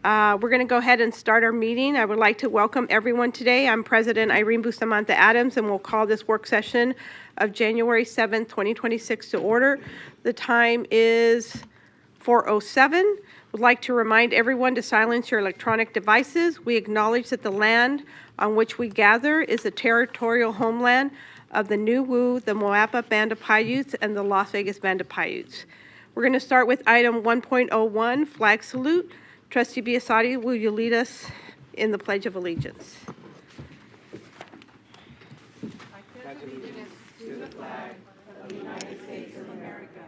We're going to go ahead and start our meeting. I would like to welcome everyone today. I'm President Irene Bustamante Adams, and we'll call this work session of January 7th, 2026 to order. The time is 4:07. Would like to remind everyone to silence your electronic devices. We acknowledge that the land on which we gather is the territorial homeland of the Nuwu, the Moapa Band of Paiutes, and the Las Vegas Band of Paiutes. We're going to start with item 1.01, flag salute. Trustee Biasotti, will you lead us in the Pledge of Allegiance? I pledge allegiance to the flag of the United States of America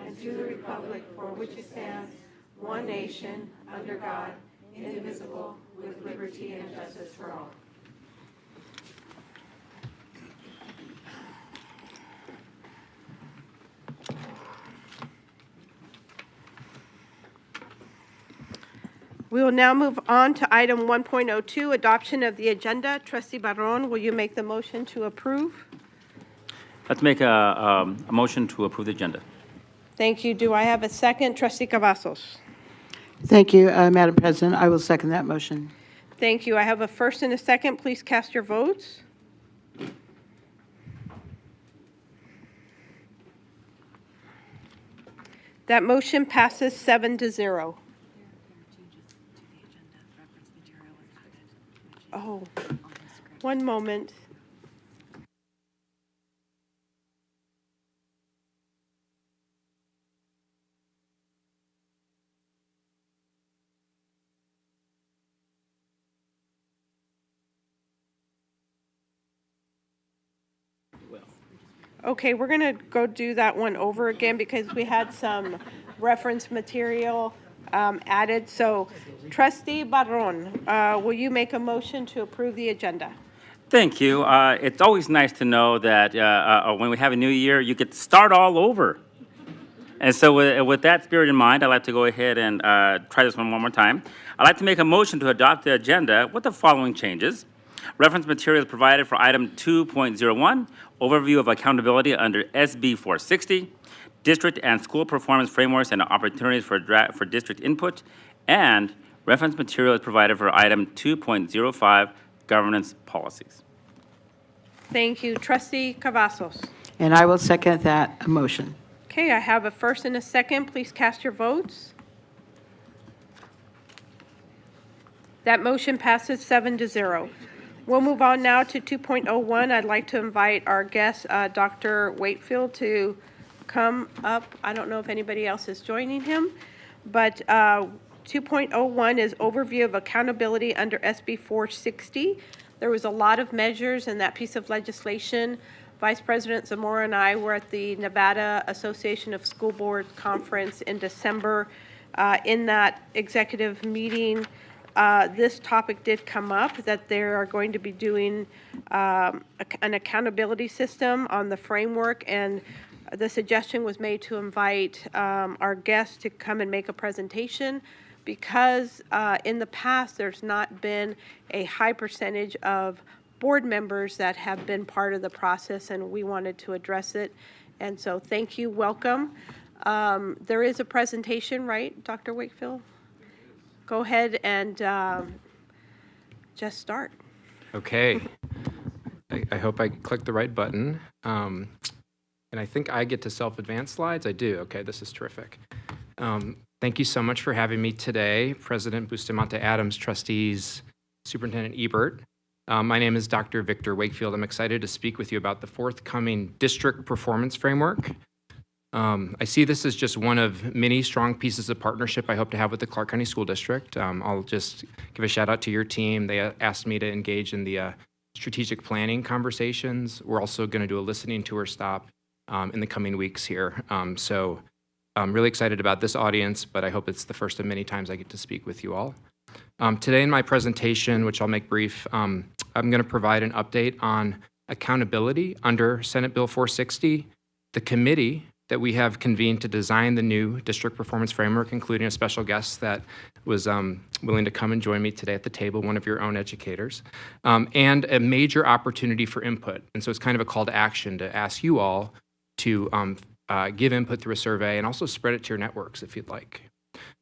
and to the republic for which it stands, one nation, under God, indivisible, with liberty and justice for all. We will now move on to item 1.02, adoption of the agenda. Trustee Barron, will you make the motion to approve? Let's make a motion to approve the agenda. Thank you. Do I have a second? Trustee Cavazos. Thank you, Madam President. I will second that motion. Thank you. I have a first and a second. Please cast your votes. That motion passes 7-0. Oh, one moment. Okay, we're going to go do that one over again because we had some reference material added. So, Trustee Barron, will you make a motion to approve the agenda? Thank you. It's always nice to know that when we have a new year, you get to start all over. And so with that spirit in mind, I'd like to go ahead and try this one more time. I'd like to make a motion to adopt the agenda with the following changes. Reference materials provided for item 2.01, overview of accountability under SB 460, district and school performance frameworks and opportunities for district input, and reference materials provided for item 2.05, governance policies. Thank you. Trustee Cavazos. And I will second that motion. Okay, I have a first and a second. Please cast your votes. That motion passes 7-0. We'll move on now to 2.01. I'd like to invite our guest, Dr. Wakefield, to come up. I don't know if anybody else is joining him, but 2.01 is overview of accountability under SB 460. There was a lot of measures in that piece of legislation. Vice President Zamora and I were at the Nevada Association of School Boards conference in December. In that executive meeting, this topic did come up, that they are going to be doing an accountability system on the framework, and the suggestion was made to invite our guests to come and make a presentation because in the past there's not been a high percentage of board members that have been part of the process, and we wanted to address it. And so thank you, welcome. There is a presentation, right, Dr. Wakefield? Go ahead and just start. Okay. I hope I clicked the right button. And I think I get to self-advance slides. I do. Okay, this is terrific. Thank you so much for having me today, President Bustamante Adams, Trustees, Superintendent Ebert. My name is Dr. Victor Wakefield. I'm excited to speak with you about the forthcoming district performance framework. I see this as just one of many strong pieces of partnership I hope to have with the Clark County School District. I'll just give a shout out to your team. They asked me to engage in the strategic planning conversations. We're also going to do a listening tour stop in the coming weeks here. So I'm really excited about this audience, but I hope it's the first of many times I get to speak with you all. Today in my presentation, which I'll make brief, I'm going to provide an update on accountability under Senate Bill 460, the committee that we have convened to design the new district performance framework, including a special guest that was willing to come and join me today at the table, one of your own educators, and a major opportunity for input. And so it's kind of a call to action to ask you all to give input through a survey and also spread it to your networks if you'd like.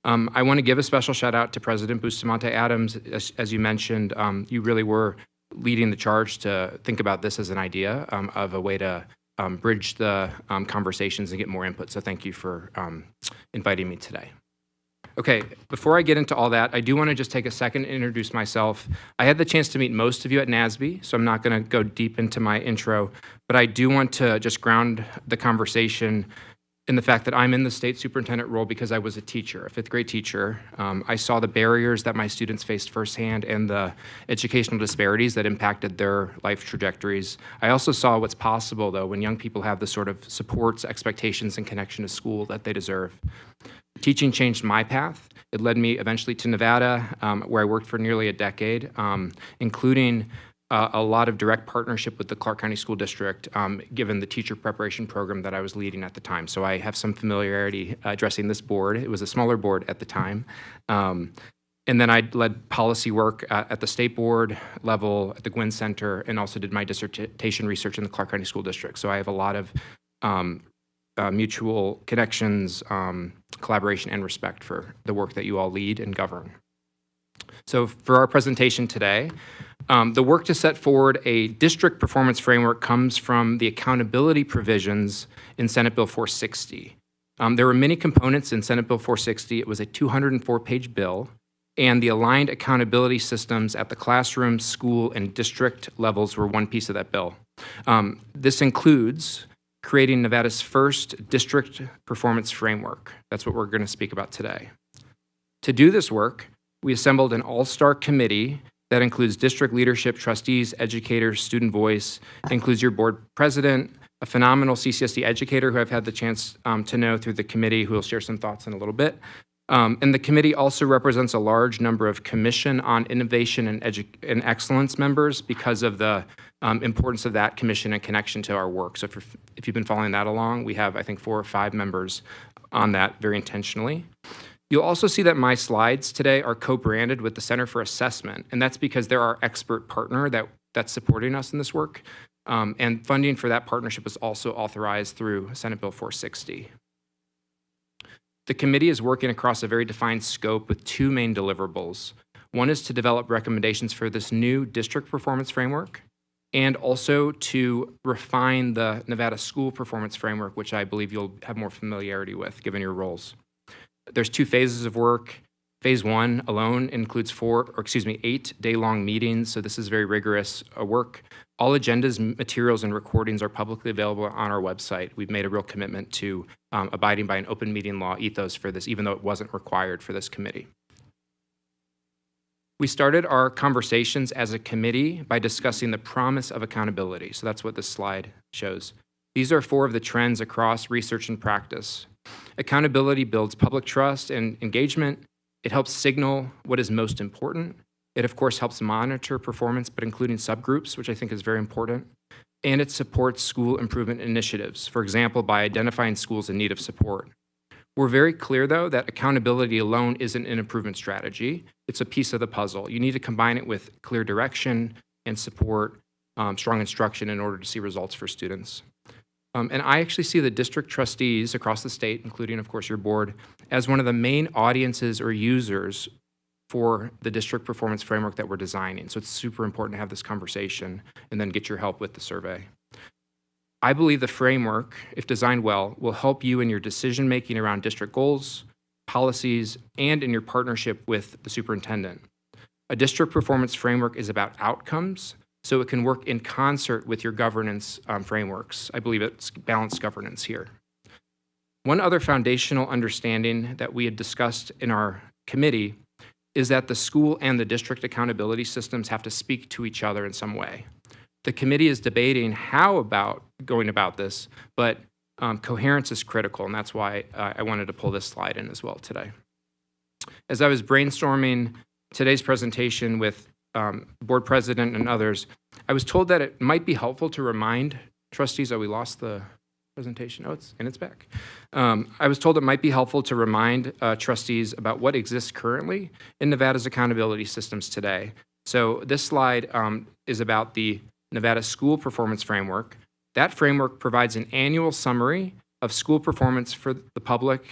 I want to give a special shout out to President Bustamante Adams. As you mentioned, you really were leading the charge to think about this as an idea of a way to bridge the conversations and get more input. So thank you for inviting me today. Okay, before I get into all that, I do want to just take a second to introduce myself. I had the chance to meet most of you at NASB, so I'm not going to go deep into my intro, but I do want to just ground the conversation in the fact that I'm in the state superintendent role because I was a teacher, a fifth grade teacher. I saw the barriers that my students faced firsthand and the educational disparities that impacted their life trajectories. I also saw what's possible, though, when young people have the sort of supports, expectations, and connection to school that they deserve. Teaching changed my path. It led me eventually to Nevada, where I worked for nearly a decade, including a lot of direct partnership with the Clark County School District, given the teacher preparation program that I was leading at the time. So I have some familiarity addressing this board. It was a smaller board at the time. And then I led policy work at the state board level, at the Gwynn Center, and also did my dissertation research in the Clark County School District. So I have a lot of mutual connections, collaboration, and respect for the work that you all lead and govern. So for our presentation today, the work to set forward a district performance framework comes from the accountability provisions in Senate Bill 460. There were many components in Senate Bill 460. It was a 204-page bill, and the aligned accountability systems at the classroom, school, and district levels were one piece of that bill. This includes creating Nevada's first district performance framework. That's what we're going to speak about today. To do this work, we assembled an all-star committee that includes district leadership, trustees, educators, student voice, includes your board president, a phenomenal CCSD educator who I've had the chance to know through the committee, who will share some thoughts in a little bit. And the committee also represents a large number of Commission on Innovation and Excellence members because of the importance of that commission and connection to our work. So if you've been following that along, we have, I think, 4 or 5 members on that very intentionally. You'll also see that my slides today are co-branded with the Center for Assessment, and that's because they're our expert partner that's supporting us in this work. And funding for that partnership is also authorized through Senate Bill 460. The committee is working across a very defined scope with 2 main deliverables. One is to develop recommendations for this new district performance framework, and also to refine the Nevada School Performance Framework, which I believe you'll have more familiarity with given your roles. There's 2 phases of work. Phase 1 alone includes 8 day-long meetings, so this is very rigorous work. All agendas, materials, and recordings are publicly available on our website. We've made a real commitment to abiding by an open meeting law ethos for this, even though it wasn't required for this committee. We started our conversations as a committee by discussing the promise of accountability. So that's what this slide shows. These are 4 of the trends across research and practice. Accountability builds public trust and engagement. It helps signal what is most important. It, of course, helps monitor performance, but including subgroups, which I think is very important. And it supports school improvement initiatives, for example, by identifying schools in need of support. We're very clear, though, that accountability alone isn't an improvement strategy. It's a piece of the puzzle. You need to combine it with clear direction and support, strong instruction in order to see results for students. And I actually see the district trustees across the state, including, of course, your board, as one of the main audiences or users for the district performance framework that we're designing. So it's super important to have this conversation and then get your help with the survey. I believe the framework, if designed well, will help you in your decision-making around district goals, policies, and in your partnership with the superintendent. A district performance framework is about outcomes, so it can work in concert with your governance frameworks. I believe it's balanced governance here. One other foundational understanding that we had discussed in our committee is that the school and the district accountability systems have to speak to each other in some way. The committee is debating how about going about this, but coherence is critical, and that's why I wanted to pull this slide in as well today. As I was brainstorming today's presentation with board president and others, I was told that it might be helpful to remind trustees, we lost the presentation. It's back. I was told it might be helpful to remind trustees about what exists currently in Nevada's accountability systems today. So this slide is about the Nevada School Performance Framework. That framework provides an annual summary of school performance for the public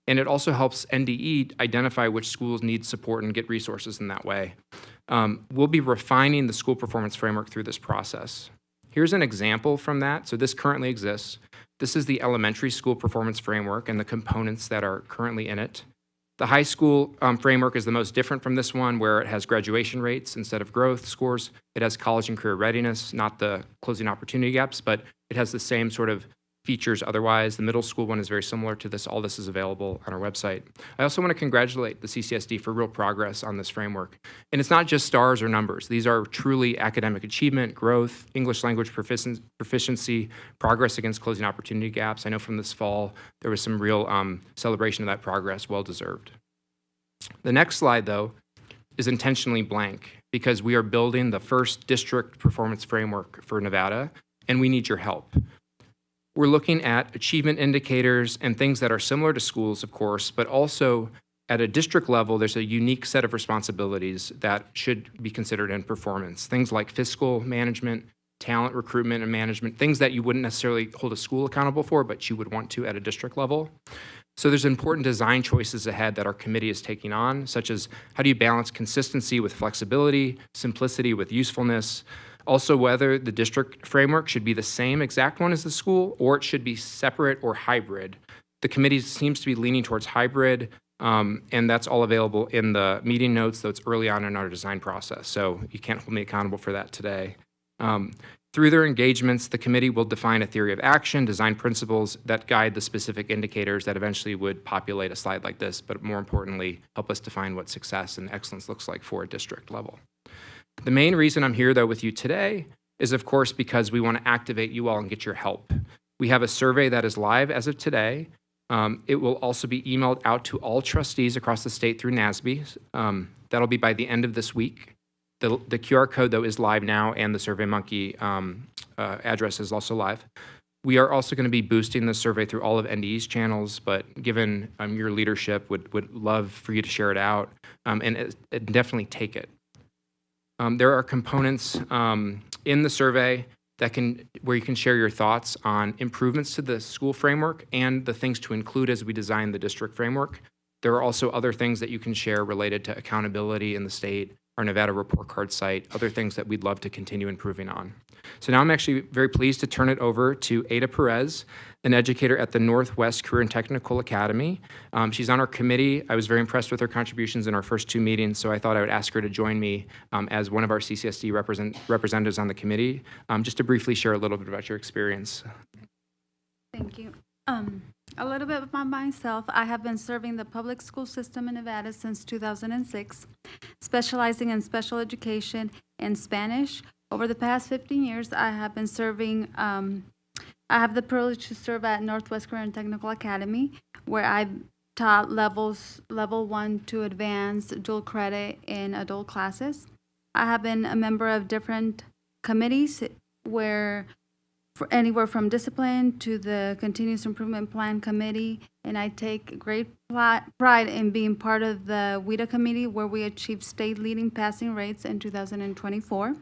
And it also helps NDE identify which schools need support and get resources in that way. We'll be refining the school performance framework through this process. Here's an example from that. So this currently exists. This is the elementary school performance framework and the components that are currently in it. The high school framework is the most different from this one, where it has graduation rates instead of growth scores. It has college and career readiness, not the closing opportunity gaps, but it has the same sort of features otherwise. The middle school one is very similar to this. All this is available on our website. I also want to congratulate the CCSD for real progress on this framework. And it's not just stars or numbers. These are truly academic achievement, growth, English language proficiency, progress against closing opportunity gaps. I know from this fall, there was some real celebration of that progress, well deserved. The next slide, though, is intentionally blank because we are building the first district performance framework for Nevada, and we need your help. We're looking at achievement indicators and things that are similar to schools, of course, but also at a district level, there's a unique set of responsibilities that should be considered in performance. Things like fiscal management, talent recruitment and management, things that you wouldn't necessarily hold a school accountable for, but you would want to at a district level. So there's important design choices ahead that our committee is taking on, such as how do you balance consistency with flexibility, simplicity with usefulness, also whether the district framework should be the same exact one as the school or it should be separate or hybrid. The committee seems to be leaning towards hybrid, and that's all available in the meeting notes, though it's early on in our design process, so you can't hold me accountable for that today. Through their engagements, the committee will define a theory of action, design principles that guide the specific indicators that eventually would populate a slide like this, but more importantly, help us define what success and excellence looks like for a district level. The main reason I'm here, though, with you today is, of course, because we want to activate you all and get your help. We have a survey that is live as of today. It will also be emailed out to all trustees across the state through NASB. That'll be by the end of this week. The QR code, though, is live now, and the SurveyMonkey address is also live. We are also going to be boosting the survey through all of NDE's channels, but given your leadership, would love for you to share it out and definitely take it. There are components in the survey where you can share your thoughts on improvements to the school framework and the things to include as we design the district framework. There are also other things that you can share related to accountability in the state, our Nevada report card site, other things that we'd love to continue improving on. So now I'm actually very pleased to turn it over to Ada Perez, an educator at the Northwest Career and Technical Academy. She's on our committee. I was very impressed with her contributions in our first two meetings, so I thought I would ask her to join me as one of our CCSD representatives on the committee, just to briefly share a little bit about your experience. Thank you. A little bit about myself. I have been serving the public school system in Nevada since 2006, specializing in special education and Spanish. Over the past 15 years, I have been serving, I have the privilege to serve at Northwest Career and Technical Academy, where I taught level 1 to advanced dual credit in adult classes. I have been a member of different committees where anywhere from discipline to the Continuous Improvement Plan Committee, and I take great pride in being part of the WIDA committee, where we achieved state-leading passing rates in 2024.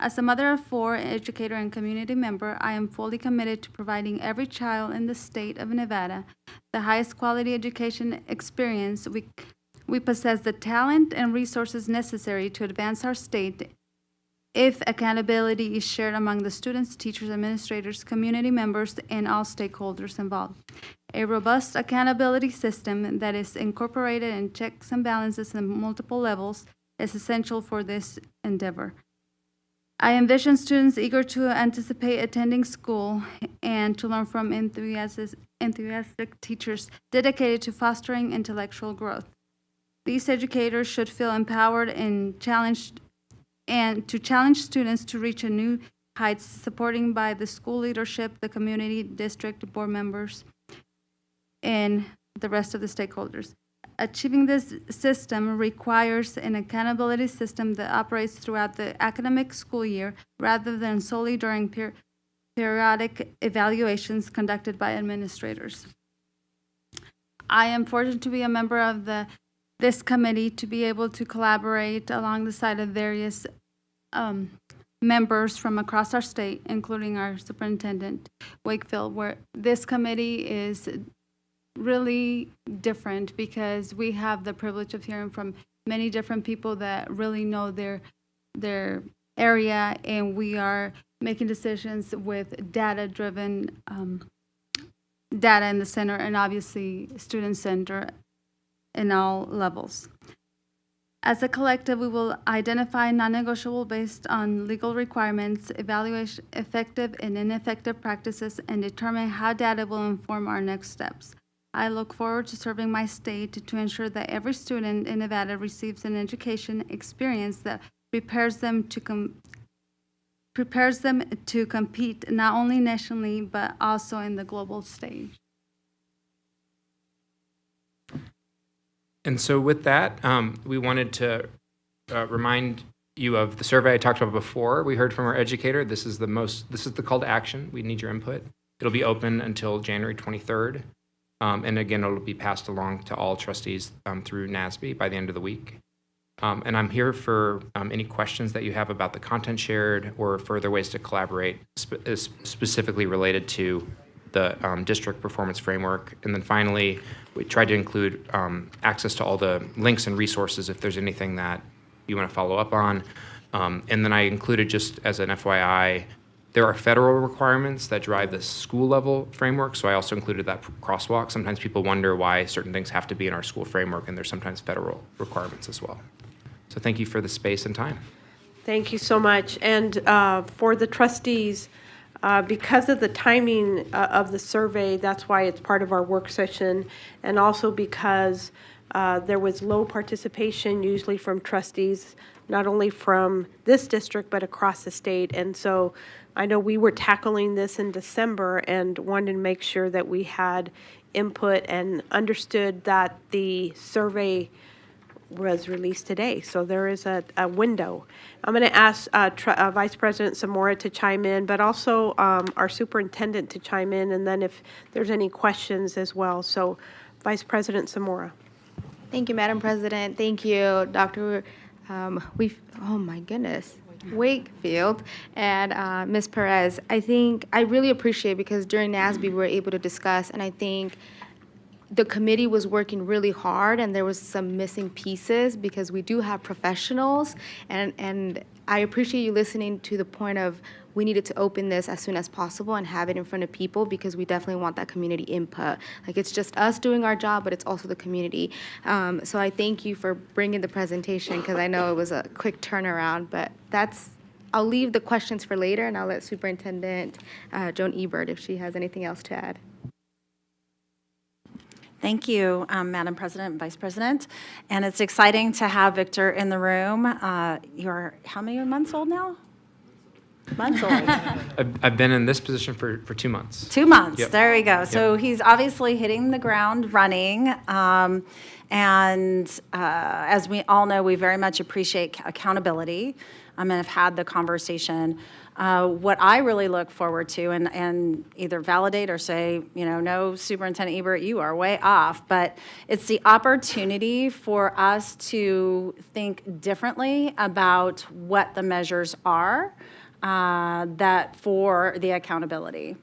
As a mother of 4, educator, and community member, I am fully committed to providing every child in the state of Nevada the highest quality education experience. We possess the talent and resources necessary to advance our state if accountability is shared among the students, teachers, administrators, community members, and all stakeholders involved. A robust accountability system that is incorporated in checks and balances at multiple levels is essential for this endeavor. I envision students eager to anticipate attending school and to learn from enthusiastic teachers dedicated to fostering intellectual growth. These educators should feel empowered and challenged and to challenge students to reach a new heights, supporting by the school leadership, the community, district board members, and the rest of the stakeholders. Achieving this system requires an accountability system that operates throughout the academic school year rather than solely during periodic evaluations conducted by administrators. I am fortunate to be a member of this committee to be able to collaborate along the side of various members from across our state, including our superintendent, Wakefield, where this committee is really different because we have the privilege of hearing from many different people that really know their area, and we are making decisions with data-driven data in the center, and obviously student center in all levels. As a collective, we will identify non-negotiable based on legal requirements, evaluate effective and ineffective practices, and determine how data will inform our next steps. I look forward to serving my state to ensure that every student in Nevada receives an education experience that prepares them to compete not only nationally but also in the global stage. And so with that, we wanted to remind you of the survey I talked about before. We heard from our educator. This is the call to action. We need your input. It'll be open until January 23rd. And again, it'll be passed along to all trustees through NASB by the end of the week. And I'm here for any questions that you have about the content shared or further ways to collaborate specifically related to the district performance framework. And then finally, we tried to include access to all the links and resources if there's anything that you want to follow up on. And then I included, just as an FYI, there are federal requirements that drive the school level framework, so I also included that crosswalk. Sometimes people wonder why certain things have to be in our school framework, and there's sometimes federal requirements as well. So thank you for the space and time. Thank you so much. And for the trustees, because of the timing of the survey, that's why it's part of our work session, and also because there was low participation usually from trustees, not only from this district, but across the state. And so I know we were tackling this in December and wanted to make sure that we had input and understood that the survey was released today. So there is a window. I'm going to ask Vice President Zamora to chime in, but also our superintendent to chime in, and then if there's any questions as well. So Vice President Zamora. Thank you, Madam President. Thank you, Dr. Wakefield and Ms. Perez. I really appreciate, because during NASB we were able to discuss, and I think the committee was working really hard, and there was some missing pieces because we do have professionals, and I appreciate you listening to the point of we needed to open this as soon as possible and have it in front of people, because we definitely want that community input. Like, it's just us doing our job, but it's also the community. So I thank you for bringing the presentation, because I know it was a quick turnaround, but I'll leave the questions for later, and I'll let Superintendent Joan Ebert if she has anything else to add. Thank you, Madam President and Vice President. And it's exciting to have Victor in the room. You're how many months old now? Months old. I've been in this position for 2 months. 2 months. Yep. There we go. So he's obviously hitting the ground running. And as we all know, we very much appreciate accountability. And have had the conversation. What I really look forward to, and either validate or say, no, Superintendent Ebert, you are way off, but it's the opportunity for us to think differently about what the measures are that for the accountability.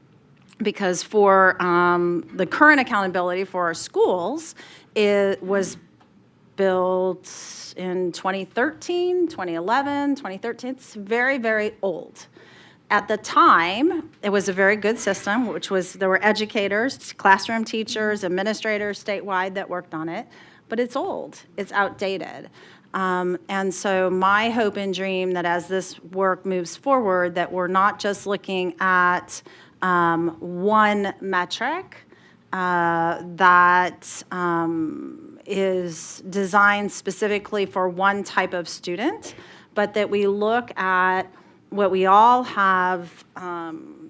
Because for the current accountability for our schools, it was built in 2013, 2011, 2013. It's very, very old. At the time, it was a very good system, which was there were educators, classroom teachers, administrators statewide that worked on it, but it's old. It's outdated. And so my hope and dream that as this work moves forward, that we're not just looking at one metric that is designed specifically for one type of student, but that we look at what we all have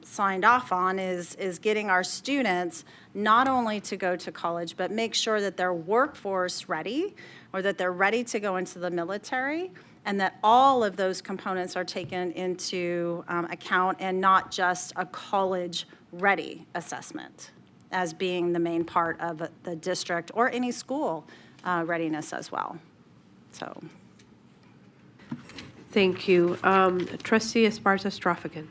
signed off on is getting our students not only to go to college, but make sure that they're workforce ready, or that they're ready to go into the military, and that all of those components are taken into account, and not just a college-ready assessment as being the main part of the district or any school readiness as well. So. Thank you. Trustee Esparza-Stroffigan.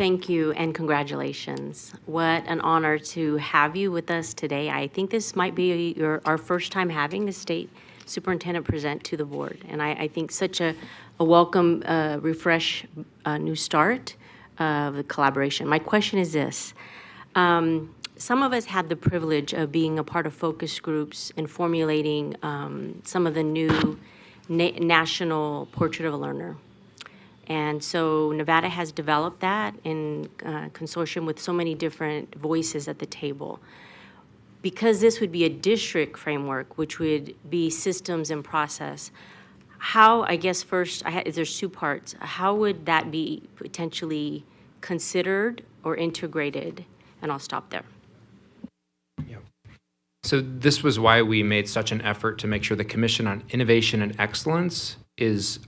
Thank you and congratulations. What an honor to have you with us today. I think this might be our first time having the state superintendent present to the board. And I think such a welcome, refresh, new start of the collaboration. My question is this. Some of us had the privilege of being a part of focus groups and formulating some of the new national Portrait of a Learner. And so Nevada has developed that in consortium with so many different voices at the table. Because this would be a district framework, which would be systems and process, how, I guess first, there's two parts. How would that be potentially considered or integrated? And I'll stop there. So this was why we made such an effort to make sure the Commission on Innovation and Excellence is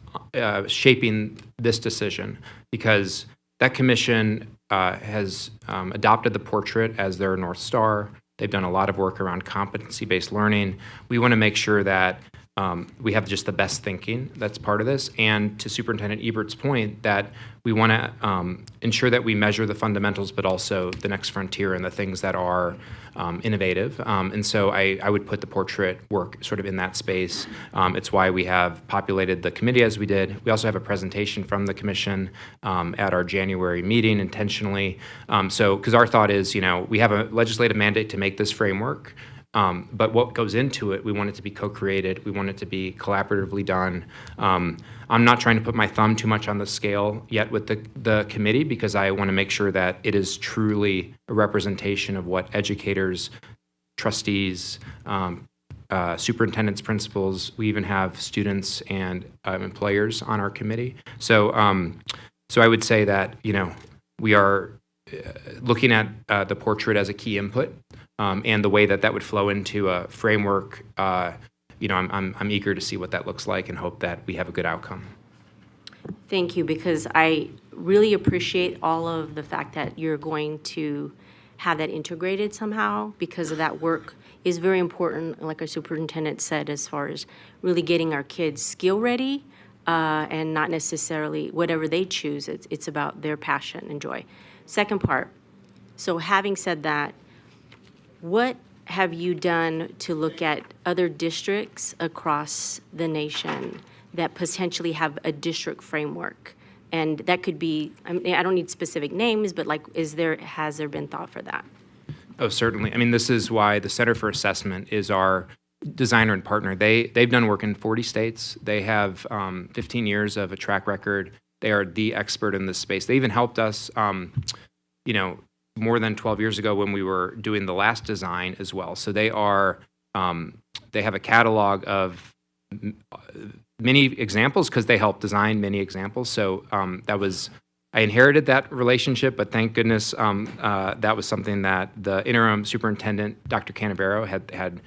shaping this decision, because that commission has adopted the portrait as their North Star. They've done a lot of work around competency-based learning. We want to make sure that we have just the best thinking that's part of this. And to Superintendent Ebert's point, that we want to ensure that we measure the fundamentals, but also the next frontier and the things that are innovative. And so I would put the portrait work sort of in that space. It's why we have populated the committee as we did. We also have a presentation from the commission at our January meeting intentionally. Because our thought is, we have a legislative mandate to make this framework. But what goes into it, we want it to be co-created. We want it to be collaboratively done. I'm not trying to put my thumb too much on the scale yet with the committee, because I want to make sure that it is truly a representation of what educators, trustees, superintendents, principals, we even have students and employers on our committee. So I would say that, we are looking at the portrait as a key input. And the way that would flow into a framework, I'm eager to see what that looks like and hope that we have a good outcome. Thank you, because I really appreciate all of the fact that you're going to have that integrated somehow, because of that work is very important, like our superintendent said, as far as really getting our kids skill ready and not necessarily whatever they choose. It's about their passion and joy. Second part, so having said that, what have you done to look at other districts across the nation that potentially have a district framework? And that could be, I don't need specific names, but has there been thought for that? Oh, certainly. This is why the Center for Assessment is our designer and partner. They've done work in 40 states. They have 15 years of a track record. They are the expert in this space. They even helped us, more than 12 years ago when we were doing the last design as well. So they have a catalog of many examples because they helped design many examples. So I inherited that relationship, but thank goodness that was something that the interim superintendent, Dr. Canavero, had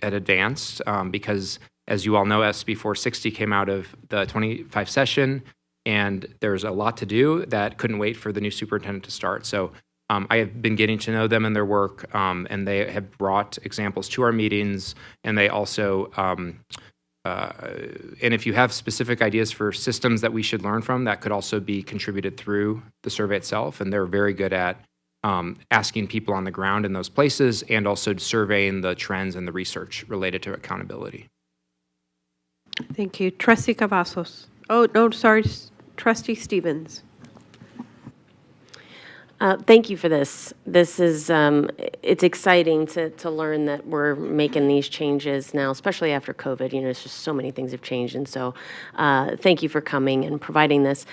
advanced because, as you all know, SB 460 came out of the 25 session, and there's a lot to do that couldn't wait for the new superintendent to start. So I have been getting to know them and their work, and they have brought examples to our meetings, and they also, and if you have specific ideas for systems that we should learn from, that could also be contributed through the survey itself, and they're very good at asking people on the ground in those places and also surveying the trends and the research related to accountability. Thank you. Trustee Cavazos. Oh, no, sorry, Trustee Stevens. Thank you for this. This is, it's exciting to learn that we're making these changes now, especially after COVID. It's just so many things have changed. And so thank you for coming and providing this.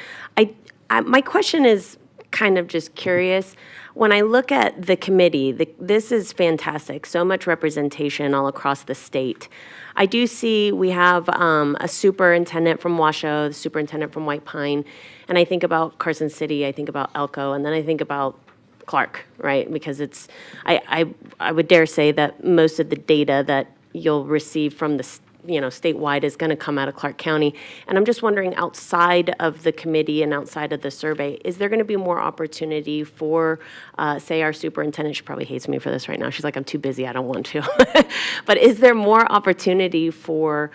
My question is kind of just curious. When I look at the committee, this is fantastic. So much representation all across the state. I do see we have a superintendent from Washoe, the superintendent from White Pine, and I think about Carson City, I think about Elko, and then I think about Clark, right? Because I would dare say that most of the data that you'll receive from the statewide is going to come out of Clark County. And I'm just wondering, outside of the committee and outside of the survey, is there going to be more opportunity for, say, our superintendent? She probably hates me for this right now. She's like, I'm too busy, I don't want to. But is there more opportunity for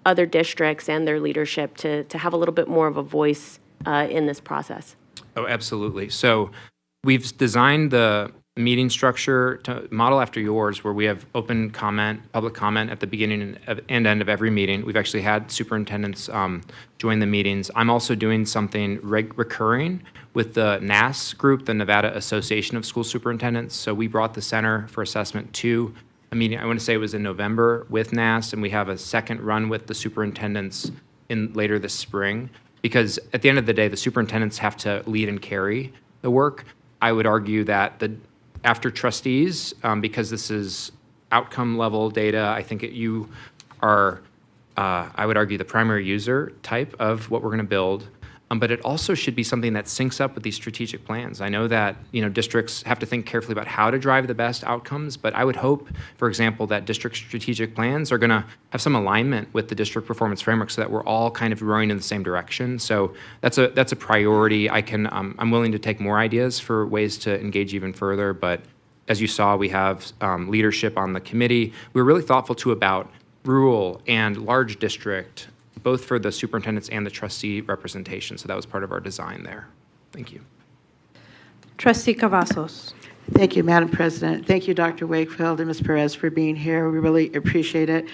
other districts and their leadership to have a little bit more of a voice in this process? Oh, absolutely. So we've designed the meeting structure to model after yours, where we have open comment, public comment at the beginning and end of every meeting. We've actually had superintendents join the meetings. I'm also doing something recurring with the NAS group, the Nevada Association of School Superintendents. So we brought the Center for Assessment to a meeting, I want to say it was in November with NAS, and we have a second run with the superintendents in later this spring. Because at the end of the day, the superintendents have to lead and carry the work. I would argue that after trustees, because this is outcome level data, I think you are, I would argue, the primary user type of what we're going to build. But it also should be something that syncs up with these strategic plans. I know that districts have to think carefully about how to drive the best outcomes, but I would hope, for example, that district strategic plans are going to have some alignment with the district performance framework, so that we're all kind of rowing in the same direction. So that's a priority. I'm willing to take more ideas for ways to engage even further. But as you saw, we have leadership on the committee. We're really thoughtful too about rural and large district, both for the superintendents and the trustee representation. So that was part of our design there. Thank you. Trustee Cavazos. Thank you, Madam President. Thank you, Dr. Wakefield and Ms. Perez, for being here. We really appreciate it.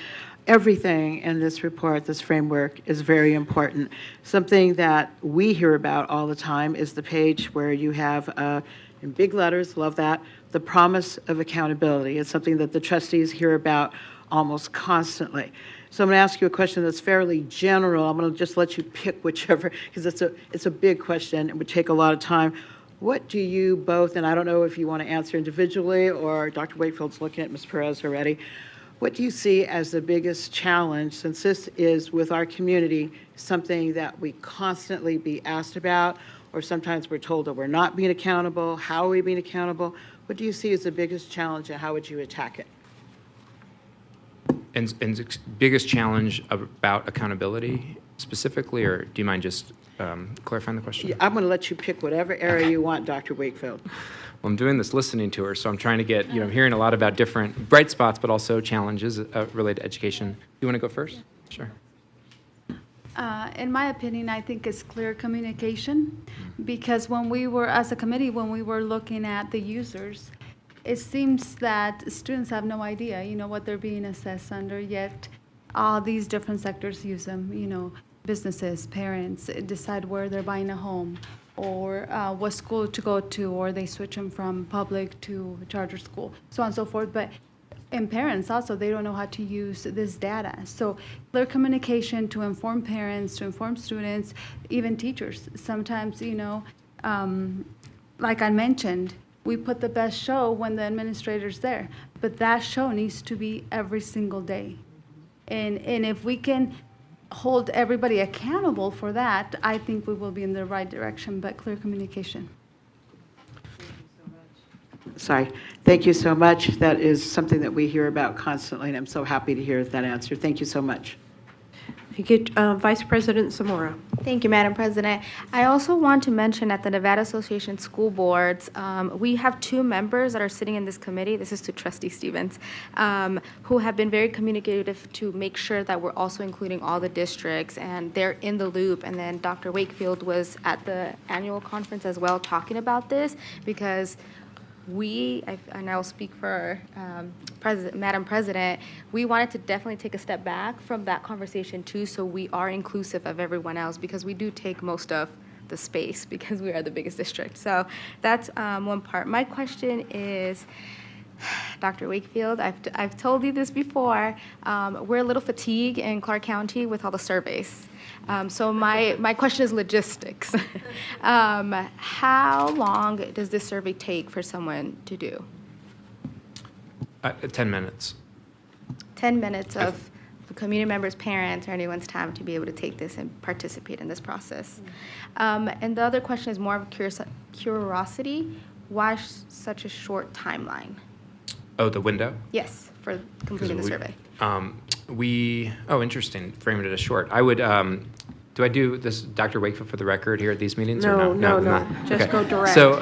Everything in this report, this framework, is very important. Something that we hear about all the time is the page where you have, in big letters, love that, the promise of accountability. It's something that the trustees hear about almost constantly. So I'm going to ask you a question that's fairly general. I'm going to just let you pick whichever, because it's a big question. It would take a lot of time. What do you both, and I don't know if you want to answer individually or Dr. Wakefield's looking at Ms. Perez already, what do you see as the biggest challenge, since this is with our community something that we constantly be asked about, or sometimes we're told that we're not being accountable? How are we being accountable? What do you see as the biggest challenge, and how would you attack it? And biggest challenge about accountability specifically, or do you mind just clarifying the question? I'm going to let you pick whatever area you want, Dr. Wakefield. Well, I'm doing this listening to her, so I'm trying to get, I'm hearing a lot about different bright spots, but also challenges related to education. You want to go first? Sure. In my opinion, I think it's clear communication, because when we were, as a committee, when we were looking at the users, it seems that students have no idea, what they're being assessed under, yet all these different sectors use them, businesses, parents decide where they're buying a home, or what school to go to, or they switch them from public to charter school, so on and so forth. And parents also, they don't know how to use this data. So clear communication to inform parents, to inform students, even teachers. Sometimes, like I mentioned, we put the best show when the administrator's there, but that show needs to be every single day. And if we can hold everybody accountable for that, I think we will be in the right direction, but clear communication. Sorry. Thank you so much. That is something that we hear about constantly, and I'm so happy to hear that answer. Thank you so much. Thank you, Vice President Zamora. Thank you, Madam President. I also want to mention at the Nevada Association of School Boards, we have 2 members that are sitting in this committee. This is to Trustee Stevens, who have been very communicative to make sure that we're also including all the districts, and they're in the loop. And then Dr. Wakefield was at the annual conference as well talking about this, because and I'll speak for Madam President, we wanted to definitely take a step back from that conversation too, so we are inclusive of everyone else, because we do take most of the space because we are the biggest district. So that's one part. My question is, Dr. Wakefield, I've told you this before, we're a little fatigued in Clark County with all the surveys. So my question is logistics. How long does this survey take for someone to do? 10 minutes. 10 minutes of community members, parents, or anyone's time to be able to take this and participate in this process. And the other question is more of curiosity. Why such a short timeline? Oh, the window? Yes, for completing the survey. Interesting. Frame it as short. I would, do I do this, Dr. Wakefield, for the record here at these meetings? No, or no. Just Okay. go direct. So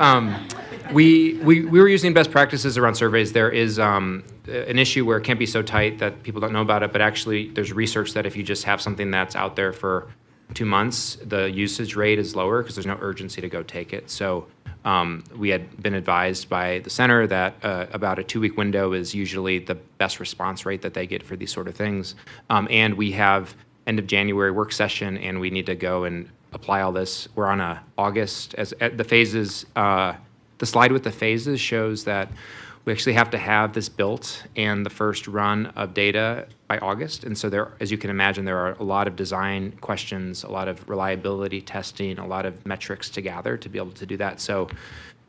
we were using best practices around surveys. There is an issue where it can't be so tight that people don't know about it, but actually there's research that if you just have something that's out there for 2 months, the usage rate is lower because there's no urgency to go take it. So we had been advised by the center that about a 2-week window is usually the best response rate that they get for these sort of things. And we have end of January work session, and we need to go and apply all this. We're on August, as the phases, the slide with the phases shows that we actually have to have this built and the first run of data by August. And so there, as you can imagine, there are a lot of design questions, a lot of reliability testing, a lot of metrics to gather to be able to do that. So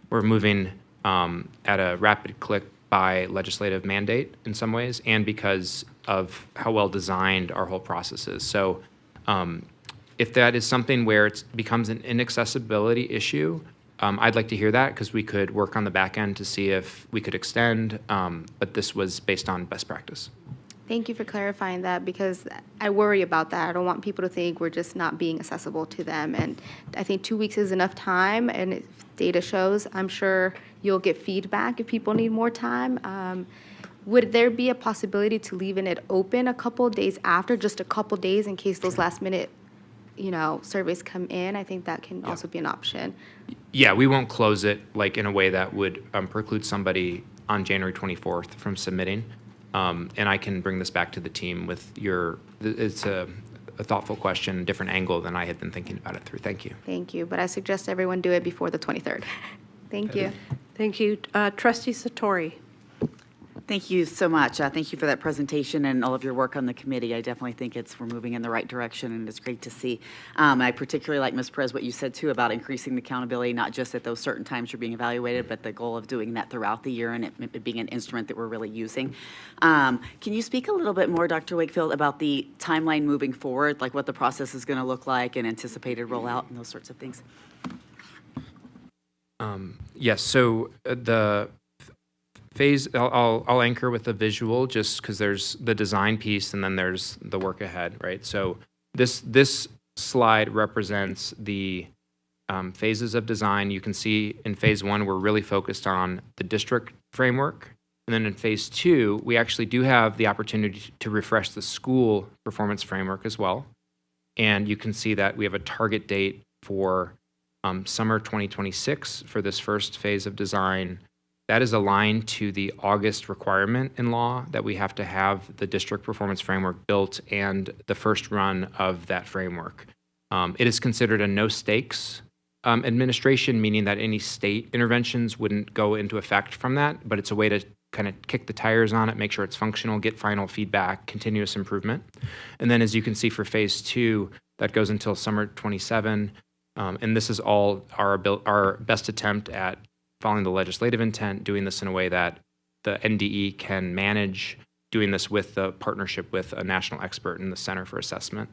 we're moving at a rapid click by legislative mandate in some ways, and because of how well designed our whole process is. So if that is something where it becomes an inaccessibility issue, I'd like to hear that, because we could work on the back end to see if we could extend, but this was based on best practice. Thank you for clarifying that, because I worry about that. I don't want people to think we're just not being accessible to them. And I think 2 weeks is enough time, and if data shows, I'm sure you'll get feedback if people need more time. Would there be a possibility to leaving it open a couple days after, just a couple days in case those last minute, surveys come in? I think that can also be an option. Yeah, we won't close it like in a way that would preclude somebody on January 24th from submitting. And I can bring this back to the team with it's a thoughtful question, a different angle than I had been thinking about it through. Thank you. Thank you, but I suggest everyone do it before the 23rd. Thank you. Thank you. Trustee Satori. Thank you so much. Thank you for that presentation and all of your work on the committee. I definitely think we're moving in the right direction, and it's great to see. I particularly like, Ms. Perez, what you said too about increasing the accountability, not just at those certain times you're being evaluated, but the goal of doing that throughout the year and it being an instrument that we're really using. Can you speak a little bit more, Dr. Wakefield, about the timeline moving forward, like what the process is going to look like and anticipated rollout and those sorts of things? Yes, so the phase, I'll anchor with a visual, just because there's the design piece and then there's the work ahead, right? So this slide represents the phases of design. You can see in phase 1, we're really focused on the district framework. And then in phase 2, we actually do have the opportunity to refresh the school performance framework as well. And you can see that we have a target date for summer 2026 for this first phase of design. That is aligned to the August requirement in law that we have to have the district performance framework built and the first run of that framework. It is considered a no stakes administration, meaning that any state interventions wouldn't go into effect from that, but it's a way to kind of kick the tires on it, make sure it's functional, get final feedback, continuous improvement. And then as you can see for phase 2, that goes until summer 27. And this is all our best attempt at following the legislative intent, doing this in a way that the NDE can manage, doing this with the partnership with a national expert in the Center for Assessment.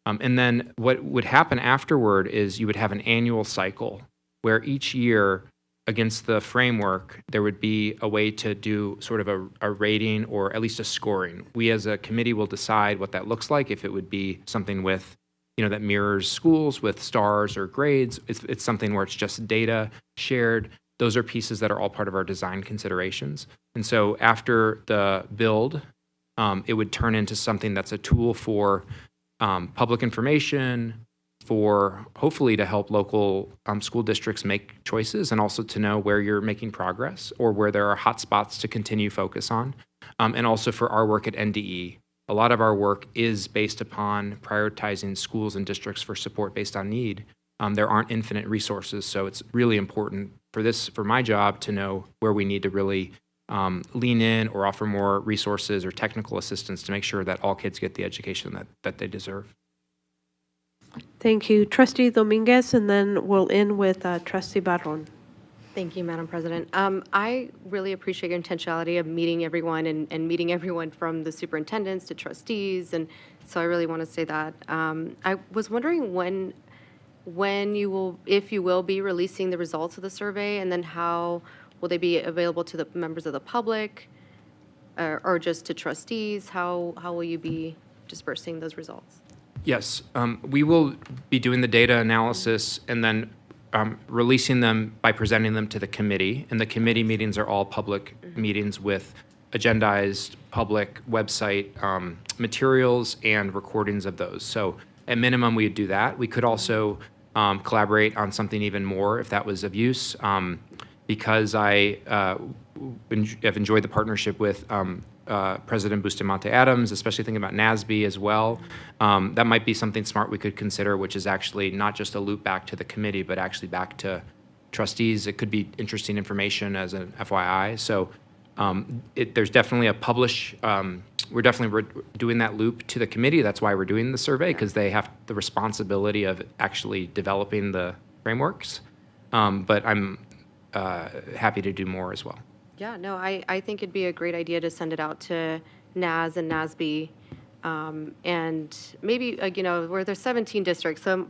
And then what would happen afterward is you would have an annual cycle where each year against the framework, there would be a way to do sort of a rating or at least a scoring. We as a committee will decide what that looks like, if it would be something with, that mirrors schools with stars or grades. It's something where it's just data shared. Those are pieces that are all part of our design considerations. And so after the build, it would turn into something that's a tool for public information, for hopefully to help local school districts make choices and also to know where you're making progress or where there are hot spots to continue focus on. And also for our work at NDE. A lot of our work is based upon prioritizing schools and districts for support based on need. There aren't infinite resources, so it's really important for my job to know where we need to really lean in or offer more resources or technical assistance to make sure that all kids get the education that they deserve. Thank you. Trustee Dominguez, and then we'll end with Trustee Barron. Thank you, Madam President. I really appreciate your intentionality of meeting everyone and meeting everyone from the superintendents to trustees, and so I really want to say that. I was wondering when you will, if you will, be releasing the results of the survey, and then how will they be available to the members of the public or just to trustees? How will you be dispersing those results? Yes, we will be doing the data analysis and then releasing them by presenting them to the committee. And the committee meetings are all public meetings with agendized public website materials and recordings of those. So at minimum, we'd do that. We could also collaborate on something even more if that was of use. Because I have enjoyed the partnership with President Bustamante Adams, especially thinking about NASB as well. That might be something smart we could consider, which is actually not just a loop back to the committee, but actually back to trustees. It could be interesting information as an FYI. So there's definitely a publish. We're definitely doing that loop to the committee. That's why we're doing the survey, because they have the responsibility of actually developing the frameworks. But I'm happy to do more as well. Yeah, no, I think it'd be a great idea to send it out to NAS and NASB, and maybe, you know, where there's 17 districts, so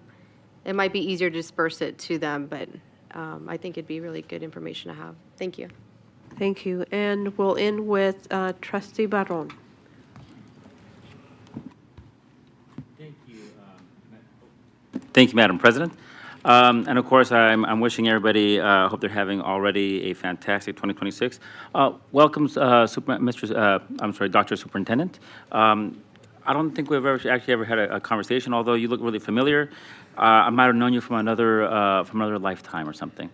it might be easier to disperse it to them, but I think it'd be really good information to have. Thank you. Thank you. And we'll end with Trustee Barron. Thank you, Madam President. And of course, I'm wishing everybody, hope they're having already a fantastic 2026. Welcome, Dr. Superintendent. I don't think we've ever had a conversation, although you look really familiar. I might have known you from another lifetime or something.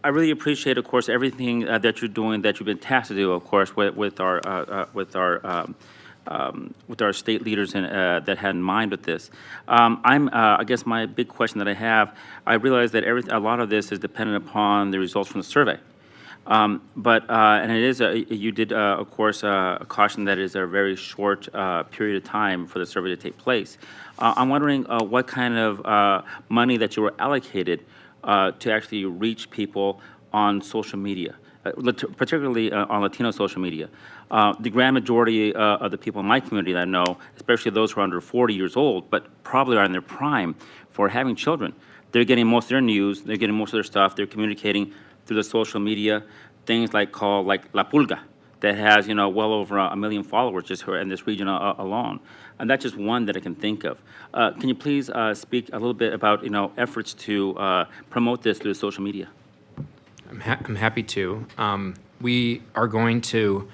I really appreciate, of course, everything that you're doing, that you've been tasked to do, of course, with our state leaders that had in mind with this. I guess my big question that I have, I realize that a lot of this is dependent upon the results from the survey. And it is, you did, of course, caution that it is a very short period of time for the survey to take place. I'm wondering what kind of money that you were allocated to actually reach people on social media, particularly on Latino social media. The grand majority of the people in my community that I know, especially those who are under 40 years old, but probably are in their prime for having children, they're getting most of their news, they're getting most of their stuff, they're communicating through the social media, things like La Pulga, that has, you know, well over 1 million followers just here in this region alone. And that's just one that I can think of. Can you please speak a little bit about, you know, efforts to promote this through social media? I'm happy to. We are going to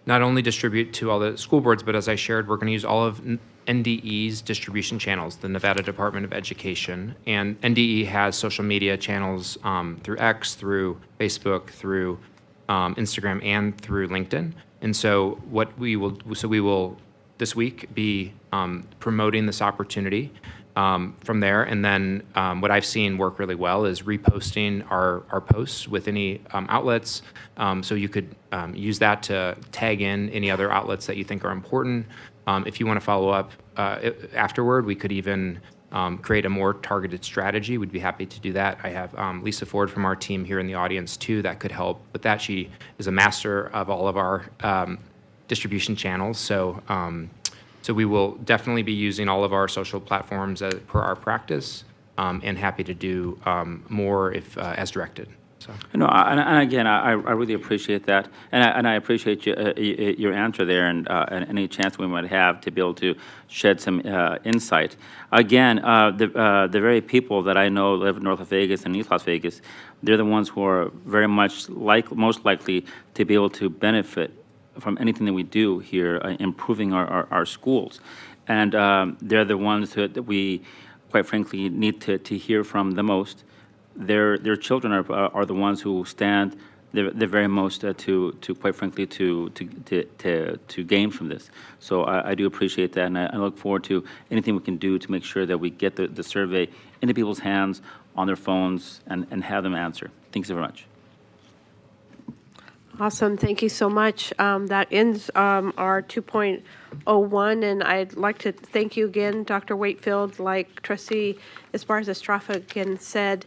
not only distribute to all the school boards, but as I shared, we're going to use all of NDE's distribution channels, the Nevada Department of Education. And NDE has social media channels through X, through Facebook, through Instagram, and through LinkedIn. And so we will this week be promoting this opportunity from there. And then what I've seen work really well is reposting our posts with any outlets. So you could use that to tag in any other outlets that you think are important. If you want to follow up afterward, we could even create a more targeted strategy. We'd be happy to do that. I have Lisa Ford from our team here in the audience too that could help with that. She is a master of all of our distribution channels. So we will definitely be using all of our social platforms per our practice, and happy to do more if as directed. So. No, and again, I really appreciate that, and I appreciate your answer there, and any chance we might have to be able to shed some insight. Again, the very people that I know live north of Vegas and East Las Vegas, they're the ones who are very much most likely to be able to benefit from anything that we do here, improving our schools. And they're the ones that we, quite frankly, need to hear from the most. Their children are the ones who stand the very most to quite frankly, to gain from this. So I do appreciate that, and I look forward to anything we can do to make sure that we get the survey into people's hands, on their phones, and have them answer. Thanks so very much. Awesome. Thank you so much. That ends our 2.01, and I'd like to thank you again, Dr. Wakefield. Like Trustee Esparza-Estrafa again said,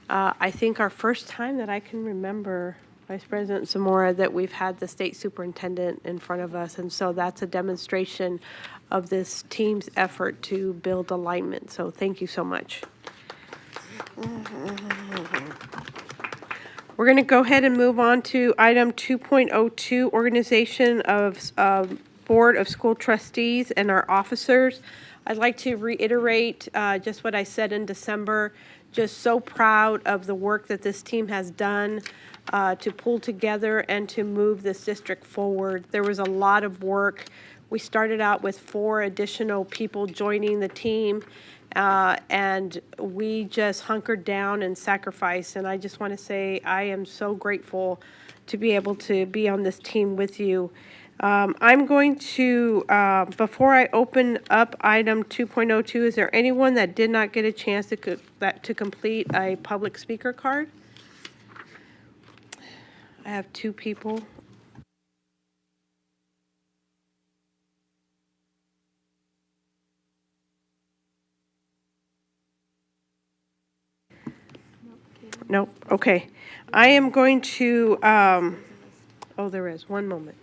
I think our first time that I can remember, Vice President Zamora, that we've had the state superintendent in front of us, and so that's a demonstration of this team's effort to build alignment. So thank you so much. We're going to go ahead and move on to item 2.02, organization of Board of School Trustees and our officers. I'd like to reiterate just what I said in December. Just so proud of the work that this team has done. to pull together and to move this district forward. There was a lot of work. We started out with 4 additional people joining the team, and we just hunkered down and sacrificed. And I just want to say I am so grateful to be able to be on this team with you. I'm going to, before I open up item 2.02, is there anyone that did not get a chance to complete a public speaker card? I have 2 people. Nope, okay. I am going to, oh, there is, one moment.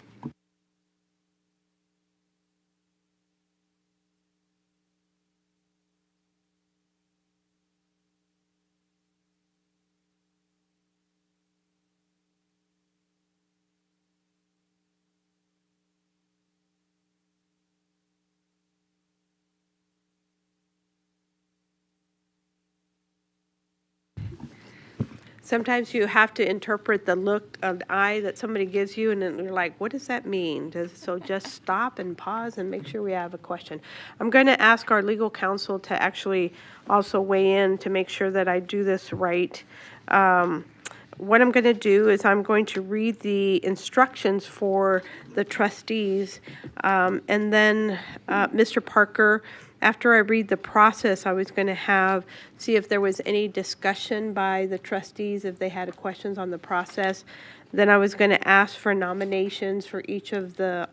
Sometimes you have to interpret the look of the eye that somebody gives you, and then you're like, what does that mean? So just stop and pause and make sure we have a question. I'm going to ask our legal counsel to actually also weigh in to make sure that I do this right. What I'm going to do is I'm going to read the instructions for the trustees, and then Mr. Parker, after I read the process, I was going to see if there was any discussion by the trustees, if they had questions on the process. Then I was going to ask for nominations for each of the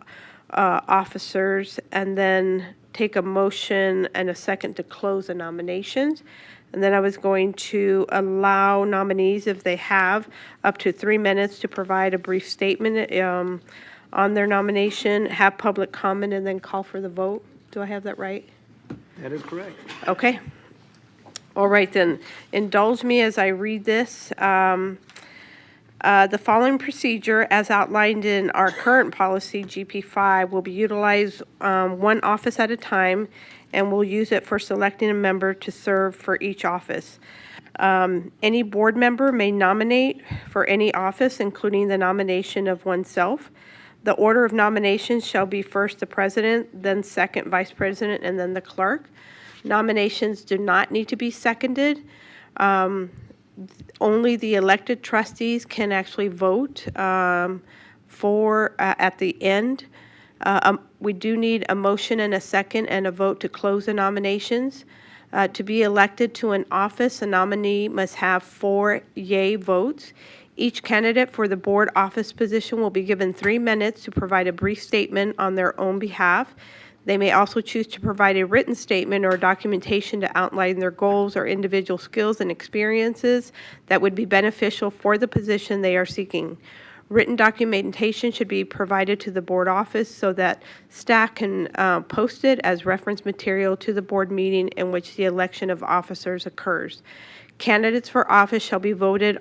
officers, and then take a motion and a second to close the nominations. And then I was going to allow nominees, if they have, up to 3 minutes to provide a brief statement on their nomination, have public comment, and then call for the vote. Do I have that right? That is correct. Okay. All right, then. Indulge me as I read this. The following procedure, as outlined in our current policy, GP5, will be utilized one office at a time, and we'll use it for selecting a member to serve for each office. Any board member may nominate for any office, including the nomination of oneself. The order of nominations shall be first the president, then second vice president, and then the clerk. Nominations do not need to be seconded. Only the elected trustees can actually vote at the end. We do need a motion and a second and a vote to close the nominations. To be elected to an office, a nominee must have 4 yay votes. Each candidate for the board office position will be given 3 minutes to provide a brief statement on their own behalf. They may also choose to provide a written statement or documentation to outline their goals or individual skills and experiences that would be beneficial for the position they are seeking. Written documentation should be provided to the board office so that staff can post it as reference material to the board meeting in which the election of officers occurs. Candidates for office shall be voted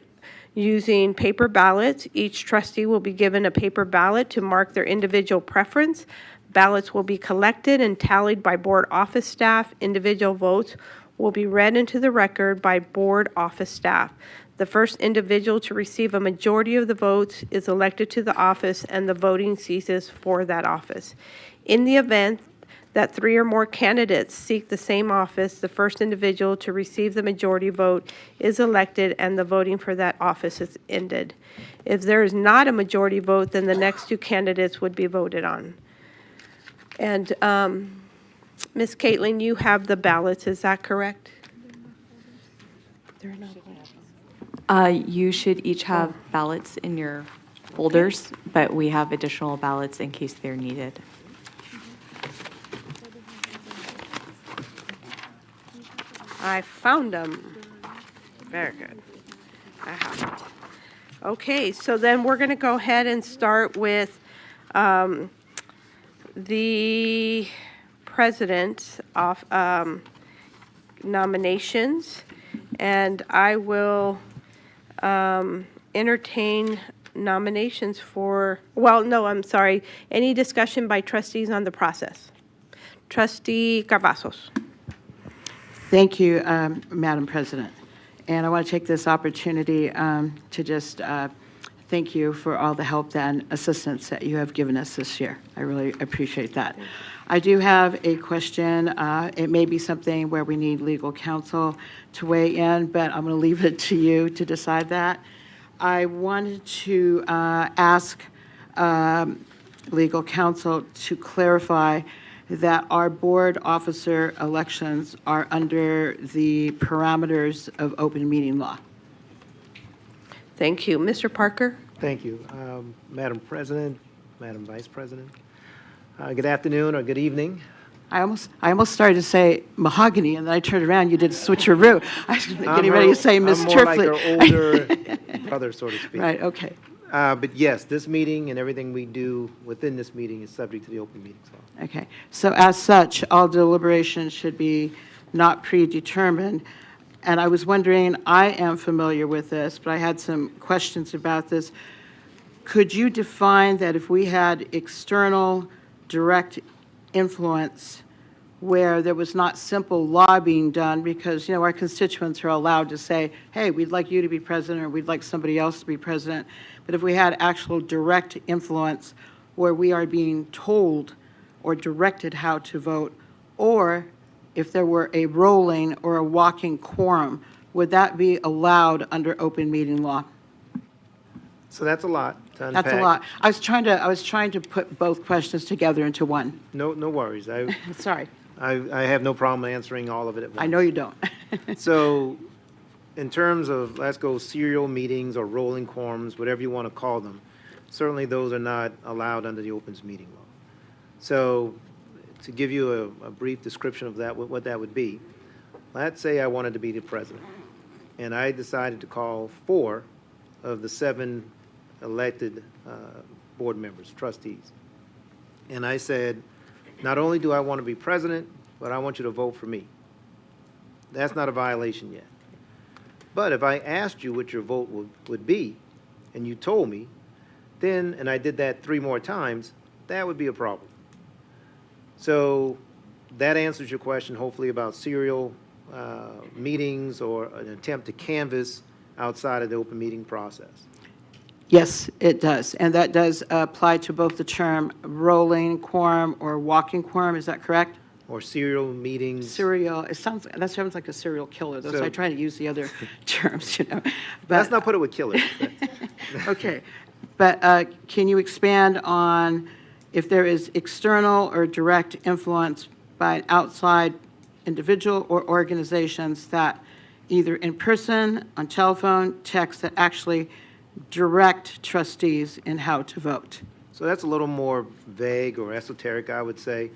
using paper ballots. Each trustee will be given a paper ballot to mark their individual preference. Ballots will be collected and tallied by board office staff. Individual votes will be read into the record by board office staff. The first individual to receive a majority of the votes is elected to the office, and the voting ceases for that office. In the event that 3 or more candidates seek the same office, the first individual to receive the majority vote is elected, and the voting for that office is ended. If there is not a majority vote, then the next 2 candidates would be voted on. And Ms. Caitlin, you have the ballots, is that correct? They're not. You should each have ballots in your folders, but we have additional ballots in case they're needed. I found them. Very good. I have it. Okay, so then we're going to go ahead and start with the president of nominations, and I will entertain nominations for, well, no, I'm sorry, any discussion by trustees on the process. Trustee Cavazos. Thank you, Madam President. And I want to take this opportunity to just thank you for all the help and assistance that you have given us this year. I really appreciate that. I do have a question. It may be something where we need legal counsel to weigh in, but I'm going to leave it to you to decide that. I wanted to ask legal counsel to clarify that our board officer elections are under the parameters of open meeting law. Thank you. Mr. Parker? Thank you. Madam President, Madam Vice President, good afternoon or good evening. I almost started to say mahogany, and then I turned around, you did switcheroo. I was getting ready to say Miss I'm more like Trifley. her older brother, so to speak. Right, okay. But yes, this meeting and everything we do within this meeting is subject to the open meetings law. Okay, so as such, all deliberations should be not predetermined. And I was wondering, I am familiar with this, but I had some questions about this. Could you define that if we had external direct influence where there was not simple law being done, because, our constituents are allowed to say, hey, we'd like you to be president, or we'd like somebody else to be president. But if we had actual direct influence where we are being told or directed how to vote, or if there were a rolling or a walking quorum, would that be allowed under open meeting law? So that's a lot to unpack. That's a lot. I was trying to put both questions together into one. No worries. Sorry. I have no problem answering all of it at once. I know you don't. So in terms of, let's go serial meetings or rolling quorums, whatever you want to call them, certainly those are not allowed under the opens meeting law. So to give you a brief description of that, what that would be, let's say I wanted to be the president, and I decided to call 4 of the 7 elected board members, trustees. And I said, not only do I want to be president, but I want you to vote for me. That's not a violation yet. But if I asked you what your vote would be, and you told me, then, and I did that 3 more times, that would be a problem. So that answers your question, hopefully, about serial meetings or an attempt to canvass outside of the open meeting process. Yes, it does. And that does apply to both the term rolling quorum or walking quorum, is that correct? Or serial meetings. Serial, that sounds like a serial killer, though, so I try to use the other terms, But let's not put it with killers. okay. But can you expand on if there is external or direct influence by an outside individual or organizations that either in person, on telephone, text, that actually direct trustees in how to vote? So that's a little more vague or esoteric, I would say.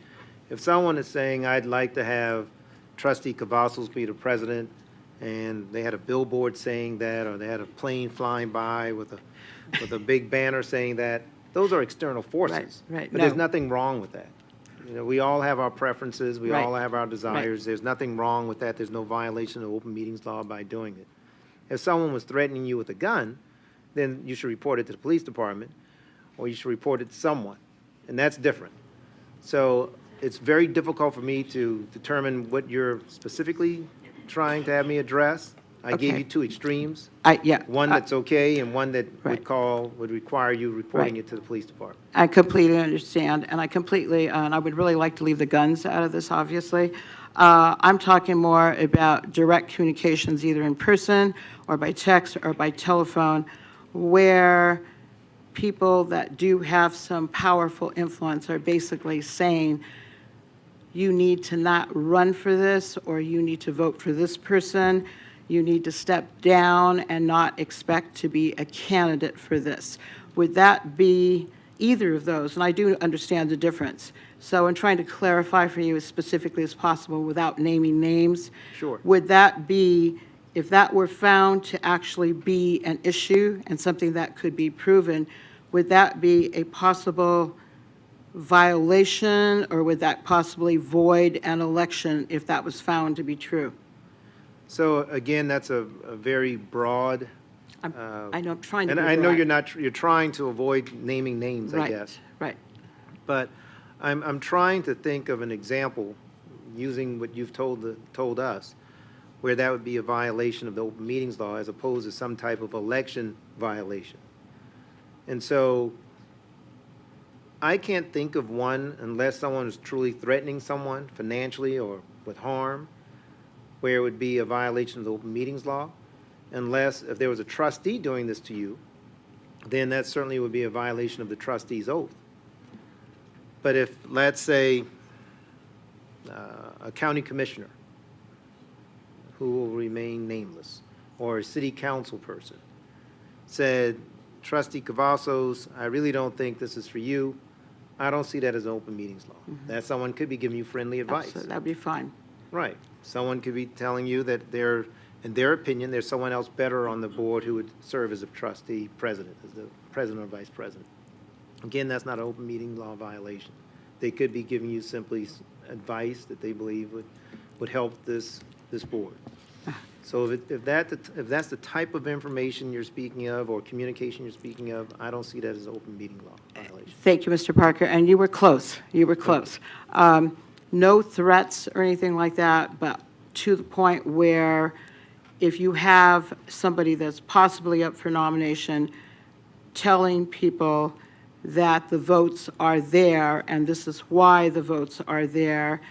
If someone is saying, I'd like to have Trustee Cavazos be the president, and they had a billboard saying that, or they had a plane flying by with a big banner saying that, those are external forces. Right. But there's nothing wrong with that. We all have our preferences, we all have our desires. Right. There's nothing wrong with that. There's no violation of open meetings law by doing it. If someone was threatening you with a gun, then you should report it to the police department, or you should report it to someone, and that's different. So it's very difficult for me to determine what you're specifically trying to have me address. I gave you 2 extremes. One that's okay, and one that would require you reporting it to the police department. I completely understand, and I would really like to leave the guns out of this, obviously. I'm talking more about direct communications, either in person or by text or by telephone, where people that do have some powerful influence are basically saying, you need to not run for this, or you need to vote for this person. You need to step down and not expect to be a candidate for this. Would that be either of those? And I do understand the difference. So I'm trying to clarify for you as specifically as possible without naming names. Sure. Would that be, if that were found to actually be an issue and something that could be proven, would that be a possible violation, or would that possibly void an election if that was found to be true? So again, that's a very broad. I know I'm trying to. And be I know broad. you're trying to avoid naming names, I guess. Right. But I'm trying to think of an example using what you've told us, where that would be a violation of the open meetings law as opposed to some type of election violation. And so I can't think of one, unless someone is truly threatening someone financially or with harm, where it would be a violation of the open meetings law, unless if there was a trustee doing this to you, then that certainly would be a violation of the trustee's oath. But if, let's say, a county commissioner who will remain nameless, or a city council person, said, Trustee Cavazos, I really don't think this is for you. I don't see that as an open meetings law. That someone could be giving you friendly advice. Absolutely, that'd be fine. Right. Someone could be telling you that in their opinion, there's someone else better on the board who would serve as a trustee president, as the president or vice president. Again, that's not an open meeting law violation. They could be giving you simply advice that they believe would help this board. So if that's the type of information you're speaking of or communication you're speaking of, I don't see that as an open meeting law violation. Thank you, Mr. Parker, and you were close. You were close. No threats or anything like that, but to the point where if you have somebody that's possibly up for nomination, telling people that the votes are there, and this is why the votes are there,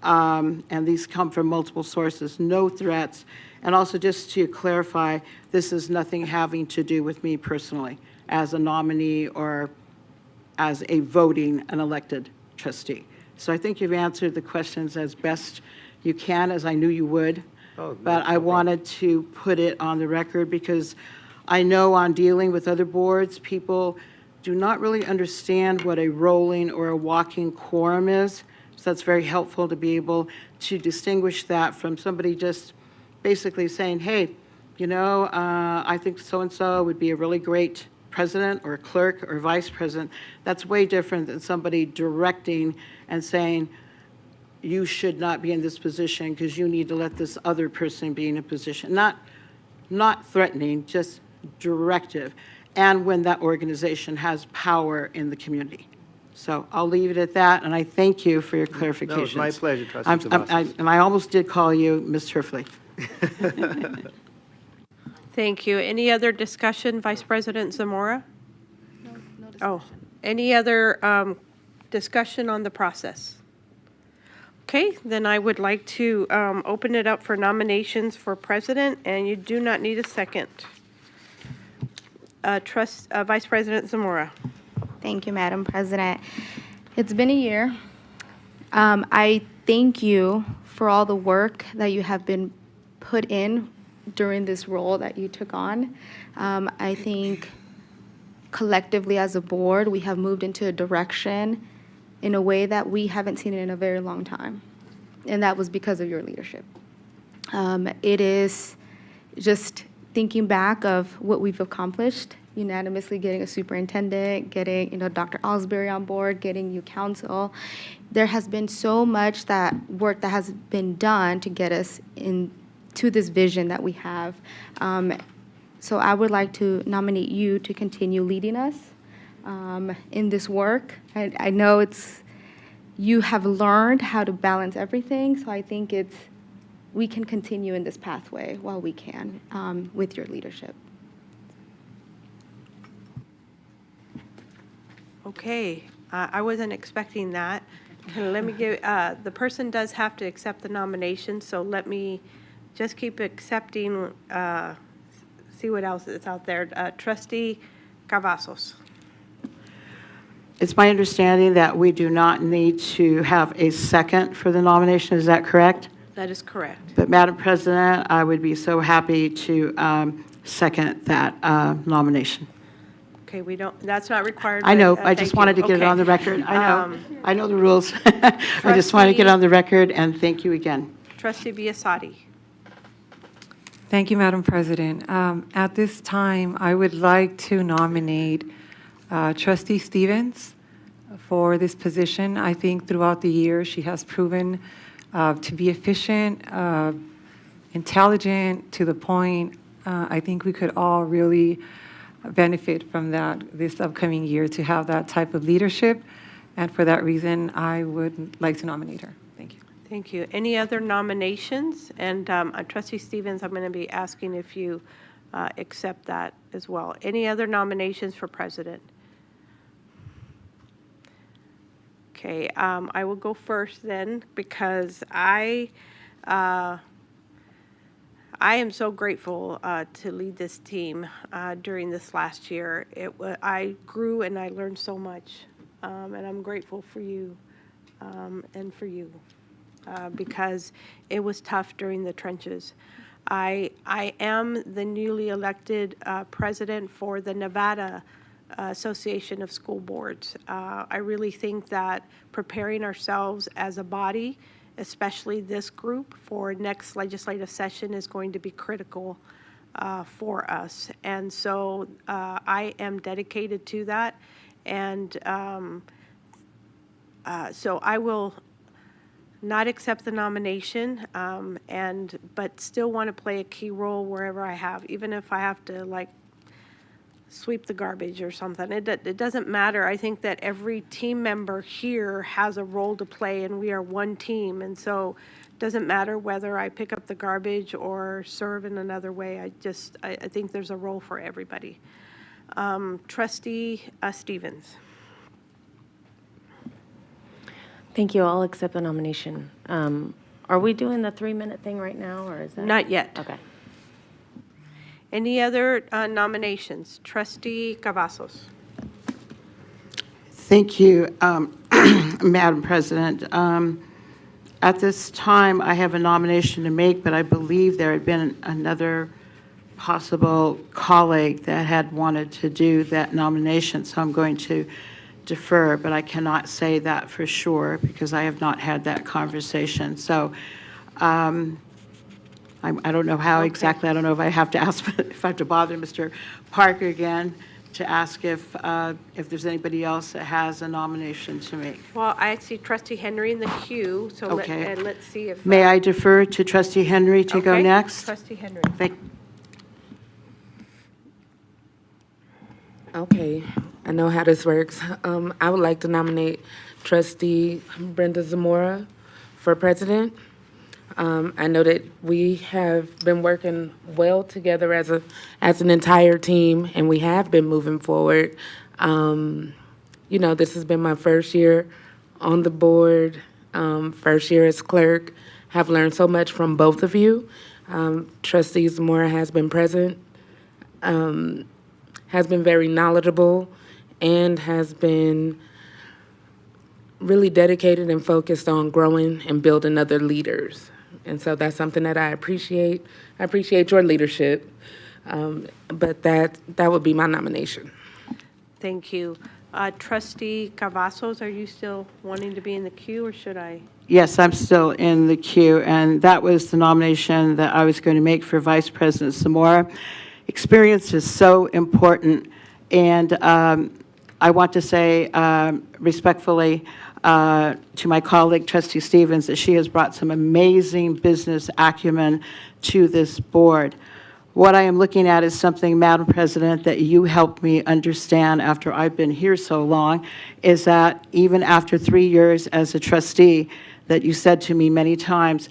and these come from multiple sources, no threats. And also, just to clarify, this is nothing having to do with me personally as a nominee or as a voting and elected trustee. So I think you've answered the questions as best you can, as I knew you would. But I wanted to put it on the record because I know on dealing with other boards, people do not really understand what a rolling or a walking quorum is. So that's very helpful to be able to distinguish that from somebody just basically saying, hey, you know, I think so-and-so would be a really great president or clerk or vice president. That's way different than somebody directing and saying, you should not be in this position because you need to let this other person be in a position. Not threatening, just directive. And when that organization has power in the community. So I'll leave it at that, and I thank you for your clarifications. No, it's my pleasure, Trustee Cavazos. And I almost did call you Ms. Turfley. Thank you. Any other discussion, Vice President Zamora? No discussion. Oh, any other discussion on the process? Okay, then I would like to open it up for nominations for president, and you do not need a second. Vice President Zamora. Thank you, Madam President. It's been a year. I thank you for all the work that you have been put in during this role that you took on. I think collectively as a board, we have moved into a direction in a way that we haven't seen it in a very long time. And that was because of your leadership. It is just thinking back of what we've accomplished, unanimously getting a superintendent, getting Dr. Osbury on board, getting you counsel. There has been so much work that has been done to get us into this vision that we have. So I would like to nominate you to continue leading us in this work. I know you have learned how to balance everything, so I think we can continue in this pathway while we can with your leadership. Okay, I wasn't expecting that. Let me give, the person does have to accept the nomination, so let me just keep accepting, see what else is out there. Trustee Cavazos. It's my understanding that we do not need to have a second for the nomination. Is that correct? That is correct. But Madam President, I would be so happy to second that nomination. Okay, that's not required. I know, but, I just thank wanted to you. get it on the Okay. record. I know the rules. I just want to get it on the record, and thank you again. Trustee Biasotti. Thank you, Madam President. At this time, I would like to nominate Trustee Stevens for this position. I think throughout the years, she has proven to be efficient, intelligent, to the point. I think we could all really benefit from that this upcoming year to have that type of leadership. And for that reason, I would like to nominate her. Thank you. Thank you. Any other nominations? And Trustee Stevens, I'm going to be asking if you accept that as well. Any other nominations for president? Okay, I will go first then, because I am so grateful to lead this team during this last year. I grew and I learned so much, and I'm grateful for you and for you because it was tough during the trenches. I am the newly elected president for the Nevada Association of School Boards. I really think that preparing ourselves as a body, especially this group, for next legislative session is going to be critical for us. And so I am dedicated to that. And so I will not accept the nomination, but still want to play a key role wherever I have, even if I have to, like, sweep the garbage or something. It doesn't matter. I think that every team member here has a role to play, and we are one team. And so it doesn't matter whether I pick up the garbage or serve in another way. I think there's a role for everybody. Trustee Stevens. Thank you. I'll accept the nomination. Are we doing the 3-minute thing right now, or is that? Not yet. Okay. Any other nominations? Trustee Cavazos. Thank you, Madam President. At this time, I have a nomination to make, but I believe there had been another possible colleague that had wanted to do that nomination, so I'm going to defer, but I cannot say that for sure because I have not had that conversation. So I don't know how exactly. I don't know if I have to ask, if I have to bother Mr. Parker again to ask if there's anybody else that has a nomination to make. Well, I see Trustee Henry in the queue, so Okay. let's see if. May I defer to Trustee Henry to go Okay. next? Trustee Henry. Okay, I know how this works. I would like to nominate Trustee Brenda Zamora for president. I know that we have been working well together as an entire team, and we have been moving forward. You know, this has been my first year on the board, first year as clerk. Have learned so much from both of you. Trustee Zamora has been present, has been very knowledgeable, and has been really dedicated and focused on growing and building other leaders. And so that's something that I appreciate. I appreciate your leadership, but that would be my nomination. Thank you. Trustee Cavazos, are you still wanting to be in the queue, or should I? Yes, I'm still in the queue, and that was the nomination that I was going to make for Vice President Zamora. Experience is so important, and I want to say respectfully to my colleague, Trustee Stevens, that she has brought some amazing business acumen to this board. What I am looking at is something, Madam President, that you helped me understand after I've been here so long, is that even after 3 years as a trustee, that you said to me many times,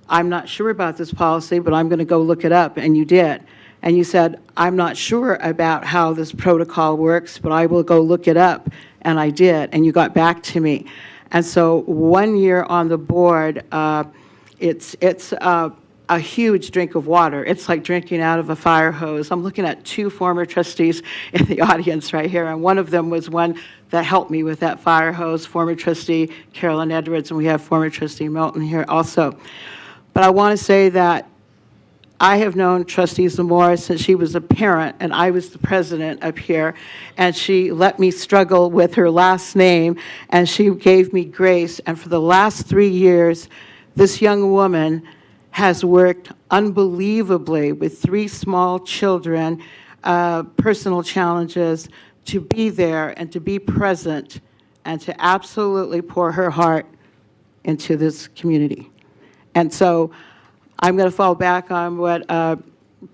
I'm not sure about this policy, but I'm going to go look it up, and you did. And you said, I'm not sure about how this protocol works, but I will go look it up. And I did, and you got back to me. And so 1 year on the board, it's a huge drink of water. It's like drinking out of a fire hose. I'm looking at 2 former trustees in the audience right here, and one of them was one that helped me with that fire hose, former trustee Carolyn Edwards, and we have former trustee Milton here also. But I want to say that I have known Trustee Zamora since she was a parent, and I was the president up here, and she let me struggle with her last name, and she gave me grace. And for the last 3 years, this young woman has worked unbelievably with 3 small children, personal challenges, to be there and to be present and to absolutely pour her heart into this community. And so I'm going to fall back on what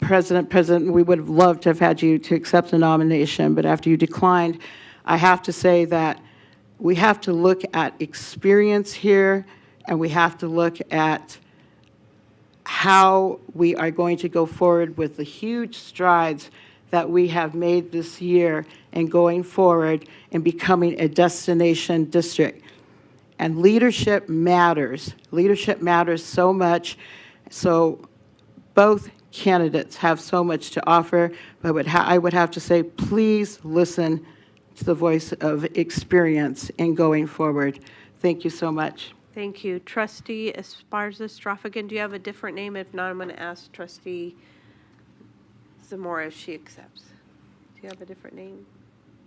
President, we would have loved to have had you to accept the nomination, but after you declined, I have to say that we have to look at experience here, and we have to look at how we are going to go forward with the huge strides that we have made this year and going forward and becoming a destination district. And leadership matters. Leadership matters so much. So both candidates have so much to offer, but I would have to say, please listen to the voice of experience in going forward. Thank you so much. Thank you. Trustee Esparza-Straffigan, do you have a different name? If not, I'm going to ask Trustee Zamora if she accepts. Do you have a different name?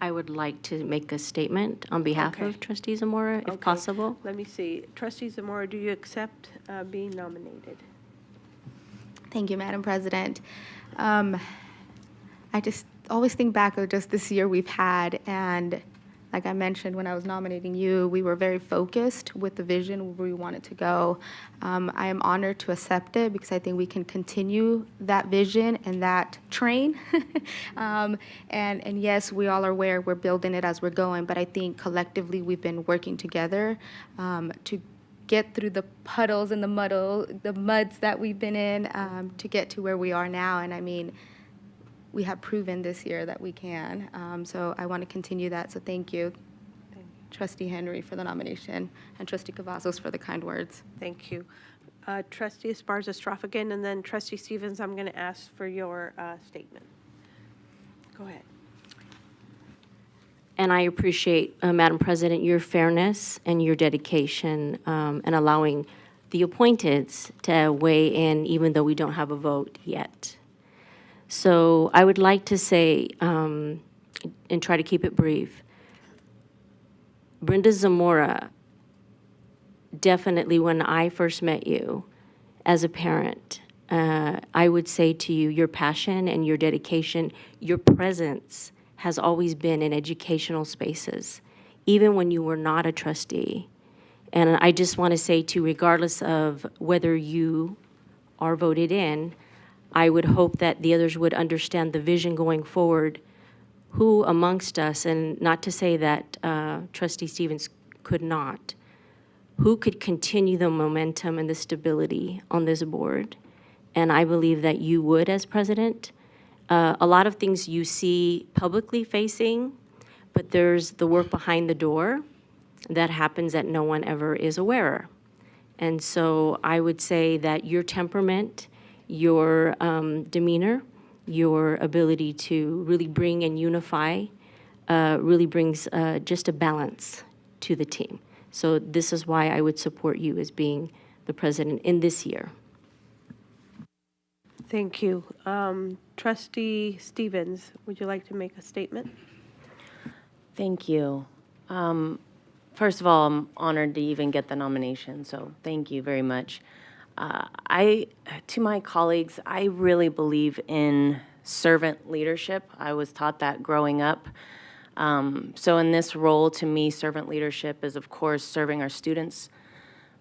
I would like to make a statement on behalf Okay. of Trustee Zamora, if Okay. possible. Let me see. Trustee Zamora, do you accept being nominated? Thank you, Madam President. I just always think back of just this year we've had, and like I mentioned when I was nominating you, we were very focused with the vision where we wanted to go. I am honored to accept it because I think we can continue that vision and that train. And yes, we all are aware we're building it as we're going, but I think collectively we've been working together to get through the puddles and the muds that we've been in to get to where we are now. And I mean, we have proven this year that we can. So I want to continue that. So thank you, Trustee Henry, for the nomination, and Trustee Cavazos for the kind words. Thank you. Trustee Esparza-Straffigan, and then Trustee Stevens, I'm going to ask for your statement. Go ahead. And I appreciate, Madam President, your fairness and your dedication and allowing the appointeds to weigh in even though we don't have a vote yet. So I would like to say, and try to keep it brief, Brenda Zamora, definitely when I first met you as a parent, I would say to you, your passion and your dedication, your presence has always been in educational spaces, even when you were not a trustee. And I just want to say to you, regardless of whether you are voted in, I would hope that the others would understand the vision going forward, who amongst us, and not to say that Trustee Stevens could not, who could continue the momentum and the stability on this board. And I believe that you would as president. A lot of things you see publicly facing, but there's the work behind the door that happens that no one ever is aware. And so I would say that your temperament, your demeanor, your ability to really bring and unify really brings just a balance to the team. So this is why I would support you as being the president in this year. Thank you. Trustee Stevens, would you like to make a statement? Thank you. First of all, I'm honored to even get the nomination, so thank you very much. To my colleagues, I really believe in servant leadership. I was taught that growing up. So in this role, to me, servant leadership is, of course, serving our students,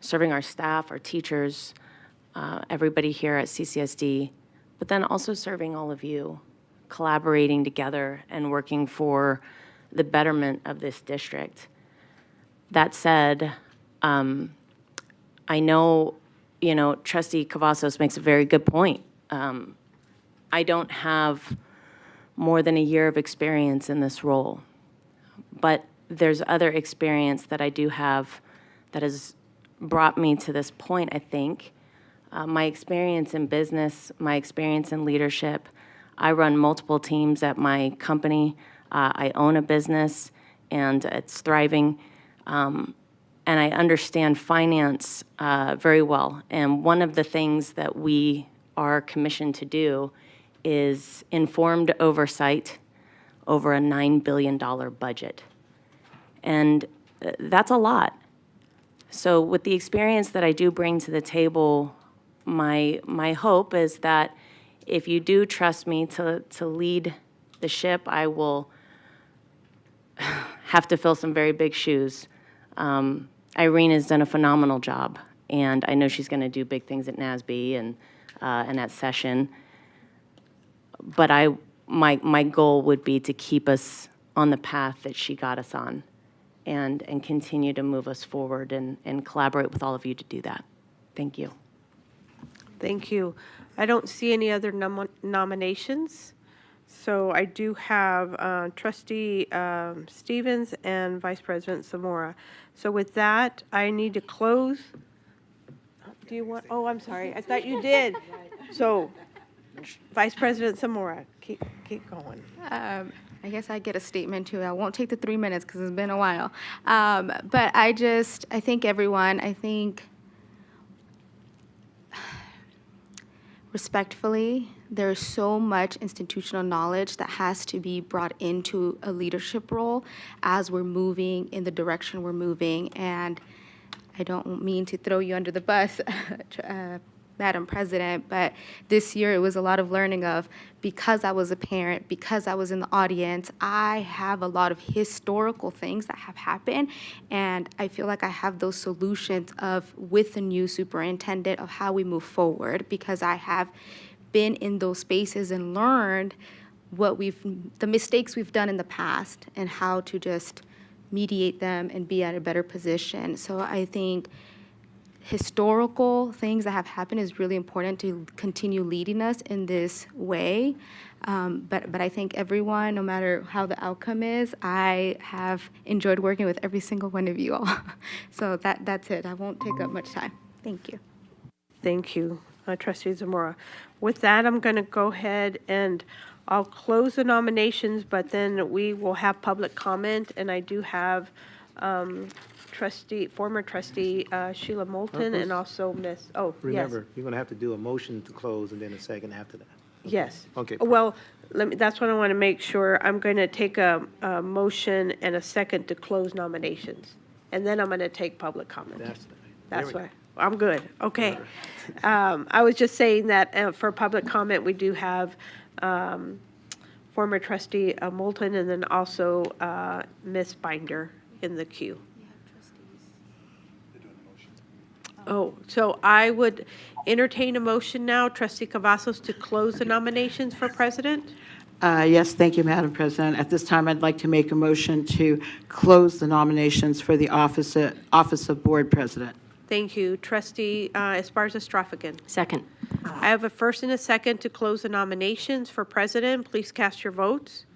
serving our staff, our teachers, everybody here at CCSD, but then also serving all of you, collaborating together and working for the betterment of this district. That said, I know, Trustee Cavazos makes a very good point. I don't have more than a year of experience in this role, but there's other experience that I do have that has brought me to this point, I think. My experience in business, my experience in leadership. I run multiple teams at my company. I own a business, and it's thriving. And I understand finance very well. And one of the things that we are commissioned to do is informed oversight over a $9 billion budget. And that's a lot. So with the experience that I do bring to the table, my hope is that if you do trust me to lead the ship, I will have to fill some very big shoes. Irene has done a phenomenal job, and I know she's going to do big things at NASB and at session. But my goal would be to keep us on the path that she got us on, and continue to move us forward and collaborate with all of you to do that. Thank you. Thank you. I don't see any other nominations. So I do have Trustee Stevens and Vice President Zamora. So with that, I need to close. Do you want, oh, I'm sorry. I thought you did. So Vice President Zamora, keep going. I guess I get a statement too. I won't take the 3 minutes because it's been a while. But I thank everyone. I think respectfully, there's so much institutional knowledge that has to be brought into a leadership role as we're moving in the direction we're moving. And I don't mean to throw you under the bus, Madam President, but this year it was a lot of learning of, because I was a parent, because I was in the audience, I have a lot of historical things that have happened, and I feel like I have those solutions with the new superintendent of how we move forward, because I have been in those spaces and learned the mistakes we've done in the past and how to just mediate them and be at a better position. So I think historical things that have happened is really important to continue leading us in this way. But I think everyone, no matter how the outcome is, I have enjoyed working with every single one of you all. So that's it. I won't take up much time. Thank you. Thank you, Trustee Zamora. With that, I'm going to go ahead and I'll close the nominations, but then we will have public comment, and I do have former trustee Sheila Moulton and also Miss, Remember, you're going to have to do a motion to close and then a second after that. Yes. Okay. Well, that's what I want to make sure. I'm going to take a motion and a second to close nominations, and then I'm going to take public comment. That's why. I'm good. Okay. I was just saying that for public comment, we do have former trustee Moulton and then also Miss Binder in the queue. Oh, so I would entertain a motion now, Trustee Cavazos, to close the nominations for president. Yes, thank you, Madam President. At this time, I'd like to make a motion to close the nominations for the office of Board President. Thank you. Trustee Esparza-Straffigan. Second. I have a first and a second to close the nominations for president. Please cast your votes.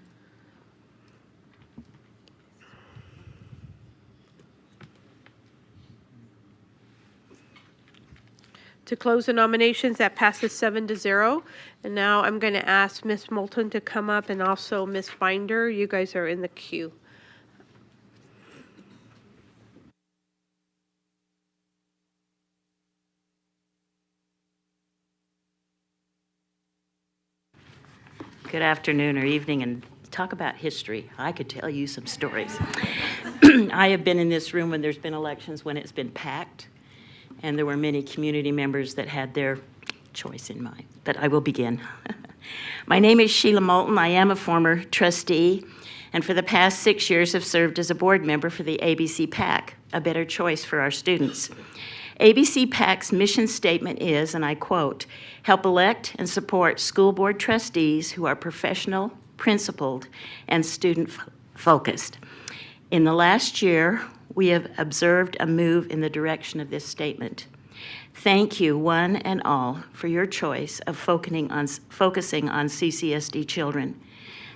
To close the nominations, that passes 7-0. And now I'm going to ask Ms. Moulton to come up and also Ms. Binder. You guys are in the queue. Good afternoon or evening, and talk about history. I could tell you some stories. I have been in this room when there's been elections, when it's been packed, and there were many community members that had their choice in mind. But I will begin. My name is Sheila Moulton. I am a former trustee, and for the past 6 years have served as a board member for the ABC PAC, a better choice for our students. ABC PAC's mission statement is, and I quote, help elect and support school board trustees who are professional, principled, and student-focused. In the last year, we have observed a move in the direction of this statement. Thank you, one and all, for your choice of focusing on CCSD children.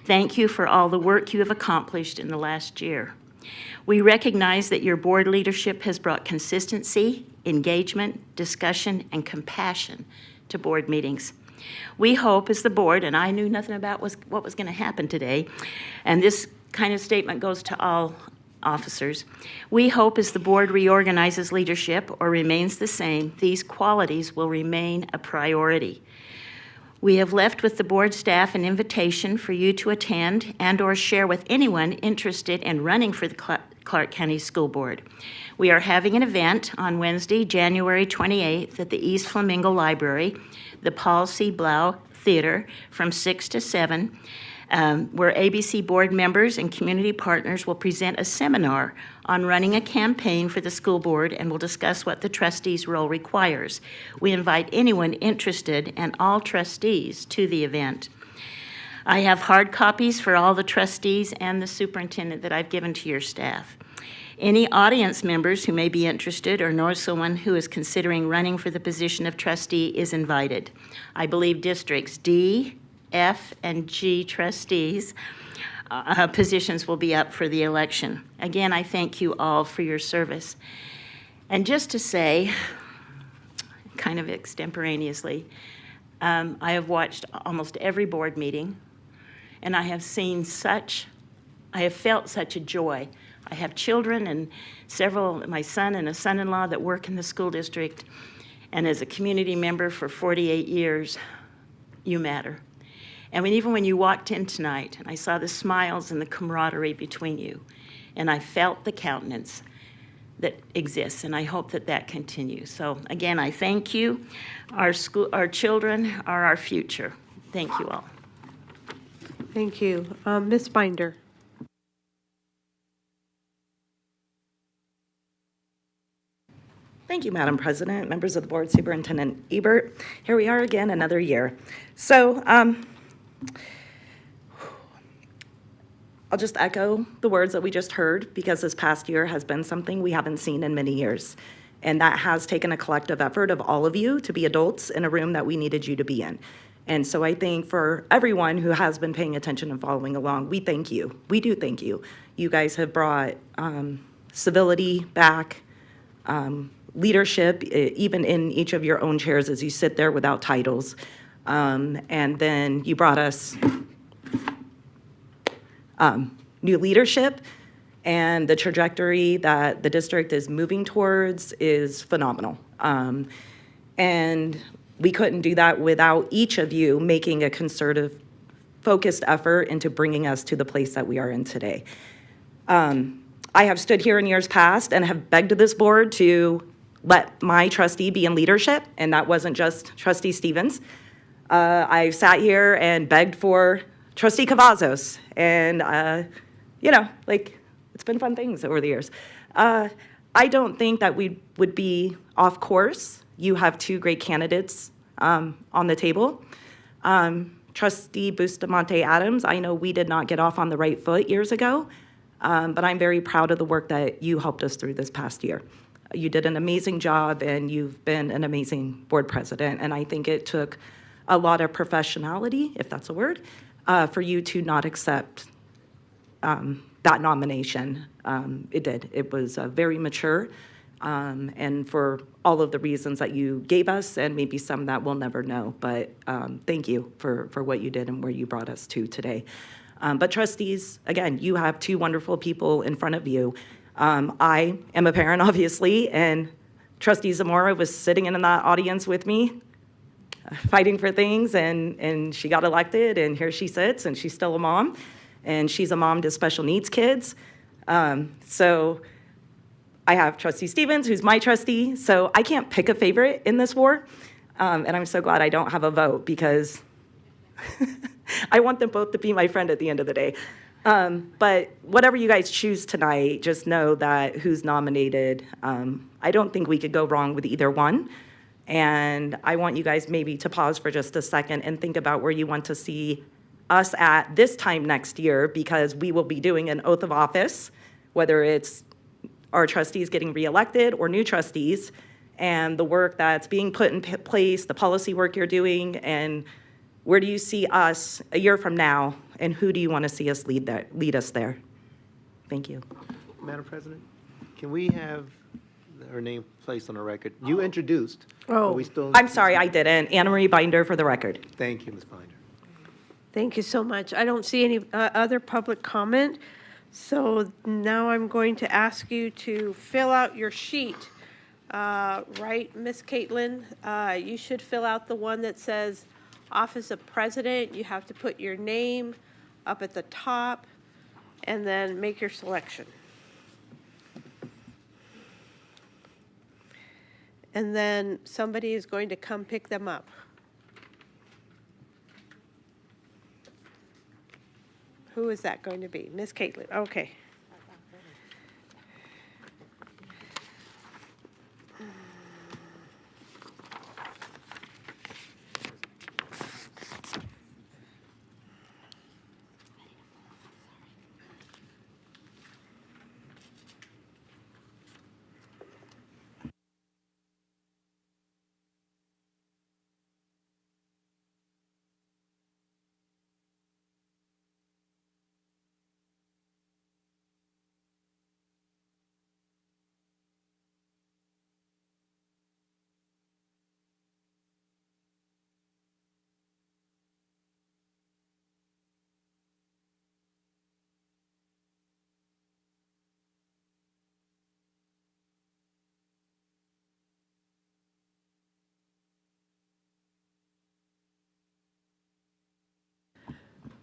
Thank you for all the work you have accomplished in the last year. We recognize that your board leadership has brought consistency, engagement, discussion, and compassion to board meetings. We hope as the board, and I knew nothing about what was going to happen today, and this kind of statement goes to all officers. We hope as the board reorganizes leadership or remains the same, these qualities will remain a priority. We have left with the board staff an invitation for you to attend and or share with anyone interested in running for the Clark County School Board. We are having an event on Wednesday, January 28th at the East Flamingo Library, the Paul C. Blau Theater from 6 to 7, where ABC board members and community partners will present a seminar on running a campaign for the school board and will discuss what the trustees' role requires. We invite anyone interested and all trustees to the event. I have hard copies for all the trustees and the superintendent that I've given to your staff. Any audience members who may be interested or know someone who is considering running for the position of trustee is invited. I believe districts D, F, and G trustees positions will be up for the election. Again, I thank you all for your service. And just to say, kind of extemporaneously, I have watched almost every board meeting, and I have felt such a joy. I have children and my son and a son-in-law that work in the school district, and as a community member for 48 years, you matter. And even when you walked in tonight, and I saw the smiles and the camaraderie between you, and I felt the countenance that exists, and I hope that that continues. So again, I thank you. Our children are our future. Thank you all. Thank you. Ms. Binder. Thank you, Madam President, members of the board, Superintendent Ebert. Here we are again, another year. So I'll just echo the words that we just heard, because this past year has been something we haven't seen in many years. And that has taken a collective effort of all of you to be adults in a room that we needed you to be in. And so I think for everyone who has been paying attention and following along, we thank you. We do thank you. You guys have brought civility back, leadership, even in each of your own chairs as you sit there without titles. And then you brought us new leadership, and the trajectory that the district is moving towards is phenomenal. And we couldn't do that without each of you making a concerted, focused effort into bringing us to the place that we are in today. I have stood here in years past and have begged this board to let my trustee be in leadership, and that wasn't just Trustee Stevens. I sat here and begged for Trustee Cavazos, and it's been fun things over the years. I don't think that we would be off course. You have two great candidates on the table. Trustee Bustamante Adams, I know we did not get off on the right foot years ago, but I'm very proud of the work that you helped us through this past year. You did an amazing job, and you've been an amazing board president, and I think it took a lot of professionality, if that's a word, for you to not accept that nomination. It did. It was very mature, and for all of the reasons that you gave us, and maybe some that we'll never know. But thank you for what you did and where you brought us to today. But trustees, again, you have two wonderful people in front of you. I am a parent, obviously, and Trustee Zamora was sitting in that audience with me, fighting for things, and she got elected, and here she sits, and she's still a mom, and she's a mom to special needs kids. So I have Trustee Stevens, who's my trustee, so I can't pick a favorite in this war, and I'm so glad I don't have a vote, because I want them both to be my friend at the end of the day. But whatever you guys choose tonight, just know that who's nominated, I don't think we could go wrong with either one. And I want you guys maybe to pause for just a second and think about where you want to see us at this time next year, because we will be doing an oath of office, whether it's our trustees getting reelected or new trustees, and the work that's being put in place, the policy work you're doing, and where do you see us a year from now, and who do you want to see us lead us there? Thank you. Madam President, can we have her name placed on the record? You introduced. Oh, we still? I'm sorry, I didn't. Anna Marie Binder for the record. Thank you, Ms. Binder. thank you so much. I don't see any other public comment, so now I'm going to ask you to fill out your sheet. Right, Miss Caitlin? You should fill out the one that says Office of President. You have to put your name up at the top and then make your selection. And then somebody is going to come pick them up. Who is that going to be? Miss Caitlin, okay.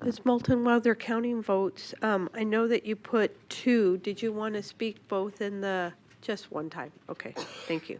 Ms. Moulton, while they're counting votes, I know that you put 2. Did you want to speak both in the, just one time? Okay, thank you.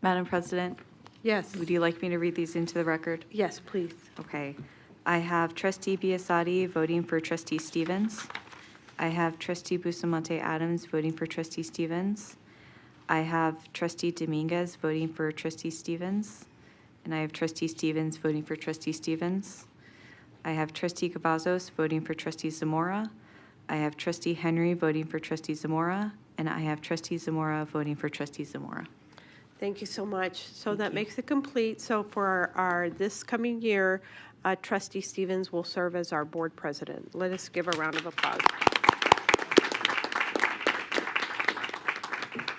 Madam President, Yes. would you like me to read these into the record? Yes, please. Okay. I have Trustee Biassatti voting for Trustee Stevens. I have Trustee Bustamante Adams voting for Trustee Stevens. I have Trustee Dominguez voting for Trustee Stevens. And I have Trustee Stevens voting for Trustee Stevens. I have Trustee Cavazos voting for Trustee Zamora. I have Trustee Henry voting for Trustee Zamora. And I have Trustee Zamora voting for Trustee Zamora. Thank you so much. So that makes it complete. So for our this coming year, Trustee Stevens will serve as our board president. Let us give a round of applause.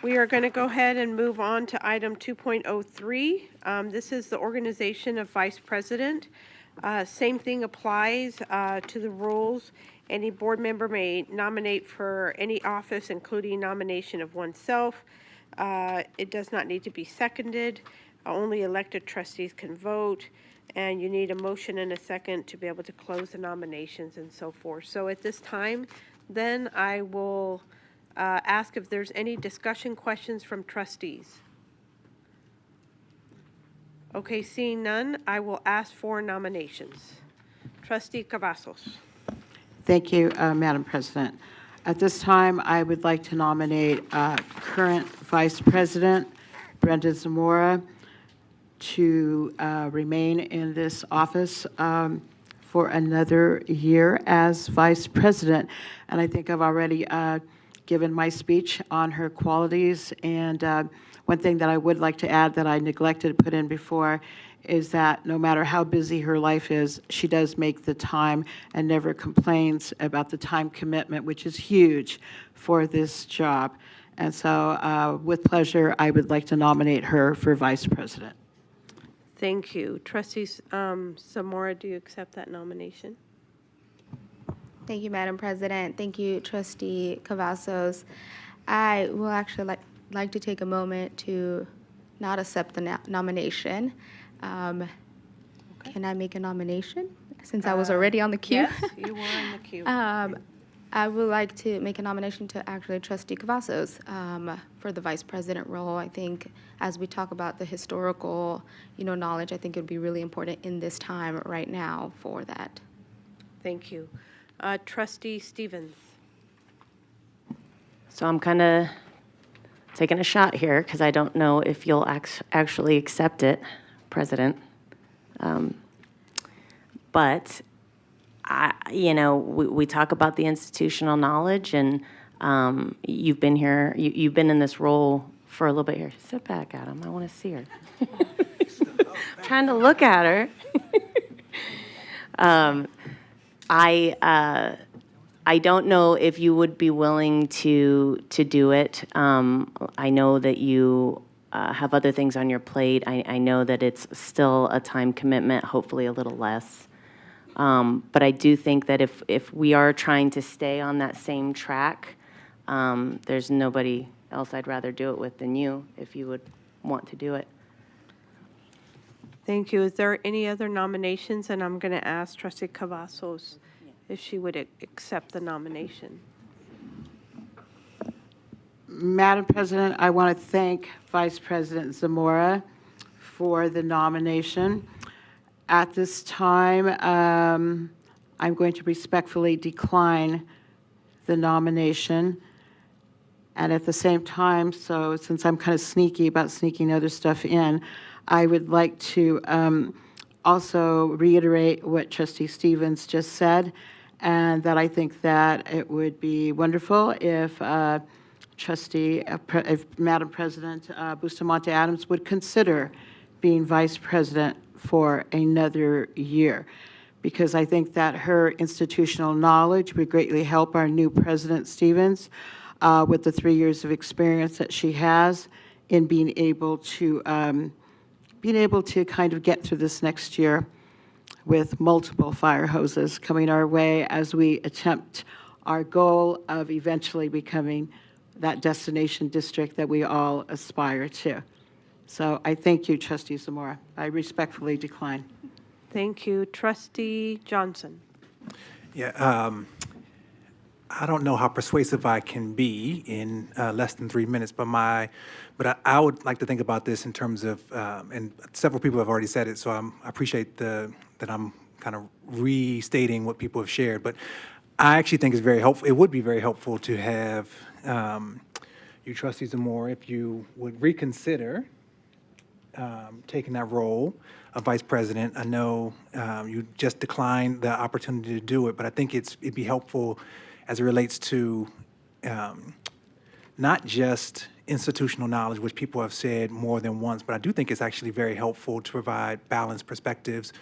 We are going to go ahead and move on to item 2.03. This is the organization of vice president. Same thing applies to the rules. Any board member may nominate for any office, including nomination of oneself. It does not need to be seconded. Only elected trustees can vote, and you need a motion and a second to be able to close the nominations and so forth. So at this time, then I will ask if there's any discussion questions from trustees. Okay, seeing none, I will ask for nominations. Trustee Cavazos. Thank you, Madam President. At this time, I would like to nominate current Vice President Brenda Zamora to remain in this office for another year as Vice President. And I think I've already given my speech on her qualities. And one thing that I would like to add that I neglected to put in before is that no matter how busy her life is, she does make the time and never complains about the time commitment, which is huge for this job. And so with pleasure, I would like to nominate her for Vice President. Thank you. Trustee Zamora, do you accept that nomination? Thank you, Madam President. Thank you, Trustee Cavazos. I will actually like to take a moment to not accept the nomination. Can I make a nomination since I was already on the queue? Yes, you were in the queue. I would like to make a nomination to actually Trustee Cavazos for the Vice President role. I think as we talk about the historical, knowledge, I think it would be really important in this time right now for that. Thank you. Trustee Stevens. So I'm kind of taking a shot here because I don't know if you'll actually accept it, President. But we talk about the institutional knowledge, and you've been here, you've been in this role for a little bit here. Sit back, Adam. I want to see her. I'm trying to look at her. I don't know if you would be willing to do it. I know that you have other things on your plate. I know that it's still a time commitment, hopefully a little less. But I do think that if we are trying to stay on that same track, there's nobody else I'd rather do it with than you, if you would want to do it. Thank you. Is there any other nominations? And I'm going to ask Trustee Cavazos if she would accept the nomination. Madam President, I want to thank Vice President Zamora for the nomination. At this time, I'm going to respectfully decline the nomination. And at the same time, so since I'm kind of sneaky about sneaking other stuff in, I would like to also reiterate what Trustee Stevens just said, and that I think that it would be wonderful if if Madam President Bustamante Adams would consider being Vice President for another year, because I think that her institutional knowledge would greatly help our new President Stevens with the 3 years of experience that she has in being able to kind of get through this next year with multiple fire hoses coming our way as we attempt our goal of eventually becoming that destination district that we all aspire to. So I thank you, Trustee Zamora. I respectfully decline. Thank you. Trustee Johnson. Yeah, I don't know how persuasive I can be in less than 3 minutes, but I would like to think about this in terms of, and several people have already said it, so I appreciate that I'm kind of restating what people have shared, but I actually think it's very helpful. It would be very helpful to have you, Trustee Zamora, if you would reconsider taking that role of Vice President. I know you just declined the opportunity to do it, but I think it'd be helpful as it relates to not just institutional knowledge, which people have said more than once, but I do think it's actually very helpful to provide balanced perspectives.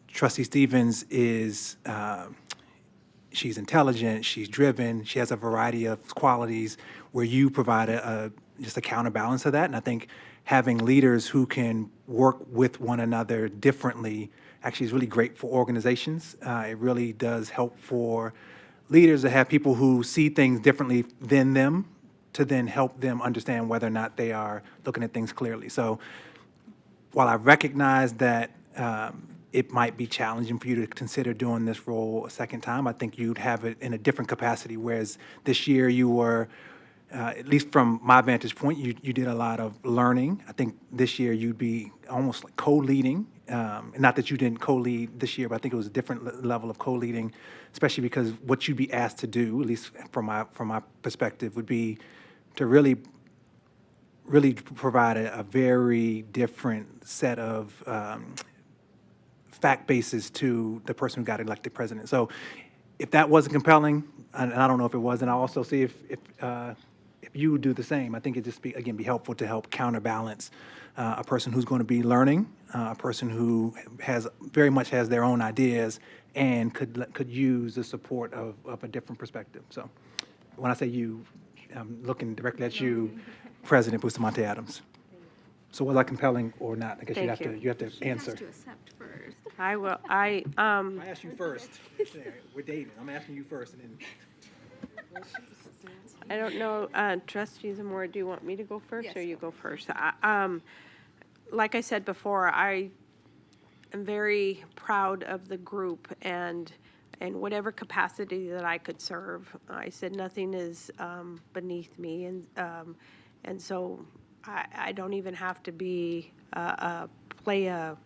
Trustee Stevens is, she's intelligent, she's driven, she has a variety of qualities where you provide just a counterbalance to that. And I think having leaders who can work with one another differently actually is really great for organizations. It really does help for leaders to have people who see things differently than them to then help them understand whether or not they are looking at things clearly. So while I recognize that it might be challenging for you to consider doing this role a second time, I think you'd have it in a different capacity, whereas this year you were, at least from my vantage point, you did a lot of learning. I think this year you'd be almost like co-leading. Not that you didn't co-lead this year, but I think it was a different level of co-leading, especially because what you'd be asked to do, at least from my perspective, would be to really provide a very different set of fact basis to the person who got elected president. So if that wasn't compelling, and I don't know if it was, and I'll also see if you would do the same. I think it'd just be helpful to help counterbalance a person who's going to be learning, a person who very much has their own ideas and could use the support of a different perspective. So when I say you, I'm looking directly at you, President Bustamante Adams. So was I compelling or not? I guess you have to answer. She has to accept first. I will, I asked you first. We're dating. I'm asking you first, and then. I don't know, Trustee Zamora, do you want me to go first, or you go first? Like I said before, I am very proud of the group, and in whatever capacity that I could serve. I said nothing is beneath me, and so I don't even have to be play a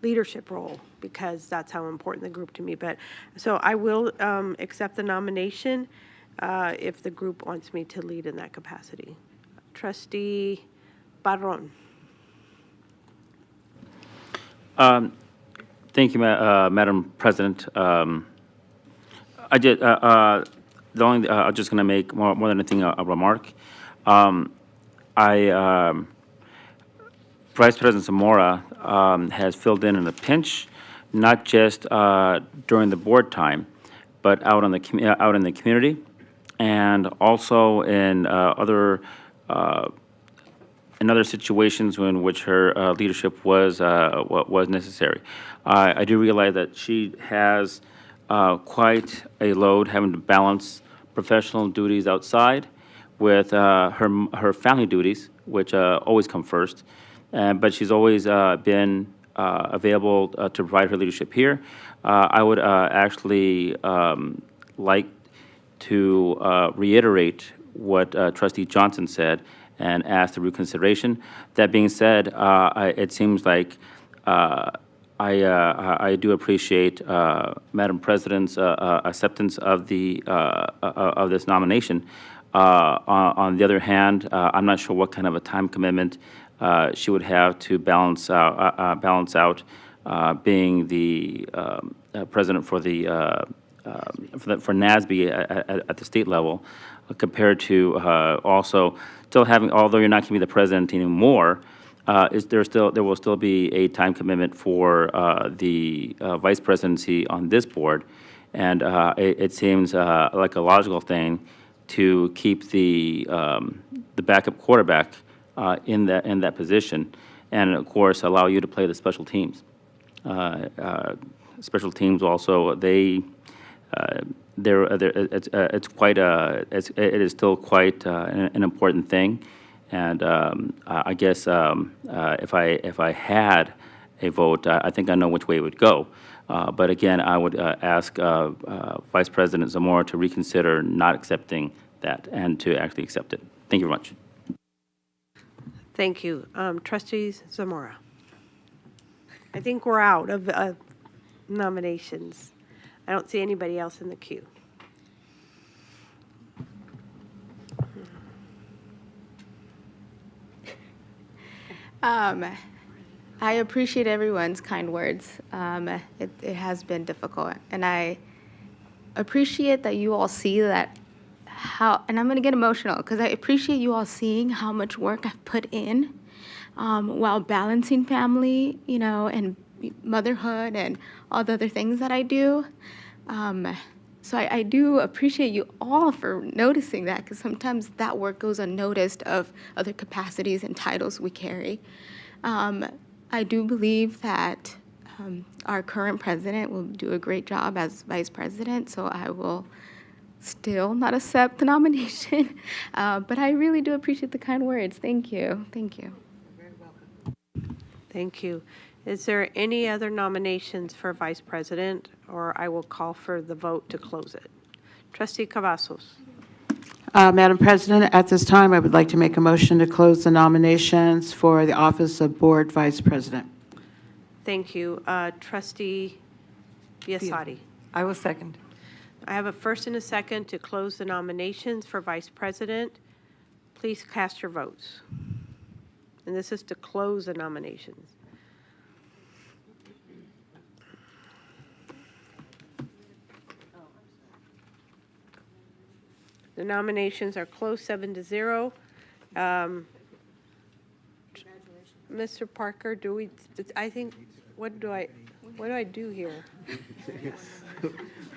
leadership role, because that's how important the group to me. But so I will accept the nomination if the group wants me to lead in that capacity. Trustee Barron. Thank you, Madam President. I'm just going to make more than anything a remark. Vice President Zamora has filled in a pinch, not just during the board time, but out in the community, and also in other situations in which her leadership was necessary. I do realize that she has quite a load, having to balance professional duties outside with her family duties, which always come first. But she's always been available to provide her leadership here. I would actually like to reiterate what Trustee Johnson said and ask the reconsideration. That being said, it seems like I do appreciate Madam President's acceptance of of this nomination. On the other hand, I'm not sure what kind of a time commitment she would have to balance out being the president for for NASB at the state level, compared to also still having, although you're not going to be the president anymore, there will still be a time commitment for the vice presidency on this board, and it seems like a logical thing to keep the backup quarterback in that position, and of course allow you to play the special teams. Special teams also, it is still quite an important thing, and I guess if I had a vote, I think I know which way it would go. But again, I would ask Vice President Zamora to reconsider not accepting that and to actually accept it. Thank you very much. Thank you. Trustees Zamora. I think we're out of nominations. I don't see anybody else in the queue. I appreciate everyone's kind words. It has been difficult, and I appreciate that you all see that and I'm going to get emotional because I appreciate you all seeing how much work I've put in while balancing family, and motherhood and all the other things that I do. So I do appreciate you all for noticing that, because sometimes that work goes unnoticed of other capacities and titles we carry. I do believe that our current president will do a great job as vice president, so I will still not accept the nomination. But I really do appreciate the kind words. Thank you. Thank you. You're very welcome. Thank you. Is there any other nominations for vice president, or I will call for the vote to close it? Trustee Cavazos. Madam President, at this time, I would like to make a motion to close the nominations for the office of Board Vice President. Thank you. Trustee Biasotti. I will second. I have a first and a second to close the nominations for vice president. Please cast your votes. And this is to close the nominations. The nominations are closed 7-0. Mr. Parker, what do I do here?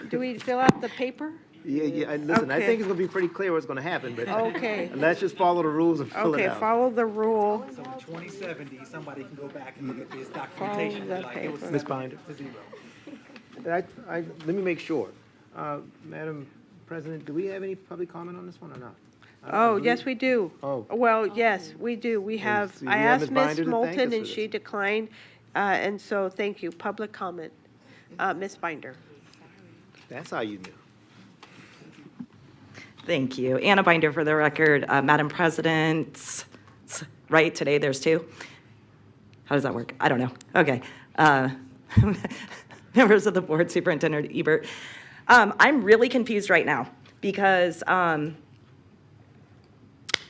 Do we fill out the paper? Listen, I Okay. think it's gonna be pretty clear what's gonna happen, but. Okay. Let's just follow the rules and fill it Okay, out. follow the rule. So in 2070, somebody can go back and look at this documentation and be like, it was paper. Ms. Binder? 7-0. Let me make sure. Madam President, do we have any public comment on this one or not? Oh, yes, we do. Oh. Well, yes, we do. We have, so I we have asked Ms. Binder Ms. to thank Moulton us for and this. she declined, and so thank you. Public comment. Ms. Binder. That's how you knew. Thank you. Anna Binder for the record. Madam President, right, today there's two? How does that work? I don't know. Okay. Members of the board, Superintendent Ebert. I'm really confused right now because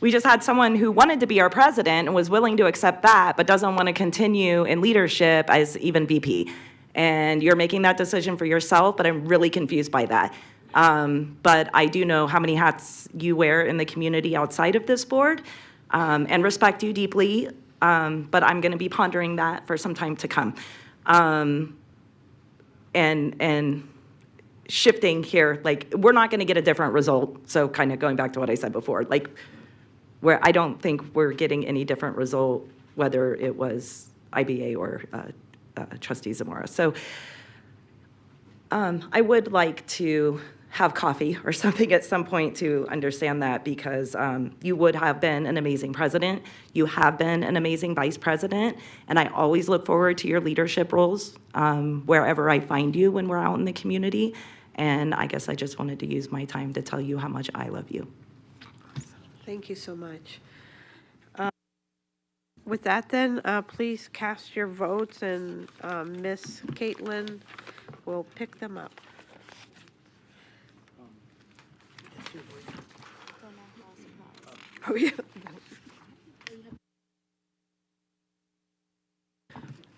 we just had someone who wanted to be our president and was willing to accept that, but doesn't want to continue in leadership as even VP. And you're making that decision for yourself, but I'm really confused by that. But I do know how many hats you wear in the community outside of this board, and respect you deeply, but I'm going to be pondering that for some time to come. And shifting here, like, we're not going to get a different result, so kind of going back to what I said before, like, where I don't think we're getting any different result, whether it was IBA or Trustee Zamora. So I would like to have coffee or something at some point to understand that, because you would have been an amazing president. You have been an amazing vice president, and I always look forward to your leadership roles wherever I find you when we're out in the community. And I guess I just wanted to use my time to tell you how much I love you. Thank you so much. With that then, please cast your votes and Miss Caitlin will pick them up. Oh, yeah.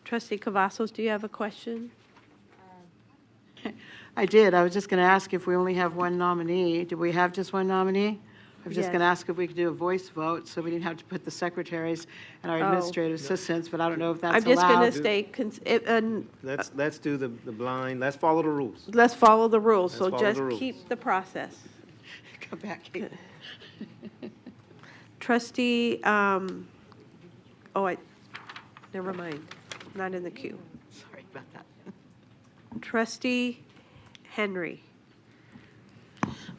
Trustee Cavazos, do you have a question? I did. I was just going to ask if we only have one nominee. Do we have just one nominee? I was just going to Yes. ask if we could do a voice vote, so we didn't have to put the secretaries and our Oh. administrative assistants, but I don't know if that's I'm just going to allowed. stay, and Let's do the blind, let's follow the rules. let's follow the rules, so Let's follow just the rules. keep the process. Come back here. Trustee, never mind, not in the queue. Sorry about that. Trustee Henry.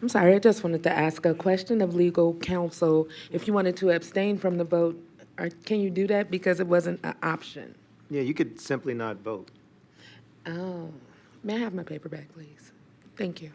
I'm sorry, I just wanted to ask a question of legal counsel. If you wanted to abstain from the vote, can you do that because it wasn't an option? Yeah, you could simply not vote. Oh, may I have my paper back, please? Thank you.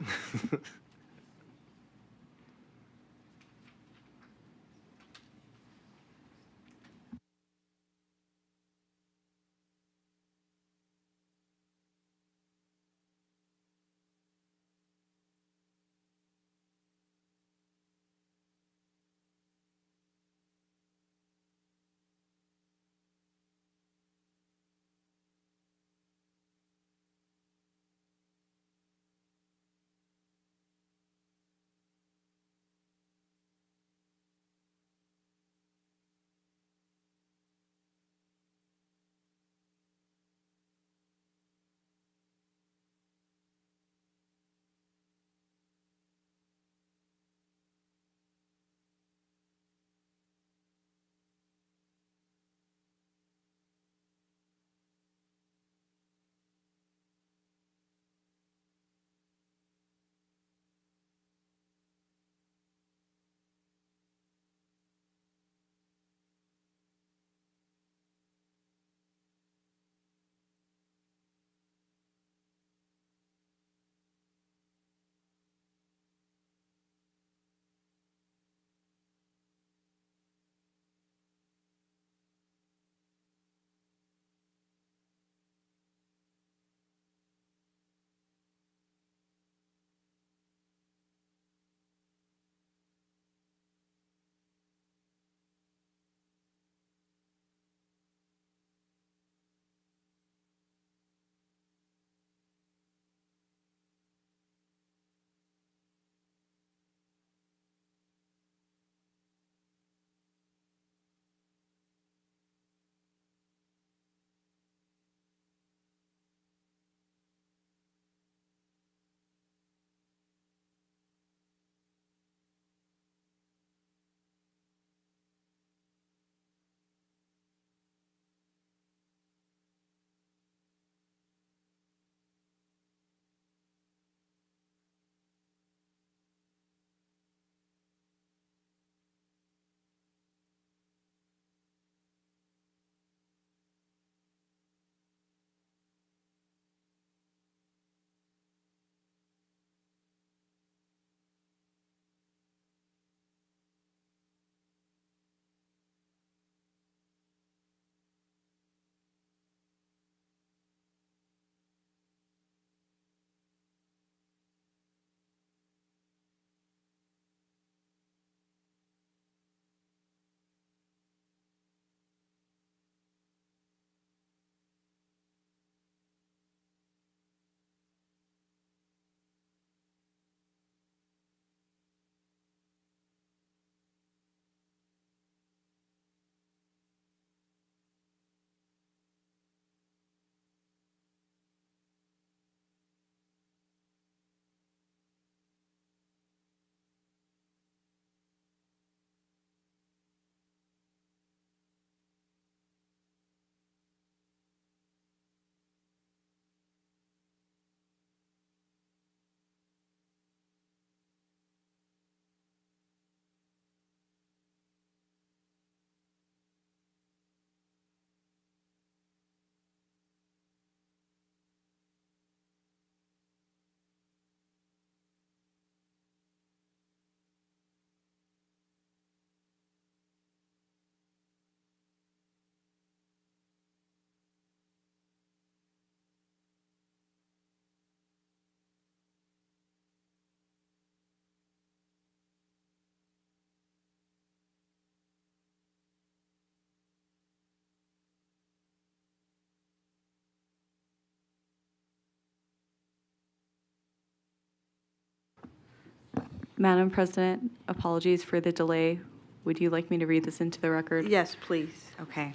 Madam President, apologies for the delay. Would you like me to read this into the record? Yes, please. Okay.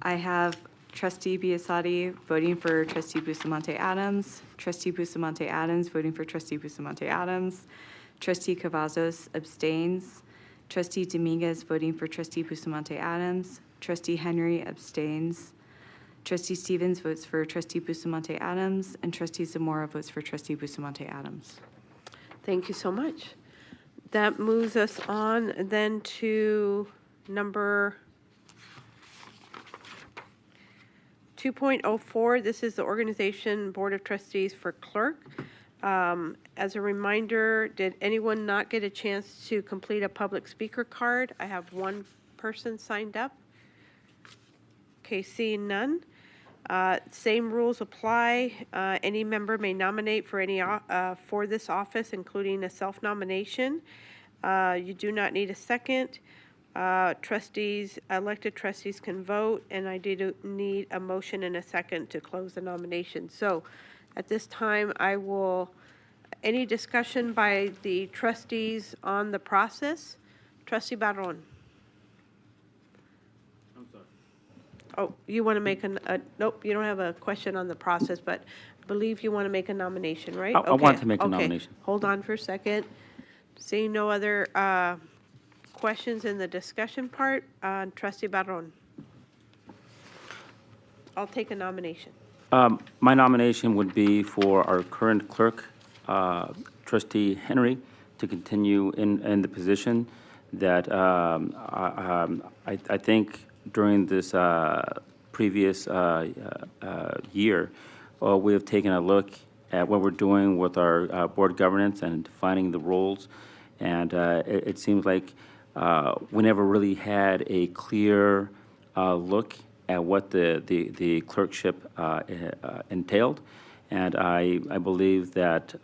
I have Trustee Biasotti voting for Trustee Bustamante Adams, Trustee Bustamante Adams voting for Trustee Bustamante Adams, Trustee Cavazos abstains, Trustee Dominguez voting for Trustee Bustamante Adams, Trustee Henry abstains, Trustee Stevens votes for Trustee Bustamante Adams, and Trustee Zamora votes for Trustee Bustamante Adams. Thank you so much. That moves us on then to number 2.04. This is the Organization Board of Trustees for Clerk. As a reminder, did anyone not get a chance to complete a public speaker card? I have one person signed up. Okay, seeing none. Same rules apply. Any member may nominate for any for this office, including a self-nomination. You do not need a second. Trustees, elected trustees can vote, and I do need a motion and a second to close the nomination. So at this time, I will, any discussion by the trustees on the process? Trustee Barron. Oh, you want to make nope, you don't have a question on the process, but I believe you want to make a nomination, right? I want to make a Okay. nomination. Hold on for a second. Seeing no other questions in the discussion part, Trustee Barron. I'll take a nomination. My nomination would be for our current clerk, Trustee Henry, to continue in the position that I think during this previous year, we have taken a look at what we're doing with our board governance and defining the roles. And it seems like we never really had a clear look at what the clerkship entailed. And I believe that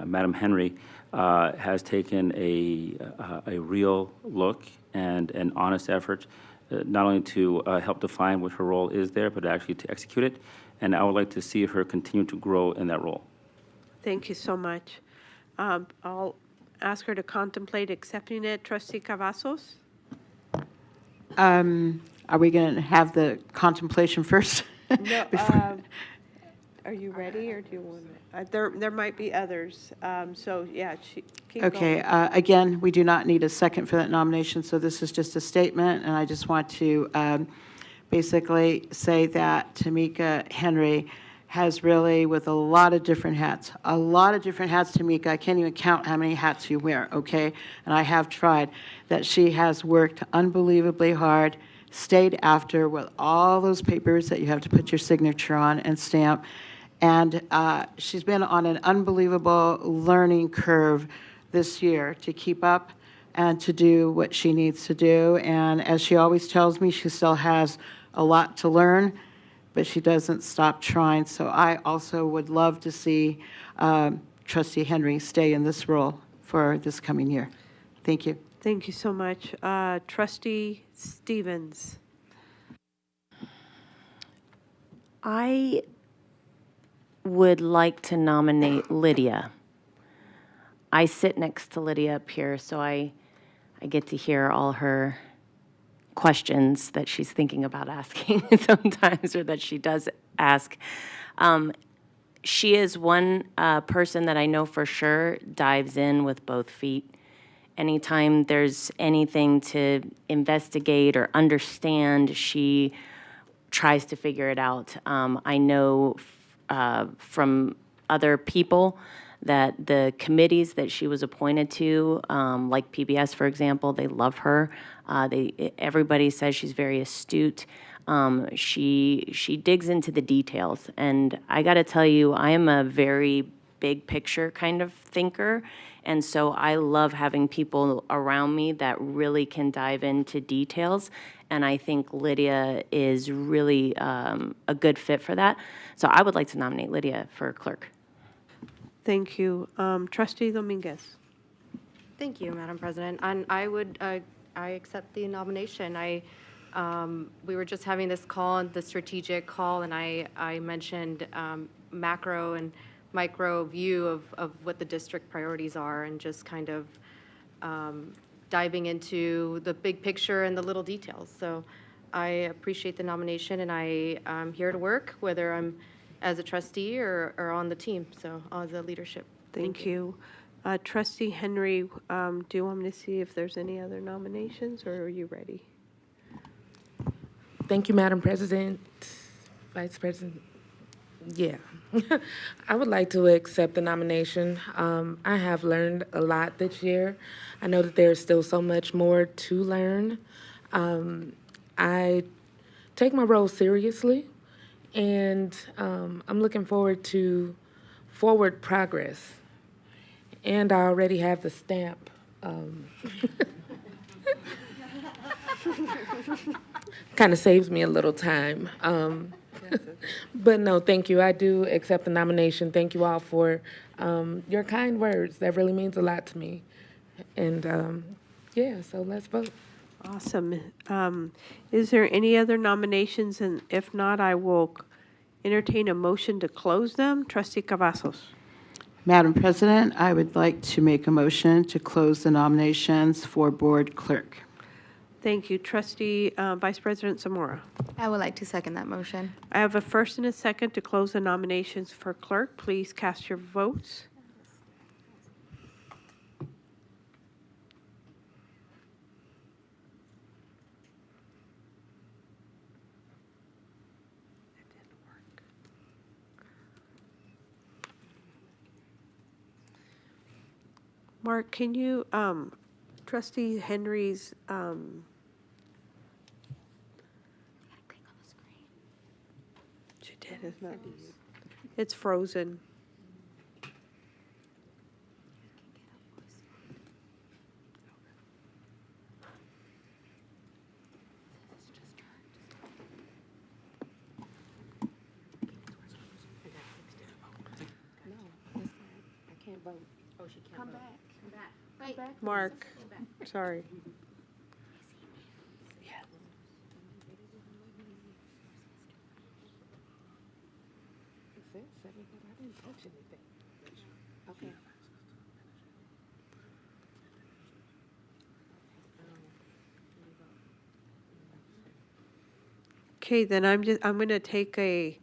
Madam Henry has taken a real look and an honest effort, not only to help define what her role is there, but actually to execute it. And I would like to see her continue to grow in that role. Thank you so much. I'll ask her to contemplate accepting it. Trustee Cavazos? Are we going to have the contemplation first? No, are you ready, or do you want to? There might be others. So, yeah, keep Okay, going. again, we do not need a second for that nomination, so this is just a statement, and I just want to basically say that Tamika Henry has really, with a lot of different hats, Tamika. I can't even count how many hats you wear, okay? And I have tried, that she has worked unbelievably hard, stayed after with all those papers that you have to put your signature on and stamp. And she's been on an unbelievable learning curve this year to keep up and to do what she needs to do. And as she always tells me, she still has a lot to learn, but she doesn't stop trying. So I also would love to see Trustee Henry stay in this role for this coming year. Thank you. Thank you so much. Trustee Stevens? I would like to nominate Lydia. I sit next to Lydia up here, so I get to hear all her questions that she's thinking about asking sometimes, or that she does ask. She is one person that I know for sure dives in with both feet. Anytime there's anything to investigate or understand, she tries to figure it out. I know from other people that the committees that she was appointed to, like PBS, for example, they love her. Everybody says she's very astute. She digs into the details. And I got to tell you, I am a very big picture kind of thinker. And so I love having people around me that really can dive into details. And I think Lydia is really a good fit for that. So I would like to nominate Lydia for clerk. Thank you. Trustee Dominguez? Thank you, Madam President. And I would, I accept the nomination. We were just having this call, the strategic call, and I mentioned macro and micro view of what the district priorities are and just kind of diving into the big picture and the little details. So I appreciate the nomination, and I'm here to work, whether I'm as a trustee or on the team, so as a leadership. Thank you. Trustee Henry, do you want me to see if there's any other nominations, or are you ready? Thank you, Madam President, Vice President. Yeah, I would like to accept the nomination. I have learned a lot this year. I know that there's still so much more to learn. I take my role seriously, and I'm looking forward to forward progress. And I already have the stamp. Kind of saves me a little time. But no, thank you. I do accept the nomination. Thank you all for your kind words. That really means a lot to me. And yeah, so let's vote. Awesome. Is there any other nominations? And if not, I will entertain a motion to close them. Trustee Cavazos. Madam President, I would like to make a motion to close the nominations for board clerk. Thank you. Trustee Vice President Zamora. I would like to second that motion. I have a first and a second to close the nominations for clerk. Please cast your votes. Mark, can you, Trustee Henry's, she did, it's not, it's frozen. Mark, sorry. Okay, then I'm going to take a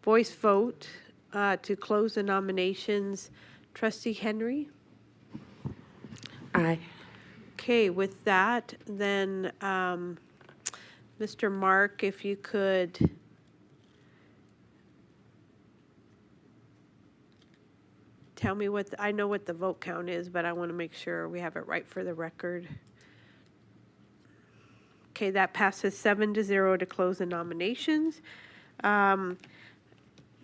voice vote to close the nominations. Trustee Henry? Aye. Okay, with that, then, Mr. Mark, if you could tell me what, I know what the vote count is, but I want to make sure we have it right for the record. Okay, that passes 7-0 to close the nominations. Do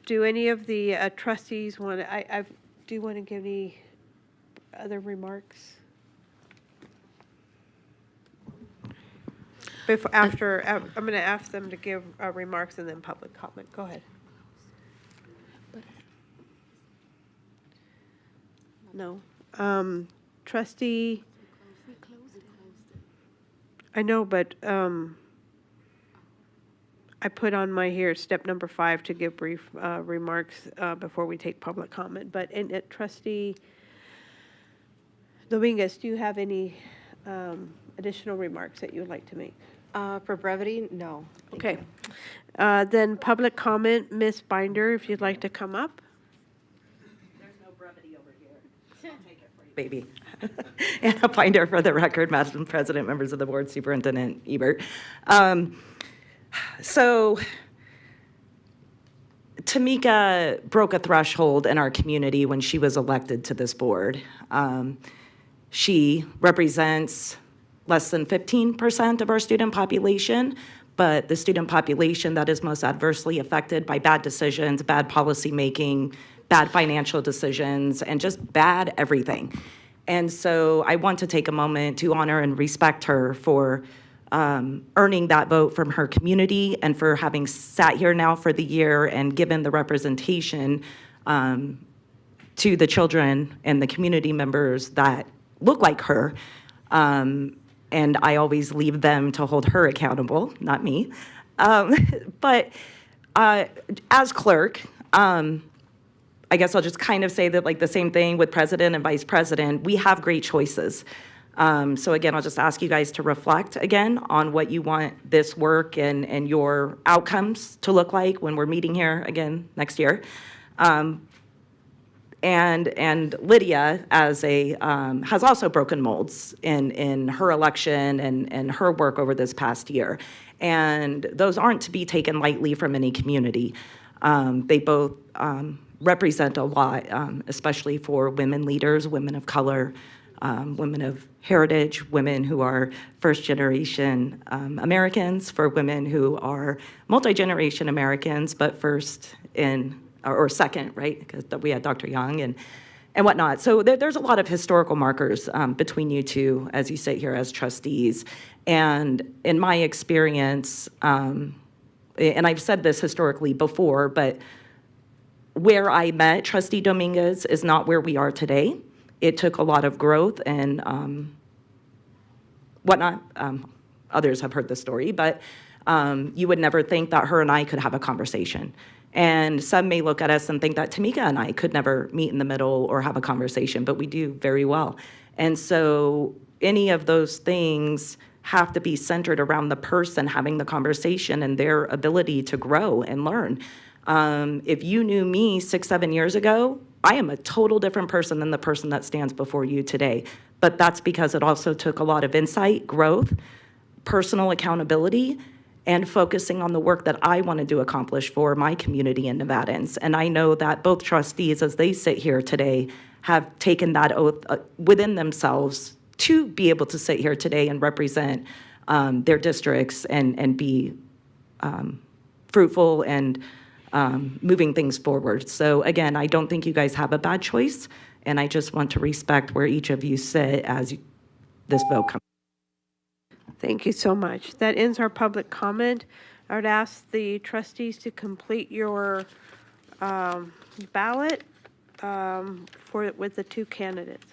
any of the trustees want to, do you want to give any other remarks? After, I'm going to ask them to give remarks and then public comment. Go ahead. No. Trustee, I know, but I put on my here step number 5 to give brief remarks before we take public comment. But Trustee Dominguez, do you have any additional remarks that you would like to make? For brevity, no. Okay. Then public comment, Ms. Binder, if you'd like to come up. There's no brevity over here. I'll take it for you, baby. Anna Binder for the record, Madam President, members of the board, Superintendent Ebert. So Tamika broke a threshold in our community when she was elected to this board. She represents less than 15% of our student population, but the student population that is most adversely affected by bad decisions, bad policy making, bad financial decisions, and just bad everything. And so I want to take a moment to honor and respect her for earning that vote from her community and for having sat here now for the year and given the representation to the children and the community members that look like her. And I always leave them to hold her accountable, not me. But as clerk, I I guess I'll just kind of say that like the same thing with president and vice president, we have great choices. So again, I'll just ask you guys to reflect again on what you want this work and your outcomes to look like when we're meeting here again next year. And Lydia has also broken molds in her election and her work over this past year. And those aren't to be taken lightly from any community. They both represent a lot, especially for women leaders, women of color, women of heritage, women who are first-generation Americans, for women who are multi-generation Americans, but first or second, right? Because we had Dr. Young and whatnot. So there's a lot of historical markers between you two as you sit here as trustees. And in my experience, and I've said this historically before, but where I met Trustee Dominguez is not where we are today. It took a lot of growth and whatnot. Others have heard the story, but you would never think that her and I could have a conversation. And some may look at us and think that Tamika and I could never meet in the middle or have a conversation, but we do very well. And so any of those things have to be centered around the person having the conversation and their ability to grow and learn. If you knew me 6-7 years ago, I am a total different person than the person that stands before you today. But that's because it also took a lot of insight, growth, personal accountability, and focusing on the work that I wanted to accomplish for my community in Nevadans. And I know that both trustees, as they sit here today, have taken that oath within themselves to be able to sit here today and represent their districts and be fruitful and moving things forward. So again, I don't think you guys have a bad choice, and I just want to respect where each of you sit as this vote comes. Thank you so much. That ends our public comment. I would ask the trustees to complete your ballot with the two candidates.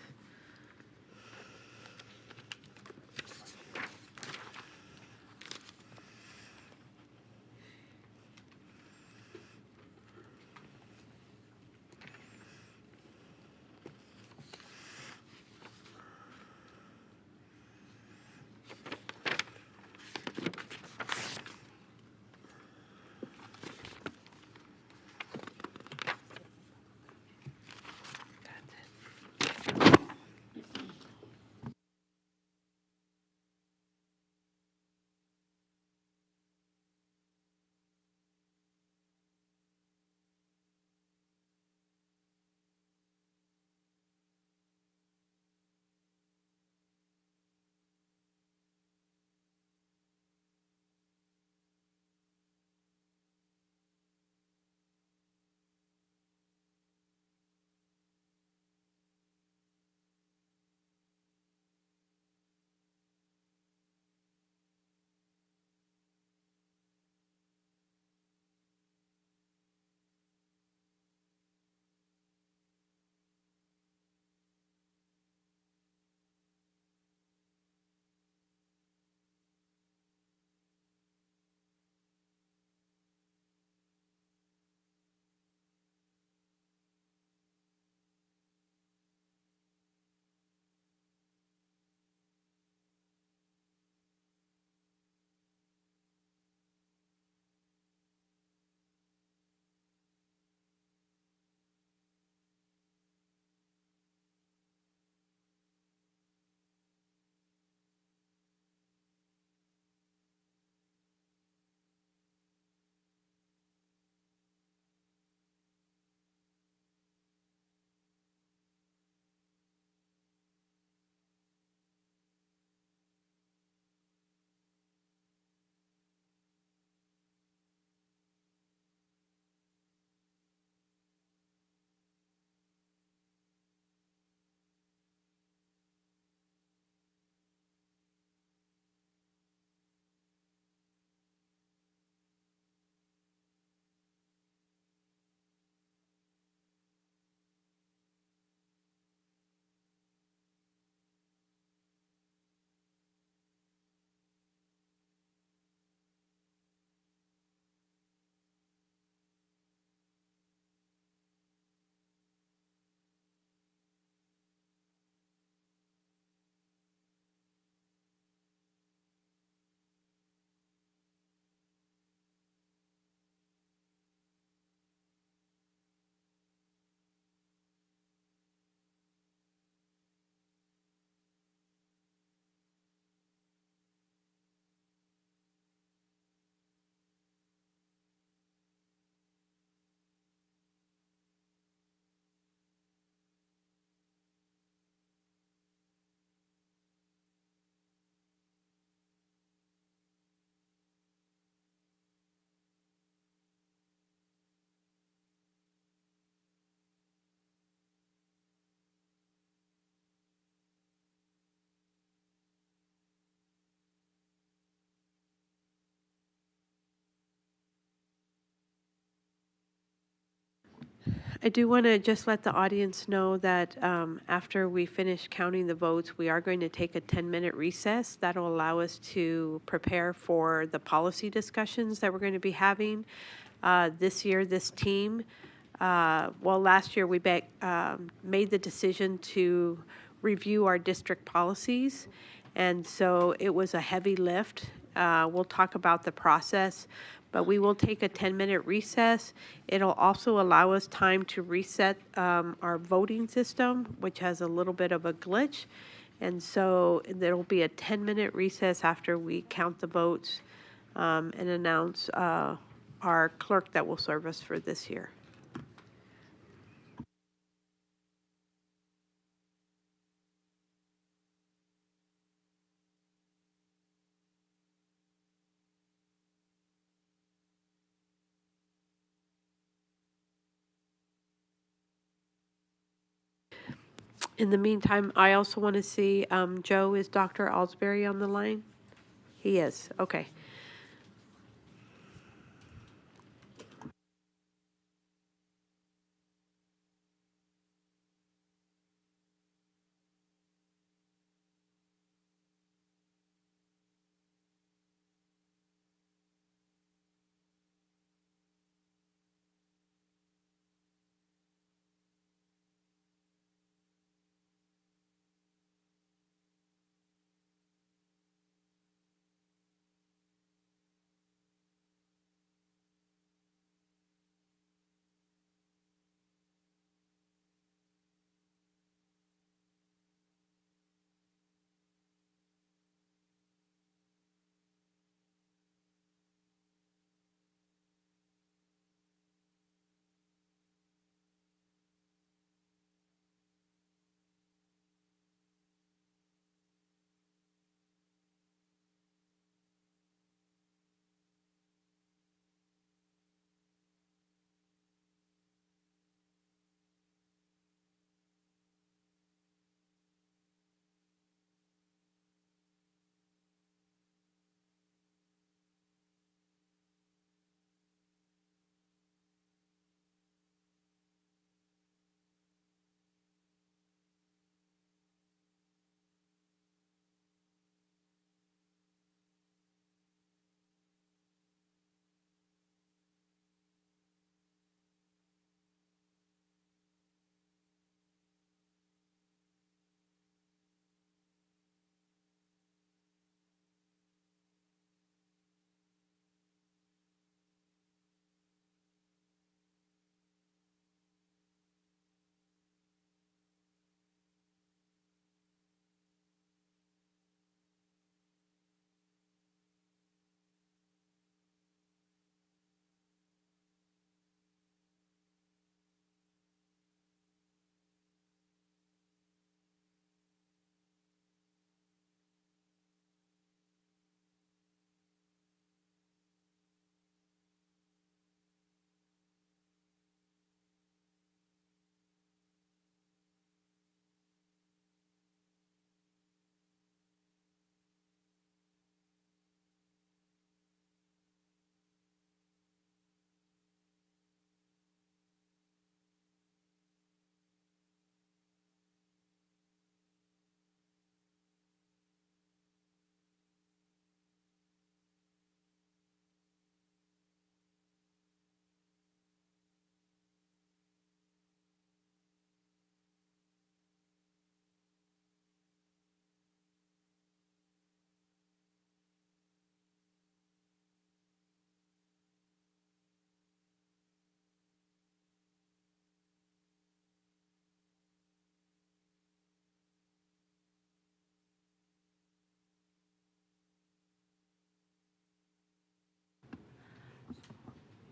I do want to just let the audience know that after we finish counting the votes, we are going to take a 10-minute recess. That'll allow us to prepare for the policy discussions that we're going to be having. This year, this team, last year we made the decision to review our district policies, and so it was a heavy lift. We'll talk about the process, but we will take a 10-minute recess. It'll also allow us time to reset our voting system, which has a little bit of a glitch. And so there'll be a 10-minute recess after we count the votes and announce our clerk that will serve us for this year. In the meantime, I also want to see, Joe, is Dr. Alsbury on the line? He is, okay.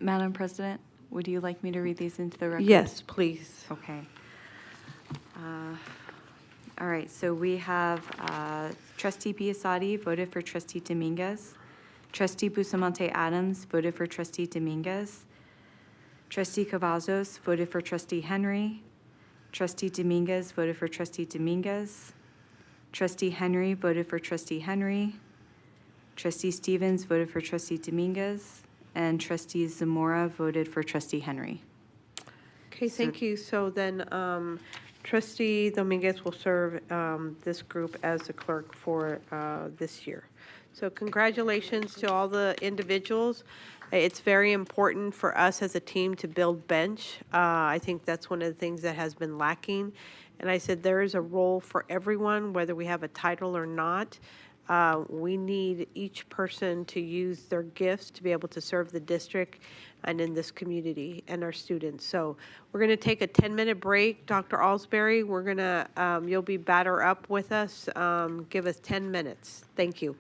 Madam President, would you like me to read these into the record? Yes, please. Okay. All right, so we have Trustee Biasotti voted for Trustee Dominguez. Trustee Bustamante Adams voted for Trustee Dominguez. Trustee Cavazos voted for Trustee Henry. Trustee Dominguez voted for Trustee Dominguez. Trustee Henry voted for Trustee Henry. Trustee Stevens voted for Trustee Dominguez. And Trustee Zamora voted for Trustee Henry. Okay, thank you. So then trustee Dominguez will serve this group as the clerk for this year. So congratulations to all the individuals. It's very important for us as a team to build bench. I think that's one of the things that has been lacking. And I said there is a role for everyone, whether we have a title or not. We need each person to use their gifts to be able to serve the district and in this community and our students. So we're going to take a 10-minute break. Dr. Alsbury, we're going to, you'll be batter up with us. Give us 10 minutes. Thank you.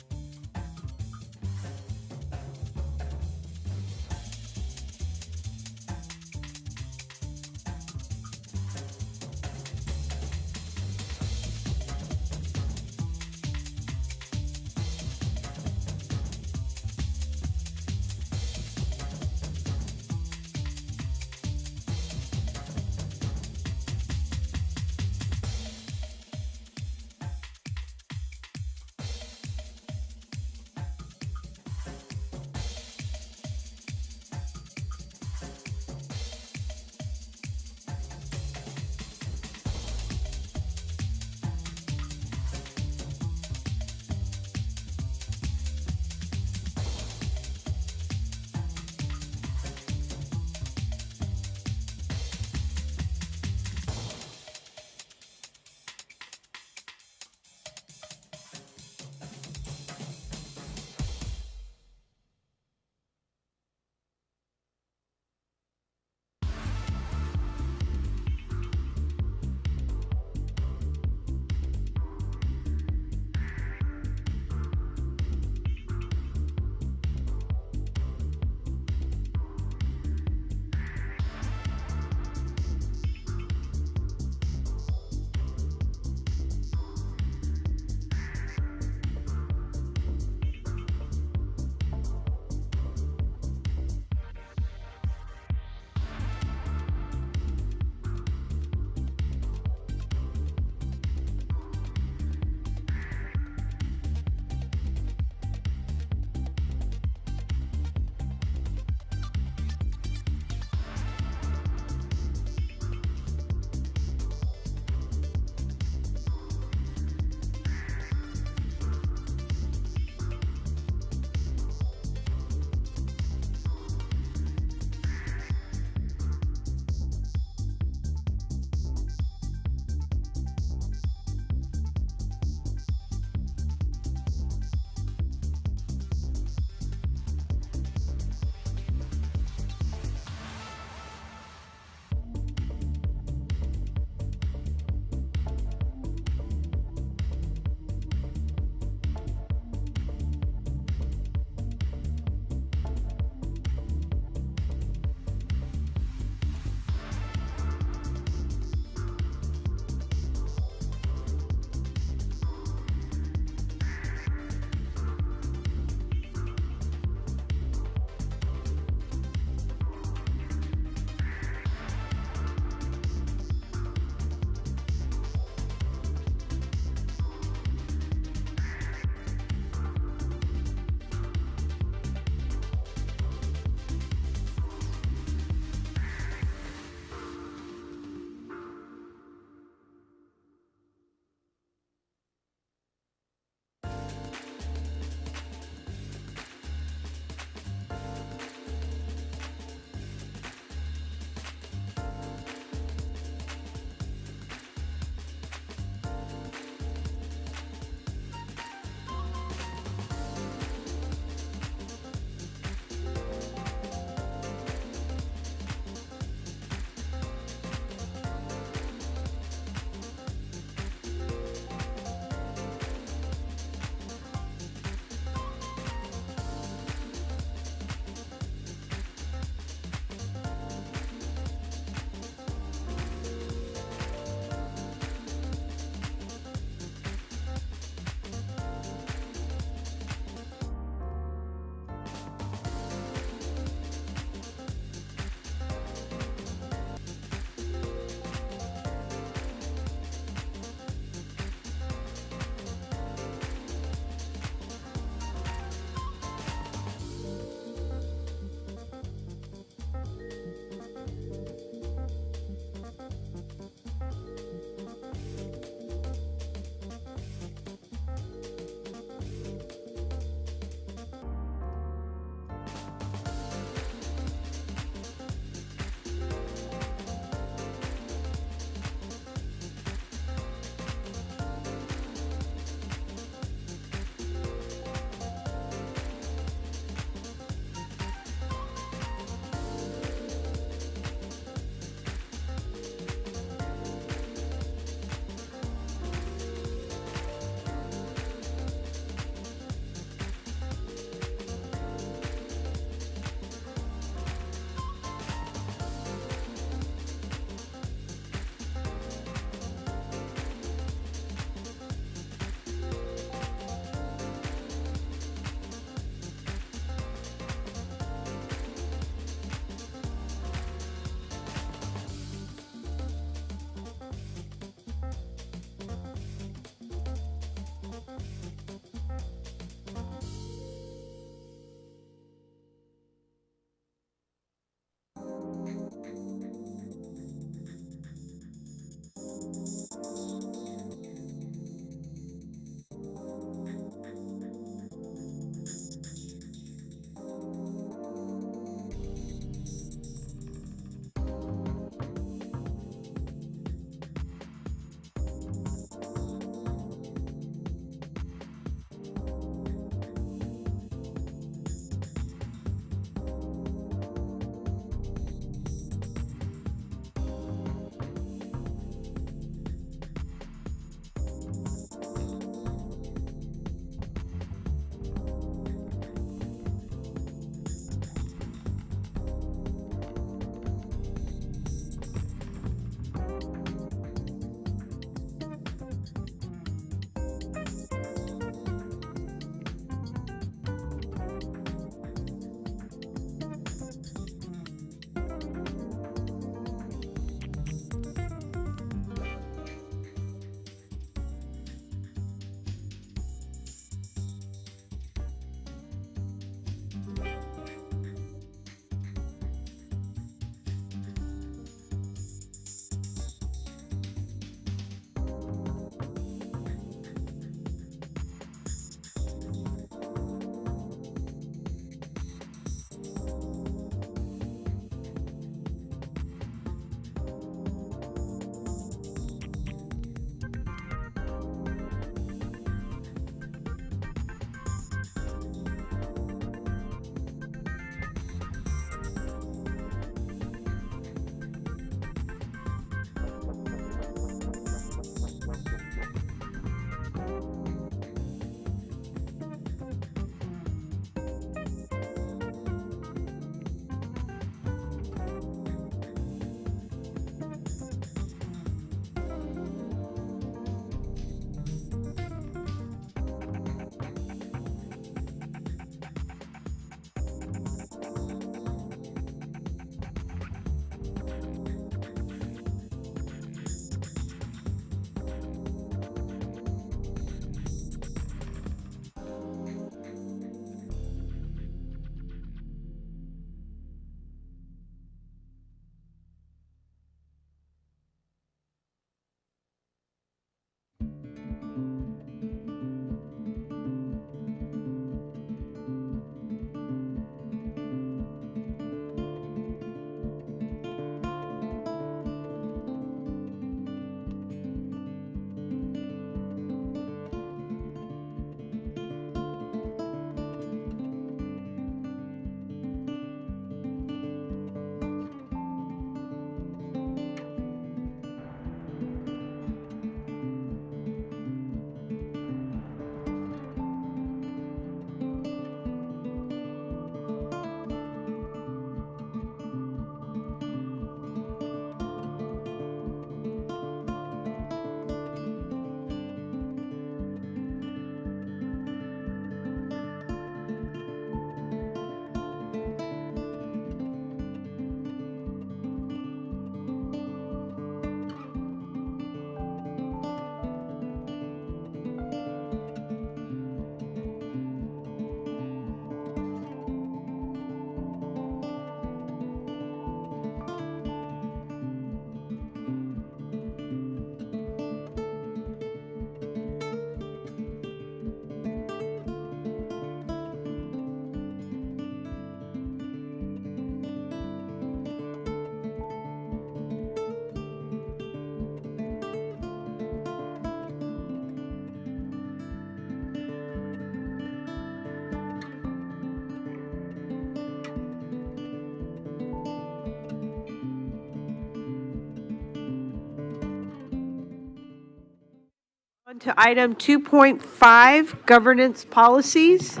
To item 2.5, governance policies.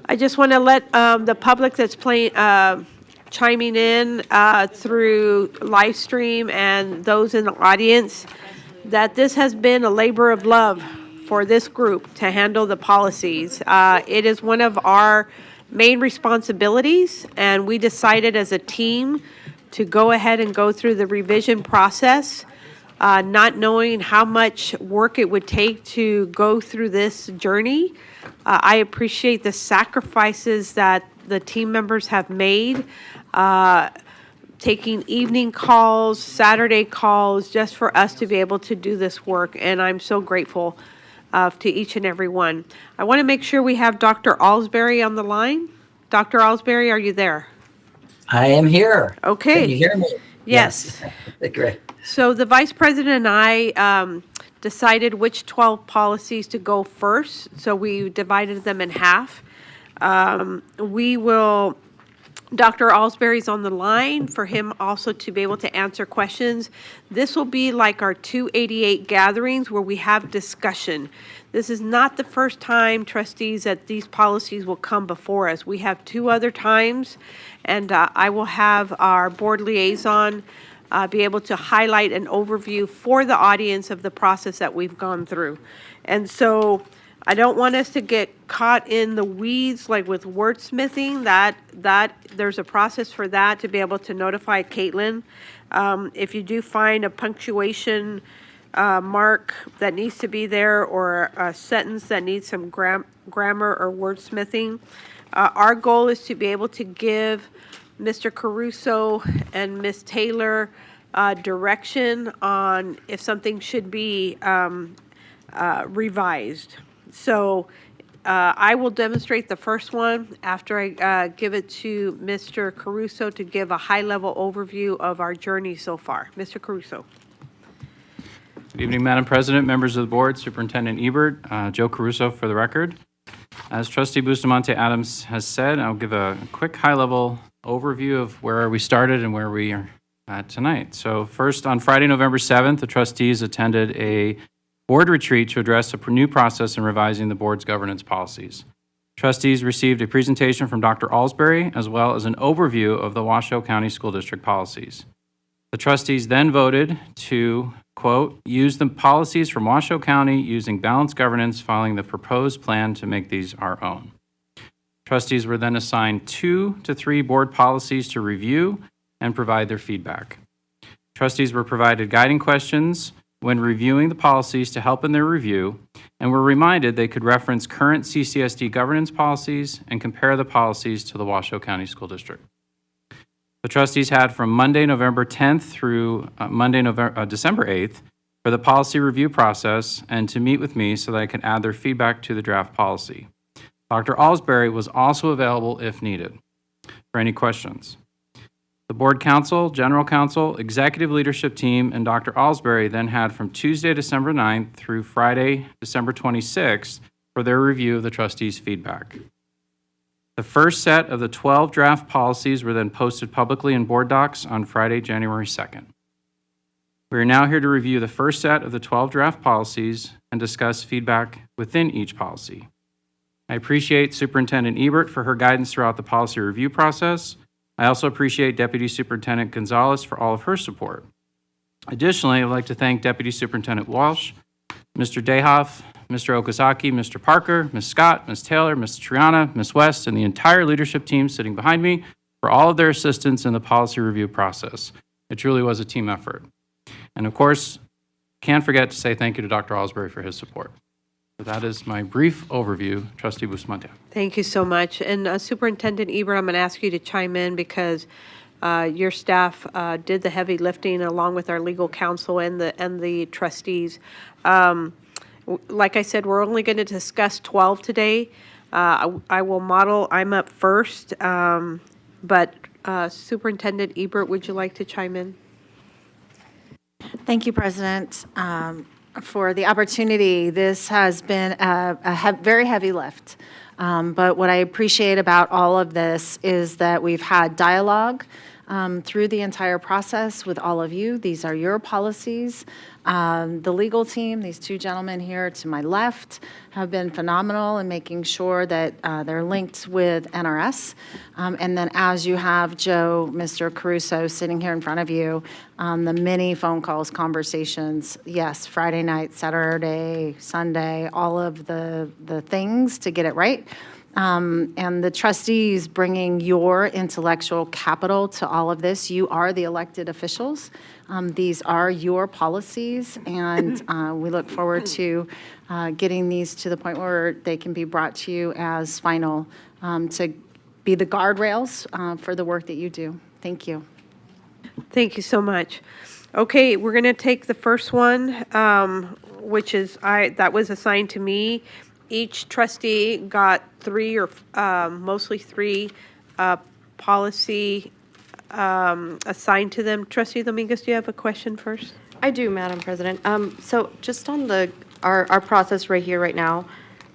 I just want to let the public that's chiming in through live stream and those in the audience that this has been a labor of love for this group to handle the policies. It is one of our main responsibilities, and we decided as a team to go ahead and go through the revision process, not knowing how much work it would take to go through this journey. I appreciate the sacrifices that the team members have made, taking evening calls, Saturday calls, just for us to be able to do this work, and I'm so grateful to each and every one. I want to make sure we have Dr. Alsbury on the line. Dr. Alsbury, are you there? I am here. Okay. Can you hear me? Yes. Great. So the Vice President and I decided which 12 policies to go first, so we divided them in half. Dr. Alsbury's on the line for him also to be able to answer questions. This will be like our 288 gatherings where we have discussion. This is not the first time, trustees, that these policies will come before us. We have 2 other times, and I will have our board liaison be able to highlight an overview for the audience of the process that we've gone through. And so I don't want us to get caught in the weeds like with wordsmithing. That there's a process for that to be able to notify Caitlin. If you do find a punctuation mark that needs to be there or a sentence that needs some grammar or wordsmithing, our goal is to be able to give Mr. Caruso and Ms. Taylor direction on if something should be revised. So I will demonstrate the first one after I give it to Mr. Caruso to give a high-level overview of our journey so far. Mr. Caruso. Good evening, Madam President, members of the board, Superintendent Ebert, Joe Caruso for the record. As Trustee Bustamante Adams has said, I'll give a quick high-level overview of where we started and where we are at tonight. So first, on Friday, November 7th, the trustees attended a board retreat to address a new process in revising the board's governance policies. Trustees received a presentation from Dr. Alsbury, as well as an overview of the Washoe County School District policies. The trustees then voted to, quote, use the policies from Washoe County using balanced governance, following the proposed plan to make these our own. Trustees were then assigned 2 to 3 board policies to review and provide their feedback. Trustees were provided guiding questions when reviewing the policies to help in their review, and were reminded they could reference current CCSD governance policies and compare the policies to the Washoe County School District. The trustees had from Monday, November 10th through December 8th for the policy review process and to meet with me so that I could add their feedback to the draft policy. Dr. Alsbury was also available if needed for any questions. The board counsel, general counsel, executive leadership team, and Dr. Alsbury then had from Tuesday, December 9th through Friday, December 26th for their review of the trustees' feedback. The first set of the 12 draft policies were then posted publicly in board docs on Friday, January 2nd. We are now here to review the first set of the 12 draft policies and discuss feedback within each policy. I appreciate Superintendent Ebert for her guidance throughout the policy review process. I also appreciate Deputy Superintendent Gonzalez for all of her support. Additionally, I would like to thank Deputy Superintendent Walsh, Mr. Dehoff, Mr. Okazaki, Mr. Parker, Ms. Scott, Ms. Taylor, Ms. Triana, Ms. West, and the entire leadership team sitting behind me for all of their assistance in the policy review process. It truly was a team effort. And of course, can't forget to say thank you to Dr. Alsbury for his support. So that is my brief overview. Trustee Bustamante. Thank you so much. And Superintendent Ebert, I'm going to ask you to chime in because your staff did the heavy lifting along with our legal counsel and the trustees. Like I said, we're only going to discuss 12 today. I will model, I'm up first, but Superintendent Ebert, would you like to chime in? Thank you, President, for the opportunity. This has been a very heavy lift. But what I appreciate about all of this is that we've had dialogue through the entire process with all of you. These are your policies. The legal team, these two gentlemen here to my left, have been phenomenal in making sure that they're linked with NRS. And then as you have Joe, Mr. Caruso sitting here in front of you, the many phone calls, conversations, yes, Friday night, Saturday, Sunday, all of the things to get it right. And the trustees bringing your intellectual capital to all of this. You are the elected officials. These are your policies, and we look forward to getting these to the point where they can be brought to you as final to be the guardrails for the work that you do. Thank you. Thank you so much. Okay, we're going to take the first one, which is that was assigned to me. Each trustee got three or mostly three policy assigned to them. Trustee Dominguez, do you have a question first? I do, Madam President. So just on our process right here, right now,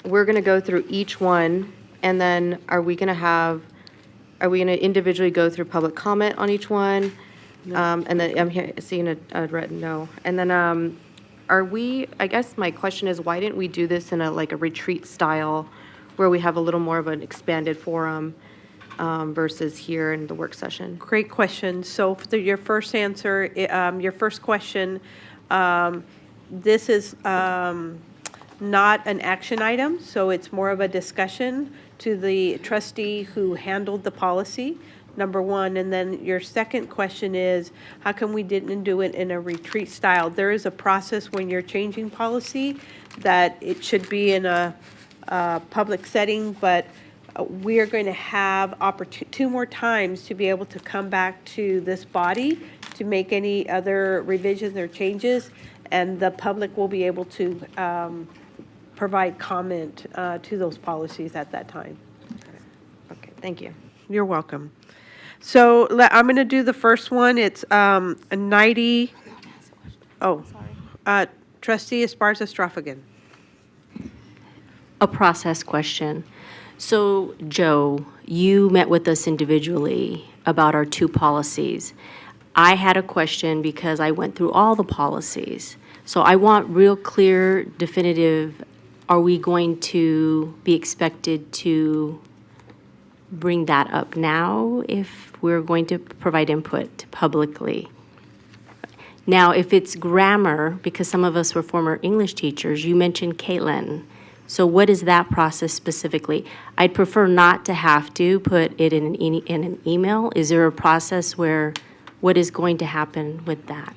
we're going to go through each one, and then are we going to individually go through public comment on each one? And then I'm here seeing a red no. And then I guess my question is, why didn't we do this in a retreat style where we have a little more of an expanded forum versus here in the work session? Great question. So for your first answer, your first question, this is not an action item, so it's more of a discussion to the trustee who handled the policy, number one. And then your second question is, how come we didn't do it in a retreat style? There is a process when you're changing policy that it should be in a public setting, but we are going to have two more times to be able to come back to this body to make any other revisions or changes, and the public will be able to provide comment to those policies at that time. Okay, thank you. You're welcome. So I'm going to do the first one. It's a 90. Oh, Trustee Esparza-Stroffagan. A process question. So, Joe, you met with us individually about our two policies. I had a question because I went through all the policies. So I want real clear, definitive, are we going to be expected to bring that up now if we're going to provide input publicly? Now, if it's grammar, because some of us were former English teachers, you mentioned Caitlin. So what is that process specifically? I'd prefer not to have to put it in an email. Is there a process where, what is going to happen with that?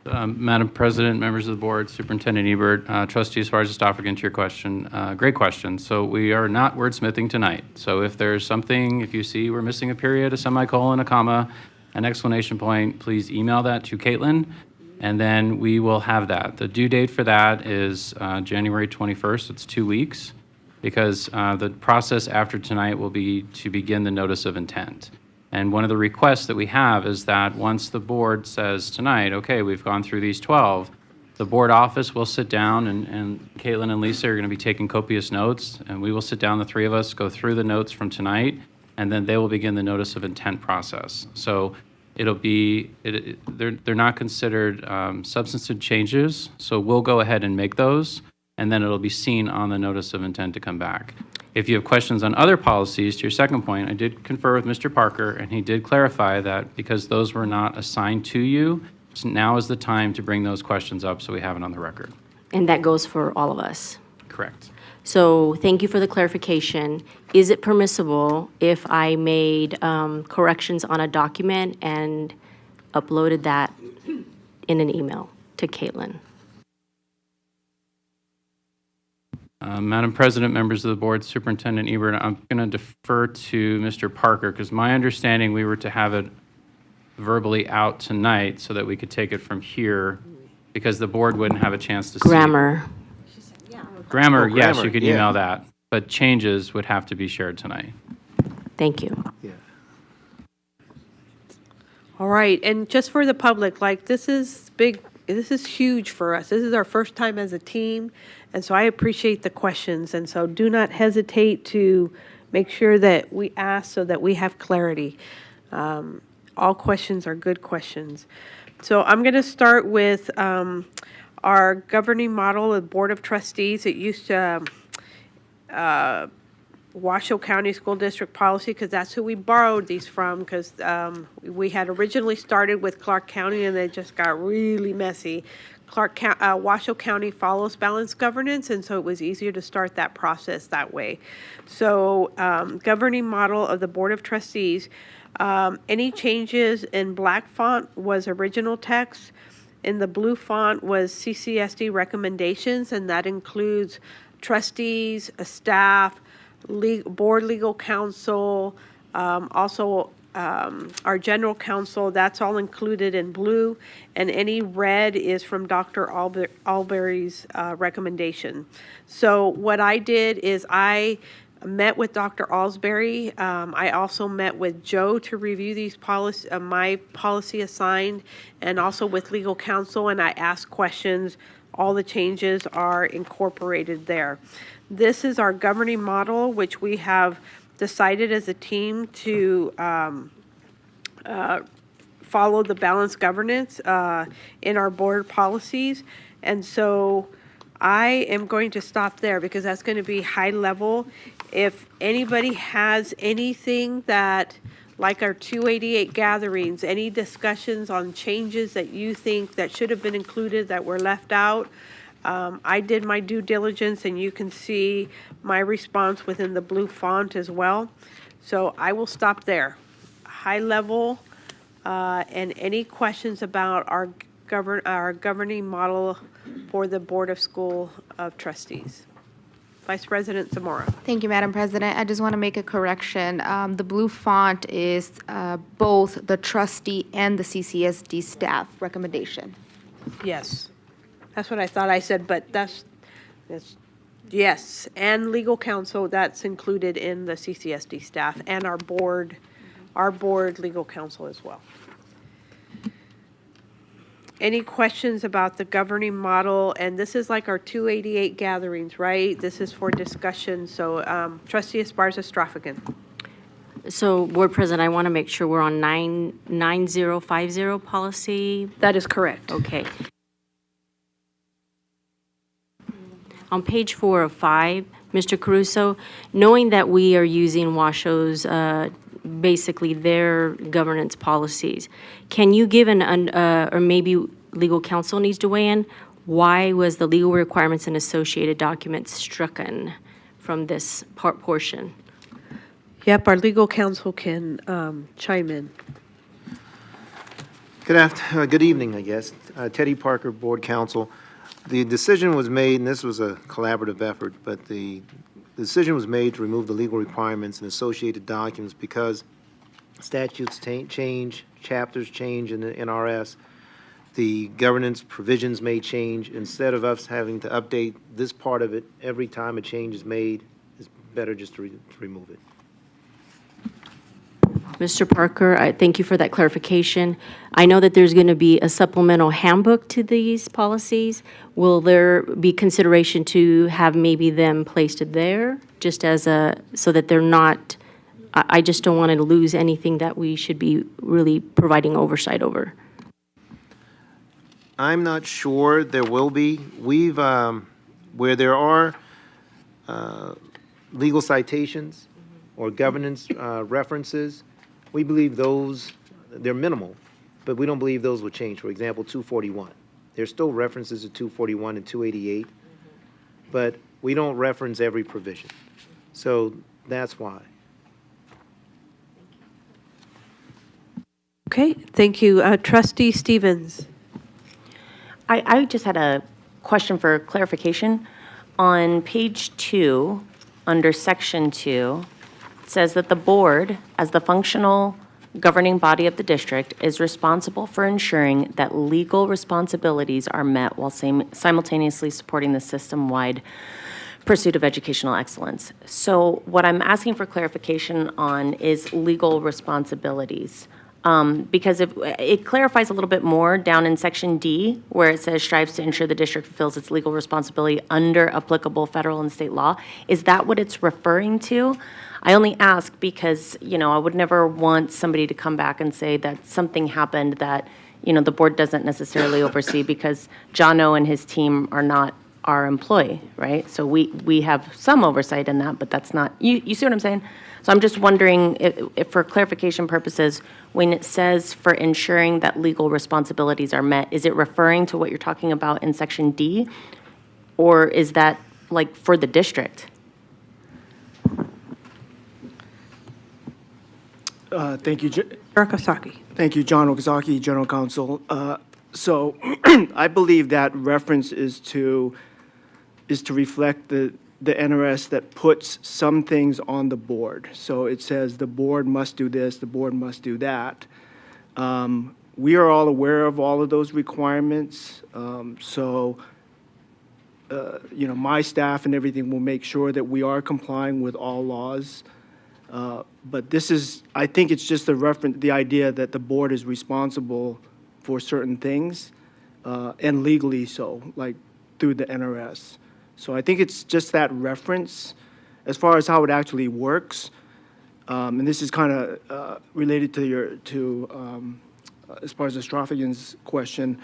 Madam President, members of the board, Superintendent Ebert, Trustee Esparza-Stroffagan, to your question. Great question. So we are not wordsmithing tonight. So if there's something, if you see we're missing a period, a semicolon, a comma, an exclamation point, please email that to Caitlin, and then we will have that. The due date for that is January 21st. It's 2 weeks, because the process after tonight will be to begin the notice of intent. And one of the requests that we have is that once the board says tonight, okay, we've gone through these 12, the board office will sit down, and Caitlin and Lisa are going to be taking copious notes, and we will sit down, the three of us, go through the notes from tonight, and then they will begin the notice of intent process. So it'll be, they're not considered substantive changes, so we'll go ahead and make those, and then it'll be seen on the notice of intent to come back. If you have questions on other policies, to your second point, I did confer with Mr. Parker, and he did clarify that because those were not assigned to you, now is the time to bring those questions up so we have it on the record. And that goes for all of us? Correct. So thank you for the clarification. Is it permissible if I made corrections on a document and uploaded that in an email to Caitlin? Madam President, members of the board, Superintendent Ebert, I'm going to defer to Mr. Parker, because my understanding we were to have it verbally out tonight so that we could take it from here, because the board wouldn't have a chance to see. Grammar. Grammar, yes, grammar, you could yeah. email that, but changes would have to be shared tonight. Thank you. Yeah. All right, and just for the public, this is big, this is huge for us. This is our first time as a team, and so I appreciate the questions, and so do not hesitate to make sure that we ask so that we have clarity. All questions are good questions. So I'm going to start with our governing model of Board of Trustees. It used to Washoe County School District policy, because that's who we borrowed these from, because we had originally started with Clark County and it just got really messy. Washoe County follows balanced governance, and so it was easier to start that process that way. So governing model of the Board of Trustees, any changes in black font was original text. In the blue font was CCSD recommendations, and that includes trustees, staff, board legal counsel, also our general counsel. That's all included in blue, and any red is from Dr. Alberry's recommendation. So what I did is I met with Dr. Alsbury. I also met with Joe to review these policy, my policy assigned, and also with legal counsel, and I asked questions. All the changes are incorporated there. This is our governing model, which we have decided as a team to follow the balanced governance in our board policies. And so I am going to stop there because that's going to be high level. If anybody has anything that, like our 288 gatherings, any discussions on changes that you think that should have been included that were left out, I did my due diligence, and you can see my response within the blue font as well. So I will stop there. High level, and any questions about our governing model for the Board of School of Trustees. Vice President Zamora. Thank you, Madam President. I just want to make a correction. The blue font is both the trustee and the CCSD staff recommendation. Yes. That's what I thought I said, but that's yes. And legal counsel, that's included in the CCSD staff and our board legal counsel as well. Any questions about the governing model? And this is like our 288 gatherings, right? This is for discussion. So Trustee Esparza-Straffigan. So, Board President, I want to make sure we're on 9050 policy. That is correct. Okay. On page 4 of 5, Mr. Caruso, knowing that we are using Washoe's, basically their governance policies, can you give or maybe legal counsel needs to weigh in, why was the legal requirements and associated documents stricken from this portion? Yep, our legal counsel can chime in. Good evening, I guess. Teddy Parker, Board Counsel. The decision was made, and this was a collaborative effort, but the decision was made to remove the legal requirements and associated documents because statutes change, chapters change in the NRS, the governance provisions may change. Instead of us having to update this part of it every time a change is made, it's better just to remove it. Mr. Parker, I thank you for that clarification. I know that there's going to be a supplemental handbook to these policies. Will there be consideration to have maybe them placed there, just as so that they're not, I just don't want to lose anything that we should be really providing oversight over. I'm not sure there will be. We've, where there are legal citations or governance references, we believe those, they're minimal, but we don't believe those will change. For example, 241. There's still references to 241 and 288, but we don't reference every provision. So that's why. Okay, thank you. Trustee Stevens. I just had a question for clarification. On page 2, under section 2, it says that the board, as the functional governing body of the district, is responsible for ensuring that legal responsibilities are met while simultaneously supporting the system-wide pursuit of educational excellence. So what I'm asking for clarification on is legal responsibilities. because it clarifies a little bit more down in section D, where it says strives to ensure the district fulfills its legal responsibility under applicable federal and state law. Is that what it's referring to? I only ask because, I would never want somebody to come back and say that something happened that, the board doesn't necessarily oversee, because Jono and his team are not our employee, right? So we have some oversight in that, but that's not, you see what I'm saying? So I'm just wondering if for clarification purposes, when it says for ensuring that legal responsibilities are met, is it referring to what you're talking about in section D? Or is that like for the district? Thank you. Okazaki. Thank you, John Okazaki, General Counsel. So I believe that reference is to reflect the NRS that puts some things on the board. So it says the board must do this, the board must do that. We are all aware of all of those requirements. My staff and everything will make sure that we are complying with all laws. But I think it's just the idea that the board is responsible for certain things, and legally so, like through the NRS. So I think it's just that reference. As far as how it actually works, and this is kind of related to as far as Astrofagian's question,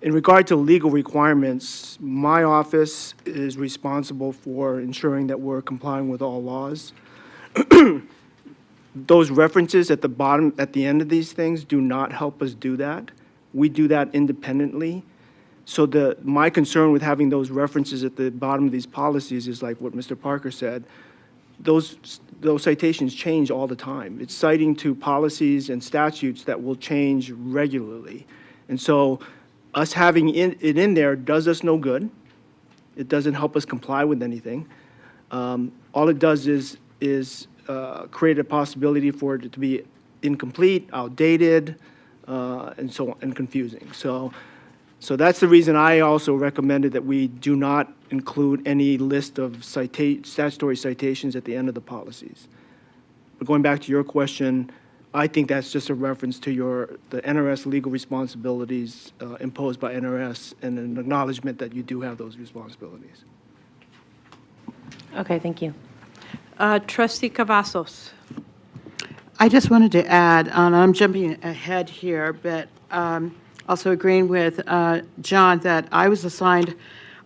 in regard to legal requirements, my office is responsible for ensuring that we're complying with all laws. Those references at the bottom, at the end of these things, do not help us do that. We do that independently. So my concern with having those references at the bottom of these policies is like what Mr. Parker said. Those citations change all the time. It's citing to policies and statutes that will change regularly. And so us having it in there does us no good. It doesn't help us comply with anything. All it does is create a possibility for it to be incomplete, outdated, and so on, and confusing. So that's the reason I also recommended that we do not include any list of statutory citations at the end of the policies. But going back to your question, I think that's just a reference to the NRS legal responsibilities imposed by NRS, and an acknowledgement that you do have those responsibilities. Okay, thank you. Trustee Cavazos. I just wanted to add, and I'm jumping ahead here, but also agreeing with John that I was assigned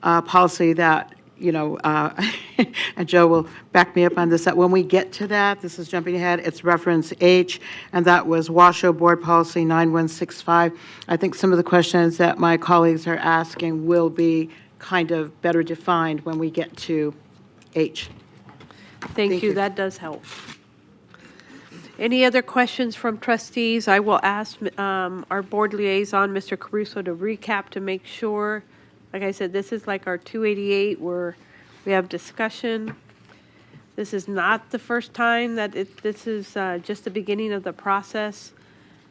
policy that, and Joe will back me up on this, that when we get to that, this is jumping ahead, it's reference H, and that was Washoe Board Policy 9165. I think some of the questions that my colleagues are asking will be kind of better defined when we get to H. Thank you. That does help. Any other questions from trustees? I will ask our board liaison, Mr. Caruso, to recap to make sure. Like I said, this is like our 288 where we have discussion. This is not the first time that this is just the beginning of the process.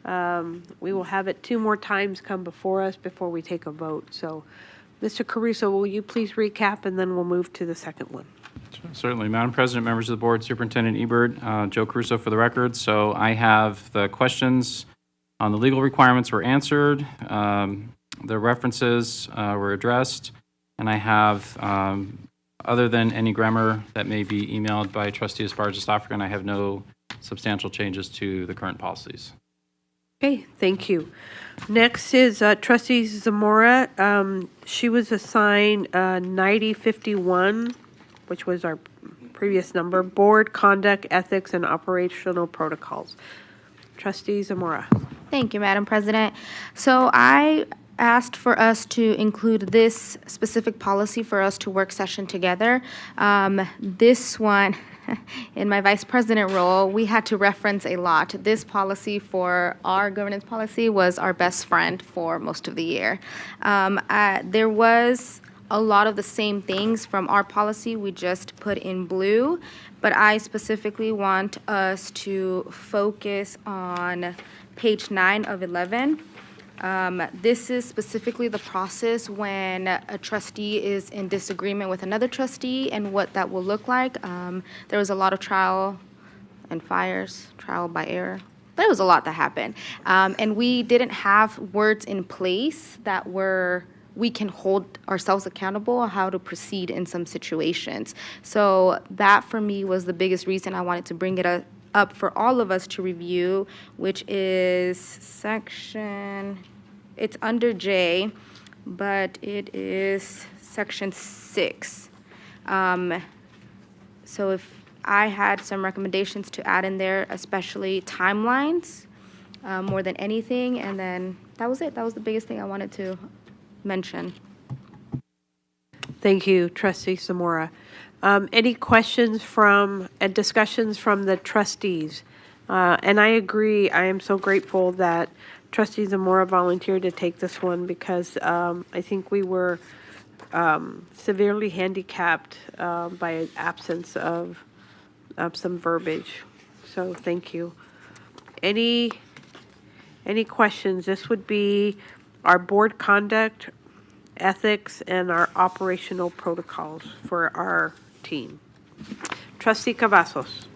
We will have it 2 more times come before us before we take a vote. So, Mr. Caruso, will you please recap, and then we'll move to the second one. Certainly. Madam President, members of the board, Superintendent Ebert, Joe Caruso for the record. So I have the questions on the legal requirements were answered. The references were addressed. And I have, other than any grammar that may be emailed by Trustee Esparza-Stofferman, I have no substantial changes to the current policies. Okay, thank you. Next is Trustee Zamora. She was assigned 9051, which was our previous number, Board Conduct, Ethics, and Operational Protocols. Trustee Zamora. Thank you, Madam President. So I asked for us to include this specific policy for us to work session together. This one, in my vice president role, we had to reference a lot. This policy for our governance policy was our best friend for most of the year. There was a lot of the same things from our policy we just put in blue, but I specifically want us to focus on page 9 of 11. This is specifically the process when a trustee is in disagreement with another trustee and what that will look like. There was a lot of trial and fires, trial by error, there was a lot that happened. And we didn't have words in place that we can hold ourselves accountable on how to proceed in some situations. So that for me was the biggest reason I wanted to bring it up for all of us to review, which is it's under J, but it is section 6. So if I had some recommendations to add in there, especially timelines, more than anything, and then that was it. That was the biggest thing I wanted to mention. Thank you, Trustee Zamora. Any questions and discussions from the trustees? And I agree, I am so grateful that Trustee Zamora volunteered to take this one because I think we were severely handicapped by absence of some verbiage. So thank you. Any questions? This would be our board conduct, ethics, and our operational protocols for our team. Trustee Cavazos.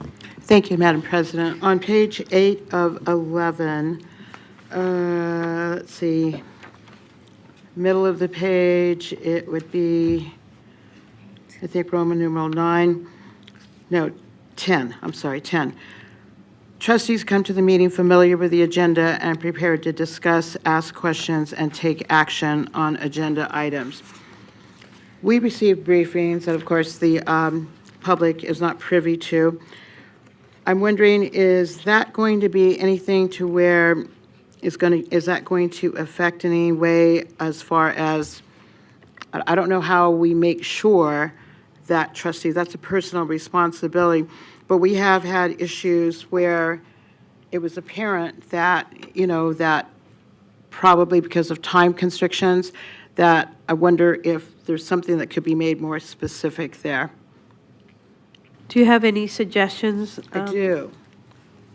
Thank you, Madam President. On page 8 of 11, let's see, middle of the page, it would be, I think, Roman numeral 10. I'm sorry, 10. Trustees come to the meeting familiar with the agenda and prepared to discuss, ask questions, and take action on agenda items. We receive briefings that, of course, the public is not privy to. I'm wondering, is that going to be anything to where is that going to affect in any way as far as, I don't know how we make sure that trustees, that's a personal responsibility, but we have had issues where it was apparent that, that probably because of time constrictions, that I wonder if there's something that could be made more specific there. Do you have any suggestions? I do.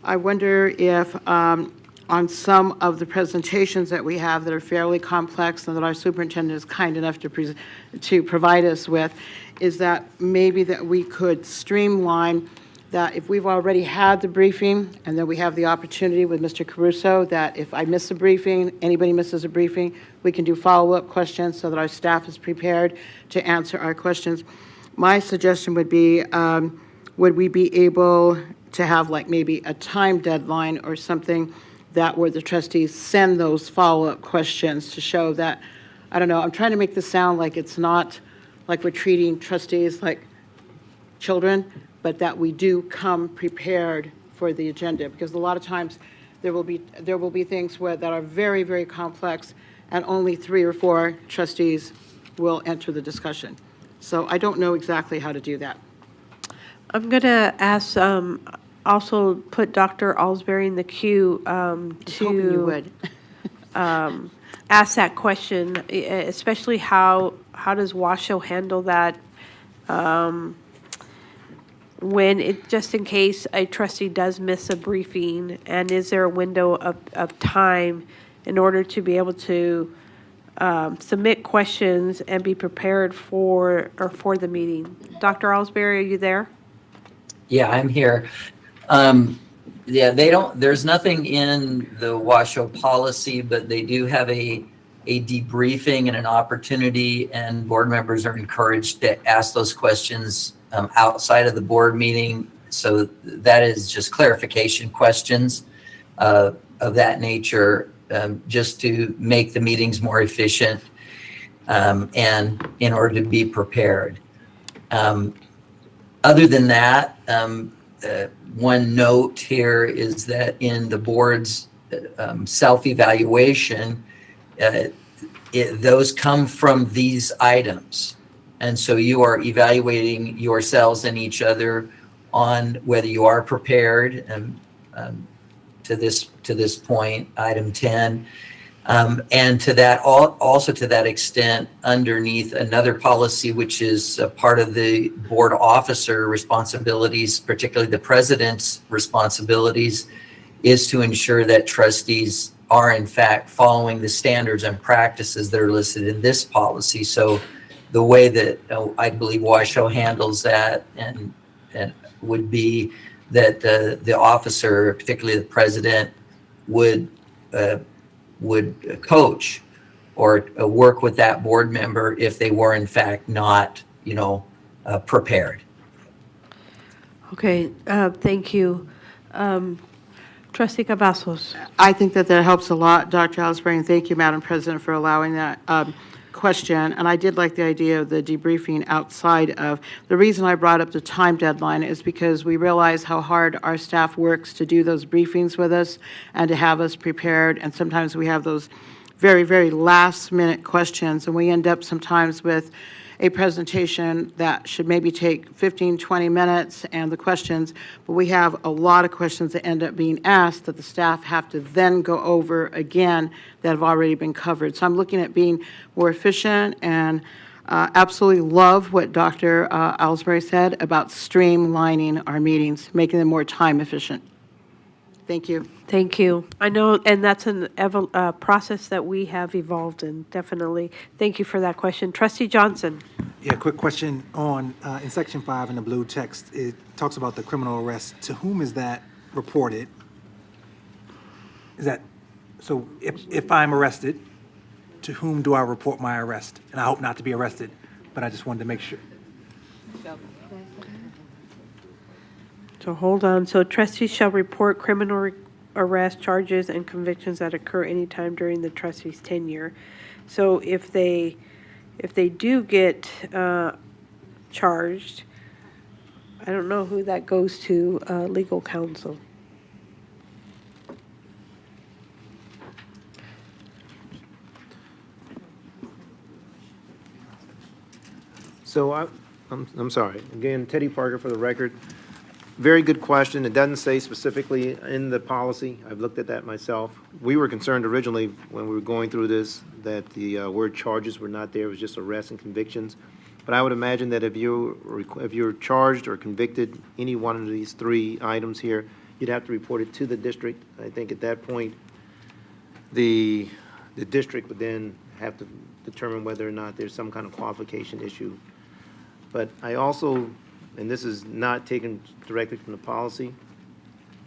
I wonder if on some of the presentations that we have that are fairly complex and that our superintendent is kind enough to provide us with, is that maybe that we could streamline that if we've already had the briefing and then we have the opportunity with Mr. Caruso that if I miss a briefing, anybody misses a briefing, we can do follow-up questions so that our staff is prepared to answer our questions. My suggestion would be, would we be able to have like maybe a time deadline or something that where the trustees send those follow-up questions to show that, I don't know, I'm trying to make this sound like it's not like we're treating trustees like children, but that we do come prepared for the agenda, because a lot of times there will be things that are very, very complex, and only 3 or 4 trustees will enter the discussion. So I don't know exactly how to do that. I'm going to ask, also put Dr. Alsbury in the queue hoping you would. Ask that question, especially how does Washoe handle that when just in case a trustee does miss a briefing, and is there a window of time in order to be able to submit questions and be prepared for the meeting? Dr. Alsbury, are you there? Yeah, I'm here. Yeah, there's nothing in the Washoe policy, but they do have a debriefing and an opportunity, and board members are encouraged to ask those questions outside of the board meeting. So that is just clarification questions of that nature, just to make the meetings more efficient and in order to be prepared. Other than that, one note here is that in the board's self-evaluation, those come from these items. And so you are evaluating yourselves and each other on whether you are prepared to this point, item 10. And to that, also to that extent, underneath another policy, which is a part of the board officer responsibilities, particularly the president's responsibilities, is to ensure that trustees are in fact following the standards and practices that are listed in this policy. So the way that I believe Washoe handles that and would be that the officer, particularly the president, would coach or work with that board member if they were in fact not, prepared. Okay, thank you. Trustee Cavazos. I think that helps a lot, Dr. Ellsbury, and thank you, Madam President, for allowing that question. And I did like the idea of the debriefing outside of, the reason I brought up the time deadline is because we realize how hard our staff works to do those briefings with us and to have us prepared. And sometimes we have those very, very last-minute questions, and we end up sometimes with a presentation that should maybe take 15, 20 minutes and the questions, but we have a lot of questions that end up being asked that the staff have to then go over again that have already been covered. So I'm looking at being more efficient and absolutely love what Dr. Ellsbury said about streamlining our meetings, making them more time efficient. Thank you. Thank you. I know, and that's a process that we have evolved in, definitely. Thank you for that question. Trustee Johnson. Yeah, quick question on, in section 5 in the blue text, it talks about the criminal arrest. To whom is that reported? Is that, so if I'm arrested, to whom do I report my arrest? And I hope not to be arrested, but I just wanted to make sure. So hold on. So trustees shall report criminal arrest charges and convictions that occur anytime during the trustee's tenure. So if they do get charged, I don't know who that goes to, legal counsel. So I'm sorry. Again, Teddy Parker for the record. Very good question. It doesn't say specifically in the policy. I've looked at that myself. We were concerned originally when we were going through this that the word charges were not there. It was just arrests and convictions. But I would imagine that if you're charged or convicted any one of these three items here, you'd have to report it to the district. I think at that point, the district would then have to determine whether or not there's some kind of qualification issue. But I also, and this is not taken directly from the policy,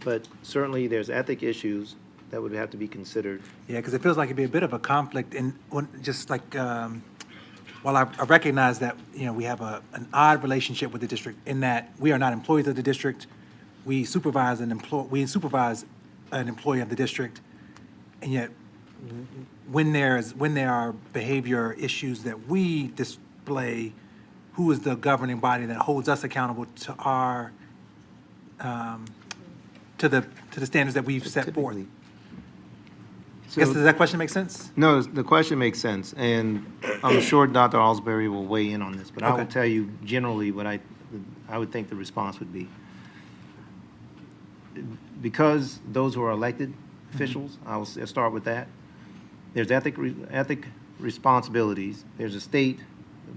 but certainly there's ethic issues that would have to be considered. Yeah, because it feels like it'd be a bit of a conflict, and just like, while I recognize that, we have an odd relationship with the district in that we are not employees of the district, we supervise an employee of the district, and yet when there are behavior issues that we display, who is the governing body that holds us accountable to our to the standards that we've set forth? So, Does that question make sense? No, the question makes sense, and I'm sure Dr. Alsbury will weigh in on this, but I will tell you generally what I would think the response would be. Because those who are elected officials, I'll start with that. There's ethic responsibilities. There's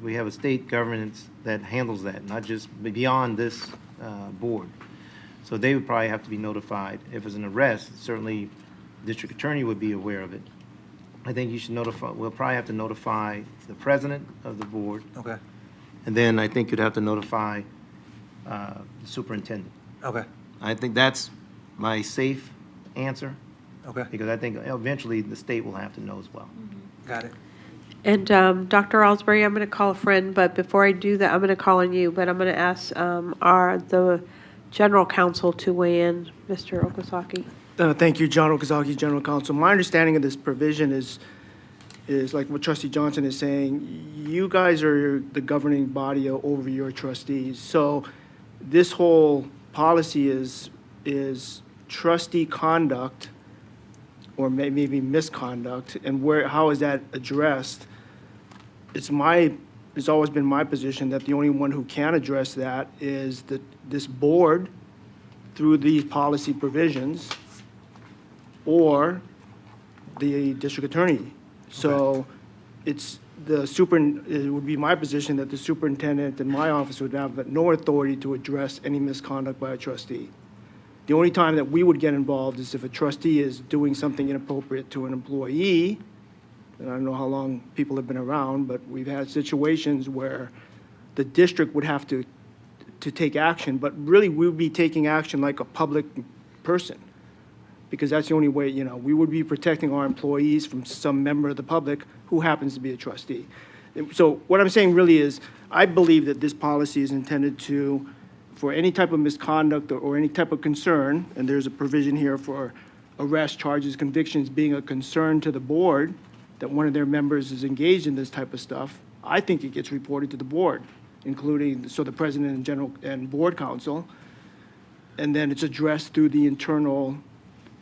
we have a state governance that handles that, not just beyond this board. So they would probably have to be notified. If it's an arrest, certainly district attorney would be aware of it. I think you should we'll probably have to notify the president of the board. Okay. And then I think you'd have to notify the superintendent. Okay. I think that's my safe answer. Okay. Because I think eventually the state will have to know as well. Got it. And Dr. Alsbury, I'm going to call a friend, but before I do that, I'm going to call on you, but I'm going to ask the general counsel to weigh in, Mr. Okazaki. Thank you, John Okazaki, General Counsel. My understanding of this provision is like what Trustee Johnson is saying. You guys are the governing body over your trustees. So this whole policy is trustee conduct or maybe misconduct, and how is that addressed? It's always been my position that the only one who can address that is this board through these policy provisions or the district attorney. So it would be my position that the superintendent and my office would have no authority to address any misconduct by a trustee. The only time that we would get involved is if a trustee is doing something inappropriate to an employee. And I don't know how long people have been around, but we've had situations where the district would have to to take action, but really we would be taking action like a public person. Because that's the only way, you know, we would be protecting our employees from some member of the public who happens to be a trustee. And so what I'm saying really is, I believe that this policy is intended to, for any type of misconduct or any type of concern, and there's a provision here for arrest, charges, convictions being a concern to the board, that one of their members is engaged in this type of stuff, I think it gets reported to the board, including, so the president and general and board counsel, and then it's addressed through the internal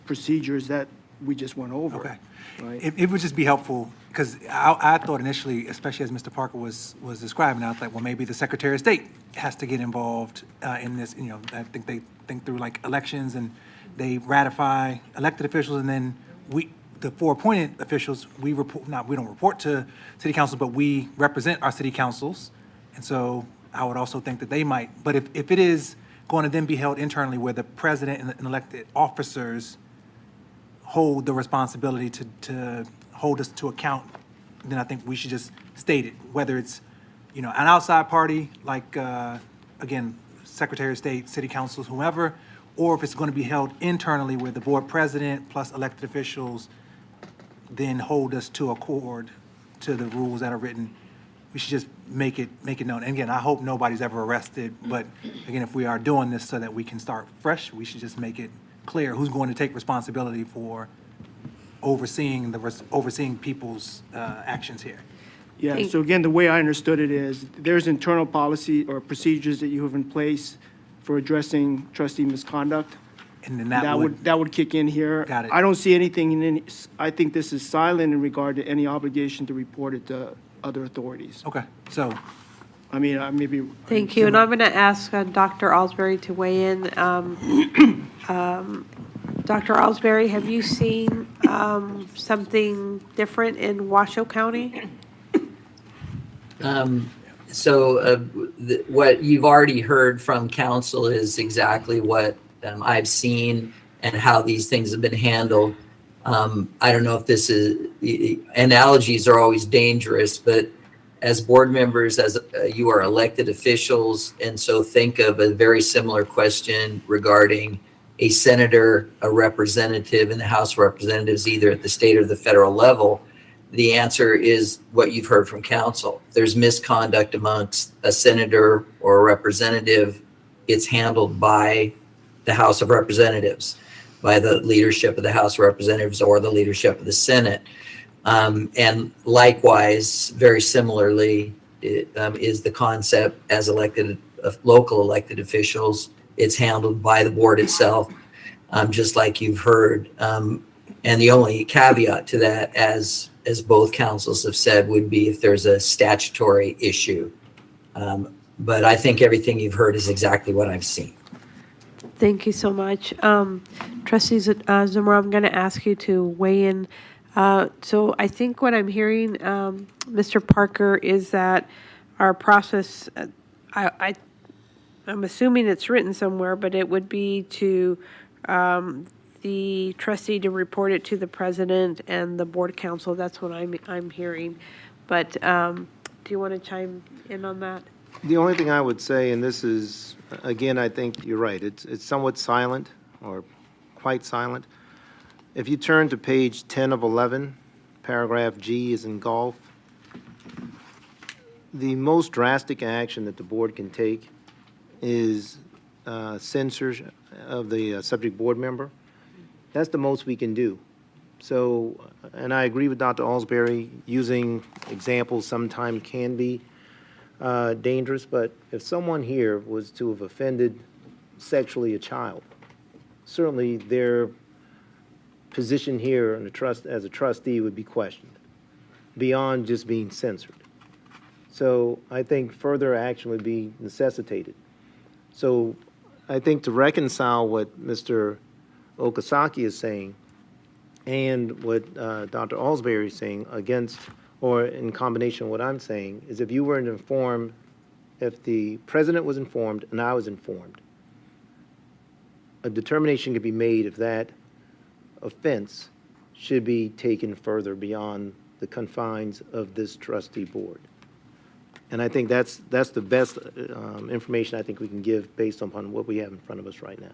procedures that we just went over. Okay. Right? It would just be helpful, because I thought initially, especially as Mr. Parker was describing, I was like, well, maybe the Secretary of State has to get involved in this. You know, I think they think through like elections and they ratify elected officials, and then the four appointed officials, we don't report to city councils, but we represent our city councils. And so I would also think that they might, but if it is going to then be held internally where the president and elected officers hold the responsibility to hold us to account, then I think we should just state it, whether it's, you know, an outside party, like, again, Secretary of State, city councils, whoever, or if it's going to be held internally where the board president plus elected officials then hold us to accord to the rules that are written. We should just make it known. And again, I hope nobody's ever arrested, but again, if we are doing this so that we can start fresh, we should just make it clear who's going to take responsibility for overseeing people's actions here. Yeah, so again, the way I understood it is, there's internal policy or procedures that you have in place for addressing trustee misconduct. And then that would kick in here. Got it. I don't see anything in any, I think this is silent in regard to any obligation to report it to other authorities. Okay, so. I mean, maybe. Thank you, and I'm going to ask Dr. Alsbury to weigh in. Dr. Alsbury, have you seen something different in Washoe County? What you've already heard from council is exactly what I've seen and how these things have been handled. I don't know if this is, analogies are always dangerous, but as board members, you are elected officials, and so think of a very similar question regarding a senator, a representative in the House of Representatives, either at the state or the federal level. The answer is what you've heard from council. If there's misconduct amongst a senator or a representative, it's handled by the House of Representatives, by the leadership of the House of Representatives or the leadership of the Senate. And likewise, very similarly, is the concept as local elected officials. It's handled by the board itself, just like you've heard. And the only caveat to that, as both councils have said, would be if there's a statutory issue. But I think everything you've heard is exactly what I've seen. Thank you so much. Trustees Zamora, I'm going to ask you to weigh in. So I think what I'm hearing, Mr. Parker, is that our process, I'm assuming it's written somewhere, but it would be to the trustee to report it to the president and the board council. That's what I'm hearing. But do you want to chime in on that? The only thing I would say, and this is, again, I think you're right, it's somewhat silent or quite silent. If you turn to page 10 of 11, paragraph G is in golf, the most drastic action that the board can take is censure of the subject board member. That's the most we can do. So, and I agree with Dr. Alsbury, using examples sometimes can be dangerous, but if someone here was to have offended sexually a child, certainly their position here in the as a trustee would be questioned beyond just being censored. So I think further action would be necessitated. So I think to reconcile what Mr. Okazaki is saying and what Dr. Alsbury is saying against, or in combination with what I'm saying, is if you were informed, if the president was informed and I was informed, a determination could be made if that offense should be taken further beyond the confines of this trustee board. And I think that's the best information I think we can give based upon what we have in front of us right now.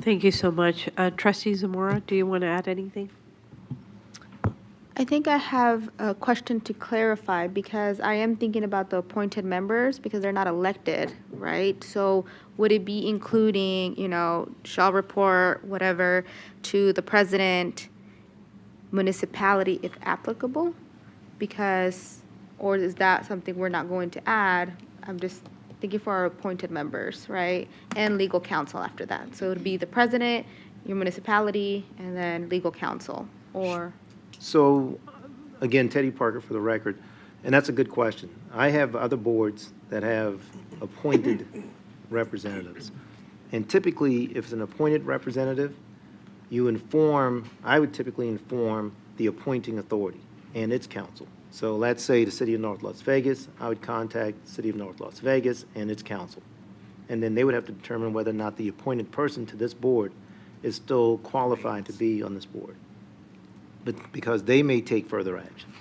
Thank you so much. Trustee Zamora, do you want to add anything? I think I have a question to clarify because I am thinking about the appointed members because they're not elected, right? So would it be including, shall report, whatever, to the president, municipality if applicable? Because, or is that something we're not going to add? I'm just thinking for our appointed members, right? And legal counsel after that. So it would be the president, your municipality, and then legal counsel, or? So, again, Teddy Parker for the record, and that's a good question. I have other boards that have appointed representatives. And typically, if it's an appointed representative, I would typically inform the appointing authority and its council. So let's say the City of North Las Vegas, I would contact the City of North Las Vegas and its council. And then they would have to determine whether or not the appointed person to this board is still qualified to be on this board. But because they may take further action.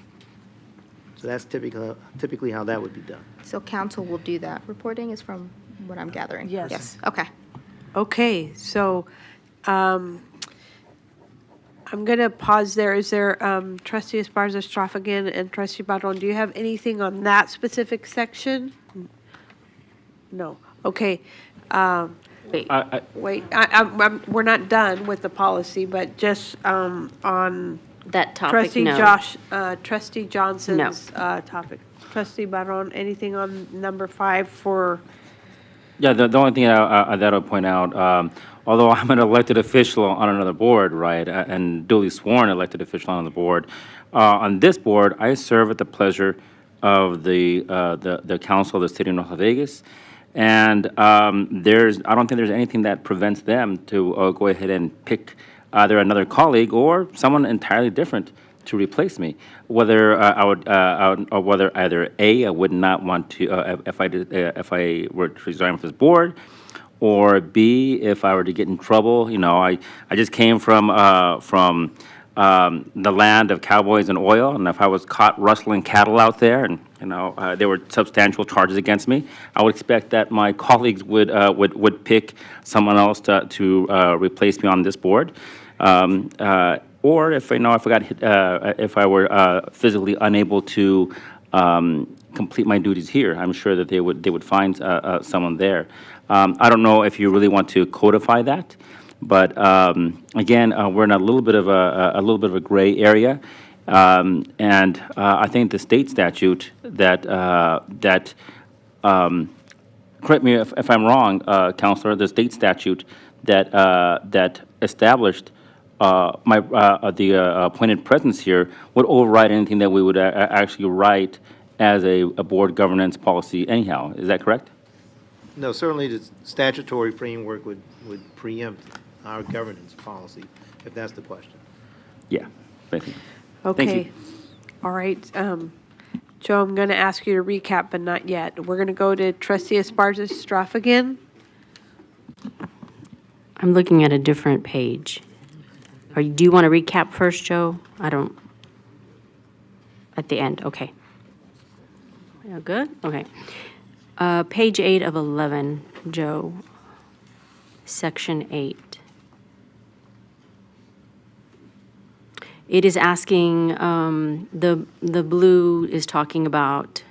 So that's typically how that would be done. So council will do that. Reporting is from what I'm gathering. Yes. Yes, okay. Okay, so I'm going to pause there. Is there, Trustee Esparza-Straffigan and Trustee Badron, do you have anything on that specific section? No. Okay. Wait, we're not done with the policy, but just on That topic, Trustee no. Trustee Johnson's topic. Trustee Barron, anything on number 5 for? Yeah, the only thing that I would point out, although I'm an elected official on another board, right, and duly sworn elected official on the board, on this board, I serve at the pleasure of the council of the City of North Las Vegas. And I don't think there's anything that prevents them to go ahead and pick either another colleague or someone entirely different to replace me. Whether I would, or whether either A, I would not want to, if I were to resign from this board, or B, if I were to get in trouble. I just came from the land of cowboys and oil, and if I was caught rustling cattle out there, and there were substantial charges against me, I would expect that my colleagues would pick someone else to replace me on this board. Or if if I were physically unable to complete my duties here, I'm sure that they would find someone there. I don't know if you really want to codify that, but again, we're in a little bit of a gray area, and I think the state statute that correct me if I'm wrong, Counselor, the state statute that established the appointed presence here would override anything that we would actually write as a board governance policy anyhow. Is that correct? No, certainly the statutory framework would preempt our governance policy, if that's the question. Yeah, thank you. Okay. Thank you. All right. Joe, I'm going to ask you to recap, but not yet. We're going to go to Trustee Esparza-Straffigan. I'm looking at a different page. Do you want to recap first, Joe? I don't. At the end, okay. Yeah, good? Okay. Page 8 of 11, Joe. Section 8. It is asking, the blue is talking about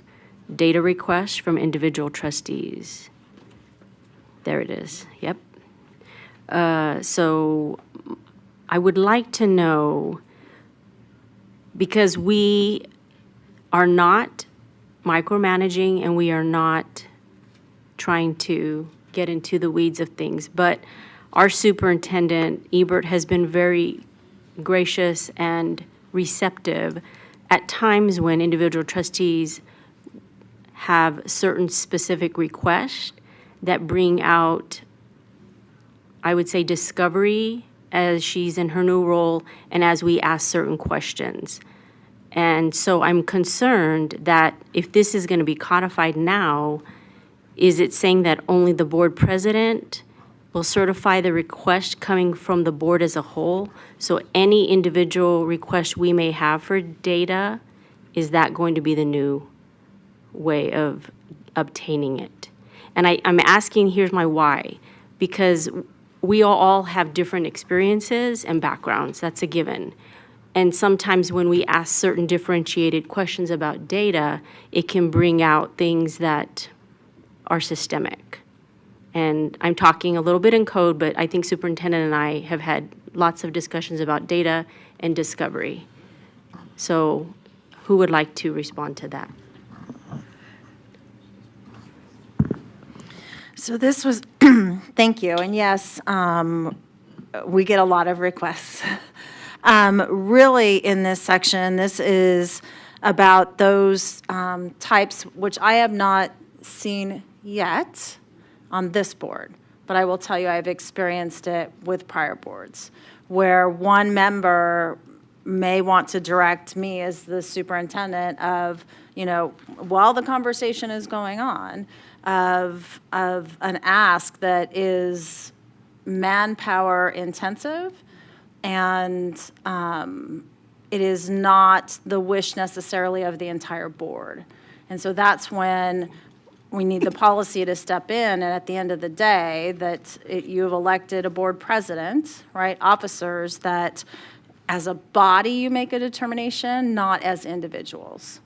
data requests from individual trustees. There it is, yep. So I would like to know, because we are not micromanaging and we are not trying to get into the weeds of things, but our superintendent, Ebert, has been very gracious and receptive at times when individual trustees have certain specific requests that bring out, I would say, discovery as she's in her new role and as we ask certain questions. And so I'm concerned that if this is going to be codified now, is it saying that only the board president will certify the request coming from the board as a whole? So any individual request we may have for data, is that going to be the new way of obtaining it. And I'm asking, here's my why, because we all have different experiences and backgrounds. That's a given. And sometimes when we ask certain differentiated questions about data, it can bring out things that are systemic. And I'm talking a little bit in code, but I think Superintendent and I have had lots of discussions about data and discovery. So who would like to respond to that? So this was, thank you, and yes, we get a lot of requests. Really, in this section, this is about those types, which I have not seen yet on this board, but I will tell you I've experienced it with prior boards, where one member may want to direct me as the superintendent of, while the conversation is going on, of an ask that is manpower intensive, and it is not the wish necessarily of the entire board. And so that's when we need the policy to step in, and at the end of the day, that you've elected a board president, right, officers, that as a body you make a determination, not as individuals.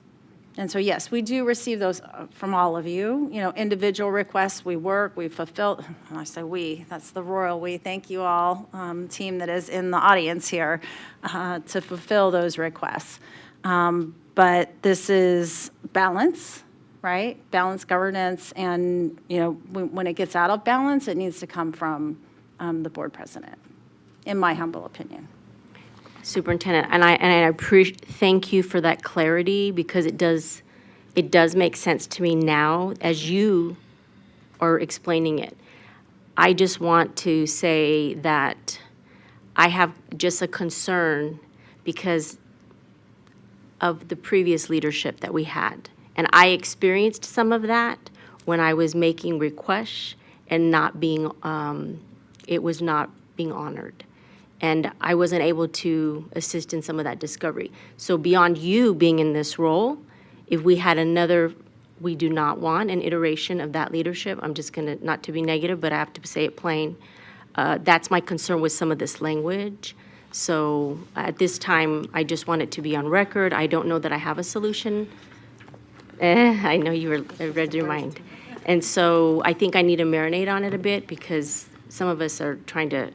And so, yes, we do receive those from all of you. Individual requests, we work, we fulfill. When I say we, that's the royal we. Thank you all, team that is in the audience here, to fulfill those requests. But this is balance, right? Balance governance, and when it gets out of balance, it needs to come from the board president, in my humble opinion. Superintendent, and I thank you for that clarity, because it does make sense to me now as you are explaining it. I just want to say that I have just a concern because of the previous leadership that we had. And I experienced some of that when I was making requests and it was not being honored. And I wasn't able to assist in some of that discovery. So beyond you being in this role, if we had we do not want an iteration of that leadership. I'm just gonna, not to be negative, but I have to say it plain. That's my concern with some of this language. So at this time, I just want it to be on record. I don't know that I have a solution. I know I read your mind. And so I think I need to marinate on it a bit, because some of us are trying to,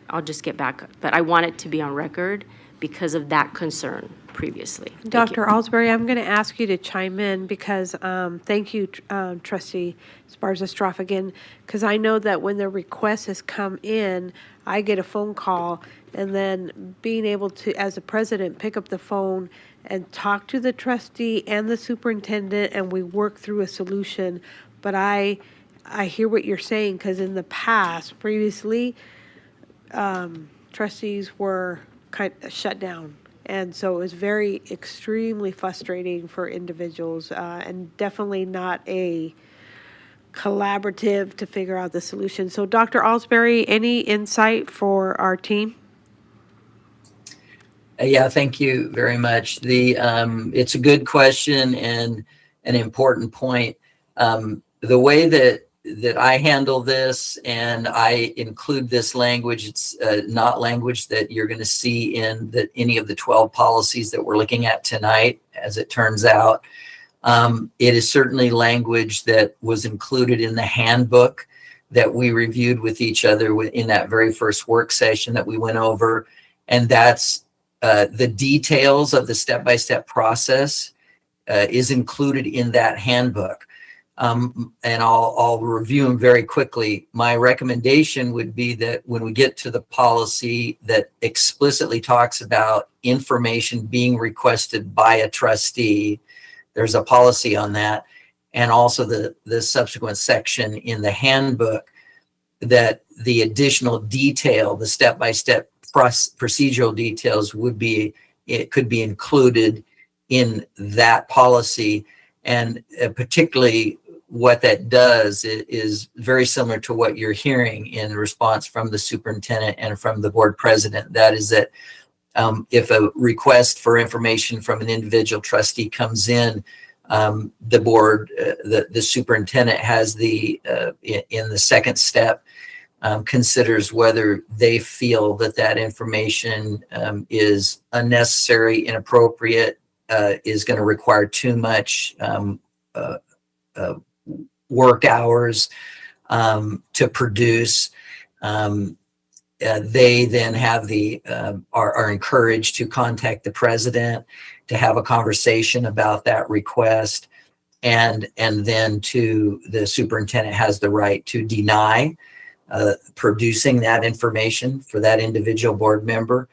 I'll just get back, but I want it to be on record because of that concern previously. Dr. Alsbury, I'm going to ask you to chime in, because thank you, Trustee Sparza-Stroff, because I know that when the request has come in, I get a phone call, and then being able to, as a president, pick up the phone and talk to the trustee and the superintendent, and we work through a solution. But I hear what you're saying, because in the past, previously, trustees were kind of shut down. And so it was extremely frustrating for individuals, and definitely not a collaborative to figure out the solution. So Dr. Alsbury, any insight for our team? Yeah, thank you very much. It's a good question and an important point. The way that I handle this, and I include this language, it's not language that you're going to see in any of the 12 policies that we're looking at tonight, as it turns out. It is certainly language that was included in the handbook that we reviewed with each other in that very first work session that we went over. And that's the details of the step-by-step process is included in that handbook. And I'll review them very quickly. My recommendation would be that when we get to the policy that explicitly talks about information being requested by a trustee, there's a policy on that, and also the subsequent section in the handbook, that the additional detail, the step-by-step procedural details could be included in that policy. And particularly what that does is very similar to what you're hearing in response from the superintendent and from the board president. That is that if a request for information from an individual trustee comes in, the board, the superintendent has in the second step, considers whether they feel that information is unnecessary, inappropriate, is going to require too much work hours to produce. They then have are encouraged to contact the president to have a conversation about that request, and then the superintendent has the right to deny producing that information for that individual board member.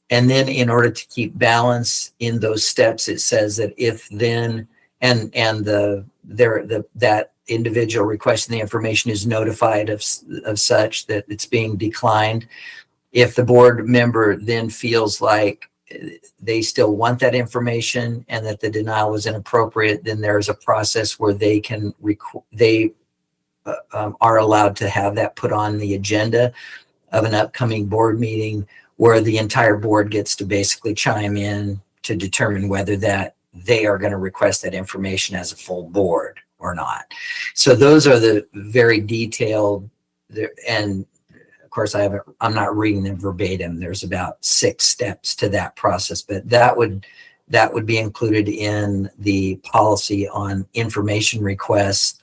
And then in order to keep balance in those steps, it says that if then, that individual requesting the information is notified of such that it's being declined. If the board member then feels like they still want that information and that the denial was inappropriate, then there's a process where they are allowed to have that put on the agenda of an upcoming board meeting, where the entire board gets to basically chime in to determine whether that they are going to request that information as a full board or not. So those are the very detailed, and of course I'm not reading them verbatim. There's about 6 steps to that process, but that would be included in the policy on information requests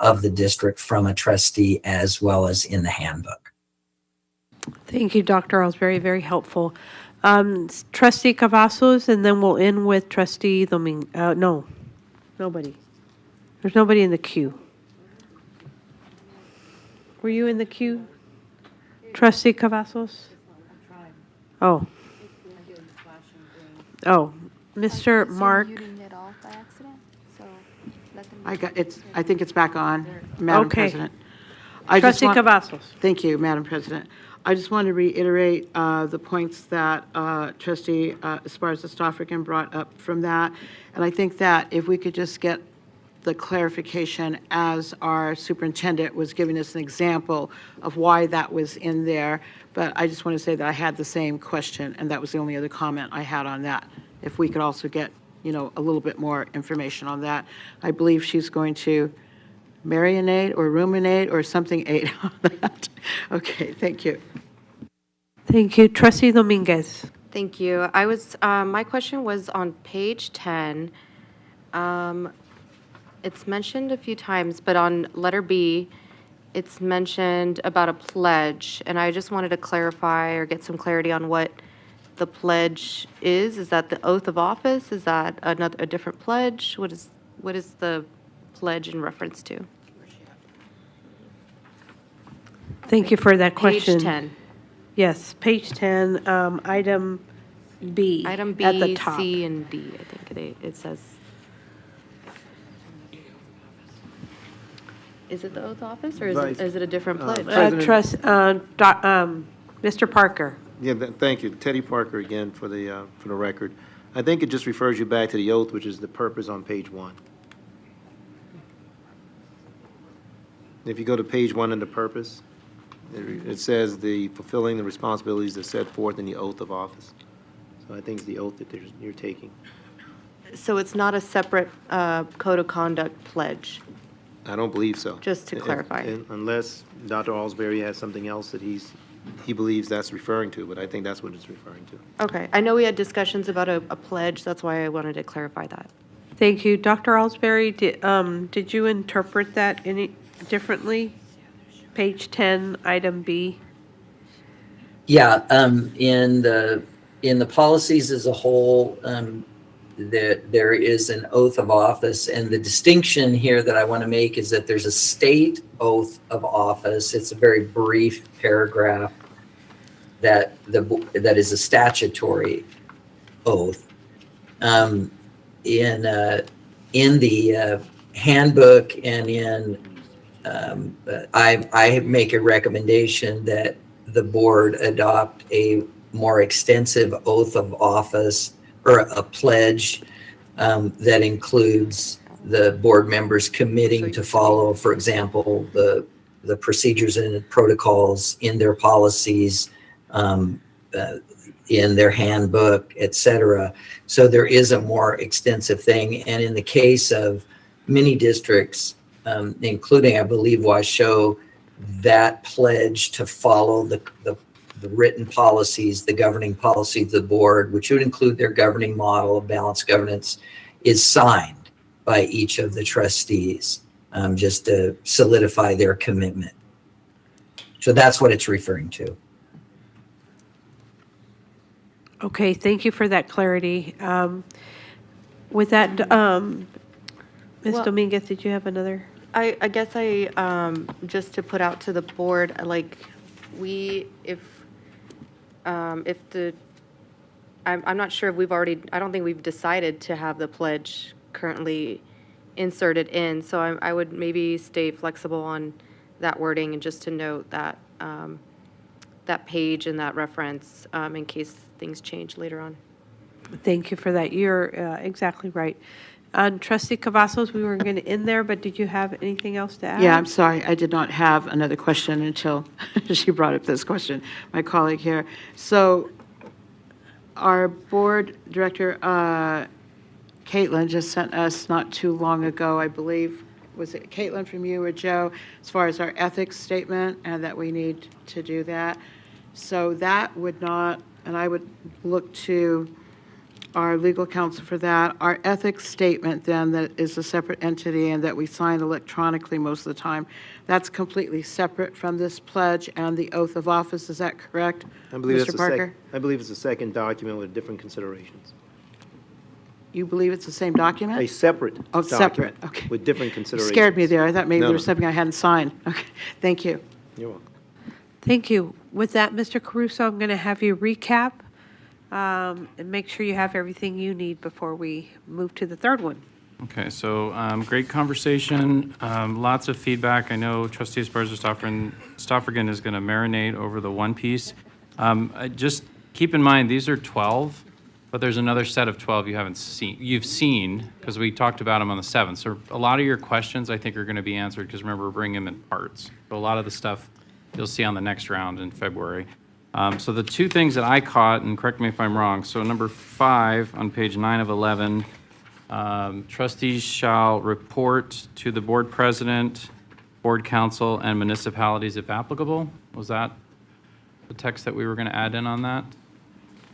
of the district from a trustee, as well as in the handbook. Thank you, Dr. Ellsbury, very helpful. Trustee Cavazos, and then we'll end with Trustee no, nobody. There's nobody in the queue. Were you in the queue? Trustee Cavazos? Oh. Oh, Mr. Mark. I think it's back on, Madam Okay. President. Trustee Cavazos. Thank you, Madam President. I just want to reiterate the points that Trustee Esparza-Stofferkin brought up from that. And I think that if we could just get the clarification, as our superintendent was giving us an example of why that was in there. But I just want to say that I had the same question, and that was the only other comment I had on that. If we could also get, a little bit more information on that. I believe she's going to marinate or ruminate or something ate on that. Okay, thank you. Thank you. Trustee Dominguez. Thank you. My question was on page 10. It's mentioned a few times, but on letter B, it's mentioned about a pledge, and I just wanted to clarify or get some clarity on what the pledge is. Is that the oath of office? Is that a different pledge? What is the pledge in reference to? Thank you for that question. Page 10. Yes, page 10, item B. Item B, at the top. C, and D, I think it says. Is it the oath of office, or is it a different pledge? Mr. Parker. Yeah, thank you. Teddy Parker again for the record. I think it just refers you back to the oath, which is the purpose on page 1. If you go to page 1 in the purpose, it says the fulfilling the responsibilities that set forth in the oath of office. So I think it's the oath that you're taking. So it's not a separate code of conduct pledge? I don't believe so. Just to clarify. Unless Dr. Ellsbury has something else that he believes that's referring to, but I think that's what it's referring to. Okay. I know we had discussions about a pledge. That's why I wanted to clarify that. Thank you. Dr. Ellsbury, did you interpret that any differently? Page 10, item B. Yeah, in the policies as a whole, there is an oath of office, and the distinction here that I want to make is that there's a state oath of office. It's a very brief paragraph that is a statutory oath. In the handbook and in I make a recommendation that the board adopt a more extensive oath of office or a pledge that includes the board members committing to follow, for example, the procedures and protocols in their policies, in their handbook, et cetera. So there is a more extensive thing. And in the case of many districts, including, I believe, Washoe, that pledge to follow the written policies, the governing policy of the board, which would include their governing model of balanced governance, is signed by each of the trustees, just to solidify their commitment. So that's what it's referring to. Okay, thank you for that clarity. With that, Ms. Well- Dominguez, did you have another? I guess just to put out to the board, like, I'm not sure if I don't think we've decided to have the pledge currently inserted in, so I would maybe stay flexible on that wording and just to note that, that page and that reference, in case things change later on. Thank you for that. You're exactly right. Trustee Cavazos, we were going to end there, but did you have anything else to add? Yeah, I'm sorry, I did not have another question until she brought up this question, my colleague here. So our board director, Caitlin, just sent us not too long ago, I believe, was it Caitlin from you or Joe, as far as our ethics statement and that we need to do that. So that would not, and I would look to our legal counsel for that. Our ethics statement then, that is a separate entity and that we sign electronically most of the time, that's completely separate from this pledge and the oath of office. Is that correct, Mr. Parker? I believe it's a second document with different considerations. You believe it's the same document? A separate Oh, separate, document okay. with different considerations. Scared me there. I thought maybe No, there was no. something I hadn't signed. Okay, thank you. You're welcome. Thank you. With that, Mr. Caruso, I'm going to have you recap and make sure you have everything you need before we move to the third one. Okay, so great conversation, lots of feedback. I know Trustee Esparza-Stoffergen is going to marinate over the one piece. Just keep in mind, these are 12, but there's another set of 12 you've seen, because we talked about them on the 7th. So a lot of your questions, I think, are going to be answered, because remember, we're bringing them in parts. So a lot of the stuff you'll see on the next round in February. So the two things that I caught, and correct me if I'm wrong, so number 5 on page 9 of 11, trustees shall report to the board president, board council, and municipalities if applicable. Was that the text that we were going to add in on that?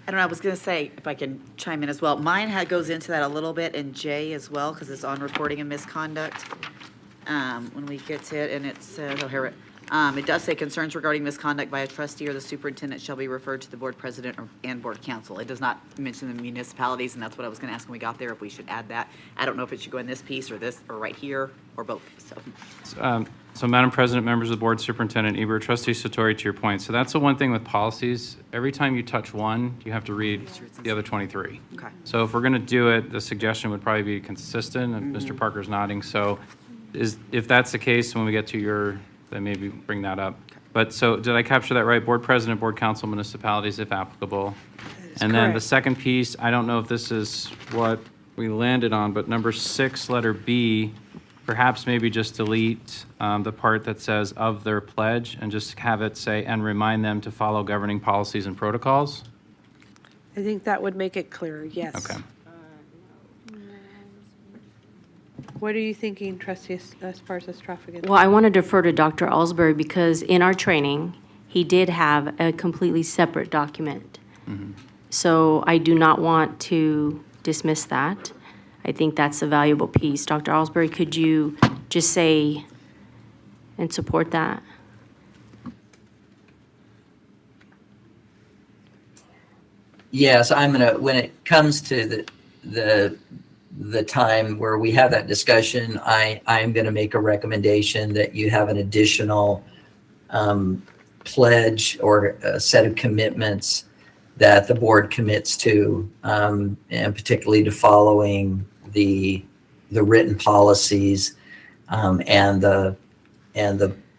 I don't know, I was going to say, if I can chime in as well, mine goes into that a little bit in J as well, because it's on reporting and misconduct. When we get to it, and it says, it does say concerns regarding misconduct by a trustee or the superintendent shall be referred to the board president and board council. It does not mention the municipalities, and that's what I was going to ask when we got there, if we should add that. I don't know if it should go in this piece or this, or right here, or both, so. So Madam President, members of the board, Superintendent Ebert, Trustee Satori, to your point. So that's the one thing with policies. Every time you touch one, you have to read the other 23. Okay. So if we're going to do it, the suggestion would probably be consistent, and Mr. Parker's nodding. So if that's the case, when we get to your, then maybe bring that up. But so did I capture that right? Board president, board council, municipalities, if applicable. And then the second piece, I don't know if this is what we landed on, but number 6, letter B, perhaps maybe just delete the part that says of their pledge and just have it say, and remind them to follow governing policies and protocols. I think that would make it clearer, yes. Okay. What are you thinking, Trustee Esparza-Stoffergen? Well, I want to defer to Dr. Alsbury because in our training, he did have a completely separate document. So I do not want to dismiss that. I think that's a valuable piece. Dr. Alsbury, could you just say and support that? Yes, I'm gonna, when it comes to the time where we have that discussion, I'm gonna make a recommendation that you have an additional pledge or a set of commitments that the board commits to, and particularly to following the written policies and the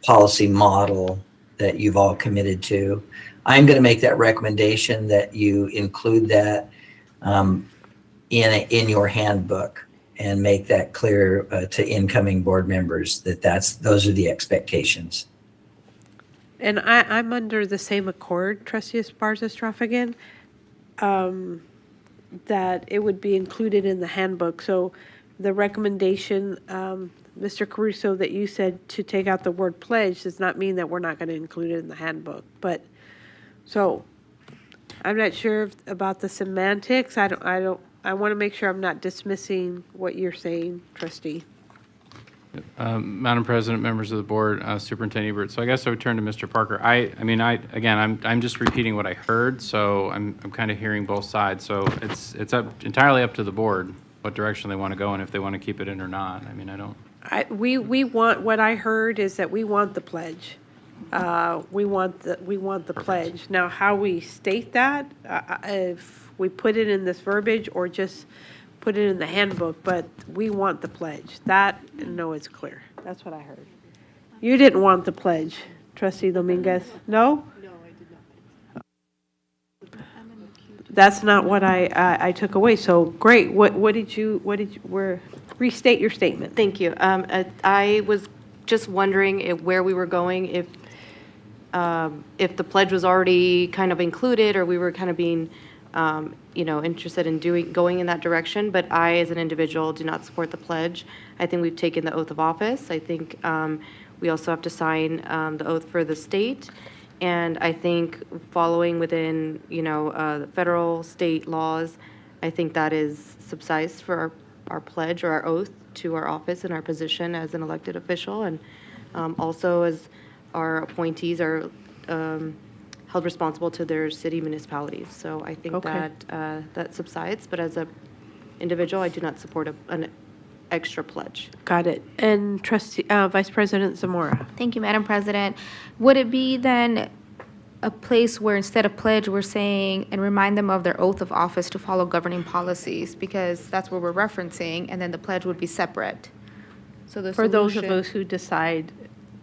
policy model that you've all committed to. I'm going to make that recommendation that you include that in your handbook and make that clear to incoming board members that those are the expectations. And I'm under the same accord, Trustee Esparza-Stoffergen. that it would be included in the handbook. So the recommendation, Mr. Caruso, that you said to take out the word pledge does not mean that we're not going to include it in the handbook. But, so, I'm not sure about the semantics. I want to make sure I'm not dismissing what you're saying, trustee. Madam President, members of the board, Superintendent Ebert. So I guess I would turn to Mr. Parker. I'm just repeating what I heard, so I'm kind of hearing both sides. So it's entirely up to the board what direction they want to go and if they want to keep it in or not. I mean, I don't. We want, what I heard is that we want the pledge. We want the pledge. Now, how we state that, if we put it in this verbiage or just put it in the handbook, but we want the pledge. That, no, it's clear. That's what I heard. You didn't want the pledge, Trustee Dominguez? No? No, I did not. That's not what I took away. So great. Restate your statement. Thank you. I was just wondering where we were going, if the pledge was already kind of included, or we were kind of being interested in going in that direction, but I, as an individual, do not support the pledge. I think we've taken the oath of office. I think we also have to sign the oath for the state, and I think following within, the federal, state laws, I think that is subsist for our pledge or our oath to our office and our position as an elected official, and also as our appointees are held responsible to their city municipalities. So I think that subsides, but as an individual, I do not support an extra pledge. Got it. And Trustee, Vice President Zamora. Thank you, Madam President. Would it be then a place where instead of pledge, we're saying, and remind them of their oath of office to follow governing policies, because that's what we're referencing, and then the pledge would be separate? So the For those of solution- us who decide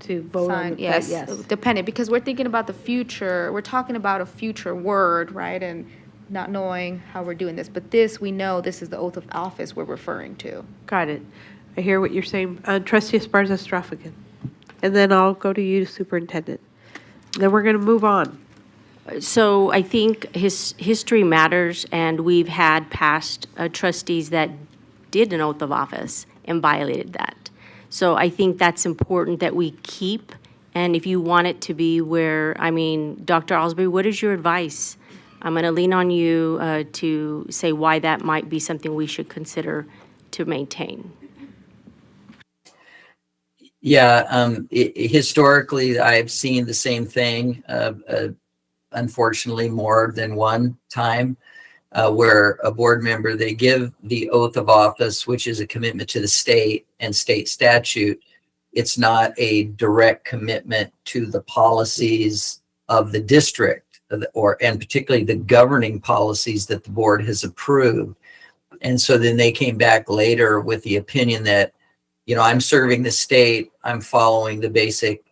to vote on the Yes, yes. dependent, because we're thinking about the future, we're talking about a future word, right? And not knowing how we're doing this, but this, we know this is the oath of office we're referring to. Got it. I hear what you're saying. Trustee Esparza-Straffigan. And then I'll go to you, Superintendent. Then we're going to move on. So I think history matters, and we've had past trustees that did an oath of office and violated that. So I think that's important that we keep, and if you want it to be where, Dr. Alsbury, what is your advice? I'm going to lean on you to say why that might be something we should consider to maintain. Yeah, historically, I've seen the same thing, unfortunately, more than one time, where a board member, they give the oath of office, which is a commitment to the state and state statute. It's not a direct commitment to the policies of the district, and particularly the governing policies that the board has approved. And so then they came back later with the opinion that, I'm serving the state, I'm following the basic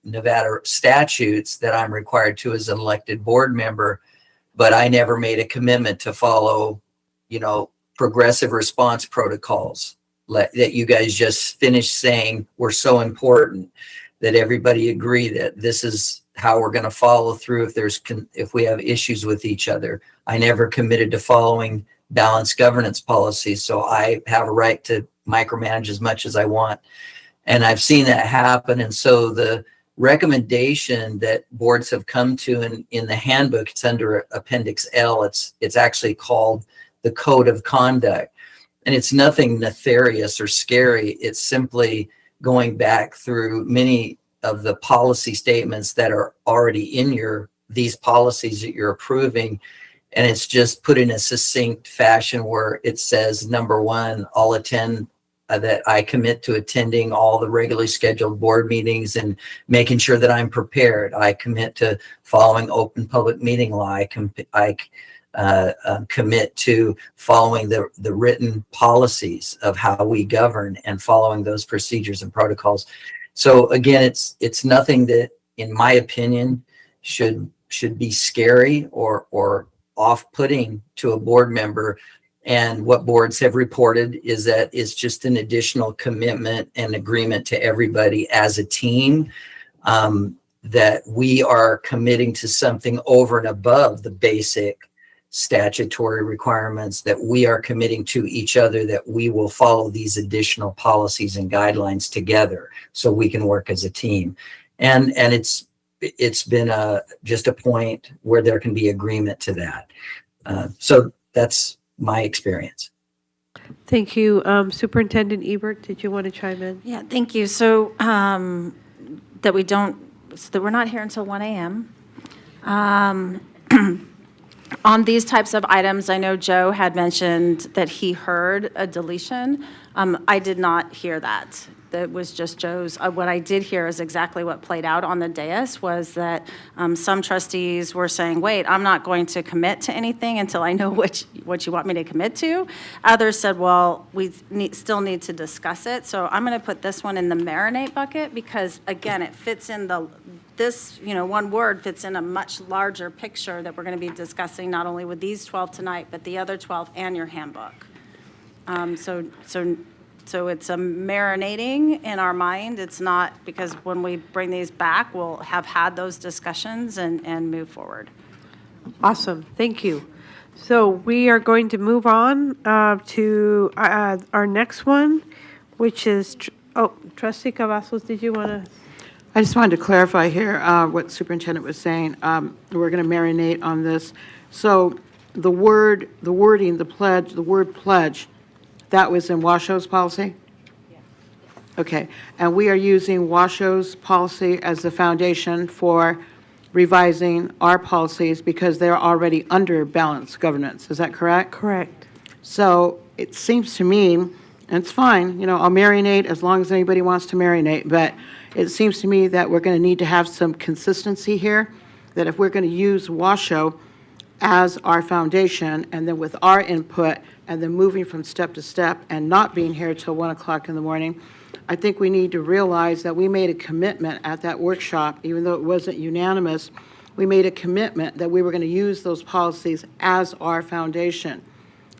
Nevada statutes that I'm required to as an elected board member, but I never made a commitment to follow, progressive response protocols that you guys just finished saying were so important that everybody agree that this is how we're going to follow through if we have issues with each other. I never committed to following balanced governance policies, so I have a right to micromanage as much as I want. And I've seen that happen. And so the recommendation that boards have come to in the handbook, it's under Appendix L, it's actually called the Code of Conduct. And it's nothing nefarious or scary. It's simply going back through many of the policy statements that are already in these policies that you're approving. And it's just put in a succinct fashion where it says, number one, I'll attend, that I commit to attending all the regularly scheduled board meetings and making sure that I'm prepared. I commit to following open public meeting law. I commit to following the written policies of how we govern and following those procedures and protocols. So again, it's nothing that, in my opinion, should be scary or off-putting to a board member. And what boards have reported is that it's just an additional commitment and agreement to everybody as a team, that we are committing to something over and above the basic statutory requirements, that we are committing to each other that we will follow these additional policies and guidelines together so we can work as a team. And it's been just a point where there can be agreement to that. So that's my experience. Thank you. Superintendent Ebert, did you want to chime in? Yeah, thank you. So that we're not here until 1 a.m. On these types of items, I know Joe had mentioned that he heard a deletion. I did not hear that. That was just Joe's. What I did hear is exactly what played out on the dais, was that some trustees were saying, wait, I'm not going to commit to anything until I know what you want me to commit to. Others said, well, we still need to discuss it. So I'm going to put this one in the marinate bucket because, again, it fits in this one word fits in a much larger picture that we're going to be discussing not only with these 12 tonight, but the other 12 and your handbook. So it's a marinating in our mind. It's not, because when we bring these back, we'll have had those discussions and move forward. Awesome. Thank you. So we are going to move on to our next one, which is, Trustee Cavazos, did you want to? I just wanted to clarify here what Superintendent was saying. We're going to marinate on this. So the wording, the pledge, the word pledge, that was in Washoe's policy? Okay. And we are using Washoe's policy as the foundation for revising our policies because they're already under balanced governance. Is that correct? Correct. So it seems to me, and it's fine, I'll marinate as long as anybody wants to marinate, but it seems to me that we're going to need to have some consistency here, that if we're going to use Washoe as our foundation, and then with our input, and then moving from step to step, and not being here till 1 o'clock in the morning, I think we need to realize that we made a commitment at that workshop, even though it wasn't unanimous, we made a commitment that we were going to use those policies as our foundation.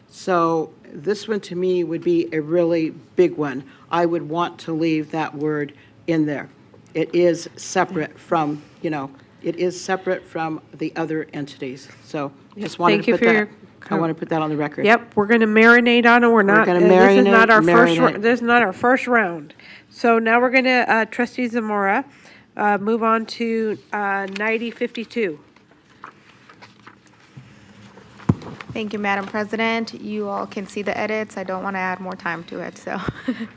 So this one, to me, would be a really big one. I would want to leave that word in there. It is separate from, it is separate from the other entities. So just wanted to put that, I want to put that on the record. Yep, we're going to marinate on it. We're not, gonna this is not our marinate. this is not our first round. So now we're going to, Trustee Zamora, move on to 9052. Thank you, Madam President. You all can see the edits. I don't want to add more time to it, so.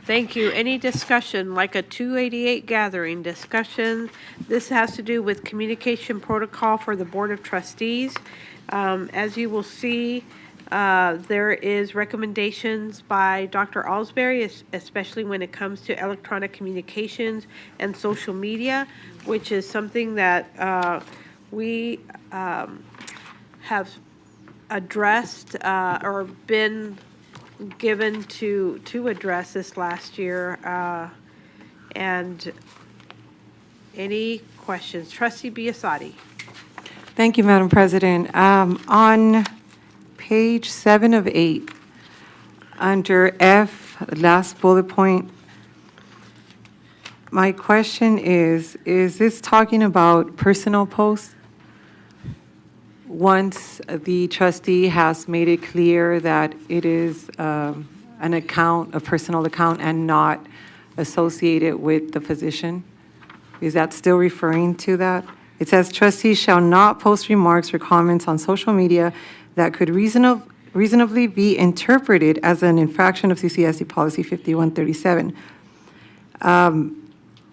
Thank you. Any discussion, like a 288 gathering discussion? This has to do with communication protocol for the Board of Trustees. As you will see, there is recommendations by Dr. Alsbury, especially when it comes to electronic communications and social media, which is something that we have addressed or been given to address this last year. And any questions? Trustee Biasotti. Thank you, Madam President. On page 7 of 8, under F, last bullet point, my question is this talking about personal posts? Once the trustee has made it clear that it is an account, a personal account, and not associated with the position, is that still referring to that? It says trustees shall not post remarks or comments on social media that could reasonably be interpreted as an infraction of CCSD policy 5137.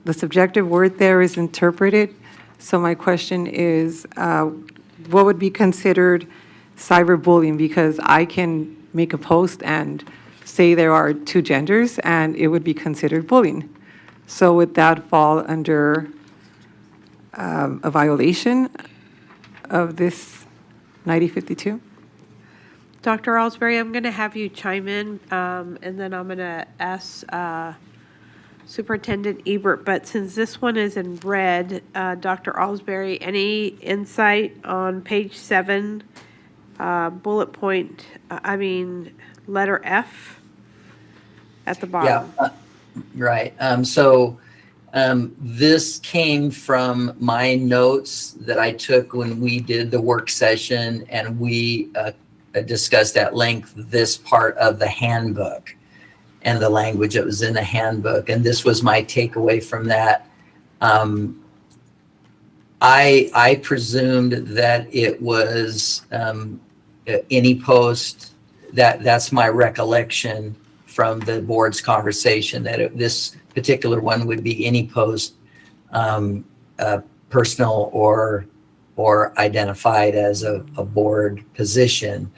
The subjective word there is interpreted. So my question is, what would be considered cyberbullying? Because I can make a post and say there are 2 genders and it would be considered bullying. So would that fall under a violation of this 9052? Dr. Alsbury, I'm going to have you chime in, and then I'm going to ask Superintendent Ebert. But since this one is in red, Dr. Alsbury, any insight on page 7, bullet point, letter F at the bottom? Yeah, right. So This came from my notes that I took when we did the work session, and we discussed at length this part of the handbook and the language that was in the handbook. And this was my takeaway from that. I presumed that it was any post. That's my recollection from the board's conversation, that this particular one would be any post, personal or identified as a board position.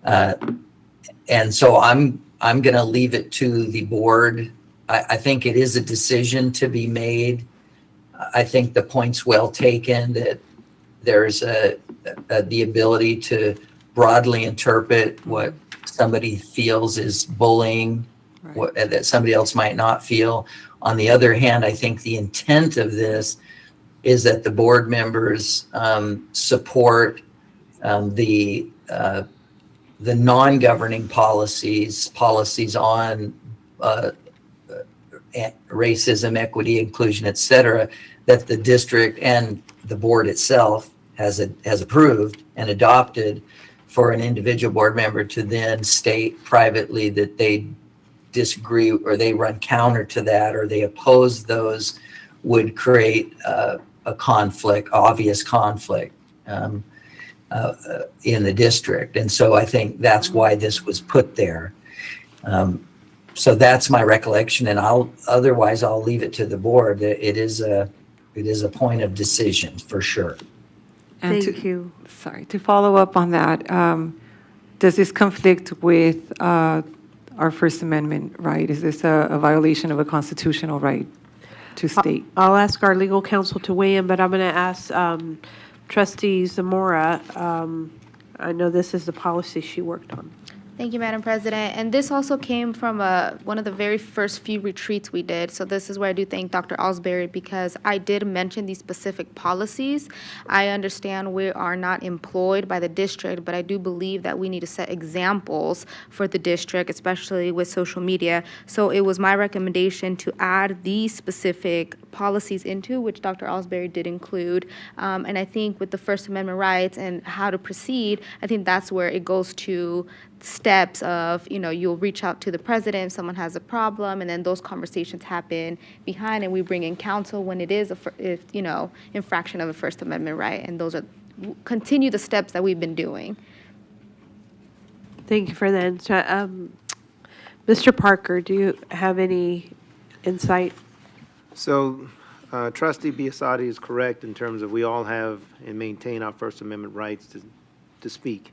And so I'm going to leave it to the board. I think it is a decision to be made. I think the point's well taken that there's the ability to broadly interpret what somebody feels is bullying, that somebody else might not feel. On the other hand, I think the intent of this is that the board members support the non-governing policies on racism, equity, inclusion, et cetera, that the district and the board itself has approved and adopted, for an individual board member to then state privately that they disagree or they run counter to that or they oppose those, would create a conflict, obvious conflict in the district. And so I think that's why this was put there. So that's my recollection, and I'll leave it to the board. It is a point of decision for sure. And Thank you. Sorry, to follow up on that, does this conflict with our First Amendment right? Is this a violation of a constitutional right to state? I'll ask our legal counsel to weigh in, but I'm going to ask Trustee Zamora. I know this is the policy she worked on. Thank you, Madam President. And this also came from one of the very first few retreats we did. So this is where I do thank Dr. Alsbury, because I did mention these specific policies. I understand we are not employed by the district, but I do believe that we need to set examples for the district, especially with social media. So it was my recommendation to add these specific policies into, which Dr. Alsbury did include. And I think with the First Amendment rights and how to proceed, I think that's where it goes to steps of, you'll reach out to the president if someone has a problem, and then those conversations happen behind, and we bring in counsel when it is infraction of a First Amendment right, and those are continue the steps that we've been doing. Thank you for that. Mr. Parker, do you have any insight? So Trustee Biasotti is correct in terms of we all have and maintain our First Amendment rights to speak.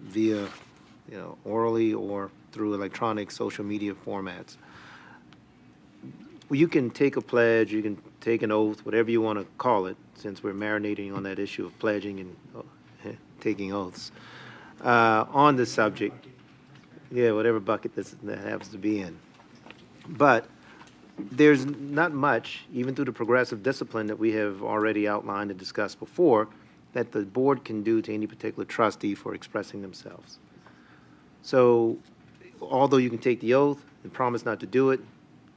Via, orally or through electronic social media formats. You can take a pledge, you can take an oath, whatever you want to call it, since we're marinating on that issue of pledging and taking oaths, on this subject. Yeah, whatever bucket that happens to be in. But there's not much, even through the progressive discipline that we have already outlined and discussed before, that the board can do to any particular trustee for expressing themselves. So although you can take the oath and promise not to do it,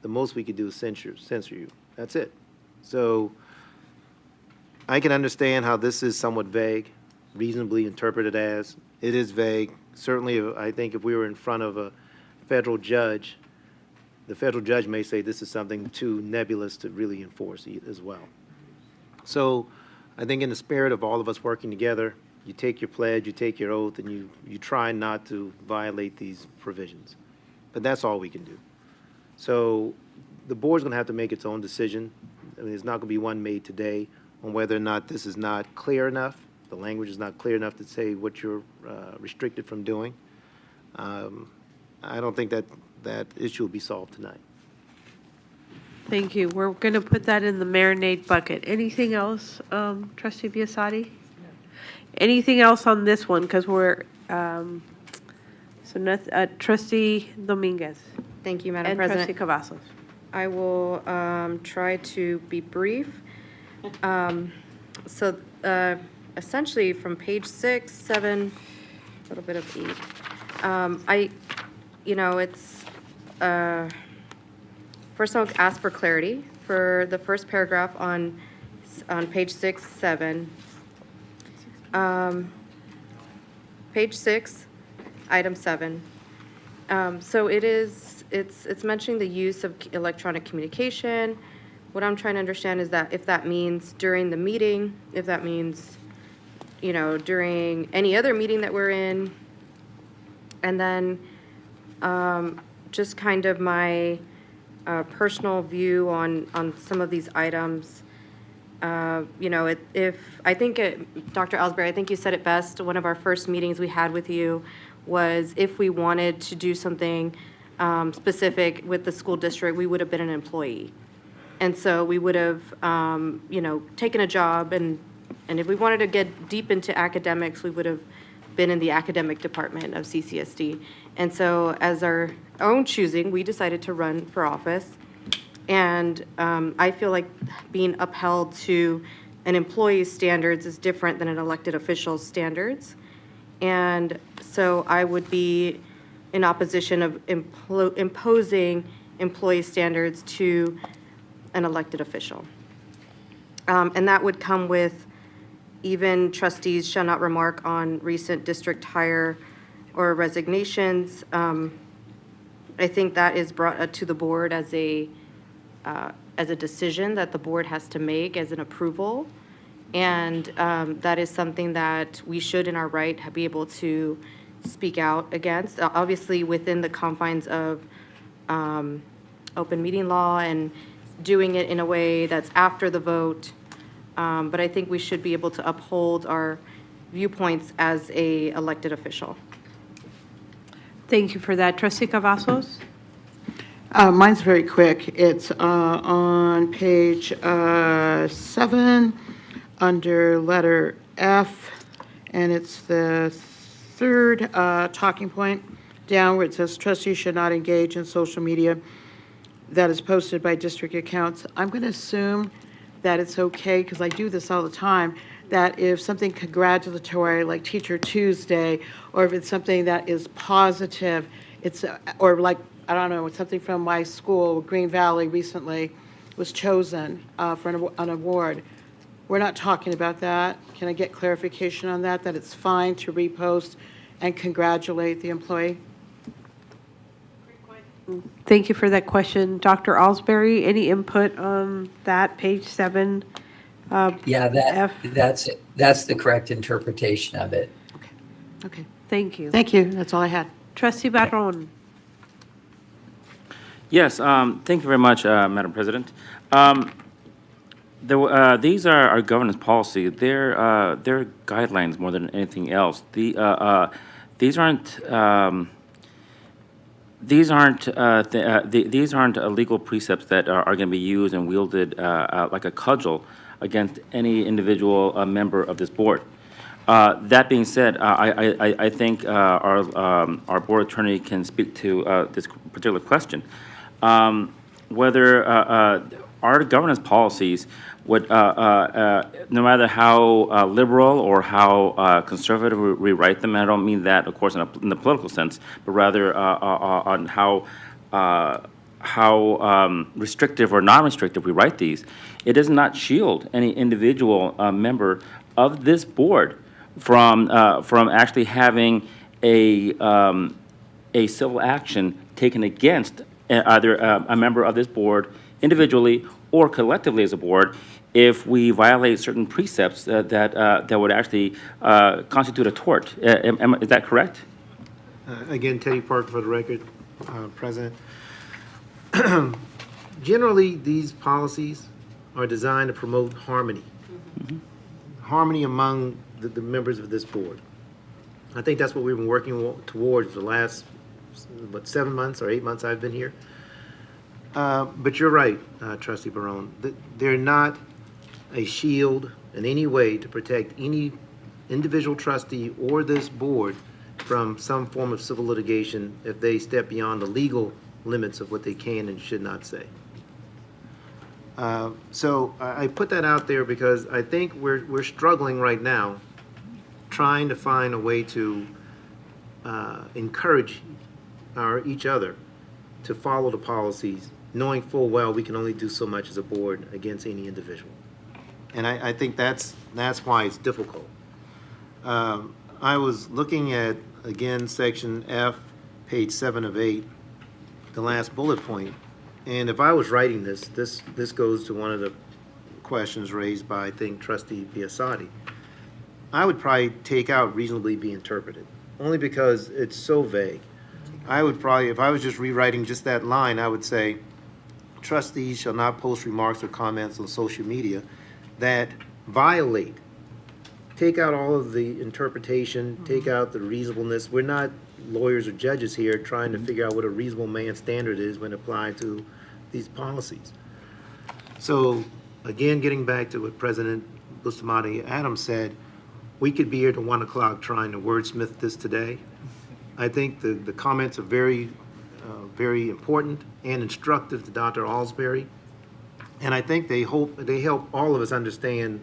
the most we could do is censure you. That's it. So I can understand how this is somewhat vague, reasonably interpreted as. It is vague. Certainly, I think if we were in front of a federal judge, the federal judge may say this is something too nebulous to really enforce as well. So I think in the spirit of all of us working together, you take your pledge, you take your oath, and you try not to violate these provisions. But that's all we can do. So the board's going to have to make its own decision. I mean, there's not going to be one made today on whether or not this is not clear enough. The language is not clear enough to say what you're restricted from doing. I don't think that issue will be solved tonight. Thank you. We're going to put that in the marinade bucket. Anything else, Trustee Biasotti? Anything else on this one? Because we're, Trustee Dominguez. Thank you, Madam And President. Trustee Cavazos. I will try to be brief. Essentially from page 6, 7, a little bit of 8. first I'll ask for clarity for the first paragraph on page 6, 7. Page 6, item 7. So it's mentioning the use of electronic communication. What I'm trying to understand is that if that means during the meeting, if that means, during any other meeting that we're in, and then just kind of my personal view on some of these items. If I think Dr. Ellsbury, I think you said it best. One of our first meetings we had with you was if we wanted to do something specific with the school district, we would have been an employee. And so we would have, taken a job, and if we wanted to get deep into academics, we would have been in the academic department of CCSD. And so as our own choosing, we decided to run for office. And I feel like being upheld to an employee's standards is different than an elected official's standards. And so I would be in opposition of imposing employee standards to an elected official. And that would come with even trustees shall not remark on recent district hire or resignations. I think that is brought to the board as a decision that the board has to make as an approval. And that is something that we should, in our right, be able to speak out against, obviously within the confines of open meeting law and doing it in a way that's after the vote. But I think we should be able to uphold our viewpoints as a elected official. Thank you for that. Trustee Cavazos? Mine's very quick. It's on page 7, under letter F, and it's the third talking point down where it says trustees should not engage in social media that is posted by district accounts. I'm going to assume that it's okay, because I do this all the time, that if something congratulatory like Teacher Tuesday, or if it's something that is positive, it's, or like, I don't know, something from my school, Green Valley recently was chosen for an award. We're not talking about that. Can I get clarification on that, that it's fine to repost and congratulate the employee? Thank you for that question. Dr. Ellsbury, any input on that, page 7? Yeah, F? that's the correct interpretation of it. Okay. Thank you. Thank you. That's all I had. Trustee Barron? Yes, thank you very much, Madam President. These are our governance policy. They're guidelines more than anything else. These aren't legal precepts that are going to be used and wielded like a cudgel against any individual member of this board. That being said, I think our board attorney can speak to this particular question. Whether our governance policies would, no matter how liberal or how conservative we write them, and I don't mean that, of course, in the political sense, but rather on how restrictive or non-restrictive we write these, it does not shield any individual member of this board from actually having a civil action taken against either a member of this board individually or collectively as a board if we violate certain precepts that would actually constitute a tort. Is that correct? Again, Teddy Park for the record, President. Generally, these policies are designed to promote harmony. Harmony among the members of this board. I think that's what we've been working towards the last, 7 months or 8 months I've been here. But you're right, Trustee Barone. They're not a shield in any way to protect any individual trustee or this board from some form of civil litigation if they step beyond the legal limits of what they can and should not say. So I put that out there because I think we're struggling right now trying to find a way to encourage each other to follow the policies knowing full well we can only do so much as a board against any individual. And I think that's why it's difficult. I was looking at, again, section F, page 7 of 8, the last bullet point. And if I was writing this goes to one of the questions raised by, I think, Trustee Biasotti. I would probably take out reasonably be interpreted, only because it's so vague. I would probably, if I was just rewriting just that line, I would say, trustees shall not post remarks or comments on social media that violate. Take out all of the interpretation, take out the reasonableness. We're not lawyers or judges here trying to figure out what a reasonable man standard is when applied to these policies. So, again, getting back to what President Bustamante Adams said, we could be here till 1 o'clock trying to wordsmith this today. I think the comments are very important and instructive to Dr. Alsbury. And I think they help all of us understand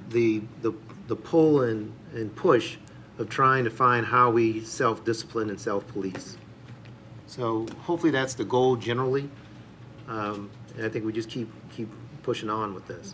the pull and push of trying to find how we self-discipline and self-police. So hopefully that's the goal generally. And I think we just keep pushing on with this.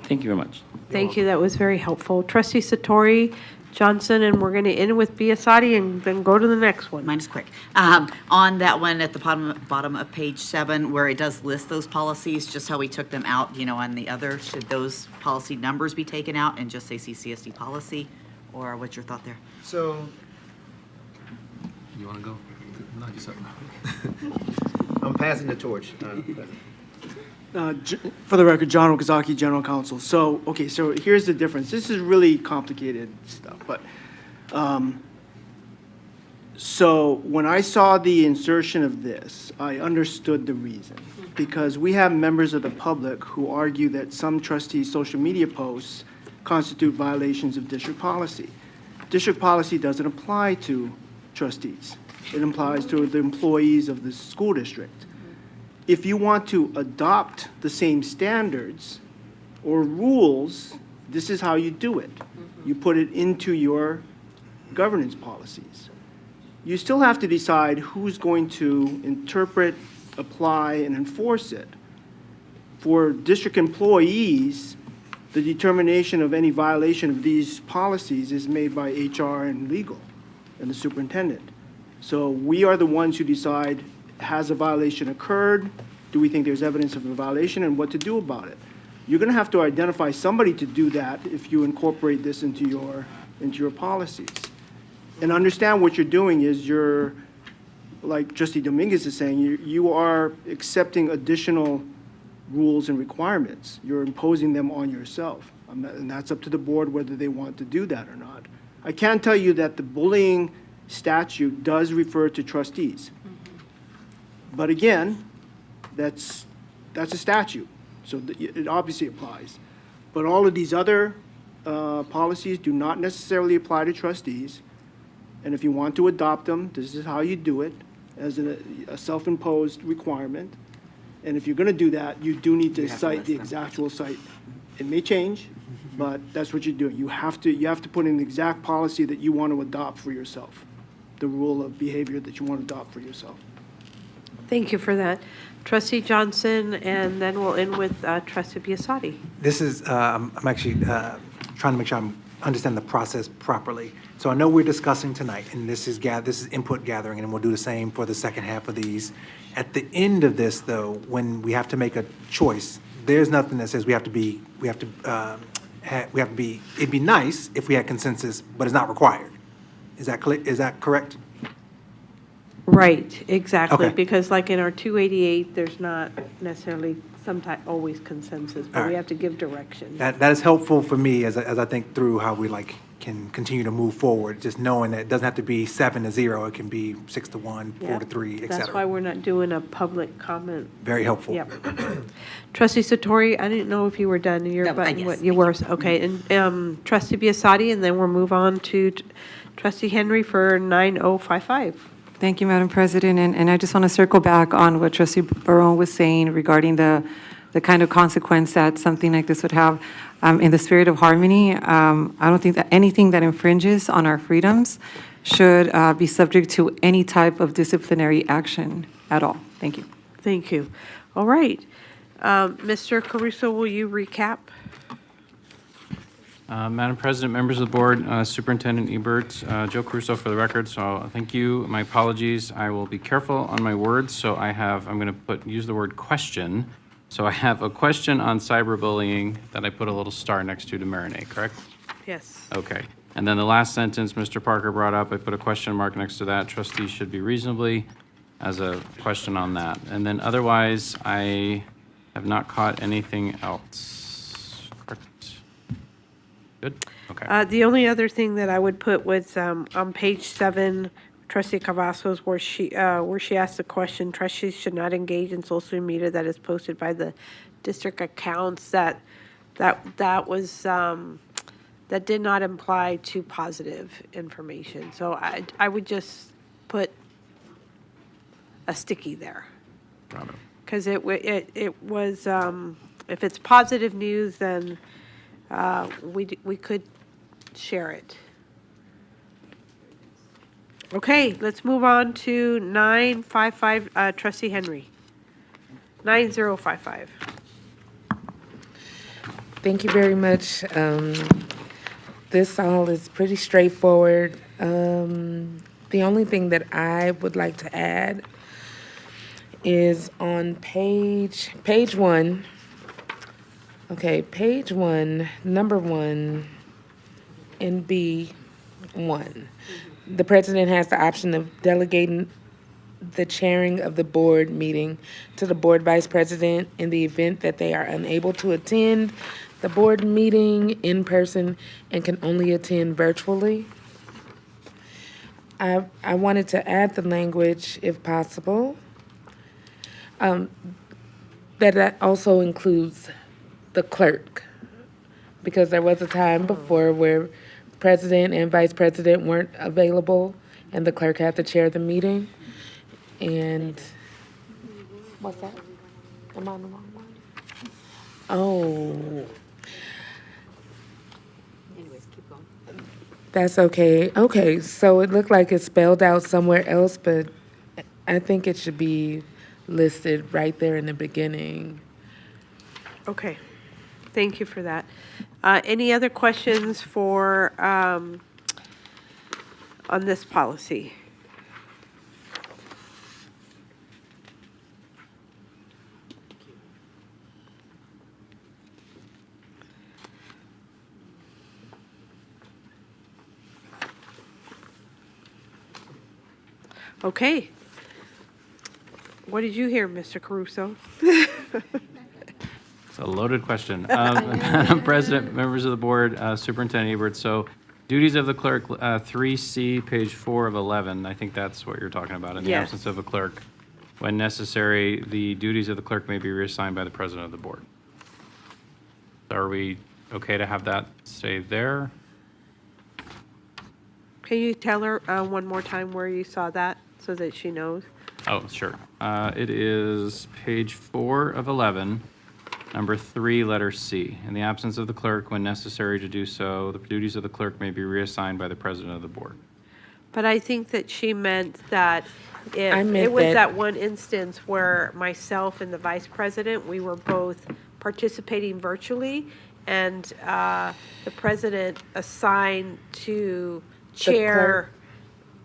Thank you very much. Thank you, that was very helpful. Trustee Satori, Johnson, and we're going to end with Biasotti and then go to the next one. Mine is quick. On that one at the bottom of page 7, where it does list those policies, just how we took them out, on the other, should those policy numbers be taken out and just say CCSD policy? Or what's your thought there? So, you want to go? Knock yourself out. I'm passing the torch. For the record, John Okazaki, General Counsel. So here's the difference. This is really complicated stuff, but, so when I saw the insertion of this, I understood the reason. Because we have members of the public who argue that some trustees' social media posts constitute violations of district policy. District policy doesn't apply to trustees. It applies to the employees of the school district. If you want to adopt the same standards or rules, this is how you do it. You put it into your governance policies. You still have to decide who's going to interpret, apply, and enforce it. For district employees, the determination of any violation of these policies is made by HR and legal and the superintendent. So we are the ones who decide, has a violation occurred? Do we think there's evidence of a violation, and what to do about it? You're going to have to identify somebody to do that if you incorporate this into your policies. And understand what you're doing is you're, like Trustee Dominguez is saying, you are accepting additional rules and requirements. You're imposing them on yourself. And that's up to the board whether they want to do that or not. I can tell you that the bullying statute does refer to trustees. But again, that's a statute, so it obviously applies. But all of these other policies do not necessarily apply to trustees. And if you want to adopt them, this is how you do it, as a self-imposed requirement. And if you're going to do that, you do need to cite the actual site. It may change, but that's what you're doing. You have to put in the exact policy that you want to adopt for yourself, the rule of behavior that you want to adopt for yourself. Thank you for that. Trustee Johnson, and then we'll end with Trustee Biasotti. This is, I'm actually trying to make sure I understand the process properly. So I know we're discussing tonight, and this is input gathering, and we'll do the same for the second half of these. At the end of this, though, when we have to make a choice, there's nothing that says it'd be nice if we had consensus, but it's not required. Is that clear? Is that correct? Right, exactly, Okay. because like in our 288, there's not necessarily always consensus, but we have to give direction. That is helpful for me as I think through how we can continue to move forward, just knowing that it doesn't have to be 7-0, it can be 6-1, 4-3, et cetera. That's why we're not doing a public comment. Very helpful. Yep. Trustee Satori, I didn't know if you were done. Your button, yes, what you were, okay. And Trustee Biasotti, and then we'll move on to Trustee Henry for 9055. Thank you, Madam President. And I just want to circle back on what Trustee Barone was saying regarding the kind of consequence that something like this would have. In the spirit of harmony, I don't think that anything that infringes on our freedoms should be subject to any type of disciplinary action at all. Thank you. Thank you. All right. Mr. Caruso, will you recap? Madam President, members of the board, Superintendent Ebert, Joe Caruso for the record, so thank you. My apologies. I will be careful on my words. So I'm going to use the word question. So I have a question on cyberbullying that I put a little star next to marinate, correct? Yes. Okay. And then the last sentence Mr. Parker brought up, I put a question mark next to that. Trustees should be reasonably as a question on that. And then otherwise, I have not caught anything else. Correct. Good? Okay. The only other thing that I would put was on page 7, Trustee Cavazos, where she asked the question, trustees should not engage in social media that is posted by the district accounts. That was that did not imply to positive information. So I would just put a sticky there. Because it was, if it's positive news, then we could share it. Okay, let's move on to 955, Trustee Henry. 9055. Thank you very much. This all is pretty straightforward. The only thing that I would like to add is on page 1. Okay, page 1, number 1, in B1. The president has the option of delegating the chairing of the board meeting to the board vice president in the event that they are unable to attend the board meeting in person and can only attend virtually. I wanted to add the language, if possible, that also includes the clerk, because there was a time before where president and vice president weren't available and the clerk had to chair the meeting. And what's that? Am I on the wrong one? Oh. Anyways, keep going. That's okay. Okay, so it looked like it's spelled out somewhere else, but I think it should be listed right there in the beginning. Okay, thank you for that. Any other questions for, on this policy? Okay. What did you hear, Mr. Caruso? It's a loaded question. Madam President, members of the board, Superintendent Ebert, so duties of the clerk, 3C, page 4 of 11, I think that's what you're talking about. In the Yes. absence of a clerk, when necessary, the duties of the clerk may be reassigned by the president of the board. So are we okay to have that stay there? Can you tell her one more time where you saw that so that she knows? Oh, sure. It is page 4 of 11, number 3, letter C. In the absence of the clerk, when necessary to do so, the duties of the clerk may be reassigned by the president of the board. But I think that she meant that if I meant it was that- that one instance where myself and the vice president, we were both participating virtually, and the president assigned to chair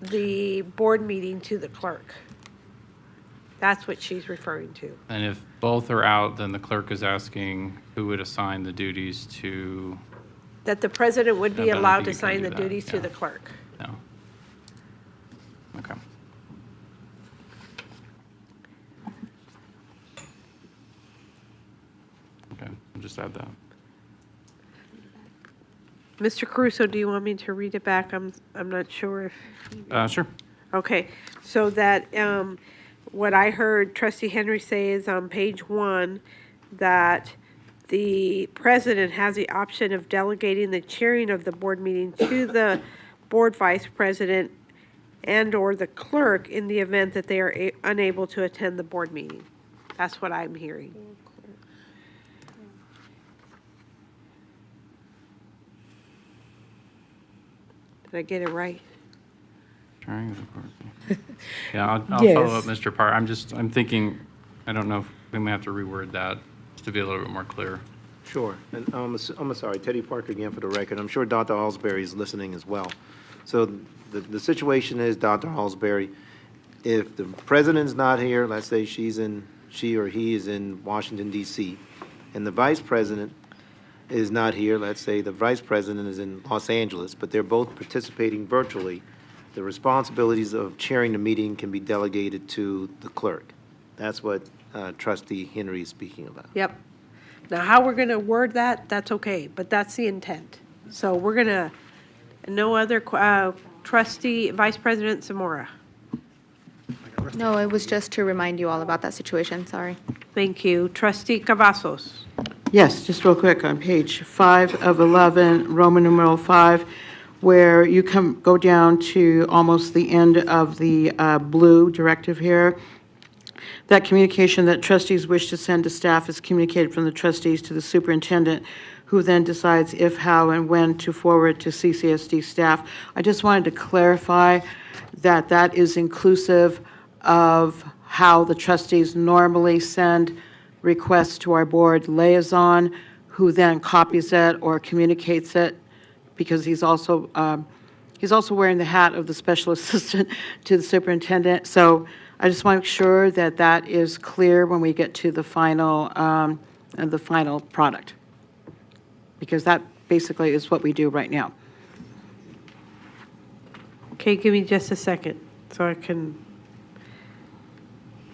the board meeting to the clerk. That's what she's referring to. And if both are out, then the clerk is asking who would assign the duties to, That the president would Yeah, be but I don't allowed think to you can assign do the that, duties to yeah. the clerk. no. Okay. Okay, I'll just add that. Mr. Caruso, do you want me to read it back? I'm not sure if. Sure. Okay, so that, what I heard Trustee Henry say is on page 1, that the president has the option of delegating the chairing of the board meeting to the board vice president and/or the clerk in the event that they are unable to attend the board meeting. That's what I'm hearing. Did I get it right? Trying to- Yeah, I'll follow up, Yes. Mr. Parr. I'm thinking, I don't know if we may have to reword that to be a little bit more clear. Sure. And I'm sorry, Teddy Parker again for the record. I'm sure Dr. Halsberry is listening as well. So the situation is, Dr. Halsberry, if the president's not here, let's say she or he is in Washington, D.C., and the vice president is not here, let's say the vice president is in Los Angeles, but they're both participating virtually, the responsibilities of chairing the meeting can be delegated to the clerk. That's what Trustee Henry is speaking about. Yep. Now, how we're going to word that, that's okay, but that's the intent. So we're going to, no other, Trustee Vice President Zamora. No, it was just to remind you all about that situation, sorry. Thank you. Trustee Cavazos. Yes, just real quick, on page 5 of 11, Roman numeral 5, where you go down to almost the end of the blue directive here, that communication that trustees wish to send to staff is communicated from the trustees to the superintendent, who then decides if, how, and when to forward to CCSD staff. I just wanted to clarify that that is inclusive of how the trustees normally send requests to our board liaison, who then copies it or communicates it, because he's also wearing the hat of the special assistant to the superintendent. So I just want to make sure that that is clear when we get to the final product, because that basically is what we do right now. Okay, give me just a second so I can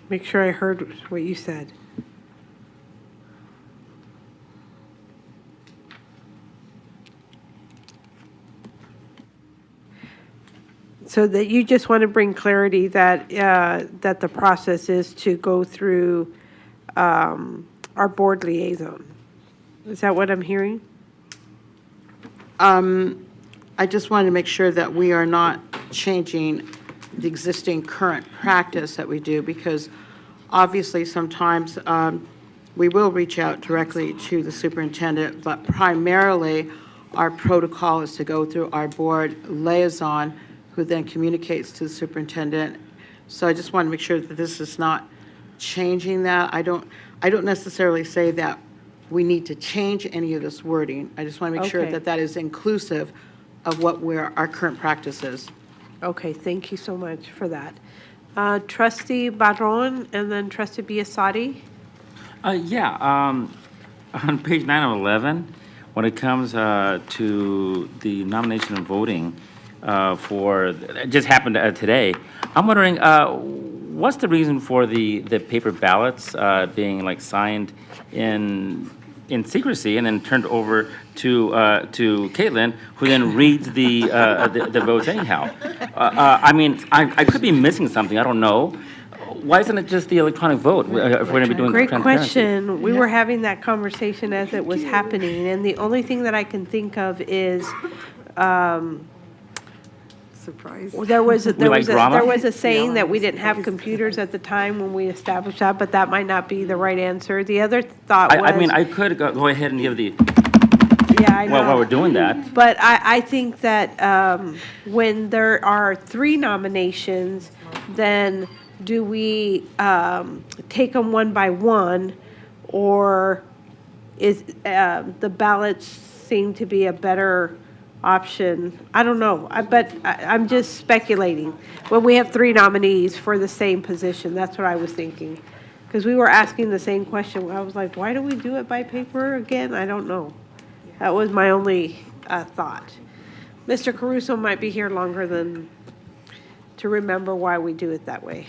make sure I heard what you said. So that you just want to bring clarity that that the process is to go through our board liaison. Is that what I'm hearing? I just wanted to make sure that we are not changing the existing current practice that we do, because obviously sometimes we will reach out directly to the superintendent, but primarily our protocol is to go through our board liaison, who then communicates to the superintendent. So I just want to make sure that this is not changing that. I don't necessarily say that we need to change any of this wording. I just want to make sure Okay. that that is inclusive of what our current practice is. Okay, thank you so much for that. Trustee Barron and then Trustee Biasotti. On page 9 of 11, when it comes to the nomination and voting it just happened today, I'm wondering, what's the reason for the paper ballots being like signed in secrecy and then turned over to Caitlin, who then reads the votes anyhow? I mean, I could be missing something. I don't know. Why isn't it just the electronic vote if we're going to be doing Great transparency? question. We were having that conversation as it was happening, and the only thing that I can think of is Surprise. there was drama? a saying that we didn't have computers at the time when we established that, but that might not be the right answer. The other thought was I mean, I could go ahead and give the, yeah, I know. while we're doing that. But I think that when there are 3 nominations, then do we take them one by one, or is the ballots seem to be a better option? I don't know, but I'm just speculating. When we have 3 nominees for the same position, that's what I was thinking. Because we were asking the same question. I was like, why do we do it by paper again? I don't know. That was my only thought. Mr. Caruso might be here longer than to remember why we do it that way.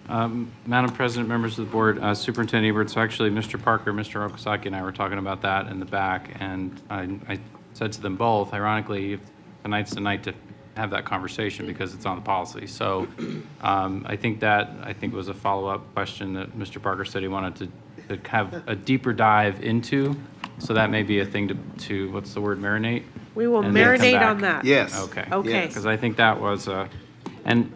Madam President, members of the board, Superintendent Ebert, so actually Mr. Parker, Mr. Okazaki, and I were talking about that in the back, and I said to them both, ironically, tonight's the night to have that conversation because it's on the policy. So I think it was a follow-up question that Mr. Parker said he wanted to have a deeper dive into. So that may be a thing to what's the word, marinate? We will And then come marinate back. on that. Yes. Okay. Okay. Because I think that was, and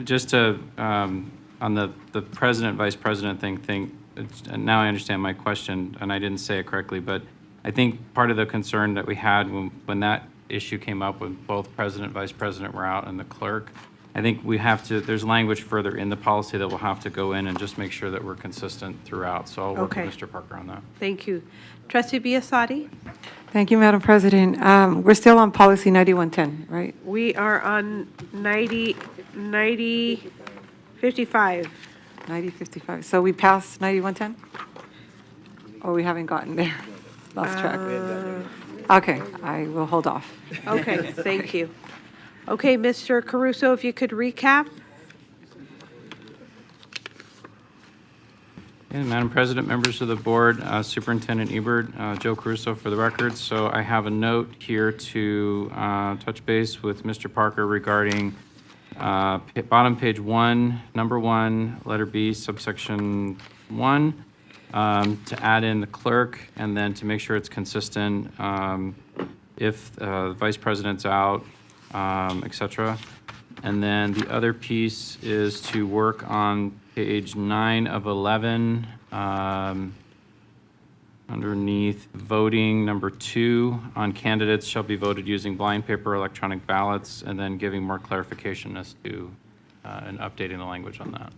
just to, on the president, vice president thing, and now I understand my question, and I didn't say it correctly, but I think part of the concern that we had when that issue came up when both president, vice president were out and the clerk I think we have to, there's language further in the policy that we'll have to go in and just make sure that we're consistent throughout. So I'll work Okay. with Mr. Parker on that. Thank you. Trustee Biassadi? Thank you, Madam President. We're still on policy 9110, right? We are on 9055. 9055. So we passed 9110? Or we haven't gotten there? Lost track. Okay, I will hold off. Okay, thank you. Okay, Mr. Caruso, if you could recap? And Madam President, members of the board, Superintendent Ebert, Joe Caruso for the record. So I have a note here to touch base with Mr. Parker regarding bottom page 1, number 1, letter B, subsection 1, to add in the clerk and then to make sure it's consistent if the vice president's out, et cetera. And then the other piece is to work on page 9 of 11, underneath voting number 2 on candidates shall be voted using blind paper electronic ballots, and then giving more clarification as to and updating the language on that.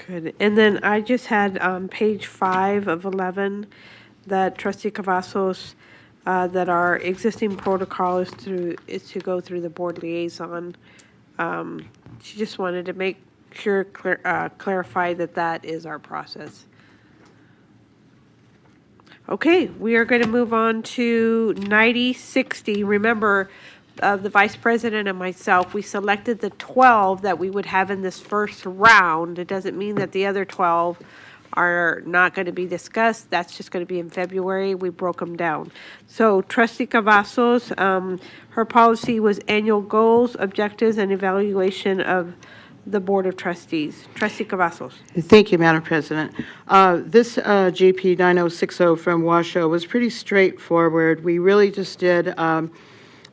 Good. And then I just had page 5 of 11 that Trustee Cavazos, that our existing protocol is to go through the board liaison. She just wanted to make sure, clarify that is our process. Okay, we are going to move on to 9060. Remember, the vice president and myself, we selected the 12 that we would have in this first round. It doesn't mean that the other 12 are not going to be discussed. That's just going to be in February. We broke them down. So Trustee Cavazos, her policy was annual goals, objectives, and evaluation of the Board of Trustees. Trustee Cavazos. Thank you, Madam President. This GP 9060 from Washoe was pretty straightforward. We really just did a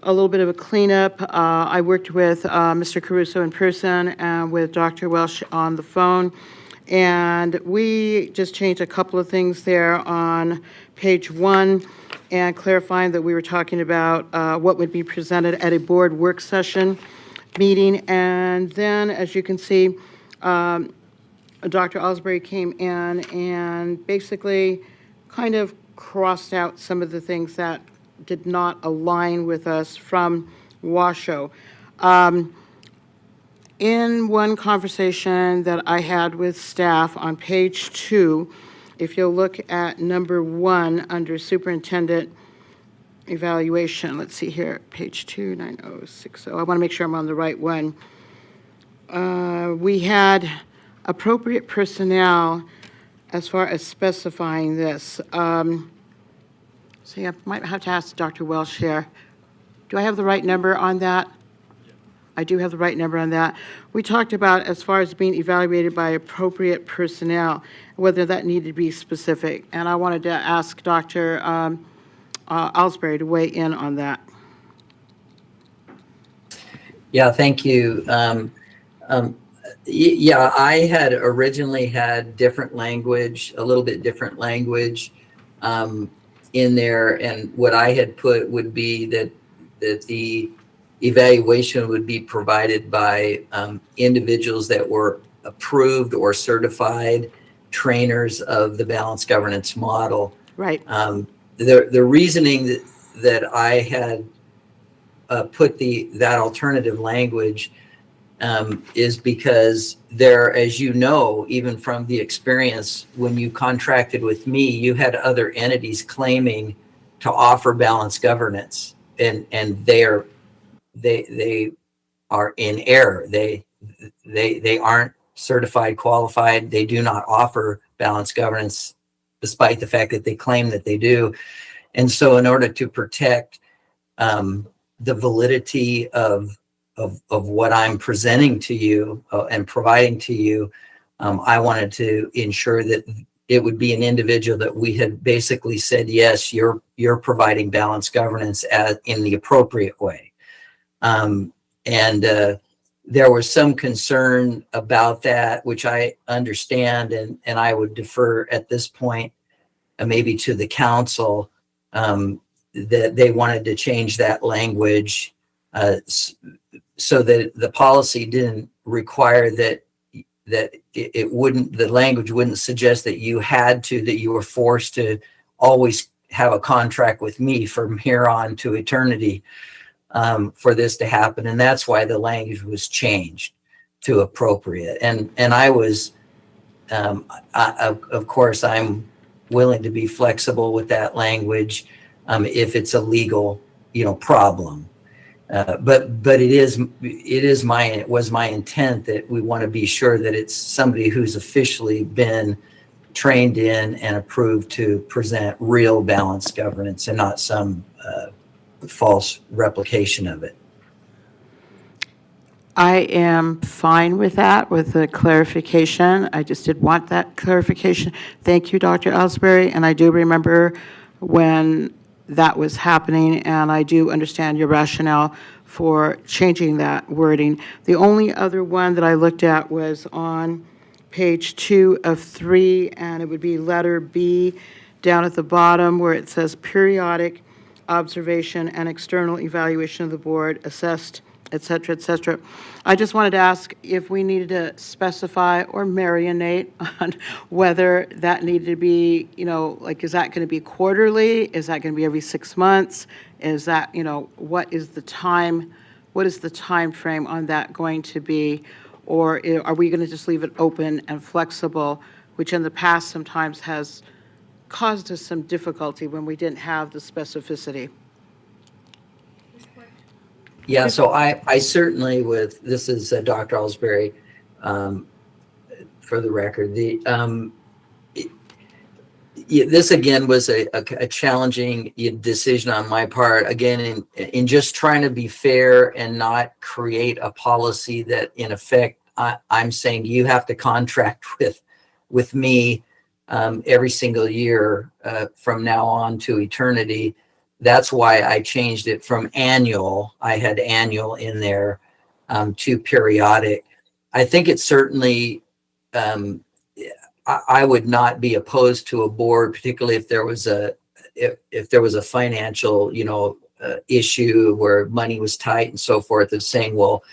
little bit of a cleanup. I worked with Mr. Caruso in person and with Dr. Welsh on the phone. And we just changed a couple of things there on page 1 and clarifying that we were talking about what would be presented at a board work session meeting. And then, as you can see, Dr. Osbury came in and basically kind of crossed out some of the things that did not align with us from Washoe. In one conversation that I had with staff on page 2, if you'll look at number 1 under superintendent evaluation, let's see here, page 2, 9060. I want to make sure I'm on the right one. We had appropriate personnel as far as specifying this. See, I might have to ask Dr. Welsh here. Do I have the right number on that? I do have the right number on that. We talked about as far as being evaluated by appropriate personnel, whether that needed to be specific. And I wanted to ask Dr. Osbury to weigh in on that. Yeah, thank you. Yeah, I had originally had different language, a little bit different language in there. And what I had put would be that the evaluation would be provided by individuals that were approved or certified trainers of the balanced governance model. Right. The reasoning that I had put that alternative language is because there, as you know, even from the experience when you contracted with me, you had other entities claiming to offer balanced governance, and they are in error. They aren't certified, qualified. They do not offer balanced governance, despite the fact that they claim that they do. And so, in order to protect the validity of what I'm presenting to you and providing to you, I wanted to ensure that it would be an individual that we had basically said, yes, you're providing balanced governance in the appropriate way. There was some concern about that, which I understand, and I would defer at this point maybe to the council, that they wanted to change that language so that the policy didn't require that it wouldn't, the language wouldn't suggest that you were forced to always have a contract with me from here on to eternity for this to happen. And that's why the language was changed to appropriate. And I was, of course, I'm willing to be flexible with that language if it's a legal, problem. But it was my intent that we want to be sure that it's somebody who's officially been trained in and approved to present real balanced governance and not some false replication of it. I am fine with that, with the clarification. I just did want that clarification. Thank you, Dr. Ellsbury. And I do remember when that was happening, and I do understand your rationale for changing that wording. The only other one that I looked at was on page 2 of 3, and it would be letter B down at the bottom where it says periodic observation and external evaluation of the board assessed, et cetera, et cetera. I just wanted to ask if we needed to specify or marinate on whether that needed to be, is that going to be quarterly? Is that going to be every 6 months? Is that, what is the time frame on that going to be? Or are we going to just leave it open and flexible, which in the past sometimes has caused us some difficulty when we didn't have the specificity? Yeah, so I certainly this is Dr. Ellsbury, for the record. This again was a challenging decision on my part, again, in just trying to be fair and not create a policy that in effect, I'm saying you have to contract with me every single year from now on to eternity. That's why I changed it from annual. I had annual in there to periodic. I think it's certainly, I would not be opposed to a board, particularly if there was a financial, issue where money was tight and so forth, of saying, well,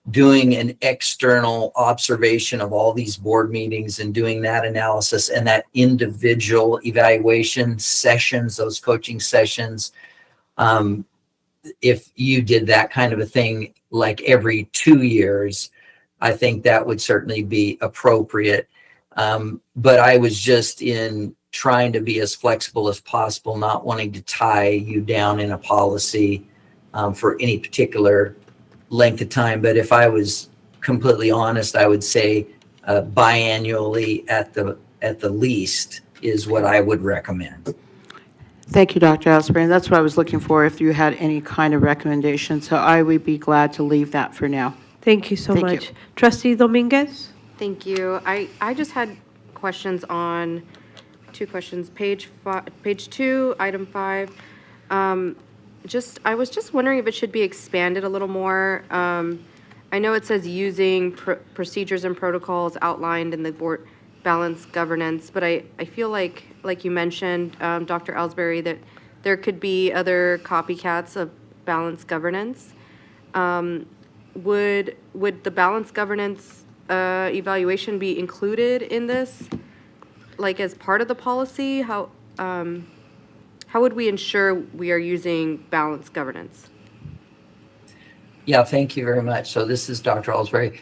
doing an external observation of all these board meetings and doing that analysis and that individual evaluation sessions, those coaching sessions, if you did that kind of a thing like every 2 years, I think that would certainly be appropriate. But I was just in trying to be as flexible as possible, not wanting to tie you down in a policy for any particular length of time. But if I was completely honest, I would say biannually at the least is what I would recommend. Thank you, Dr. Ellsbury. And that's what I was looking for, if you had any kind of recommendation. So I would be glad to leave that for now. Thank you so Thank much. you. Trustee Dominguez? Thank you. I just had questions on 2 questions. Page 2, item 5. I was just wondering if it should be expanded a little more. I know it says using procedures and protocols outlined in the board balanced governance, but I feel like you mentioned, Dr. Ellsbury, that there could be other copycats of balanced governance. Would the balanced governance evaluation be included in this, like as part of the policy? How would we ensure we are using balanced governance? Yeah, thank you very much. So this is Dr. Ellsbury.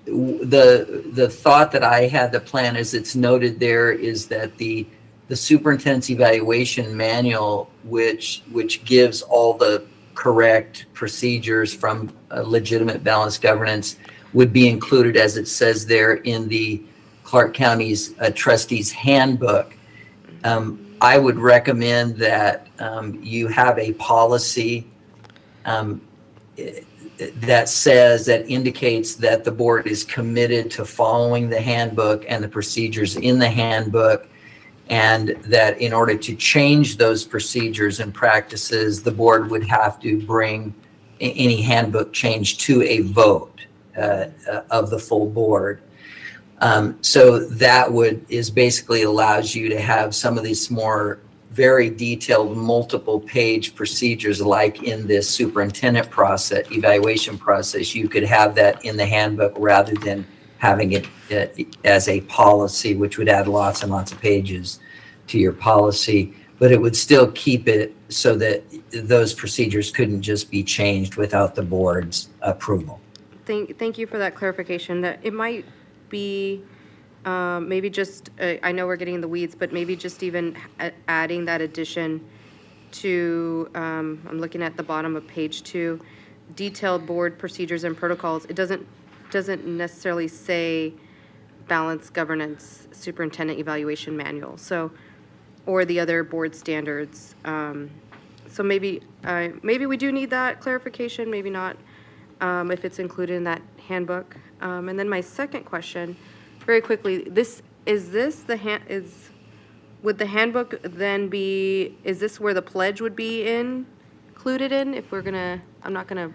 The thought that I had, the plan as it's noted there, is that the superintendent's evaluation manual, which gives all the correct procedures from legitimate balanced governance, would be included, as it says there, in the Clark County's Trustees Handbook. I would recommend that you have a policy that indicates that the board is committed to following the handbook and the procedures in the handbook, and that in order to change those procedures and practices, the board would have to bring any handbook change to a vote of the full board. So that is basically allows you to have some of these more very detailed, multiple-page procedures like in this superintendent process, evaluation process, you could have that in the handbook rather than having it as a policy, which would add lots and lots of pages to your policy, but it would still keep it so that those procedures couldn't just be changed without the board's approval. Thank you for that clarification. That it might be maybe just, I know we're getting in the weeds, but maybe just even adding that addition to, I'm looking at the bottom of page 2, detailed board procedures and protocols. It doesn't necessarily say balanced governance superintendent evaluation manual, so, or the other board standards. So maybe we do need that clarification, maybe not, if it's included in that handbook. And then my second question, very quickly, would the handbook then be, is this where the pledge would be included in? If we're gonna, I'm not gonna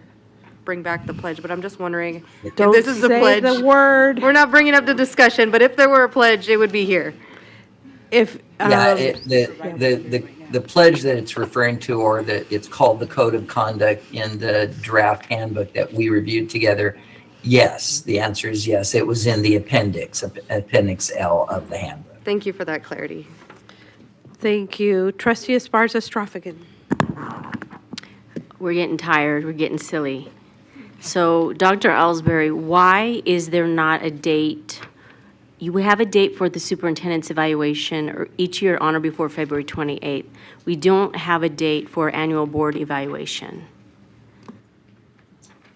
bring back the pledge, but I'm just wondering if this is the pledge. Don't say the word. We're not bringing up the discussion, but if there were a pledge, it would be here. If, The pledge that it's referring to, or that it's called the Code of Conduct in the draft handbook that we reviewed together, yes, the answer is yes. It was in the appendix L of the handbook. Thank you for that clarity. Thank you. Trustee Esparza-Strophigan. We're getting tired, we're getting silly. So, Dr. Ellsbury, why is there not a date? You have a date for the superintendent's evaluation or each year on or before February 28th. We don't have a date for annual board evaluation.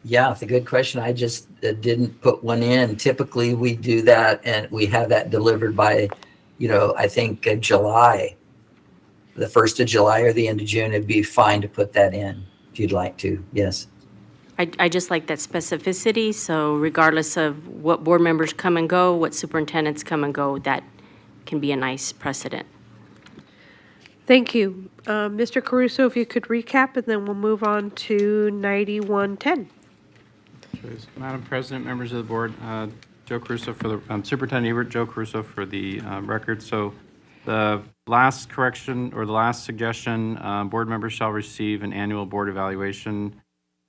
Yeah, it's a good question. I just didn't put one in. Typically, we do that and we have that delivered by, I think July. The 1st of July or the end of June, it'd be fine to put that in if you'd like to, yes. I just like that specificity, so regardless of what board members come and go, what superintendents come and go, that can be a nice precedent. Thank you. Mr. Caruso, if you could recap, and then we'll move on to 9110. Madam President, members of the board, Joe Caruso for the Superintendent Ebert, Joe Caruso for the record. So the last correction or the last suggestion, board members shall receive an annual board evaluation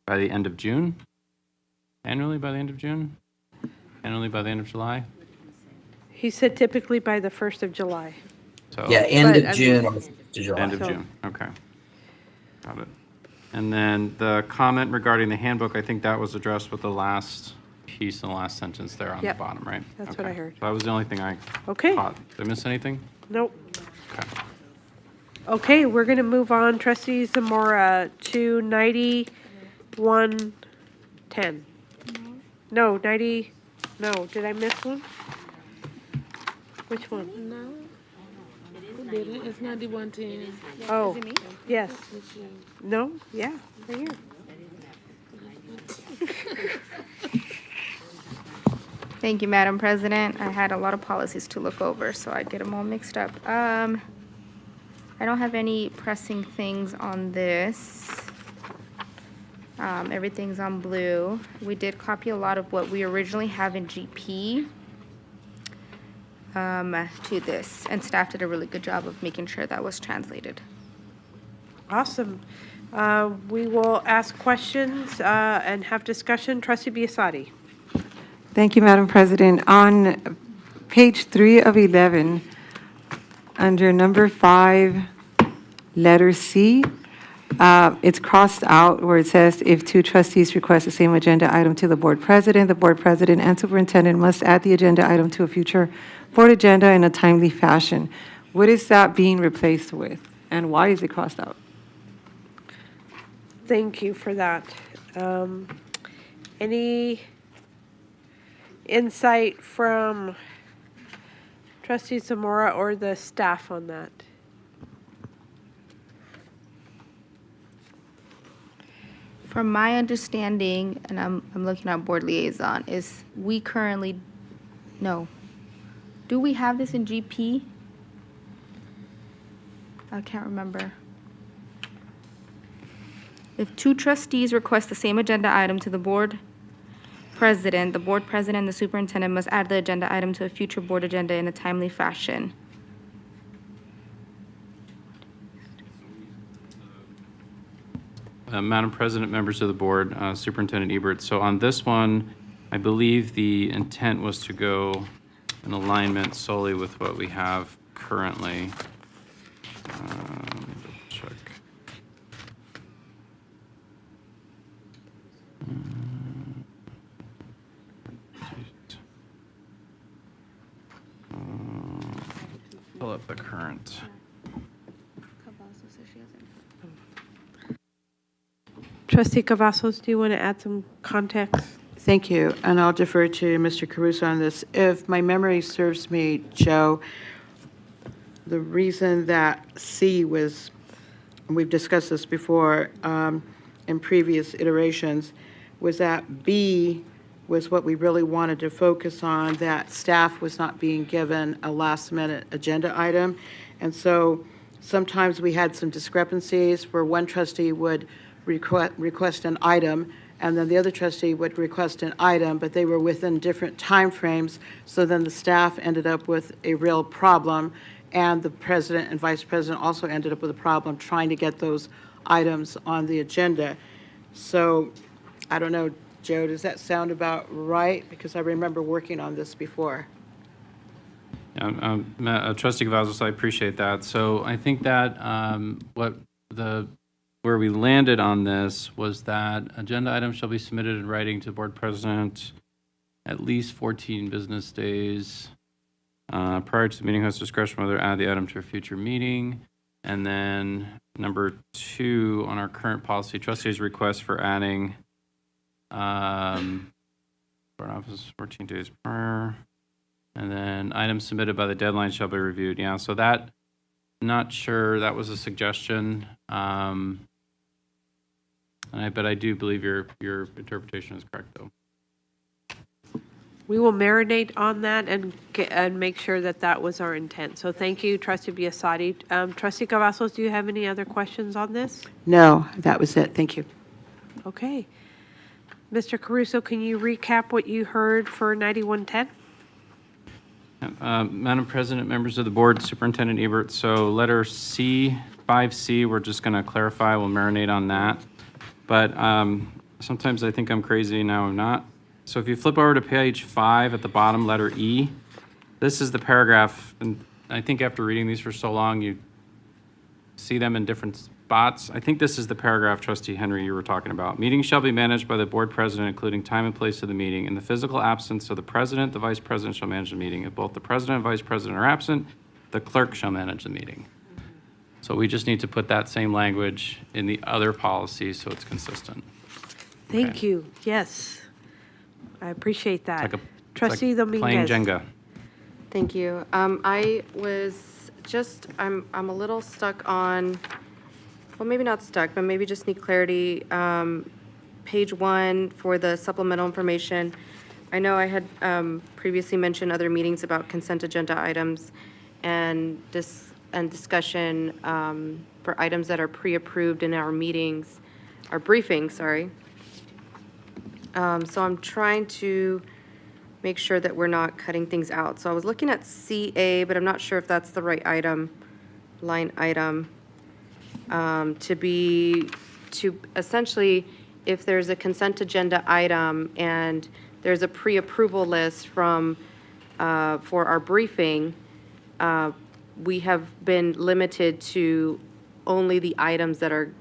by the end of June? Annually by the end of June? Annually by the end of July? He said typically by the 1st of July. So Yeah, end of June or July. End of June, okay. Got it. And then the comment regarding the handbook, I think that was addressed with the last piece in the last sentence there on the Yep. bottom, right? That's Okay. what I heard. So that was the only thing I Okay. caught. Did I miss anything? Nope. Okay. Okay, we're going to move on, Trustee Zamora, to 9110. No, did I miss one? Which one? No, we didn't. It's 9110. Oh, Is it me? yes. No, yeah, right here. Thank you, Madam President. I had a lot of policies to look over, so I get them all mixed up. I don't have any pressing things on this. Everything's on blue. We did copy a lot of what we originally have in GP to this, and staff did a really good job of making sure that was translated. Awesome. We will ask questions and have discussion. Trustee Biasotti. Thank you, Madam President. On page 3 of 11, under number 5, letter C, it's crossed out where it says, if two trustees request the same agenda item to the board president and superintendent must add the agenda item to a future board agenda in a timely fashion. What is that being replaced with, and why is it crossed out? Thank you for that. Any insight from Trustee Zamora or the staff on that? From my understanding, and I'm looking at board liaison, is we currently, no. Do we have this in GP? I can't remember. If two trustees request the same agenda item to the board president and the superintendent must add the agenda item to a future board agenda in a timely fashion. Madam President, members of the board, Superintendent Ebert. So on this one, I believe the intent was to go in alignment solely with what we have currently. Let me double check. Pull up the current. Trustee Cavazos, do you want to add some context? Thank you, and I'll defer to Mr. Caruso on this. If my memory serves me, Joe, the reason that C was, and we've discussed this before in previous iterations, was that B was what we really wanted to focus on, that staff was not being given a last-minute agenda item. And so sometimes we had some discrepancies where one trustee would request an item, and then the other trustee would request an item, but they were within different timeframes. So then the staff ended up with a real problem, and the president and vice president also ended up with a problem trying to get those items on the agenda. So I don't know, Joe, does that sound about right? Because I remember working on this before. Trustee Cavazos, I appreciate that. So I think that where we landed on this was that agenda items shall be submitted in writing to the board president at least 14 business days prior to the meeting host discretion whether to add the item to a future meeting. And then number 2 on our current policy, trustees' request for adding board office 14 days prior. And then items submitted by the deadline shall be reviewed. Yeah, so that, not sure, that was a suggestion. But I do believe your interpretation is correct, though. We will marinate on that and make sure that that was our intent. So thank you, Trustee Biasotti. Trustee Cavazos, do you have any other questions on this? No, that was it. Thank you. Okay. Mr. Caruso, can you recap what you heard for 9110? Madam President, members of the board, Superintendent Ebert, so letter C, 5C, we're just going to clarify, we'll marinate on that. But sometimes I think I'm crazy, now I'm not. So if you flip over to page 5 at the bottom, letter E, this is the paragraph, and I think after reading these for so long, you see them in different spots. I think this is the paragraph, Trustee Henry, you were talking about. Meetings shall be managed by the board president, including time and place of the meeting. In the physical absence of the president, the vice president shall manage the meeting. If both the president and vice president are absent, the clerk shall manage the meeting. So we just need to put that same language in the other policies so it's consistent. Thank you. Yes. I appreciate that. Trustee It's like Dominguez. playing Jenga. Thank you. I was just, I'm a little stuck on, well, maybe not stuck, but maybe just need clarity. Page 1 for the supplemental information. I know I had previously mentioned other meetings about consent agenda items and discussion for items that are pre-approved in our meetings, our briefings, sorry. So I'm trying to make sure that we're not cutting things out. So I was looking at CA, but I'm not sure if that's the right item, line item, to essentially, if there's a consent agenda item and there's a pre-approval list from, for our briefing, we have been limited to only the items that are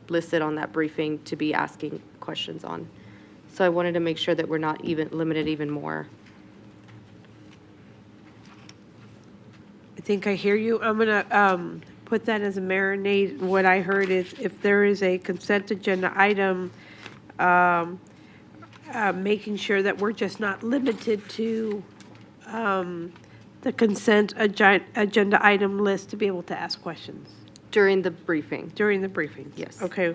listed on that briefing to be asking questions on. So I wanted to make sure that we're not even limited even more. I think I hear you. I'm going to put that as a marinade. What I heard is if there is a consent agenda item, making sure that we're just not limited to the consent agenda item list to be able to ask questions. During the briefing. During the briefing. Yes. Okay.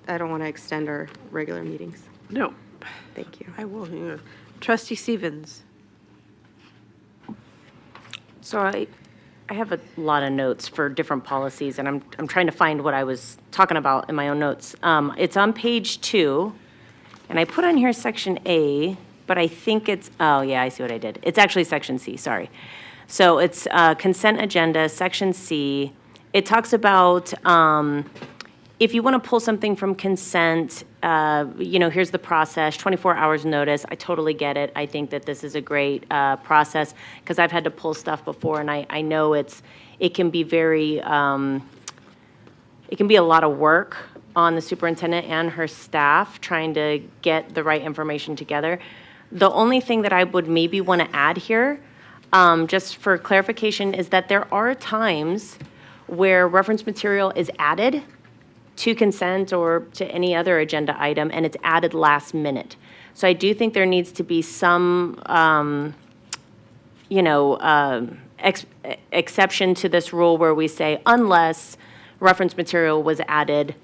I don't want to extend our regular meetings. No. Thank you. I will. Yeah. Trustee Stevens. So I have a lot of notes for different policies, and I'm trying to find what I was talking about in my own notes. It's on page 2, and I put on here section A, but I think it's, oh yeah, I see what I did. It's actually section C, sorry. So it's consent agenda, section C. It talks about if you want to pull something from consent, here's the process, 24 hours notice, I totally get it. I think that this is a great process, because I've had to pull stuff before, and I know it can be very, it can be a lot of work on the superintendent and her staff trying to get the right information together. The only thing that I would maybe want to add here, just for clarification, is that there are times where reference material is added to consent or to any other agenda item, and it's added last minute. So I do think there needs to be some, exception to this rule where we say, unless reference material was added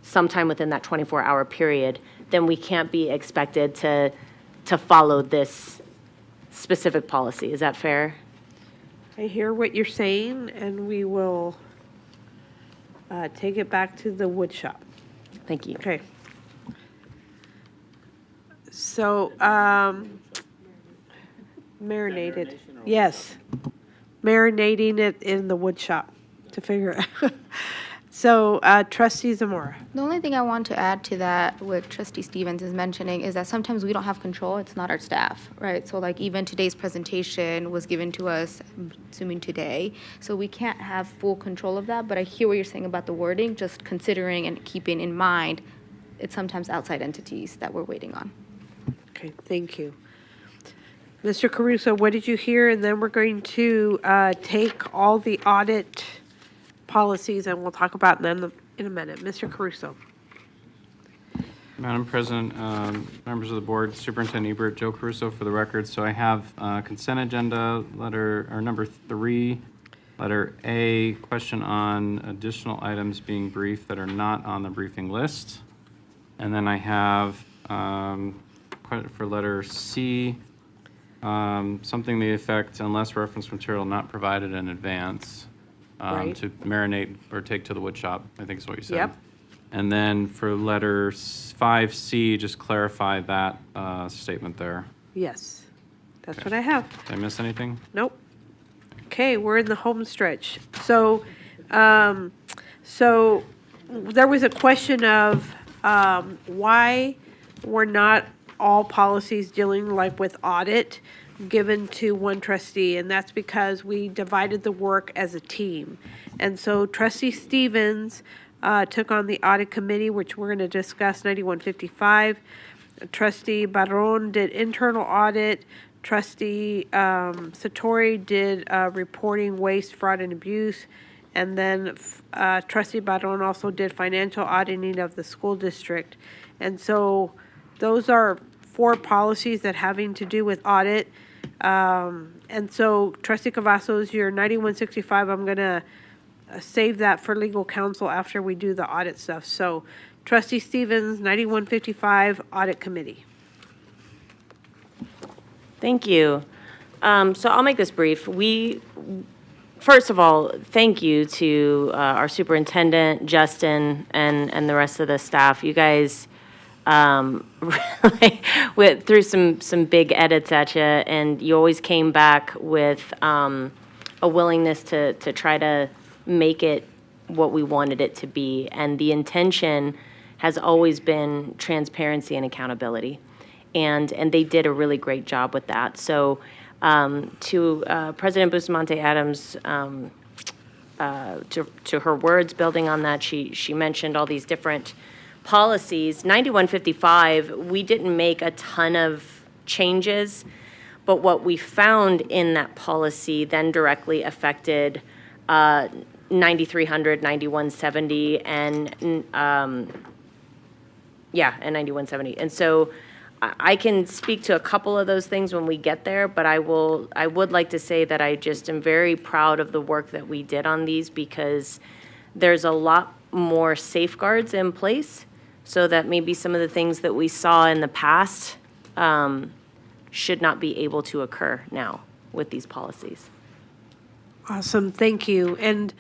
sometime within that 24-hour period, then we can't be expected to follow this specific policy. Is that fair? I hear what you're saying, and we will take it back to the wood shop. Thank you. Okay. So, marinated, yes. Marinating it in the wood shop to figure out. So, Trustee Zamora. The only thing I want to add to that, what Trustee Stevens is mentioning, is that sometimes we don't have control. It's not our staff, right? So like even today's presentation was given to us, I'm assuming today, so we can't have full control of that. But I hear what you're saying about the wording, just considering and keeping in mind it's sometimes outside entities that we're waiting on. Okay, thank you. Mr. Caruso, what did you hear? And then we're going to take all the audit policies, and we'll talk about them in a minute. Mr. Caruso. Madam President, members of the board, Superintendent Ebert, Joe Caruso for the record. So I have consent agenda number 3, letter A, question on additional items being briefed that are not on the briefing list. And then I have for letter C, something to the effect, unless reference material not provided in advance. Right. To marinate or take to the wood shop, I think is what you said. Yep. And then for letter 5C, just clarify that statement there. Yes, that's what I have. Did I miss anything? Nope. Okay, we're in the home stretch. So, so there was a question of why were not all policies dealing like with audit given to one trustee, and that's because we divided the work as a team. And so Trustee Stevens took on the audit committee, which we're going to discuss, 9155. Trustee Barron did internal audit. Trustee Satori did reporting, waste, fraud, and abuse. And then Trustee Barron also did financial auditing of the school district. And so those are 4 policies that having to do with audit. And so Trustee Cavazos, your 9165, I'm going to save that for legal counsel after we do the audit stuff. So Trustee Stevens, 9155, Audit Committee. Thank you. So I'll make this brief. First of all, thank you to our superintendent, Justin, and the rest of the staff. You guys really went through some big edits at you, and you always came back with a willingness to try to make it what we wanted it to be. And the intention has always been transparency and accountability. And they did a really great job with that. So to President Bustamante Adams, to her words, building on that, she mentioned all these different policies. 9155, we didn't make a ton of changes, but what we found in that policy then directly affected 9300, 9170, and and 9170. And so I can speak to a couple of those things when we get there, but I would like to say that I just am very proud of the work that we did on these, because there's a lot more safeguards in place so that maybe some of the things that we saw in the past should not be able to occur now with these policies. Awesome, thank you. And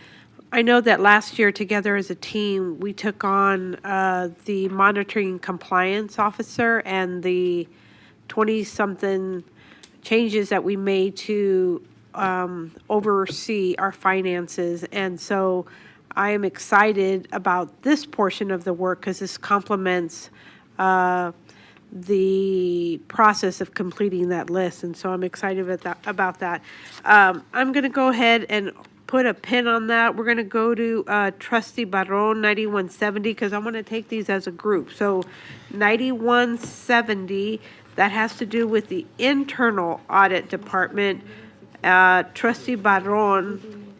I know that last year together as a team, we took on the monitoring compliance officer and the 20-something changes that we made to oversee our finances. And so I am excited about this portion of the work because this complements the process of completing that list, and so I'm excited about that. I'm going to go ahead and put a pin on that. We're going to go to Trustee Barron, 9170, because I want to take these as a group. So 9170, that has to do with the internal audit department. Trustee Barron,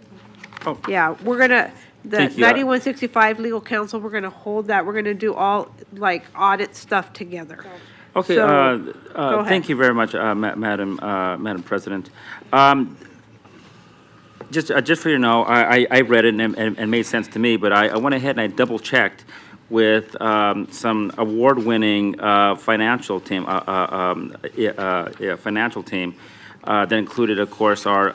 yeah, we're going to, the Thank you. 9165 legal counsel, we're going to hold that. We're going to do all like audit stuff together. Okay, So, go ahead. thank you very much, Madam President. Just for you to know, I read it and made sense to me, but I went ahead and I double-checked with some award-winning financial team, financial team that included, of course, our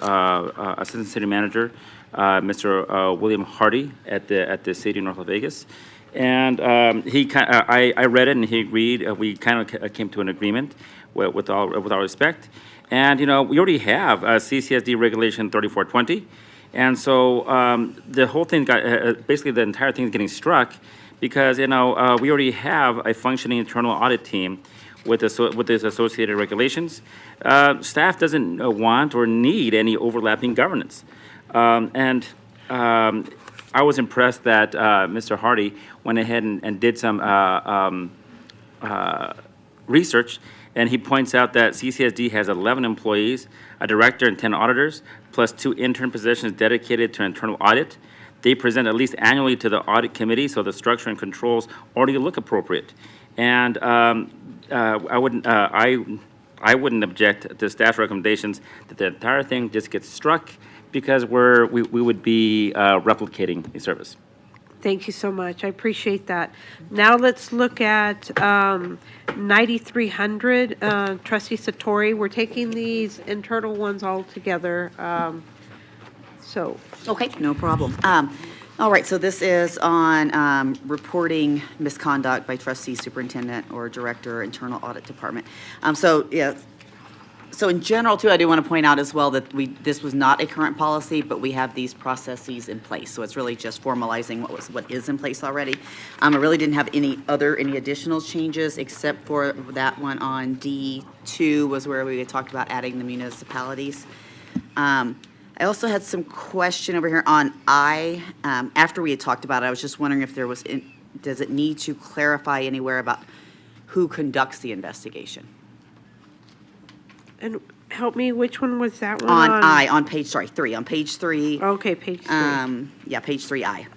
Assistant City Manager, Mr. William Hardy at the City of North Las Vegas. And I read it and he agreed. We kind of came to an agreement with all respect. And, you know, we already have CCSD Regulation 3420. And so the whole thing got, basically the entire thing is getting struck because, you know, we already have a functioning internal audit team with these associated regulations. Staff doesn't want or need any overlapping governance. I was impressed that Mr. Hardy went ahead and did some research, and he points out that CCSD has 11 employees, a director and 10 auditors, plus 2 intern positions dedicated to internal audit. They present at least annually to the audit committee, so the structure and controls already look appropriate. And I wouldn't object to staff recommendations that the entire thing just gets struck because we would be replicating a service. Thank you so much. I appreciate that. Now let's look at 9300, Trustee Satori. We're taking these internal ones all together. Okay, no problem. All right, so this is on reporting misconduct by trustee, superintendent, or director, internal audit department. So in general, too, I do want to point out as well that this was not a current policy, but we have these processes in place. So it's really just formalizing what is in place already. I really didn't have any additional changes except for that one on D2 was where we had talked about adding the municipalities. I also had some question over here on I. After we had talked about it, I was just wondering if there was, does it need to clarify anywhere about who conducts the investigation? And help me, which one was that one? On page 3. On page 3. Okay, page 3. Yeah, page 3I.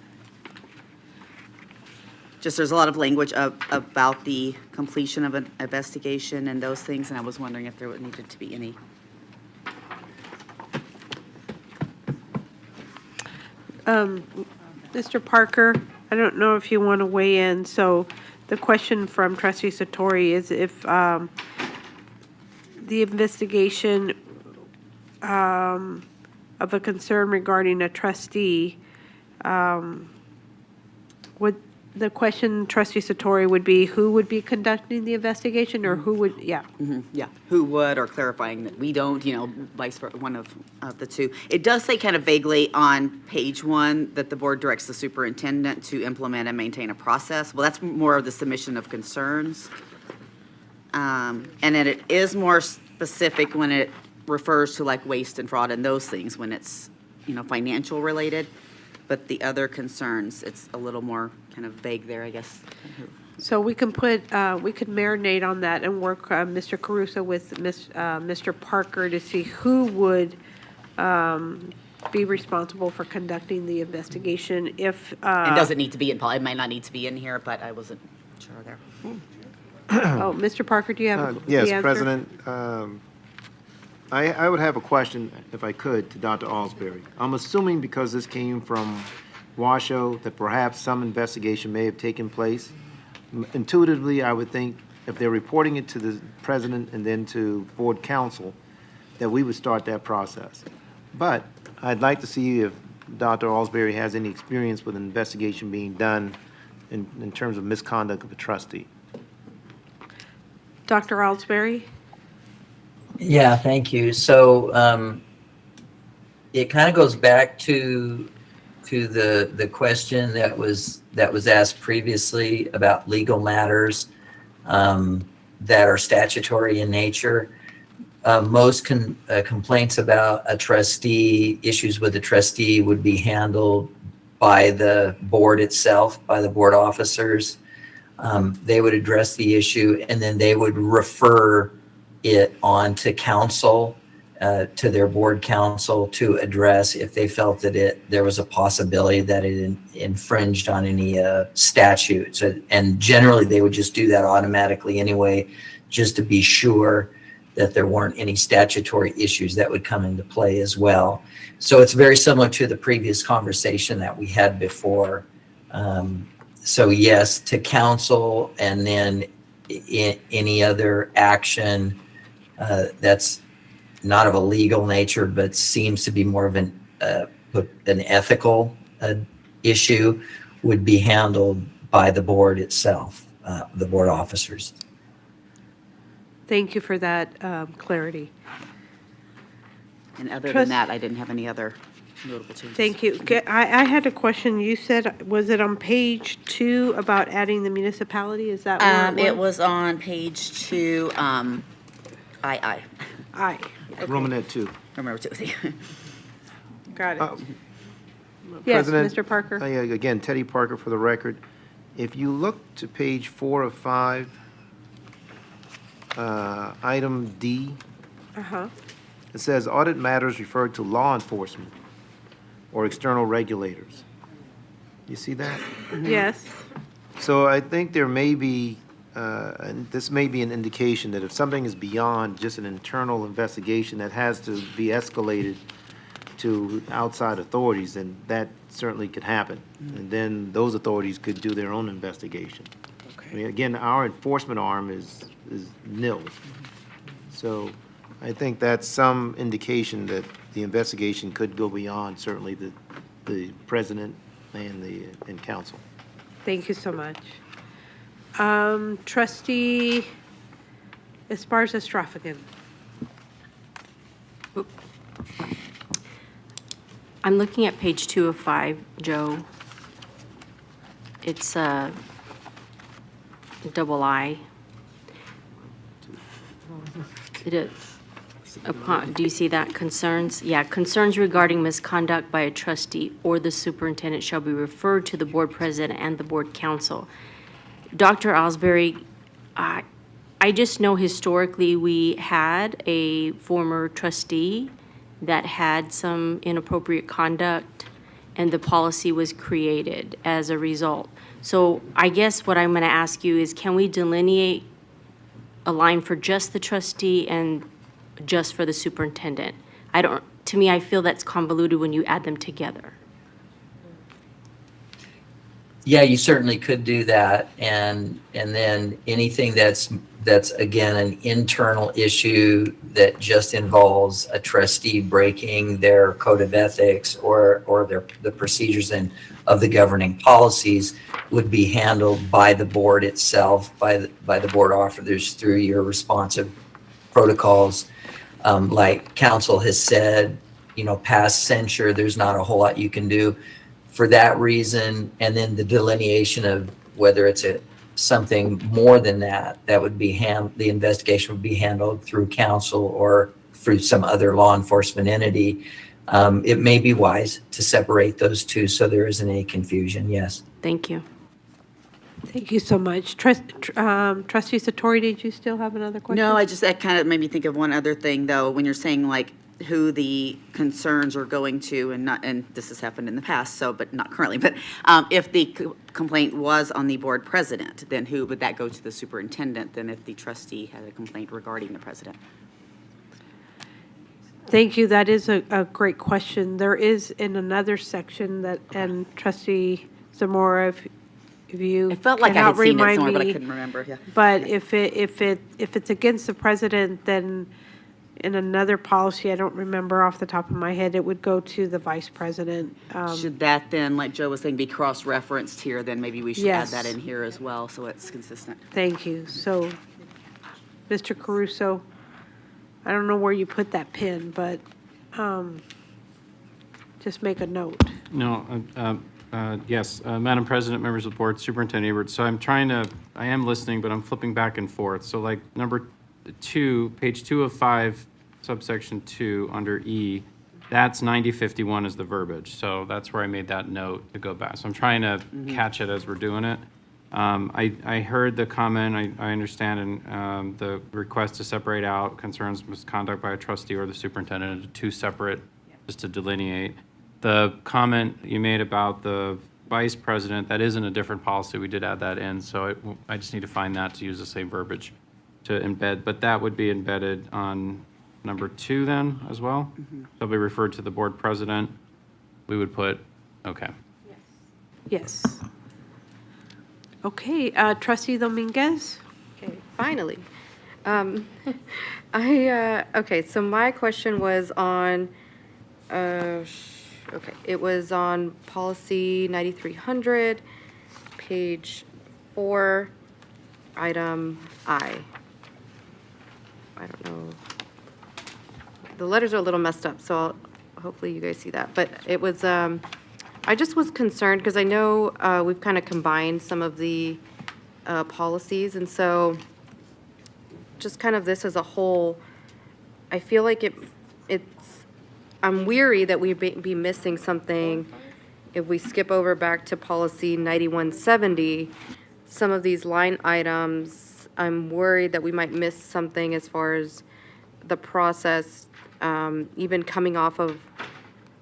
Just there's a lot of language about the completion of an investigation and those things, and I was wondering if there needed to be any. Mr. Parker, I don't know if you want to weigh in. So the question from Trustee Satori is if the investigation of a concern regarding a trustee, would the question, Trustee Satori, would be who would be conducting the investigation or who would, yeah. Mm-hmm, yeah, who would, or clarifying that we don't, vice versa, one of the two. It does say kind of vaguely on page 1 that the board directs the superintendent to implement and maintain a process. Well, that's more of the submission of concerns. And then it is more specific when it refers to like waste and fraud and those things when it's, financial related. But the other concerns, it's a little more kind of vague there, I guess. So we can we could marinate on that and work, Mr. Caruso with Mr. Parker to see who would be responsible for conducting the investigation if. It doesn't need to be in, it might not need to be in here, but I wasn't sure there. Oh, Mr. Parker, do you have the Yes, answer? President. I would have a question, if I could, to Dr. Alsbury. I'm assuming because this came from Washoe that perhaps some investigation may have taken place. Intuitively, I would think if they're reporting it to the president and then to board counsel, that we would start that process. But I'd like to see if Dr. Alsbury has any experience with an investigation being done in terms of misconduct of a trustee. Dr. Alsbury? Yeah, thank you. So it kind of goes back to the question that was asked previously about legal matters that are statutory in nature. Most complaints about a trustee, issues with a trustee would be handled by the board itself, by the board officers. They would address the issue and then they would refer it on to council, to their board council to address if they felt that there was a possibility that it infringed on any statutes. And generally they would just do that automatically anyway, just to be sure that there weren't any statutory issues that would come into play as well. So it's very similar to the previous conversation that we had before. So yes, to council, and then any other action that's not of a legal nature, but seems to be more of an ethical issue would be handled by the board itself, the board officers. Thank you for that clarity. And other than that, I didn't have any other notable changes. Thank you. I had a question. You said, was it on page 2 about adding the municipality? Is that where It was on page 2, I. Aye. Okay. Romanet 2. Remember 2. Got it. Yes, President, Mr. Parker. Again, Teddy Parker for the record. If you look to page 4 of 5, item D, it says audit matters referred to law enforcement or external regulators. You see that? Yes. So I think there may be, and this may be an indication that if something is beyond just an internal investigation that has to be escalated to outside authorities, then that certainly could happen. And then those authorities could do their own investigation. I mean, again, our enforcement arm is nil. So I think that's some indication that the investigation could go beyond certainly the president and council. Thank you so much. Trustee Esparza-Straffigan. I'm looking at page 2 of 5, Joe. It's double I. It is. Do you see that? Concerns? Yeah, concerns regarding misconduct by a trustee or the superintendent shall be referred to the board president and the board council. Dr. Osbury, I just know historically we had a former trustee that had some inappropriate conduct and the policy was created as a result. So I guess what I'm going to ask you is, can we delineate a line for just the trustee and just for the superintendent? To me, I feel that's convoluted when you add them together. Yeah, you certainly could do that. And then anything that's again an internal issue that just involves a trustee breaking their code of ethics or the procedures of the governing policies would be handled by the board itself, by the board officers through your responsive protocols. Like council has said, past censure, there's not a whole lot you can do for that reason. And then the delineation of whether it's something more than that would be the investigation would be handled through council or through some other law enforcement entity. It may be wise to separate those two so there isn't any confusion. Yes. Thank you. Thank you so much. Trustee Satori, did you still have another question? No, that kind of made me think of one other thing, though, when you're saying like who the concerns are going to, and this has happened in the past, but not currently, but if the complaint was on the board president, then who would that go to? The superintendent, then if the trustee had a complaint regarding the president? Thank you. That is a great question. There is in another section that, and Trustee Zamora, if you it felt like I had seen it somewhere, but I couldn't remember. Yeah. But if it's against the president, then in another policy, I don't remember off the top of my head, it would go to the vice president. Should that then, like Joe was saying, be cross-referenced here? Then maybe we should add that in here as well, so it's consistent. Thank you. So, Mr. Caruso, I don't know where you put that pin, but Just make a note. No, yes, Madam President, members of the board, Superintendent Ebert. So I am listening, but I'm flipping back and forth. So like number 2, page 2 of 5, subsection 2, under E, that's 9051 is the verbiage. So that's where I made that note to go back. So I'm trying to catch it as we're doing it. I heard the comment, I understand, and the request to separate out concerns misconduct by a trustee or the superintendent into 2 separate, just to delineate. The comment you made about the vice president, that is in a different policy. We did add that in, so I just need to find that to use the same verbiage to embed. But that would be embedded on number 2 then as well. That'll be referred to the board president. We would put, okay. Yes. Okay, Trustee Dominguez? Okay, finally. Okay, so my question was on, okay, it was on policy 9300, page 4, item I. I don't know. The letters are a little messed up, so hopefully you guys see that. But it was, I just was concerned because I know we've kind of combined some of the policies, and so just kind of this as a whole, I feel like I'm weary that we be missing something if we skip over back to policy 9170. Some of these line items, I'm worried that we might miss something as far as the process, even coming off of,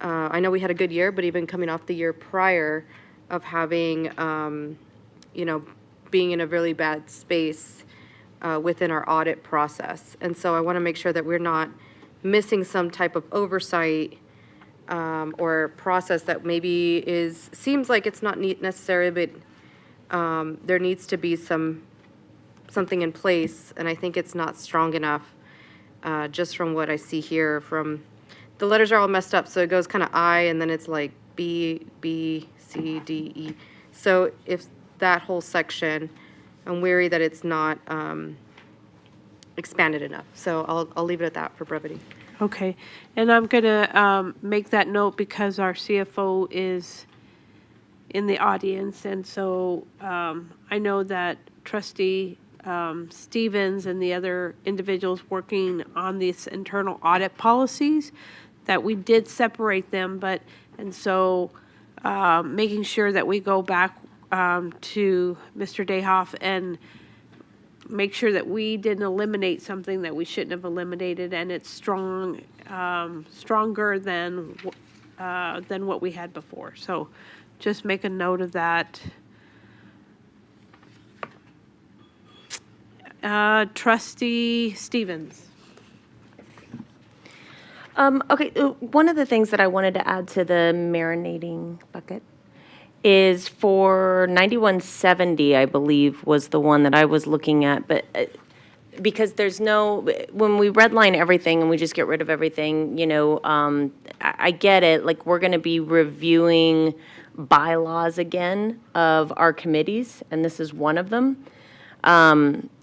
I know we had a good year, but even coming off the year prior of having, being in a really bad space within our audit process. And so I want to make sure that we're not missing some type of oversight or process that maybe seems like it's not necessary, but there needs to be something in place, and I think it's not strong enough just from what I see here. From the letters are all messed up, so it goes kind of I, and then it's like B, C, D, E. So if that whole section, I'm weary that it's not expanded enough. So I'll leave it at that for brevity. Okay, and I'm going to make that note because our CFO is in the audience, and so I know that Trustee Stevens and the other individuals working on these internal audit policies, that we did separate them, and so making sure that we go back to Mr. Dayhoff and make sure that we didn't eliminate something that we shouldn't have eliminated, and it's stronger than what we had before. So just make a note of that. Trustee Stevens. Okay, one of the things that I wanted to add to the marinating bucket is for 9170, I believe, was the one that I was looking at, but because when we redline everything and we just get rid of everything, I get it, like we're going to be reviewing bylaws again of our committees, and this is one of them.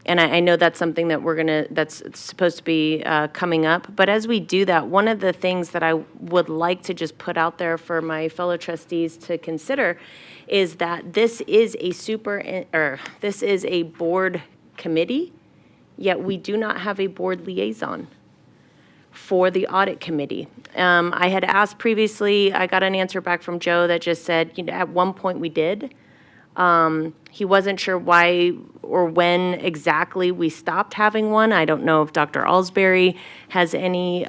And I know that's something that that's supposed to be coming up. But as we do that, one of the things that I would like to just put out there for my fellow trustees to consider is that this is a board committee, yet we do not have a board liaison for the audit committee. I had asked previously, I got an answer back from Joe that just said, at one point we did. He wasn't sure why or when exactly we stopped having one. I don't know if Dr. Alsbury has any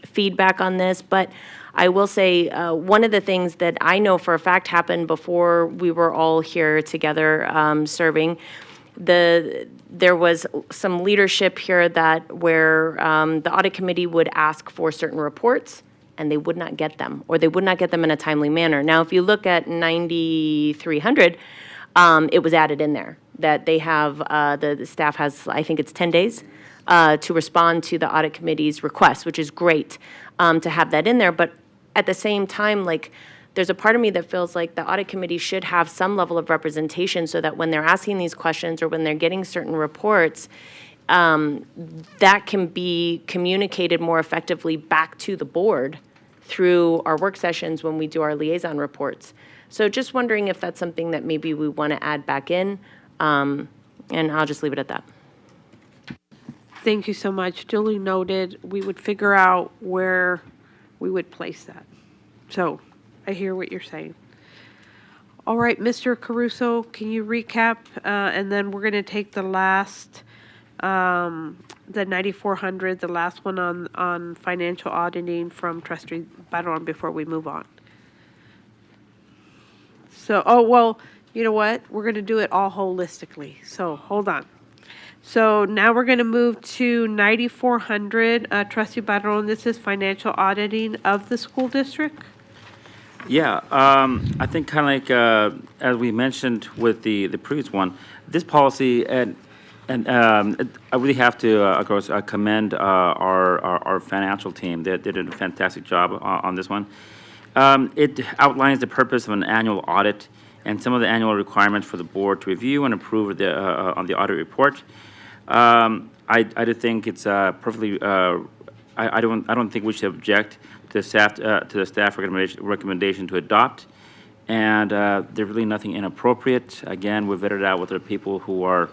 feedback on this, but I will say one of the things that I know for a fact happened before we were all here together serving, there was some leadership here where the audit committee would ask for certain reports and they would not get them, or they would not get them in a timely manner. Now, if you look at 9300, it was added in there that they have, the staff has, I think it's 10 days to respond to the audit committee's request, which is great to have that in there. But at the same time, there's a part of me that feels like the audit committee should have some level of representation so that when they're asking these questions or when they're getting certain reports, that can be communicated more effectively back to the board through our work sessions when we do our liaison reports. So just wondering if that's something that maybe we want to add back in, and I'll just leave it at that. Thank you so much. Duly noted. We would figure out where we would place that. So I hear what you're saying. All right, Mr. Caruso, can you recap? And then we're going to take the last, the 9,400, the last one on financial auditing from Trustee Barron before we move on. So, oh, well, you know what? We're going to do it all holistically. So hold on. So now we're going to move to 9,400. Trustee Barron, this is financial auditing of the school district. Yeah, I think kind of like, as we mentioned with the previous one, this policy, and I really have to, of course, commend our financial team. They did a fantastic job on this one. It outlines the purpose of an annual audit and some of the annual requirements for the board to review and approve on the audit report. I do think it's perfectly. I don't think we should object to the staff recommendation to adopt, and there's really nothing inappropriate. Again, we vetted out with the people who are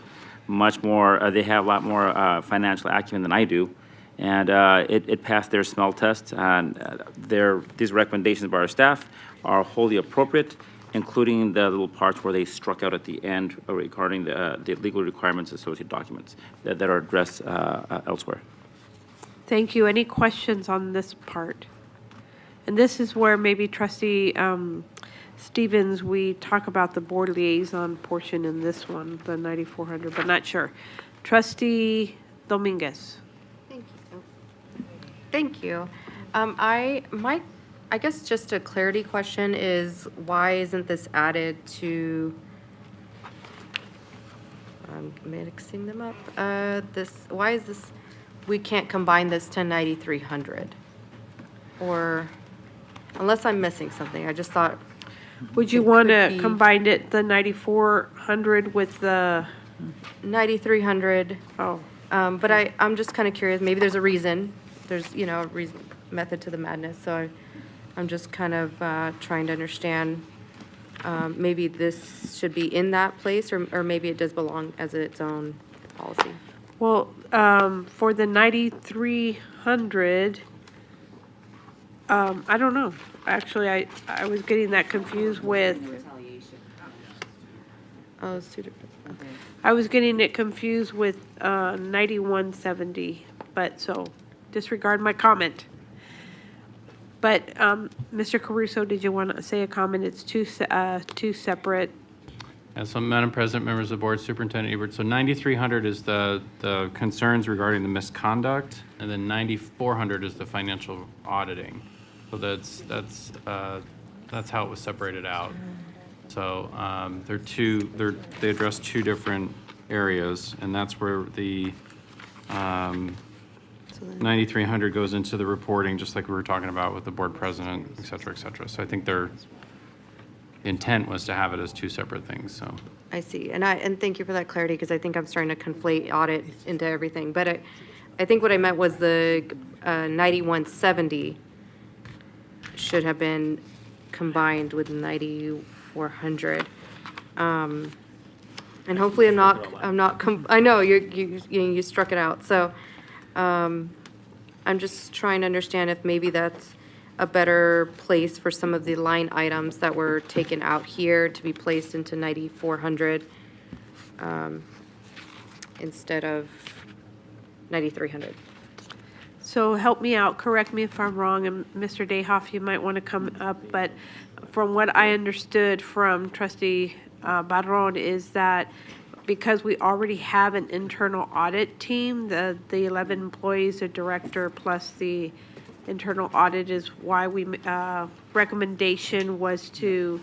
much more. They have a lot more financial acumen than I do, and it passed their smell test. And these recommendations by our staff are wholly appropriate, including the little parts where they struck out at the end regarding the legal requirements associated documents that are addressed elsewhere. Thank you. Any questions on this part? And this is where maybe Trustee Stevens, we talk about the board liaison portion in this one, the 9,400, but not sure. Trustee Dominguez. Thank you. I guess just a clarity question is why isn't this added to, I'm mixing them up. Why is this, we can't combine this to 9,300? Or, unless I'm missing something, I just thought. Would you want to combine it, the 9,400 with the? 9,300. Oh. But I'm just kind of curious, maybe there's a reason. There's, a reason, method to the madness, so I'm just kind of trying to understand, maybe this should be in that place, or maybe it does belong as its own policy. Well, for the 9,300, I don't know. Actually, I was getting that confused with. Oh, it's two different. Okay. I was getting it confused with 9170, but so disregard my comment. But Mr. Caruso, did you want to say a comment? It's two separate. Yeah, so Madam President, members of the board, Superintendent Ebert, so 9,300 is the concerns regarding the misconduct, and then 9,400 is the financial auditing. So that's how it was separated out. So they address two different areas, and that's where the 9,300 goes into the reporting, just like we were talking about with the board president, et cetera, et cetera. So I think their intent was to have it as two separate things, so. I see, and thank you for that clarity, because I think I'm starting to conflate audit into everything. But I think what I meant was the 9170 should have been combined with 9,400. And hopefully I know you struck it out. So I'm just trying to understand if maybe that's a better place for some of the line items that were taken out here to be placed into 9,400 instead of 9,300. So help me out, correct me if I'm wrong, and Mr. Dayhoff, you might want to come up, but from what I understood from Trustee Barron is that because we already have an internal audit team, the 11 employees, the director, plus the internal audit is why we, recommendation was to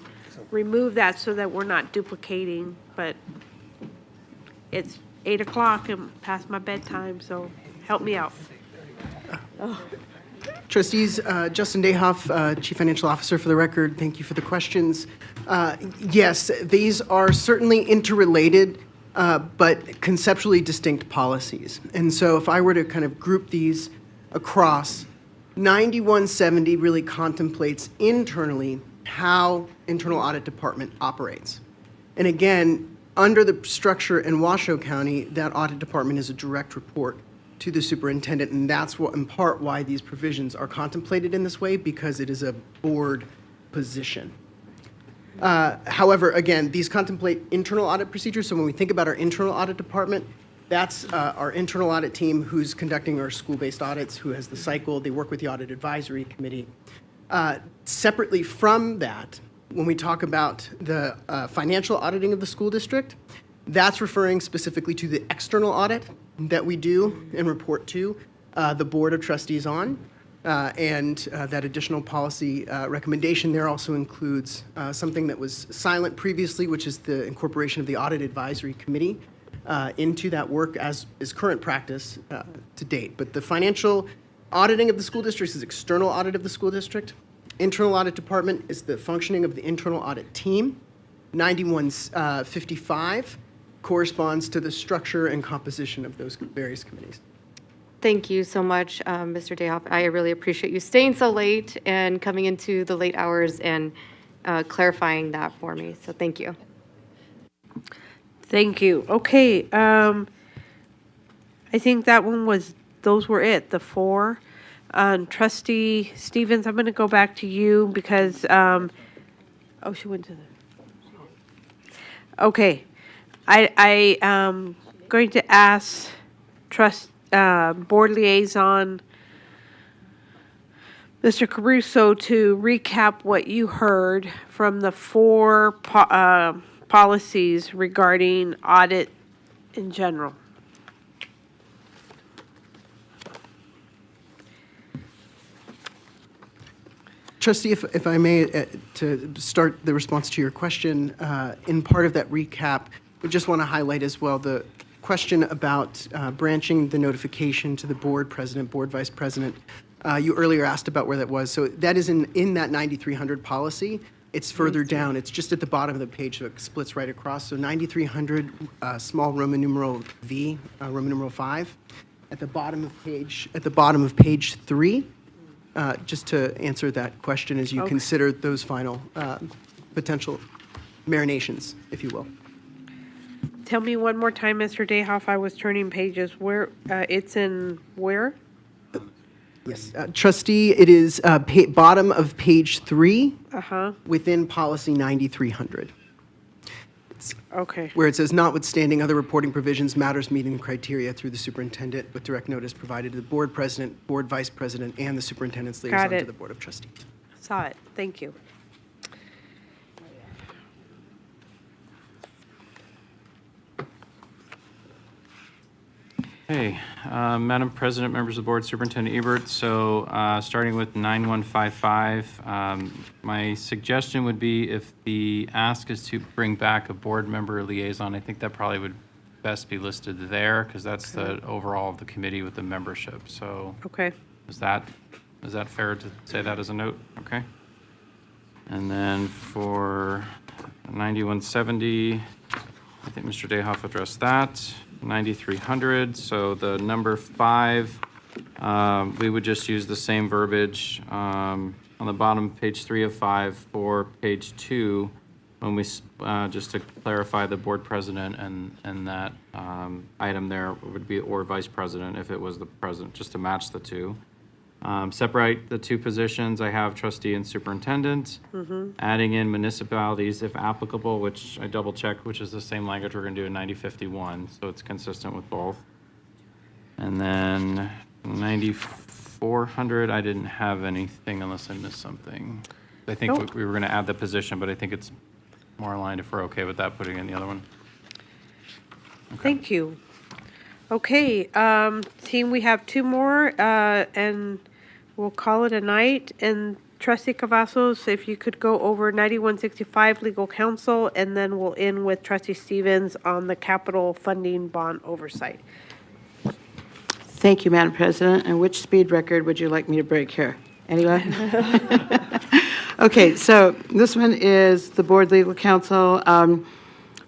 remove that so that we're not duplicating, but it's 8 o'clock and past my bedtime, so help me out. Oh. Trustees, Justin Dayhoff, Chief Financial Officer for the record. Thank you for the questions. Yes, these are certainly interrelated, but conceptually distinct policies. And so if I were to kind of group these across, 9170 really contemplates internally how internal audit department operates. And again, under the structure in Washoe County, that audit department is a direct report to the superintendent, and that's what, in part, why these provisions are contemplated in this way, because it is a board position. However, again, these contemplate internal audit procedures. So when we think about our internal audit department, that's our internal audit team who's conducting our school-based audits, who has the cycle. They work with the Audit Advisory Committee. Separately from that, when we talk about the financial auditing of the school district, that's referring specifically to the external audit that we do and report to the Board of Trustees on. And that additional policy recommendation there also includes something that was silent previously, which is the incorporation of the Audit Advisory Committee into that work, as is current practice to date. But the financial auditing of the school district is external audit of the school district. Internal audit department is the functioning of the internal audit team. 9155 corresponds to the structure and composition of those various committees. Thank you so much, Mr. Dayhoff. I really appreciate you staying so late and coming into the late hours and clarifying that for me. So thank you. Thank you. Okay, I think that one was, those were it, the four. Trustee Stevens, I'm going to go back to you because, oh, she went to the, okay. I am going to ask Board Liaison Mr. Caruso to recap what you heard from the four policies regarding audit in general. Trustee, if I may, to start the response to your question, in part of that recap, we just want to highlight as well the question about branching the notification to the board president, board vice president. You earlier asked about where that was. So that is in that 9300 policy. It's further down. It's just at the bottom of the page, so it splits right across. So 9300, small Roman numeral V, Roman numeral 5, at the bottom of page 3. Just to answer that question as you consider those final potential marinations, if you will. Tell me one more time, Mr. Dayhoff, I was turning pages. Where, it's in where? Yes, Trustee, it is bottom of page 3 within policy 9300. Okay. Where it says, notwithstanding other reporting provisions, matters meeting the criteria through the superintendent with direct notice provided to the board president, board vice president, and the superintendent's liaison to the board of trustees. Saw it. Thank you. Hey, Madam President, members of the board, Superintendent Ebert. So starting with 9155, my suggestion would be if the ask is to bring back a board member liaison, I think that probably would best be listed there because that's the overall of the committee with the membership. So is that fair to say that as a note? Okay. And then for 9170, I think Mr. Dayhoff addressed that. 9300, so the number 5, we would just use the same verbiage on the bottom, page 3 of 5 for page 2, when we, just to clarify the board president and that item there would be or vice president if it was the president, just to match the two. Separate the two positions. I have trustee and superintendent, adding in municipalities if applicable, which I double checked, which is the same language we're going to do in 9051, so it's consistent with both. And then 9400, I didn't have anything unless I missed something. I think we were going to add the position, but I think it's more aligned if we're okay with that, putting in the other one. Okay. Thank you. Okay, team, we have two more, and we'll call it a night. And Trustee Cavazos, if you could go over 9165 legal counsel, and then we'll end with Trustee Stevens on the capital funding bond oversight. Thank you, Madam President. And which speed record would you like me to break here? Anyone? Okay, so this one is the board legal counsel.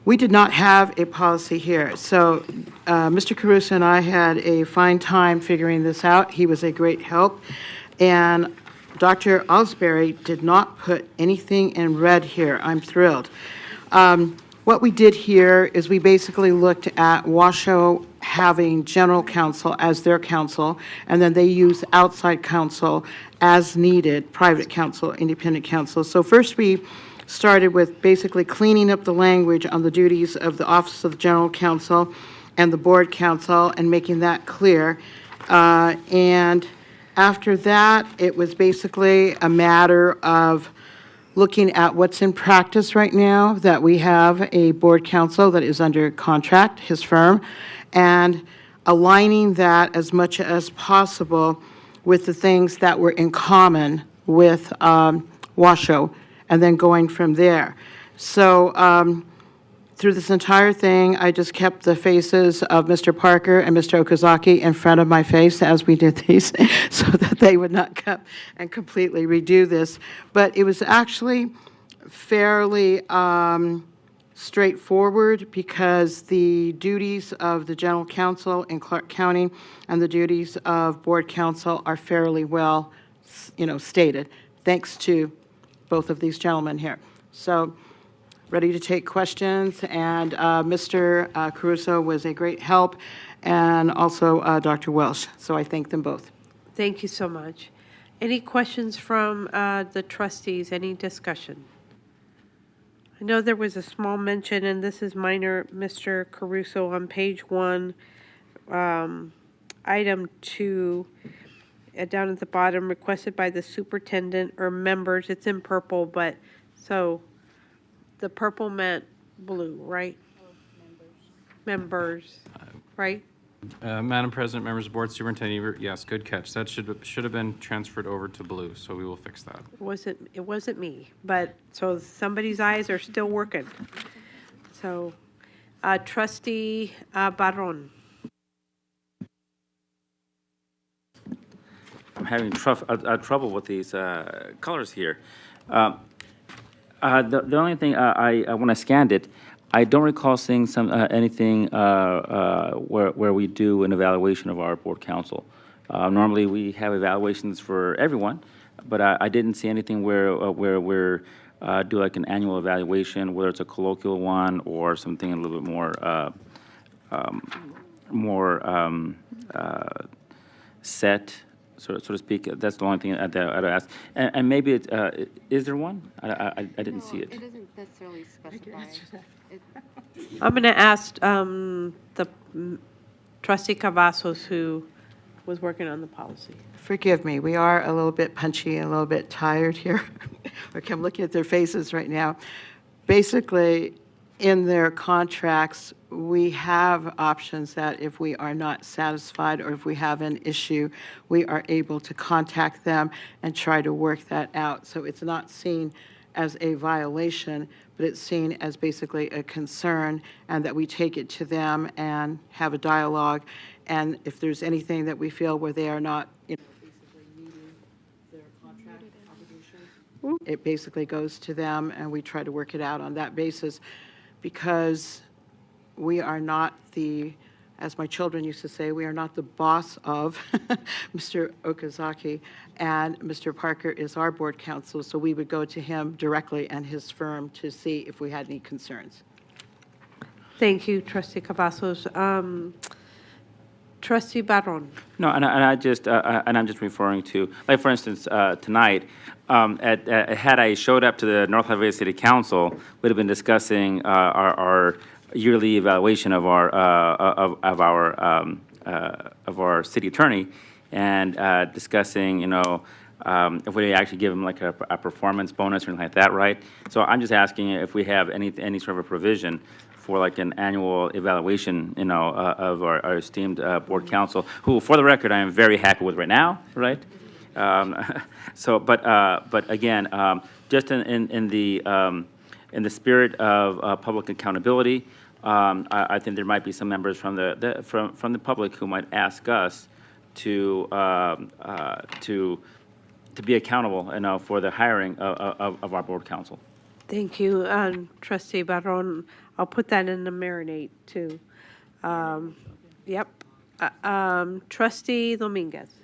We did not have a policy here. So Mr. Caruso and I had a fine time figuring this out. He was a great help. And Dr. Osbury did not put anything in red here. I'm thrilled. What we did here is we basically looked at Washoe having general counsel as their counsel, and then they use outside counsel as needed, private counsel, independent counsel. So first we started with basically cleaning up the language on the duties of the Office of the General Counsel and the Board Counsel and making that clear. And after that, it was basically a matter of looking at what's in practice right now, that we have a board counsel that is under contract, his firm, and aligning that as much as possible with the things that were in common with Washoe, and then going from there. So through this entire thing, I just kept the faces of Mr. Parker and Mr. Okazaki in front of my face as we did these, so that they would not come and completely redo this. But it was actually fairly straightforward, because the duties of the general counsel in Clark County and the duties of board counsel are fairly well, stated, thanks to both of these gentlemen here. So, ready to take questions, and Mr. Caruso was a great help, and also Dr. Welsh. So I thank them both. Thank you so much. Any questions from the trustees? Any discussion? I know there was a small mention, and this is minor, Mr. Caruso, on page 1, item 2, down at the bottom, requested by the superintendent or members. It's in purple, but so the purple meant blue, right? Members, right? Madam President, members of the board, Superintendent Ebert, yes, good catch. That should have been transferred over to blue, so we will fix that. It wasn't me, but so somebody's eyes are still working. So, Trustee Barron. I'm having trouble with these colors here. The only thing, when I scanned it, I don't recall seeing anything where we do an evaluation of our board council. Normally, we have evaluations for everyone, but I didn't see anything where we're do like an annual evaluation, whether it's a colloquial one or something a little bit more set, so to speak. That's the only thing I'd ask. And maybe is there one? I didn't see it. It doesn't necessarily specify. I'm going to ask the Trustee Cavazos, who was working on the policy. Forgive me, we are a little bit punchy and a little bit tired here. I'm looking at their faces right now. Basically, in their contracts, we have options that if we are not satisfied or if we have an issue, we are able to contact them and try to work that out. So it's not seen as a violation, but it's seen as basically a concern, and that we take it to them and have a dialogue. And if there's anything that we feel where they are not, basically meeting their contract obligations, it basically goes to them, and we try to work it out on that basis, because we are not the, as my children used to say, we are not the boss of Mr. Okazaki, and Mr. Parker is our board counsel, so we would go to him directly and his firm to see if we had any concerns. Thank you, Trustee Cavazos. Trustee Barron. No, and I'm just referring to, like, for instance, tonight, had I showed up to the North Las Vegas City Council, we'd have been discussing our yearly evaluation of our city attorney, and discussing, if we actually give him like a performance bonus or anything like that, right? So I'm just asking if we have any sort of a provision for like an annual evaluation, of our esteemed board counsel, who, for the record, I am very happy with right now, right? But again, just in the spirit of public accountability, I think there might be some members from the public who might ask us to be accountable, for the hiring of our board counsel. Thank you, Trustee Barron. I'll put that in the marinade, too. Yep. Trustee Dominguez.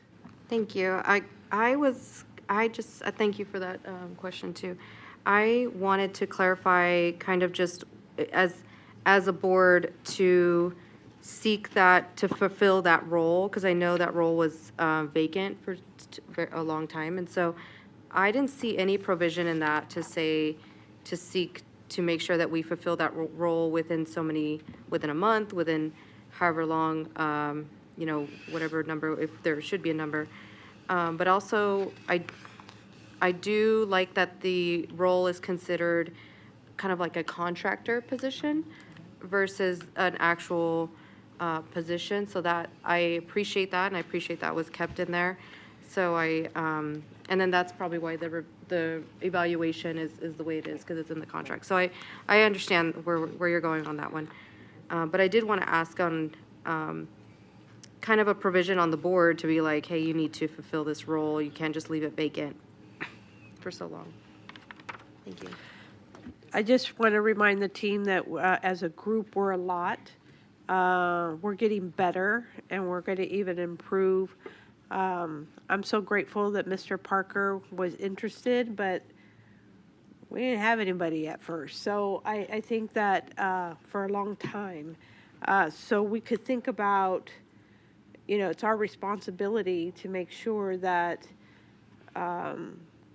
Thank you. thank you for that question too. I wanted to clarify kind of just as a board to seek that, to fulfill that role, because I know that role was vacant for a long time. And so I didn't see any provision in that to say, to seek to make sure that we fulfill that role within within a month, within however long, whatever number, if there should be a number. But also, I do like that the role is considered kind of like a contractor position versus an actual position, so that I appreciate that, and I appreciate that was kept in there. So and then that's probably why the evaluation is the way it is, because it's in the contract. So I understand where you're going on that one. But I did want to ask on kind of a provision on the board to be like, hey, you need to fulfill this role. You can't just leave it vacant for so long. Thank you. I just want to remind the team that as a group, we're a lot. We're getting better, and we're going to even improve. I'm so grateful that Mr. Parker was interested, but we didn't have anybody at first. So I think that for a long time, so we could think about, it's our responsibility to make sure that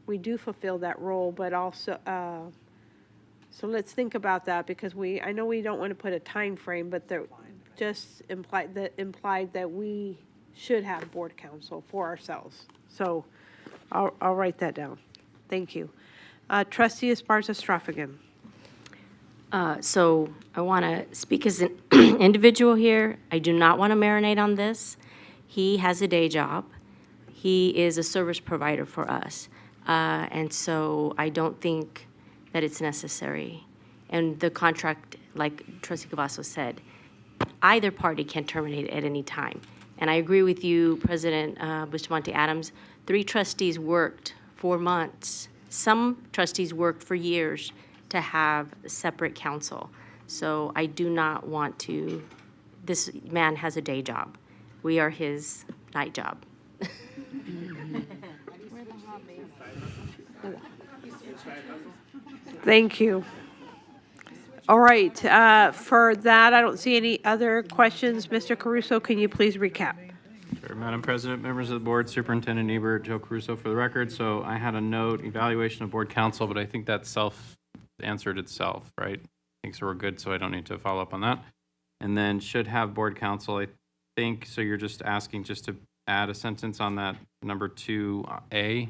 we do fulfill that role, but also, so let's think about that, because I know we don't want to put a time frame, but there just implied that we should have board counsel for ourselves. So I'll write that down. Thank you. Trustee Esparza-Straffigan. So I want to speak as an individual here. I do not want to marinate on this. He has a day job. He is a service provider for us. And so I don't think that it's necessary. And the contract, like Trustee Cavazos said, either party can terminate at any time. And I agree with you, President Bustamante Adams. 3 trustees worked 4 months. Some trustees worked for years to have separate counsel. So I do not want to, this man has a day job. We are his night job. Thank you. All right, for that, I don't see any other questions. Mr. Caruso, can you please recap? Sure, Madam President, members of the board, Superintendent Ebert, Joe Caruso for the record. So I had a note, evaluation of board counsel, but I think that answered itself, right? I think so we're good, so I don't need to follow up on that. And then should have board counsel, I think, so you're just asking just to add a sentence on that number 2A.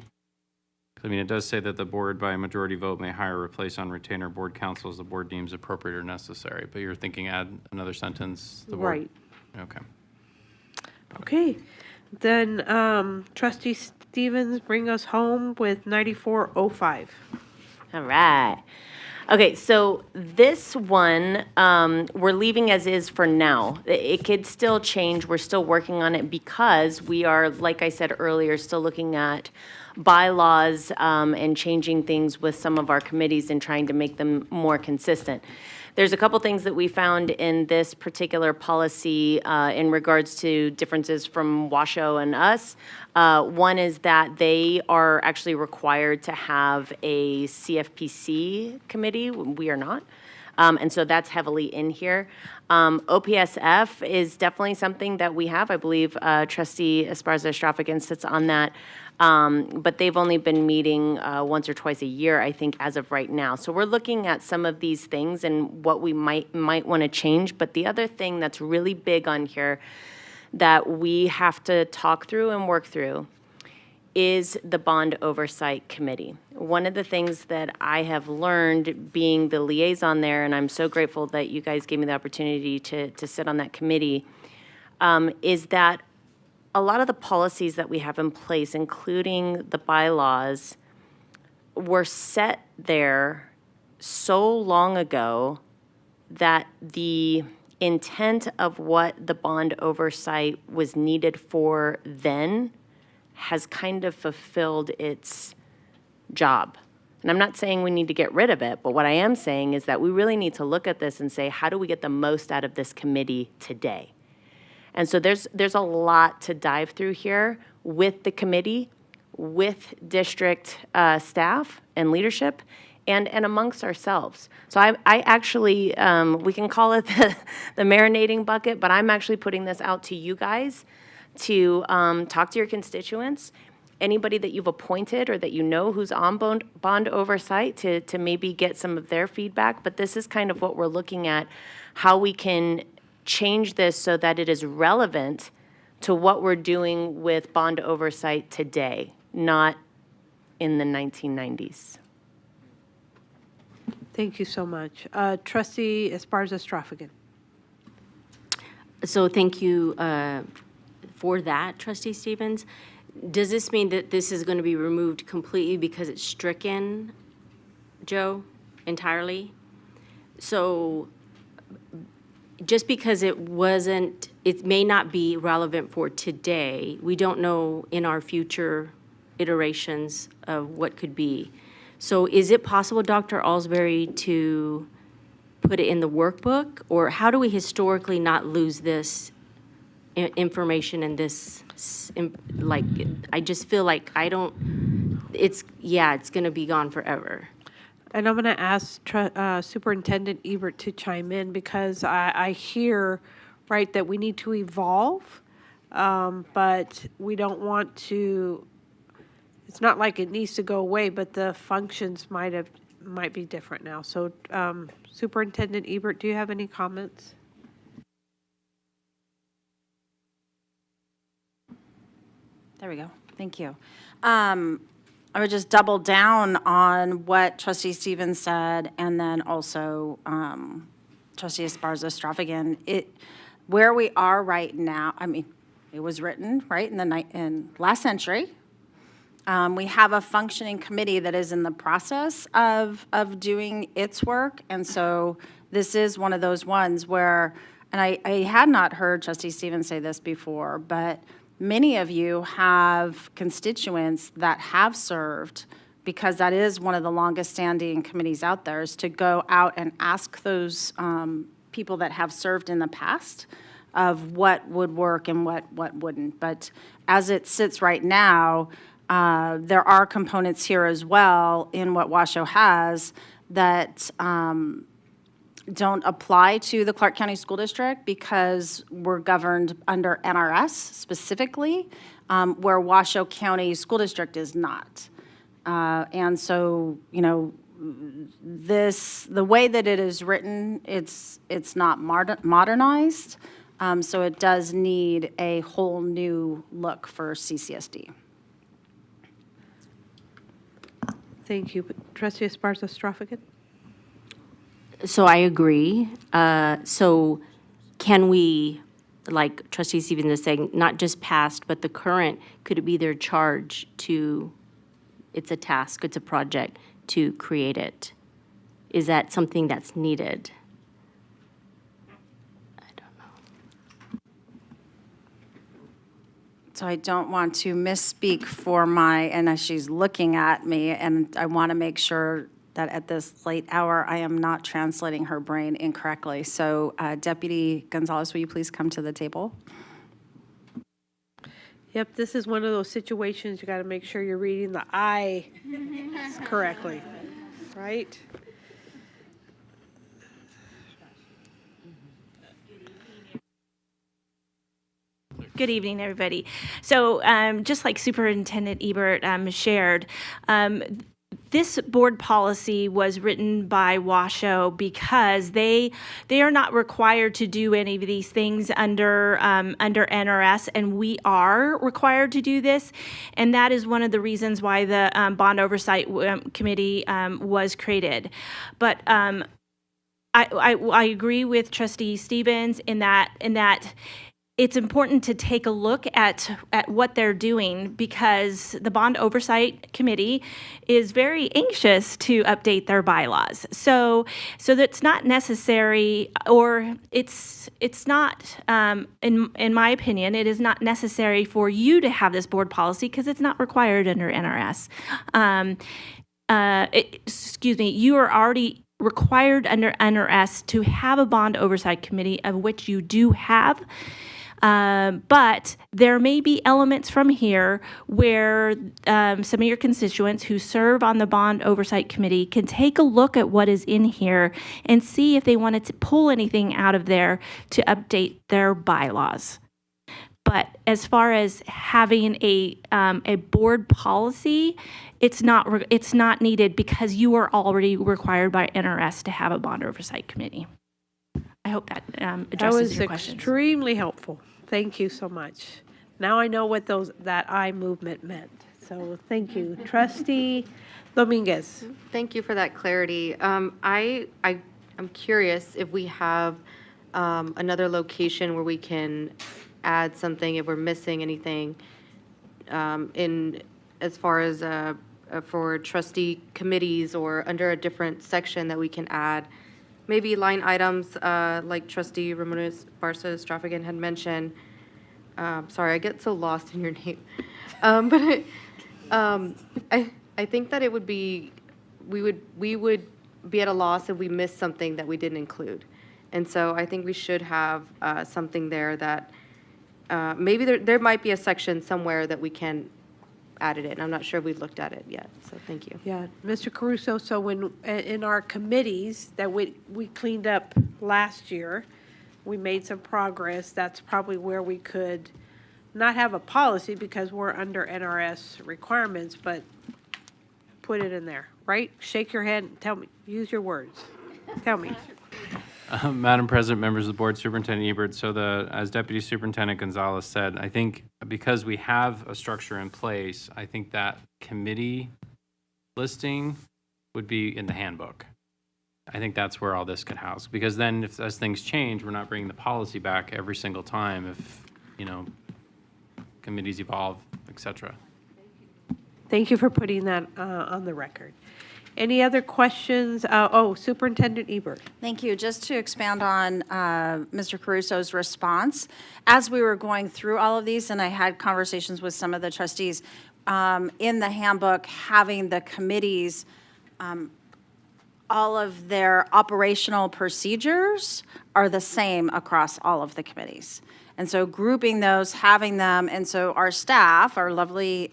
I mean, it does say that the board by a majority vote may hire or replace on retainer board counsel as the board deems appropriate or necessary, but you're thinking add another sentence? The board. Right. Okay. Okay, then Trustee Stevens, bring us home with 9405. All right. Okay, so this one, we're leaving as is for now. It could still change. We're still working on it because we are, like I said earlier, still looking at bylaws and changing things with some of our committees and trying to make them more consistent. There's a couple things that we found in this particular policy in regards to differences from Washoe and us. One is that they are actually required to have a CFPC committee. We are not. And so that's heavily in here. OPSF is definitely something that we have. I believe Trustee Esparza-Straffigan sits on that. But they've only been meeting once or twice a year, I think, as of right now. So we're looking at some of these things and what we might want to change. But the other thing that's really big on here that we have to talk through and work through is the Bond Oversight Committee. One of the things that I have learned being the liaison there, and I'm so grateful that you guys gave me the opportunity to sit on that committee, is that a lot of the policies that we have in place, including the bylaws, were set there so long ago that the intent of what the bond oversight was needed for then has kind of fulfilled its job. And I'm not saying we need to get rid of it, but what I am saying is that we really need to look at this and say, how do we get the most out of this committee today? And so there's a lot to dive through here with the committee, with district staff and leadership and amongst ourselves. So I actually, we can call it the marinating bucket, but I'm actually putting this out to you guys to talk to your constituents, anybody that you've appointed or that you know who's on bond oversight to maybe get some of their feedback. But this is kind of what we're looking at, how we can change this so that it is relevant to what we're doing with bond oversight today, not in the 1990s. Thank you so much. Trustee Esparza-Straffigan. So thank you for that, Trustee Stevens. Does this mean that this is going to be removed completely because it's stricken, Joe, entirely? So just because it wasn't, it may not be relevant for today, we don't know in our future iterations of what could be. So is it possible, Dr. Alsbury, to put it in the workbook? Or how do we historically not lose this information and this, like, I just feel like I don't, it's going to be gone forever. And I'm going to ask Superintendent Ebert to chime in because I hear, right, that we need to evolve, but we don't want to, it's not like it needs to go away, but the functions might be different now. So Superintendent Ebert, do you have any comments? There we go. Thank you. I would just double down on what Trustee Stevens said, and then also Trustee Esparza-Straffigan. Where we are right now, I mean, it was written right in last century. We have a functioning committee that is in the process of doing its work, and so this is one of those ones where, and I had not heard Trustee Stevens say this before, but many of you have constituents that have served, because that is one of the longest standing committees out there, is to go out and ask those people that have served in the past of what would work and what wouldn't. But as it sits right now, there are components here as well in what Washoe has that don't apply to the Clark County School District because we're governed under NRS specifically, where Washoe County School District is not. And so, you know, the way that it is written, it's not modernized, so it does need a whole new look for CCSD. Thank you. Trustee Esparza-Straffigan? So I agree. So can we, like Trustee Stevens is saying, not just past, but the current, could it be their charge to, it's a task, it's a project, to create it? Is that something that's needed? So I don't want to misspeak for and as she's looking at me, and I want to make sure that at this late hour, I am not translating her brain incorrectly. So Deputy Gonzalez, will you please come to the table? Yep, this is one of those situations you got to make sure you're reading the I correctly, right? Good evening, everybody. So just like Superintendent Ebert shared, this board policy was written by Washoe because they are not required to do any of these things under NRS, and we are required to do this, and that is one of the reasons why the Bond Oversight Committee was created. But I agree with Trustee Stevens in that it's important to take a look at what they're doing, because the Bond Oversight Committee is very anxious to update their bylaws. So that's not necessary, or it's not, in my opinion, it is not necessary for you to have this board policy because it's not required under NRS. You are already required under NRS to have a Bond Oversight Committee, of which you do have. But there may be elements from here where some of your constituents who serve on the Bond Oversight Committee can take a look at what is in here and see if they wanted to pull anything out of there to update their bylaws. But as far as having a board policy, it's not needed because you are already required by NRS to have a Bond Oversight Committee. I hope that addresses your questions. That was extremely helpful. Thank you so much. Now I know what that eye movement meant. So thank you. Trustee Dominguez. Thank you for that clarity. I'm curious if we have another location where we can add something if we're missing anything in as far as for trustee committees or under a different section that we can add. Maybe line items like Trustee Ramones Barca Straffigan had mentioned. Sorry, I get so lost in your name. But I think that it would be, we would be at a loss if we missed something that we didn't include. And so I think we should have something there that maybe there might be a section somewhere that we can add it in. I'm not sure we've looked at it yet, so thank you. Yeah, Mr. Caruso, so when, in our committees that we cleaned up last year, we made some progress. That's probably where we could not have a policy because we're under NRS requirements, but put it in there, right? Shake your head and tell me, use your words. Tell me. Madam President, members of the board, Superintendent Ebert, so as Deputy Superintendent Gonzalez said, I think because we have a structure in place, I think that committee listing would be in the handbook. I think that's where all this could house, because then as things change, we're not bringing the policy back every single time if, committees evolve, et cetera. Thank you for putting that on the record. Any other questions? Superintendent Ebert. Thank you. Just to expand on Mr. Caruso's response, as we were going through all of these, and I had conversations with some of the trustees, in the handbook, having the committees, all of their operational procedures are the same across all of the committees. And so grouping those, having them, and so our staff, our lovely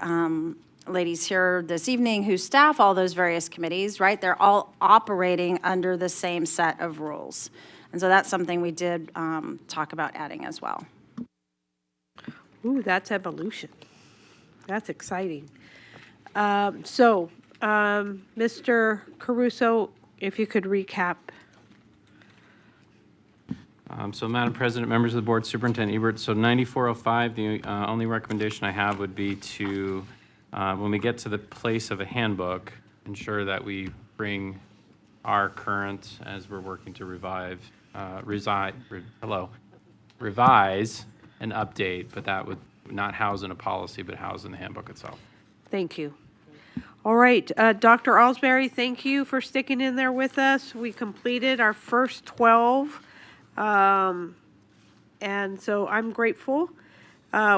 ladies here this evening who staff all those various committees, right? They're all operating under the same set of rules. And so that's something we did talk about adding as well. Ooh, that's evolution. That's exciting. Mr. Caruso, if you could recap. So Madam President, members of the board, Superintendent Ebert, so 9405, the only recommendation I have would be to when we get to the place of a handbook, ensure that we bring our current, as we're working to revise and update, but that would not house in a policy, but house in the handbook itself. Thank you. All right, Dr. Alsbury, thank you for sticking in there with us. We completed our first 12, and so I'm grateful.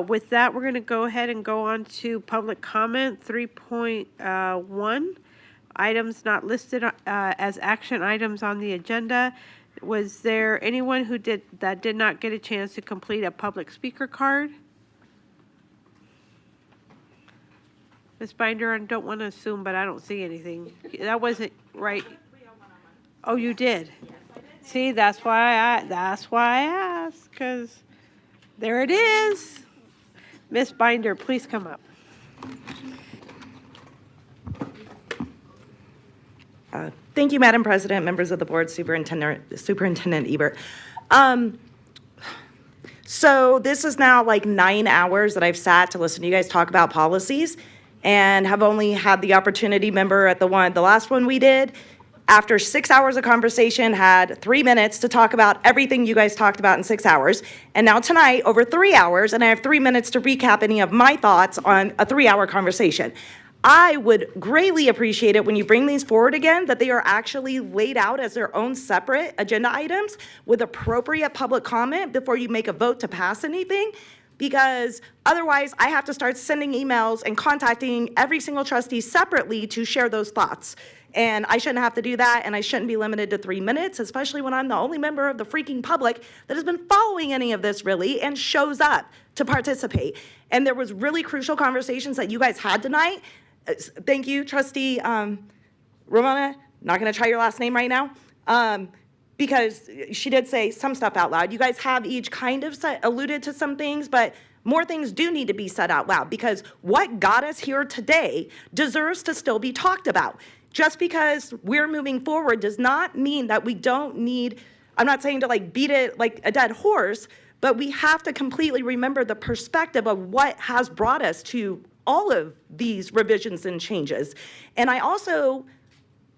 With that, we're going to go ahead and go on to public comment 3.1, items not listed as action items on the agenda. Was there anyone who did not get a chance to complete a public speaker card? Ms. Binder, I don't want to assume, but I don't see anything. That wasn't right. Oh, you did? See, that's why I asked, because there it is. Ms. Binder, please come up. Thank you, Madam President, members of the board, Superintendent Ebert. So this is now like 9 hours that I've sat to listen to you guys talk about policies, and have only had the opportunity, member, at the last one we did, after 6 hours of conversation, had 3 minutes to talk about everything you guys talked about in 6 hours. And now tonight, over 3 hours, and I have 3 minutes to recap any of my thoughts on a 3-hour conversation. I would greatly appreciate it when you bring these forward again, that they are actually laid out as their own separate agenda items with appropriate public comment before you make a vote to pass anything. because otherwise I have to start sending emails and contacting every single trustee separately to share those thoughts. And I shouldn't have to do that, and I shouldn't be limited to 3 minutes, especially when I'm the only member of the freaking public that has been following any of this really and shows up to participate. And there was really crucial conversations that you guys had tonight. Thank you, Trustee Ramona, not gonna try your last name right now, because she did say some stuff out loud. You guys have each kind of alluded to some things, but more things do need to be said out loud, because what got us here today deserves to still be talked about. Just because we're moving forward does not mean that we don't need, I'm not saying to like beat it like a dead horse, but we have to completely remember the perspective of what has brought us to all of these revisions and changes. And I also,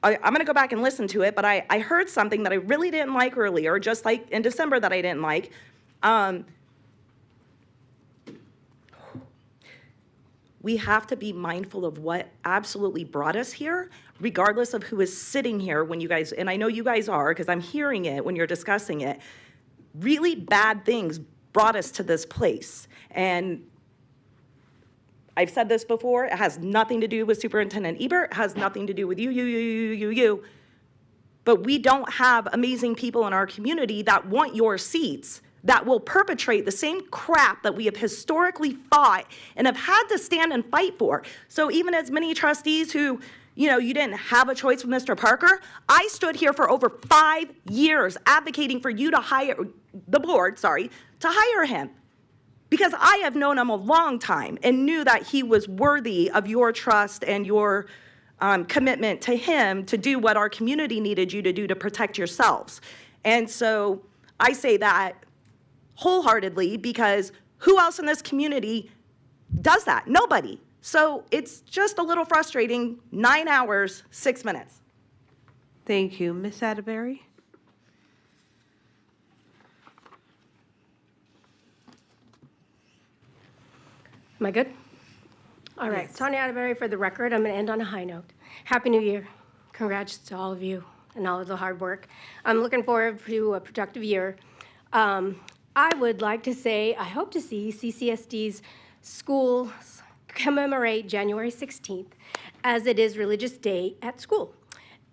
I'm going to go back and listen to it, but I heard something that I really didn't like earlier, just like in December that I didn't like. We have to be mindful of what absolutely brought us here, regardless of who is sitting here when you guys, and I know you guys are, because I'm hearing it when you're discussing it. Really bad things brought us to this place. And I've said this before, it has nothing to do with Superintendent Ebert, it has nothing to do with you. But we don't have amazing people in our community that want your seats, that will perpetrate the same crap that we have historically fought and have had to stand and fight for. So even as many trustees who, you didn't have a choice with Mr. Parker, I stood here for over 5 years advocating for you to hire, the board, to hire him. Because I have known him a long time and knew that he was worthy of your trust and your commitment to him to do what our community needed you to do to protect yourselves. And so I say that wholeheartedly, because who else in this community does that? Nobody. So it's just a little frustrating, 9 hours, 6 minutes. Thank you. Ms. Atterbury? Am I good? All right, Tanya Atterbury for the record. I'm going to end on a high note. Happy New Year. Congrats to all of you and all of the hard work. I'm looking forward to a productive year. I would like to say I hope to see CCSD's schools commemorate January 16th as it is Religious Day at school.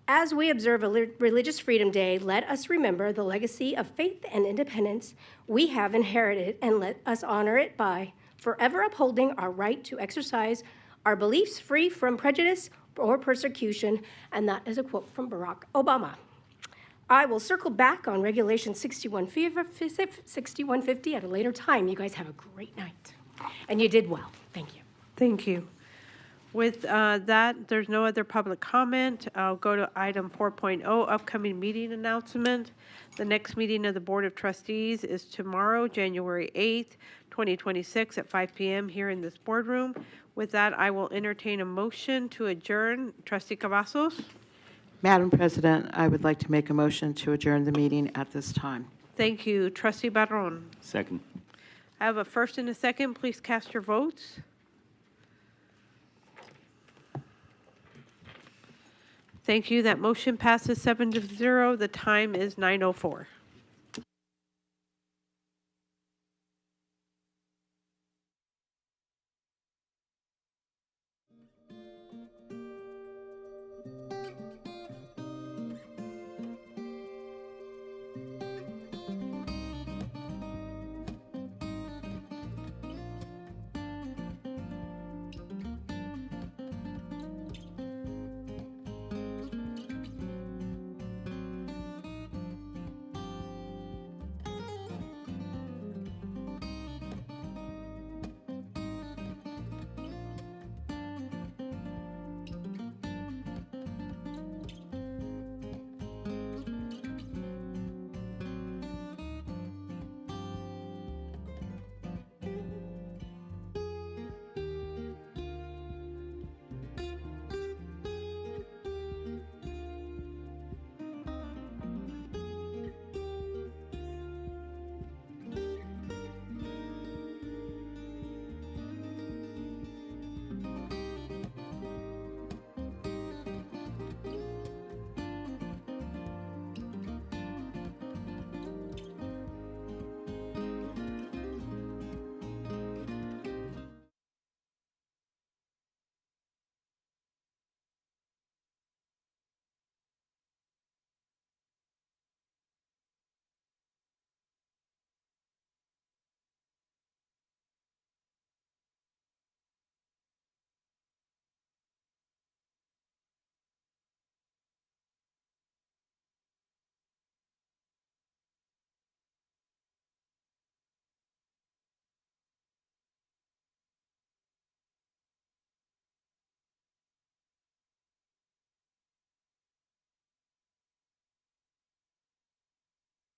As we observe a Religious Freedom Day, let us remember the legacy of faith and independence we have inherited, and let us honor it by forever upholding our right to exercise our beliefs free from prejudice or persecution. And that is a quote from Barack Obama. I will circle back on Regulation 6150 at a later time. You guys have a great night. And you did well. Thank you. Thank you. With that, there's no other public comment. I'll go to item 4.0, upcoming meeting announcement. The next meeting of the Board of Trustees is tomorrow, January 8th, 2026 at 5 p.m. here in this boardroom. With that, I will entertain a motion to adjourn. Trustee Cavazos? Madam President, I would like to make a motion to adjourn the meeting at this time. Thank you. Trustee Barron? Second. I have a first and a second. Please cast your votes. Thank you. That motion passes 7-0. The time is 9:04.